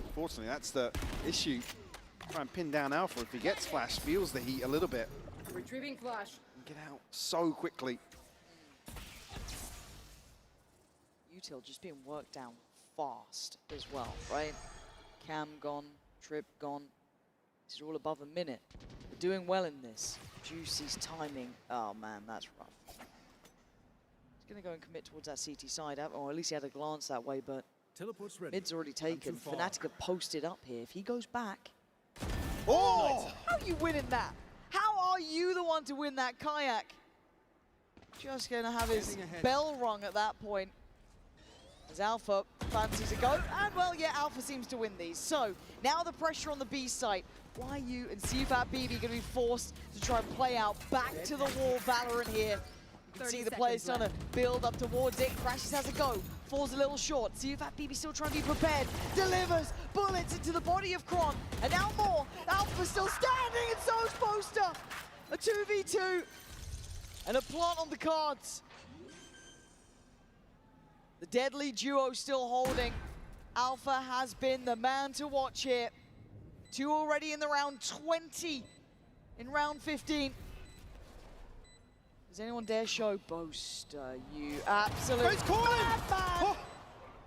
Unfortunately, that's the issue. Try and pin down Alpha. If he gets flash, feels the heat a little bit. Retrieving flash. Get out so quickly. Util just being worked down fast as well, right? Cam gone, Trip gone. This is all above a minute. We're doing well in this. Juicy's timing. Oh man, that's rough. He's gonna go and commit towards that CT side, or at least he had a glance that way, but mid's already taken. Fnatic have posted up here. If he goes back, Oh! How are you winning that? How are you the one to win that kayak? Just going to have his bell rung at that point. As Alpha fancies a go, and well, yeah, Alpha seems to win these. So, now the pressure on the B site. YU and CFAT BB going to be forced to try and play out back to the wall. Valorant here. You can see the players trying to build up towards it. Crashes has a go, falls a little short. CFAT BB still trying to be prepared. Delivers bullets into the body of Kron. And now more. Alpha still standing, and so is Boaster. A 2v2 and a plant on the cards. The deadly duo still holding. Alpha has been the man to watch here. 2 already in the round, 20 in round 15. Does anyone dare show Boaster? You absolutely madman!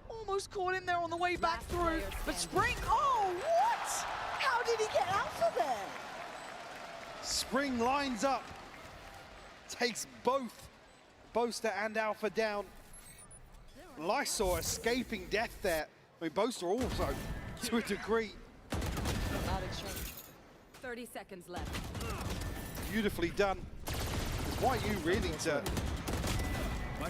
Almost caught him there on the way back through, but Spring, oh, what? How did he get Alpha there? Spring lines up, takes both Boaster and Alpha down. Lysor escaping death there. I mean, Boaster also, to a degree. 30 seconds left. Beautifully done. Why you really to, I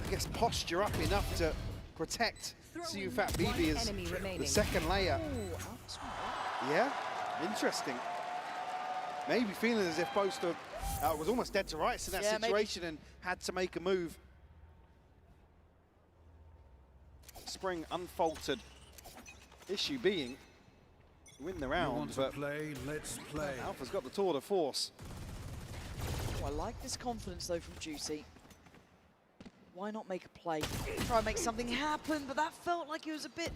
guess, posture up enough to protect CFAT BB as the second layer. Yeah, interesting. Maybe feeling as if Boaster was almost dead to rights in that situation and had to make a move. Spring unfaltered. Issue being, win the round, but let's play. Alpha's got the tour de force. Oh, I like this confidence though from Juicy. Why not make a play? Try and make something happen, but that felt like it was a bit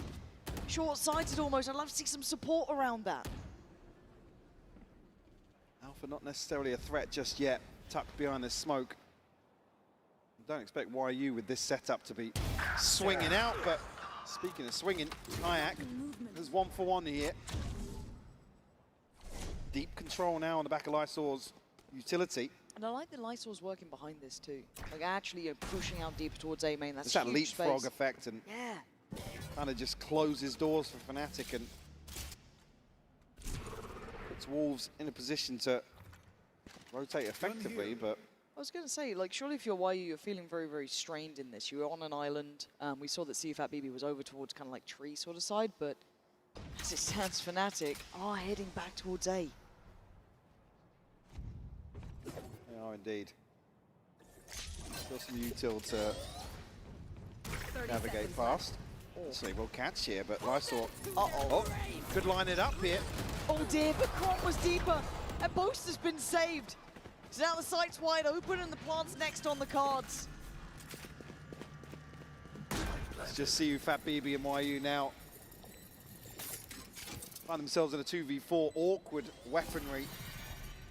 short-sighted almost. I'd love to see some support around that. Alpha not necessarily a threat just yet, tucked behind this smoke. Don't expect YU with this setup to be swinging out, but speaking of swinging, Kayak is 1-for-1 here. Deep control now on the back of Lysor's utility. And I like that Lysor's working behind this too. Like actually pushing out deeper towards A main. That's it's that leapfrog space. effect and kind of just closes doors for Fnatic and puts Wolves in a position to rotate effectively, but I was going to say, like, surely if you're YU, you're feeling very, very strained in this. You were on an island. We saw that CFAT BB was over towards kind of like tree sort of side, but as it stands, Fnatic are heading back towards A. They are indeed. Still some util to navigate past. Actually, we'll catch here, but Lysor, could line it up here. Oh dear, but Kron was deeper, and Boaster's been saved. So now the site's wide open and the plant's next on the cards. Let's just see CFAT BB and YU now find themselves in a 2v4, awkward weaponry.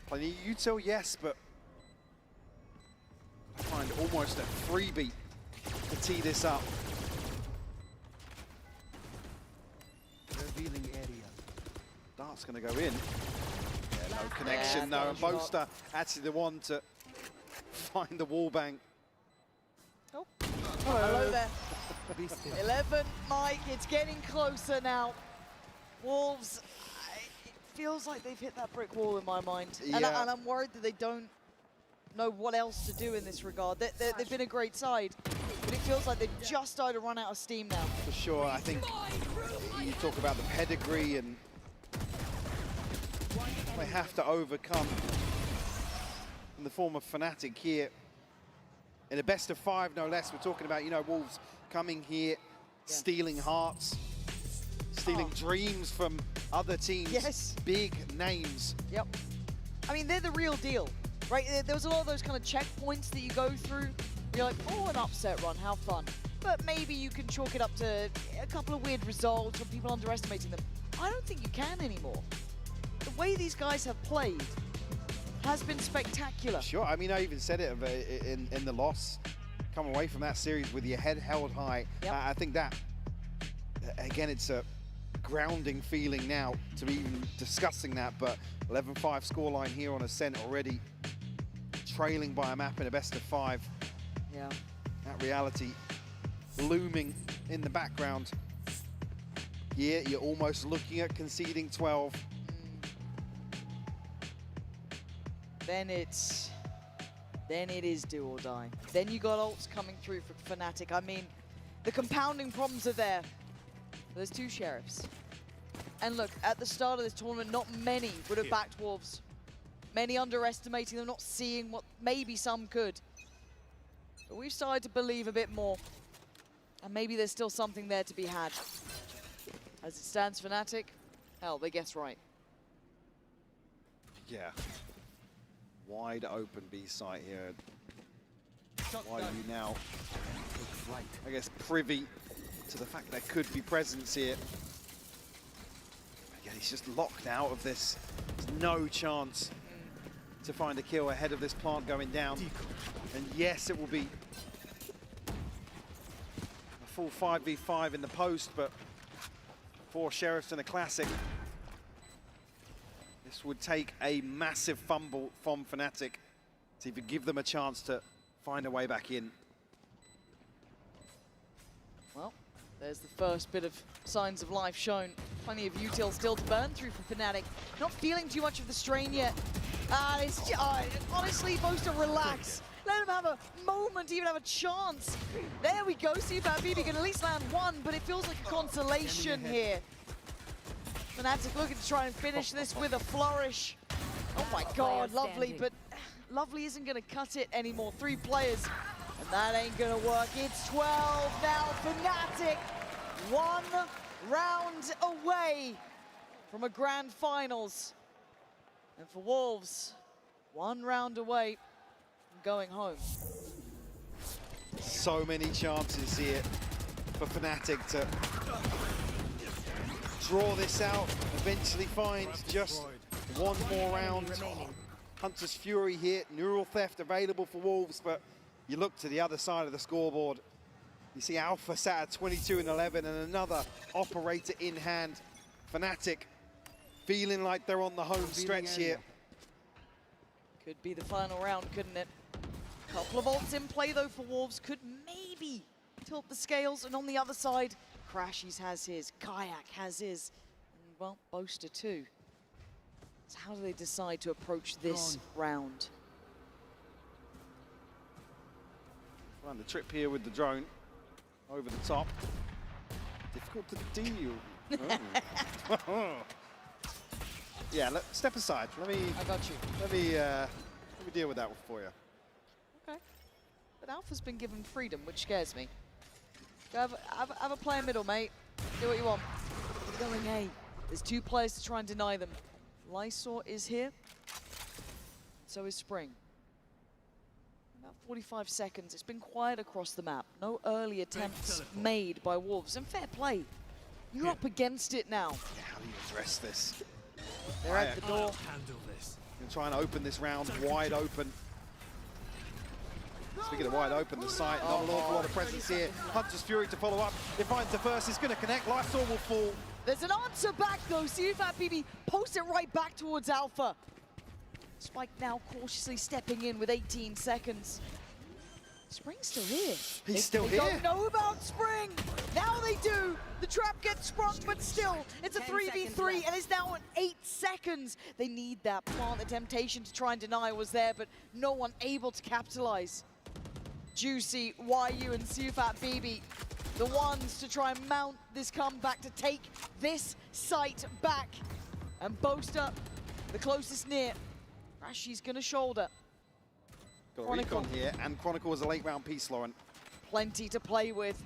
Plenty of util, yes, but find almost a freebie to tee this up. Revealing area. Dart's going to go in. Yeah, no connection, no. And Boaster actually the one to find the wall bang. Oh, hello there. 11, Mike, it's getting closer now. Wolves, it feels like they've hit that brick wall in my mind. Yeah. And I'm worried that they don't know what else to do in this regard. They've been a great side, but it feels like they've just started to run out of steam now. For sure, I think you talk about the pedigree and they have to overcome in the form of Fnatic here. In a best of 5, no less, we're talking about, you know, Wolves coming here, stealing hearts, stealing dreams from other teams. Yes. Big names. Yep. I mean, they're the real deal, right? There was a lot of those kind of checkpoints that you go through. You're like, oh, an upset run, how fun. But maybe you can chalk it up to a couple of weird results or people underestimating them. I don't think you can anymore. The way these guys have played has been spectacular. Sure, I mean, I even said it in the loss. Come away from that series with your head held high. Yep. I think that, again, it's a grounding feeling now to be even discussing that, but 11-5 scoreline here on Ascent already, trailing by a map in a best of 5. Yeah. That reality looming in the background. Yeah, you're almost looking at conceding 12. then it is do or die. Then you got ults coming through for Fnatic. I mean, the compounding problems are there. There's two Sheriffs. And look, at the start of this tournament, not many would have backed Wolves. Many underestimating them, not seeing what maybe some could. But we've started to believe a bit more. And maybe there's still something there to be had. As it stands, Fnatic, hell, they guess right. Yeah. Wide open B site here. Why are you now, I guess, privy to the fact there could be presence here? Yeah, he's just locked out of this. There's no chance to find a kill ahead of this plant going down. And yes, it will be a full 5v5 in the post, but 4 Sheriffs in a Classic. This would take a massive fumble from Fnatic to even give them a chance to find a way back in. Well, there's the first bit of signs of life shown. Plenty of util still to burn through for Fnatic. Not feeling too much of the strain yet. Honestly, Boaster, relax. Let him have a moment, even have a chance. There we go, SUFAT BB can at least land one, but it feels like a consolation here. Fnatic looking to try and finish this with a flourish. Oh my god, Lovely, but Lovely isn't going to cut it anymore. 3 players, and that ain't going to work. It's 12 now, Fnatic. 1 round away from a grand finals. And for Wolves, 1 round away from going home. So many chances here for Fnatic to draw this out, eventually find just 1 more round. Hunter's Fury here, Neural Theft available for Wolves, but you look to the other side of the scoreboard, you see Alpha sat at 22 and 11 and another operator in hand. Fnatic feeling like they're on the home stretch here. Could be the final round, couldn't it? Couple of ults in play though for Wolves, could maybe tilt the scales, and on the other side, Crashies has his, Kayak has his, and well, Boaster too. So how do they decide to approach this round? Run the trip here with the drone over the top. Difficult to deal. Oh. Yeah, step aside. I got you. Let me deal with that one for you. Okay. But Alpha's been given freedom, which scares me. Go have a play in middle, mate. Do what you want. We're going A. There's 2 players to try and deny them. Lysor is here. So is Spring. About 45 seconds. It's been quiet across the map. No early attempts made by Wolves. And fair play. You're up against it now. Yeah, how do you address this? They're at the door. Gonna try and open this round wide open. Speaking of wide open, the site, not an awful lot of presence here. Hunter's Fury to follow up. It finds the first, it's gonna connect. Lysor will fall. There's an answer back though. SUFAT BB posts it right back towards Alpha. Spike now cautiously stepping in with 18 seconds. Spring's still here. He's still here. here. They don't know about Spring. Now they do. The trap gets sprung, but still, it's a 3v3, and it's now at 8 seconds. They need that plant. The temptation to try and deny was there, but no one able to capitalize. Juicy, YU, and SUFAT BB, the ones to try and mount this comeback to take this site back. And Boaster, the closest near. Crashies gonna shoulder. Got a recon here, and Chronicle was a late round piece, Lauren. Plenty to play with.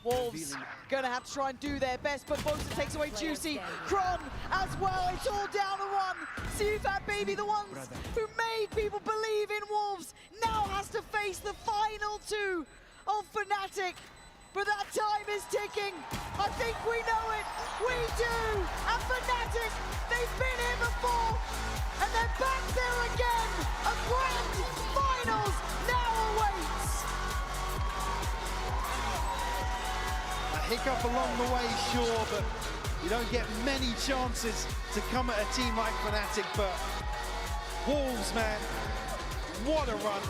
Wolves gonna have to try and do their best, but Boaster takes away Juicy. Kron as well, it's all down to 1. SUFAT BB, the ones who made people believe in Wolves, now has to face the final 2 of Fnatic. But that time is ticking. I think we know it. We do. And Fnatic, they've been here before. And they're back there again. A grand finals now awaits. A hiccup along the way, sure, but you don't get many chances to come at a team like Fnatic. But Wolves, man, what a run.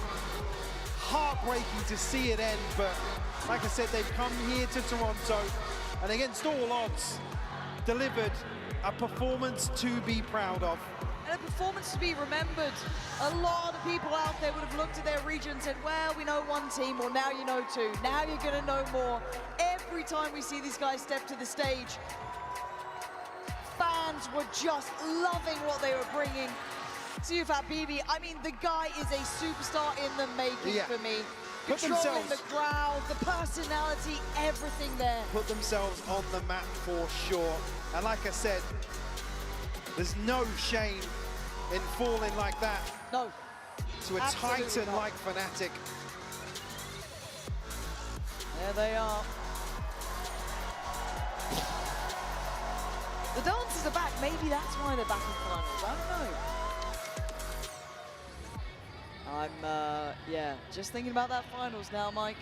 Heartbreaking to see it end, but like I said, they've come here to Toronto and against all odds, delivered a performance to be proud of. and a performance to be remembered. A lot of people out there would have looked at their region and said, well, we know one team, well, now you know two. Now you're going to know more. Every time we see these guys step to the stage, fans were just loving what they were bringing. Siyufat BB, I mean, the guy is a superstar in the making for me. Put Controlling themselves, the crowd, the personality, everything there. Put themselves on the map for sure. And like I said, there's no shame in falling like that. No. To a Absolutely titan not. like Fnatic. There they are. The dancers are back. Maybe that's why they're back in finals. I don't know. Yeah, just thinking about that finals now, Mike.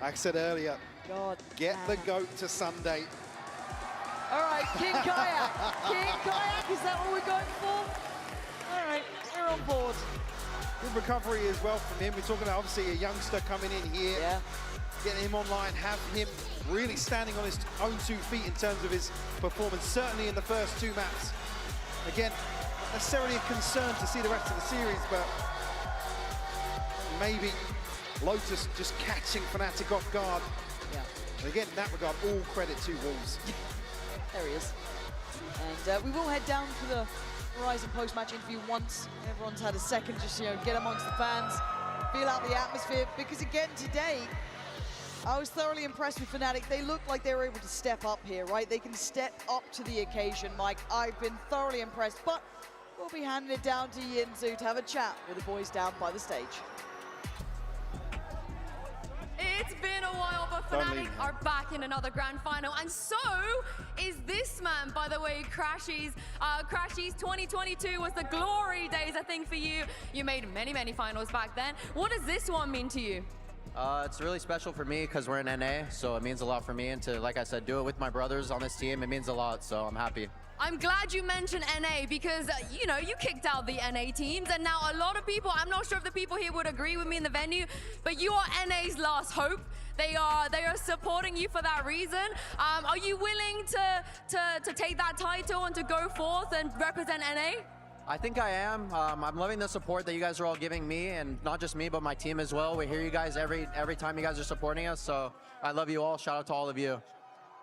Like I said earlier, God, get the GOAT to Sunday. All right, King Kayak. King Kayak, is that what we're going for? All right, we're on board. Good recovery as well from him. We're talking about obviously a youngster coming in here. Yeah. Getting him online, have him really standing on his own 2 feet in terms of his performance, certainly in the first 2 maps. Again, not necessarily a concern to see the rest of the series, but maybe Lotus just catching Fnatic off guard. Yeah. And again, in that regard, all credit to Wolves. There he is. And we will head down to the Horizon post-match interview once everyone's had a second, just, you know, get amongst the fans, feel out the atmosphere, because again, today, I was thoroughly impressed with Fnatic. They looked like they were able to step up here, right? They can step up to the occasion, Mike. I've been thoroughly impressed, but we'll be handing it down to Yinzu to have a chat with the boys down by the stage. It's been a while, but Fnatic are back in another grand final, and so is this man, by the way, Crashies. Crashies 2022 was the glory days, I think, for you. You made many, many finals back then. What does this one mean to you? It's really special for me because we're in NA, so it means a lot for me. And to, like I said, do it with my brothers on this team, it means a lot, so I'm happy. I'm glad you mentioned NA because, you know, you kicked out the NA teams, and now a lot of people, I'm not sure if the people here would agree with me in the venue, but you are NA's last hope. They are supporting you for that reason. Are you willing to take that title and to go forth and represent NA? I think I am. I'm loving the support that you guys are all giving me, and not just me, but my team as well. We hear you guys every time you guys are supporting us, so I love you all. Shout out to all of you.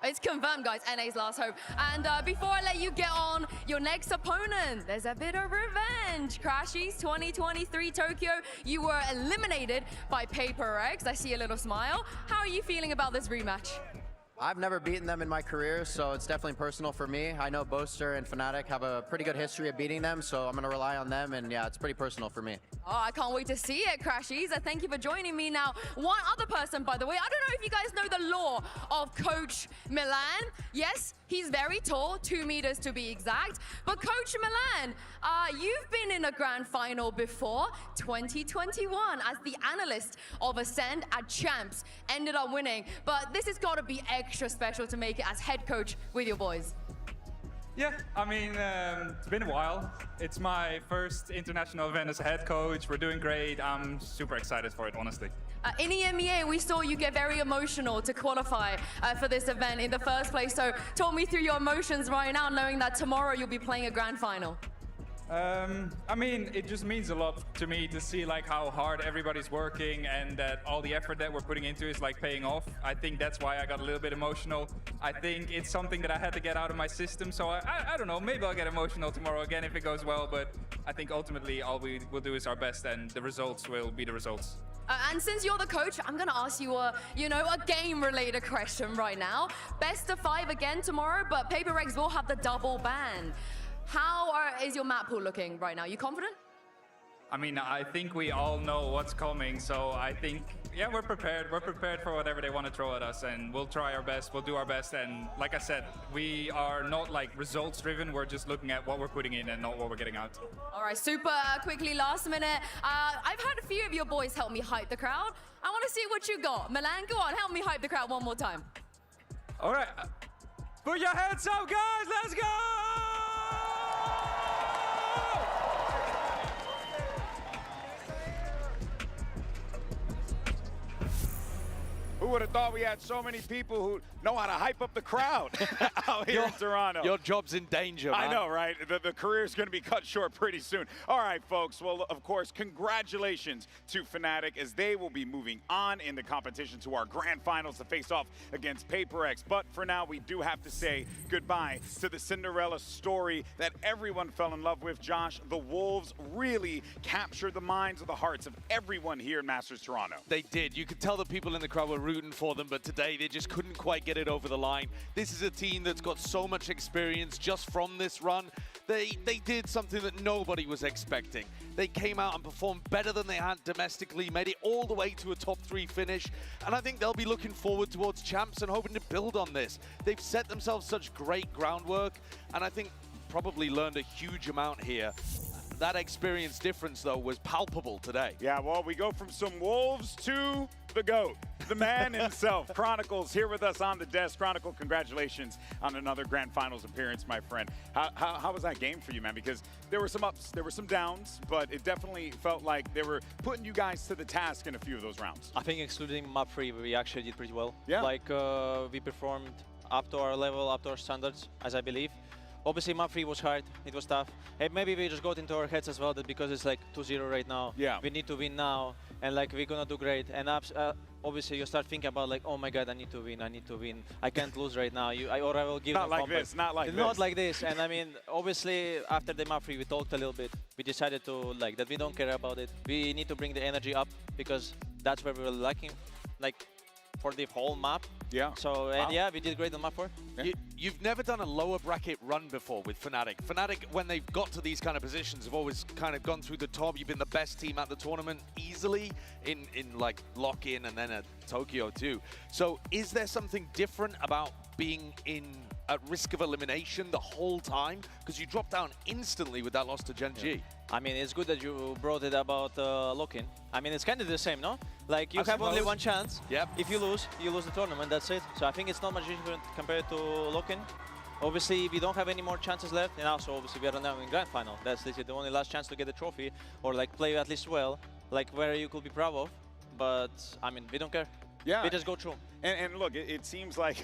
It's confirmed, guys, NA's last hope. And before I let you get on your next opponent, there's a bit of revenge. Crashies 2023 Tokyo, you were eliminated by PaperX. I see a little smile. How are you feeling about this rematch? I've never beaten them in my career, so it's definitely personal for me. I know Boaster and Fnatic have a pretty good history of beating them, so I'm going to rely on them, and yeah, it's pretty personal for me. Oh, I can't wait to see it, Crashies. Thank you for joining me. Now, one other person, by the way, I don't know if you guys know the lore of Coach Milan. Yes, he's very tall, 2 meters to be exact. But Coach Milan, you've been in a grand final before, 2021, as the analyst of Ascend at Champs. Ended up winning, but this has got to be extra special to make it as head coach with your boys. Yeah, I mean, it's been a while. It's my first international event as a head coach. We're doing great. I'm super excited for it, honestly. In EMEA, we saw you get very emotional to qualify for this event in the first place. So talk me through your emotions right now, knowing that tomorrow you'll be playing a grand final. I mean, it just means a lot to me to see like how hard everybody's working and that all the effort that we're putting into is like paying off. I think that's why I got a little bit emotional. I think it's something that I had to get out of my system. So I don't know, maybe I'll get emotional tomorrow again if it goes well, but I think ultimately all we will do is our best and the results will be the results. And since you're the coach, I'm gonna ask you a game-related question right now. Best of 5 again tomorrow, but PaperX will have the double ban. How is your map pool looking right now? You confident? I mean, I think we all know what's coming, so I think, yeah, we're prepared. We're prepared for whatever they want to throw at us, and we'll try our best. We'll do our best, and like I said, we are not like results-driven. We're just looking at what we're putting in and not what we're getting out. All right, super quickly, last minute. I've had a few of your boys help me hype the crowd. I want to see what you got. Milan, go on, help me hype the crowd one more time. All right, put your hands up, guys. Let's go! Who would have thought we had so many people who know how to hype up the crowd out here in Toronto? Your job's in danger, man. I know, right? The career's going to be cut short pretty soon. All right, folks. Well, of course, congratulations to Fnatic as they will be moving on in the competition to our grand finals to face off against PaperX. But for now, we do have to say goodbye to the Cinderella story that everyone fell in love with. Josh, the Wolves really captured the minds of the hearts of everyone here in Masters Toronto. They did. You could tell the people in the crowd were rooting for them, but today they just couldn't quite get it over the line. This is a team that's got so much experience just from this run. They did something that nobody was expecting. They came out and performed better than they had domestically, made it all the way to a top 3 finish, and I think they'll be looking forward towards champs and hoping to build on this. They've set themselves such great groundwork, and I think probably learned a huge amount here. That experience difference, though, was palpable today. Yeah, well, we go from some Wolves to the GOAT, the man himself. Chronicles here with us on the desk. Chronicle, congratulations on another Grand Finals appearance, my friend. How was that game for you, man? Because there were some ups, there were some downs, but it definitely felt like they were putting you guys to the task in a few of those rounds. I think excluding map 3, we actually did pretty well. Yeah. Like, we performed up to our level, up to our standards, as I believe. Obviously, map 3 was hard, it was tough. And maybe we just got into our heads as well that because it's like 2-0 right now, we need to win now, and like we're gonna do great. And obviously you start thinking about like, oh my God, I need to win, I can't lose right now. Or I will give not like this, not like this. Not like this. And I mean, obviously after the map 3 we talked a little bit. We decided to like that we don't care about it. We need to bring the energy up because that's where we were lacking, like for the whole map. Yeah. So, and yeah, we did great on map 4. Yeah. You've never done a lower bracket run before with Fnatic. Fnatic, when they've got to these kind of positions, have always kind of gone through the top. You've been the best team at the tournament easily in like lock-in and then at Tokyo too. So is there something different about being at risk of elimination the whole time? Because you dropped down instantly with that loss to Gen G. I mean, it's good that you brought it about lock-in. I mean, it's kind of the same, no? Like, you have only one chance. Yep. If you lose the tournament, that's it. So I think it's not much different compared to lock-in. Obviously, we don't have any more chances left, and also, obviously, we are now in Grand Final. That's literally the only last chance to get the trophy, or like play at least well, like where you could be proud of. But, I mean, we don't care. Yeah. We just go through. And look, it seems like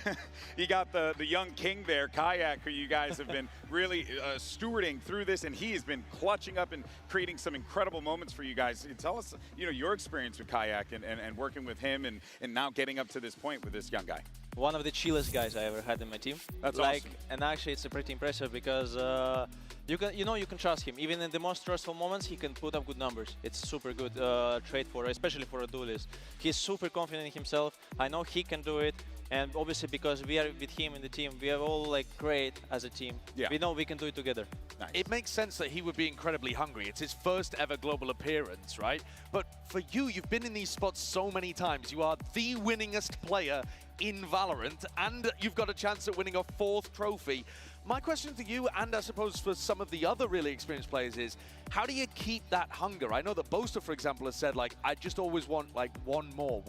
you got the young king there, Kayak, who you guys have been really stewarding through this, and he has been clutching up and creating some incredible moments for you guys. Tell us, your experience with Kayak and working with him and now getting up to this point with this young guy. One of the chillest guys I ever had in my team. That's like, awesome. And actually, it's pretty impressive because you can trust him. Even in the most stressful moments, he can put up good numbers. It's super good trait especially for a duelist. He's super confident in himself. I know he can do it. And obviously, because we are with him in the team, we are all like great as a team. Yeah. We know we can do it together. Nice. It makes sense that he would be incredibly hungry. It's his first ever global appearance, right? But for you, you've been in these spots so many times. You are the winningest player in Valorant, and you've got a chance at winning a 4th trophy. My question to you, and I suppose for some of the other really experienced players, is how do you keep that hunger? I know that Boaster, for example, has said, like, I just always want, like, one more.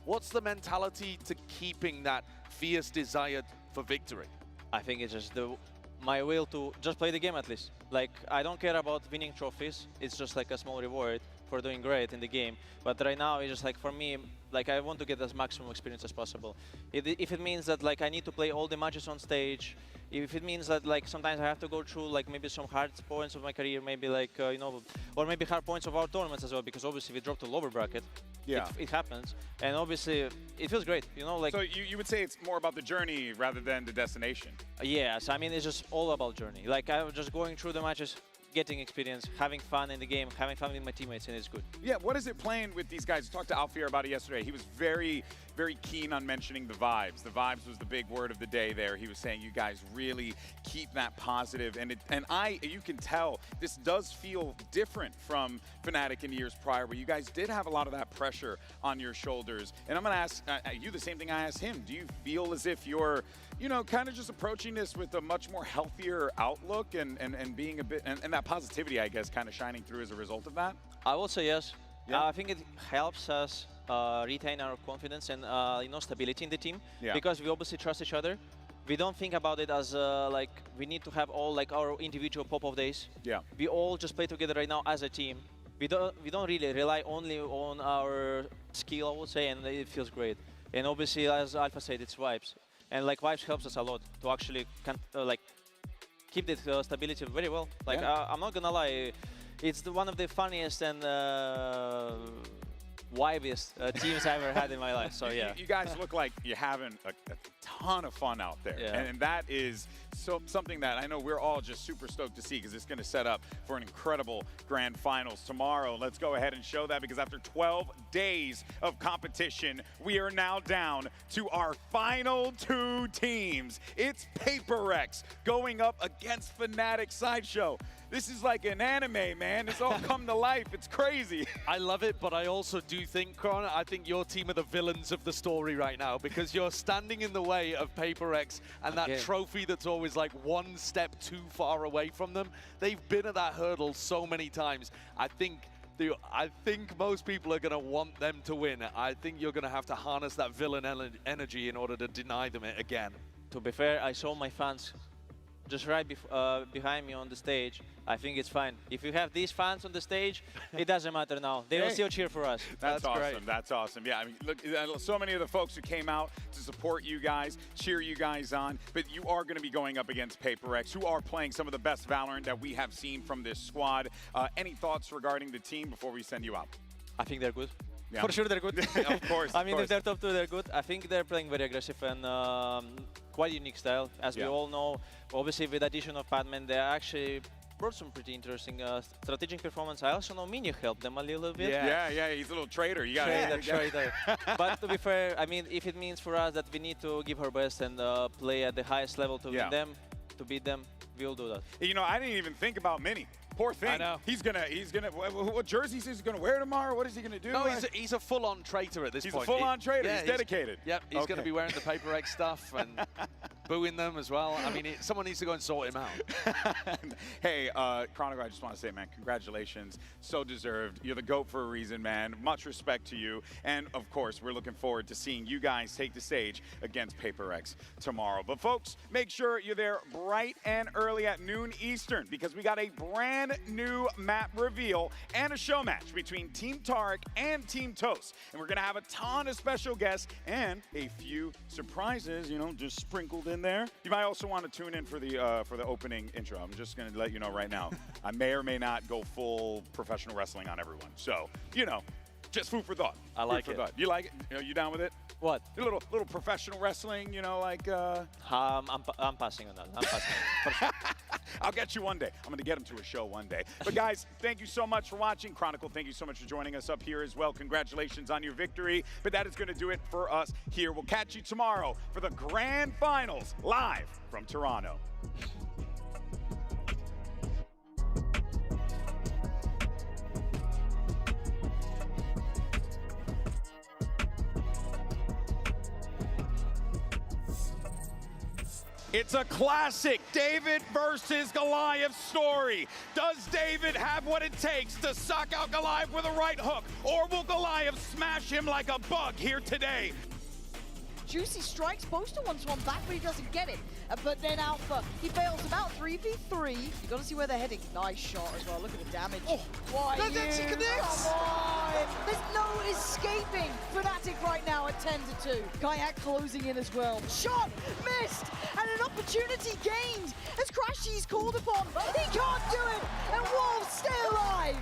What's the mentality to keeping that fierce desire for victory? I think it's just my will to just play the game at least. Like, I don't care about winning trophies. It's just like a small reward for doing great in the game. But right now, it's just like, for me, like, I want to get as maximum experience as possible. If it means that, like, I need to play all the matches on stage, if it means that, like, sometimes I have to go through, like, maybe some hard points of my career, maybe, like, or maybe hard points of our tournaments as well, because obviously we dropped to lower bracket. Yeah. It happens. And obviously, it feels great, like... So you would say it's more about the journey rather than the destination? Yes, I mean, it's just all about journey. Like, I'm just going through the matches, getting experience, having fun in the game, having fun with my teammates, and it's good. Yeah, what is it playing with these guys? I talked to Alfier about it yesterday. He was very, very keen on mentioning the vibes. The vibes was the big word of the day there. He was saying you guys really keep that positive. And you can tell this does feel different from Fnatic in years prior, where you guys did have a lot of that pressure on your shoulders. And I'm going to ask you the same thing I asked him. Do you feel as if you're, kind of just approaching this with a much more healthier outlook and being a bit, and that positivity, I guess, kind of shining through as a result of that? I will say yes. Yeah. I think it helps us retain our confidence and stability in the team, Yeah. because we obviously trust each other. We don't think about it as like we need to have all like our individual pop-off days. Yeah. We all just play together right now as a team. We don't really rely only on our skill, I would say, and it feels great. And obviously, as Alpha said, it's Vibes. And like Vibes helps us a lot to actually like keep the stability very well. Like I'm not gonna lie, it's one of the funniest and wibiest teams I ever had in my life. So yeah, you guys look like you're having a ton of fun out there, and that is something that I know we're all just super stoked to see, because it's going to set up for an incredible grand finals tomorrow. Let's go ahead and show that, because after 12 days of competition, we are now down to our final 2 teams. It's PaperX going up against Fnatic Sideshow. This is like an anime, man. It's all come to life. It's crazy. I love it, but I also do think, Kron, I think your team are the villains of the story right now, because you're standing in the way of PaperX and that trophy that's always like one step too far away from them. They've been at that hurdle so many times. I think most people are going to want them to win. I think you're going to have to harness that villain energy in order to deny them it again. To be fair, I saw my fans just right behind me on the stage. I think it's fine. If you have these fans on the stage, it doesn't matter now. They will still cheer for us. That's awesome. Great. That's awesome. Yeah, I mean, look, so many of the folks who came out to support you guys, cheer you guys on, but you are going to be going up against PaperX, who are playing some of the best Valorant that we have seen from this squad. Any thoughts regarding the team before we send you out? I think they're good. Yeah. For sure they're good. Of course. I mean, if they're top 2, they're good. I think they're playing very aggressive and quite unique style. As we all know, obviously with the addition of Padman, they actually brought some pretty interesting strategic performance. I also know Minyu helped them a little bit. Yeah, he's a little traitor. You got traitor. But to be fair, I mean, if it means for us that we need to give our best and play at the highest level to win them, to beat them, we'll do that. You know, I didn't even think about Mini. Poor thing. I know. He's gonna. What jerseys is he gonna wear tomorrow? What is he gonna do? No, he's a full-on traitor at this point. He's a full-on traitor. He's dedicated. Yep. He's gonna be wearing the PaperX stuff and booing them as well. I mean, someone needs to go and sort him out. Hey, Chronicle, I just want to say, man, congratulations. So deserved. You're the GOAT for a reason, man. Much respect to you. And of course, we're looking forward to seeing you guys take the stage against PaperX tomorrow. But folks, make sure you're there bright and early at noon Eastern, because we got a brand new map reveal and a show match between Team Taric and Team Toast. And we're going to have a ton of special guests and a few surprises, you know, just sprinkled in there. You might also want to tune in for the opening intro. I'm just going to let you know right now, I may or may not go full professional wrestling on everyone. So, you know, just food for thought. I like it. You like it? You down with it? What? A little professional wrestling, you know, like... I'm passing on that. I'm passing. I'll get you one day. I'm going to get him to a show one day. But guys, thank you so much for watching. Chronicle, thank you so much for joining us up here as well. Congratulations on your victory. But that is going to do it for us here. We'll catch you tomorrow for the grand finals live from Toronto. It's a classic David versus Goliath story. Does David have what it takes to suck out Goliath with a right hook? Or will Goliath smash him like a bug here today? Juicy strikes Boaster once one back, but he doesn't get it. But then Alpha, he bails him out 3v3. You got to see where they're heading. Nice shot as well. Look at the damage. Oh, why that's you? connects. Come on. There's no escaping Fnatic right now at 10-2. Kayak closing in as well. Shot missed, and an opportunity gained as Crashy's called upon. He can't do it, and Wolves stay alive.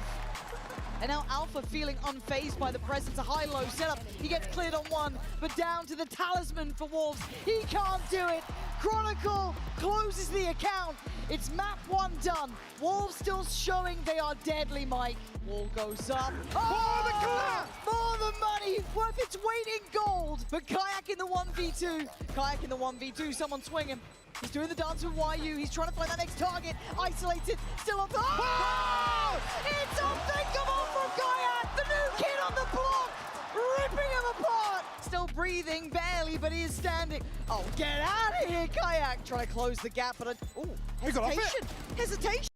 And now Alpha feeling unfazed by the presence. A high-low setup. He gets cleared on one, but down to the talisman for Wolves. He can't do it. Chronicle closes the account. It's map 1 done. Wolves still showing they are deadly, Mike. Wall goes up. Oh, the collapse! More than money, worth its weight in gold. But Kayak in the 1v2. Kayak in the 1v2, someone swing him. He's doing the dance with YU. He's trying to find that next target. Isolated, still on the... Oh! It's unthinkable from Kayak! The new kid on the block! Ripping him apart! Still breathing, barely, but he is standing. Oh, get out of here, Kayak! Trying to close the gap, but... Oh, hesitation! Hesitation!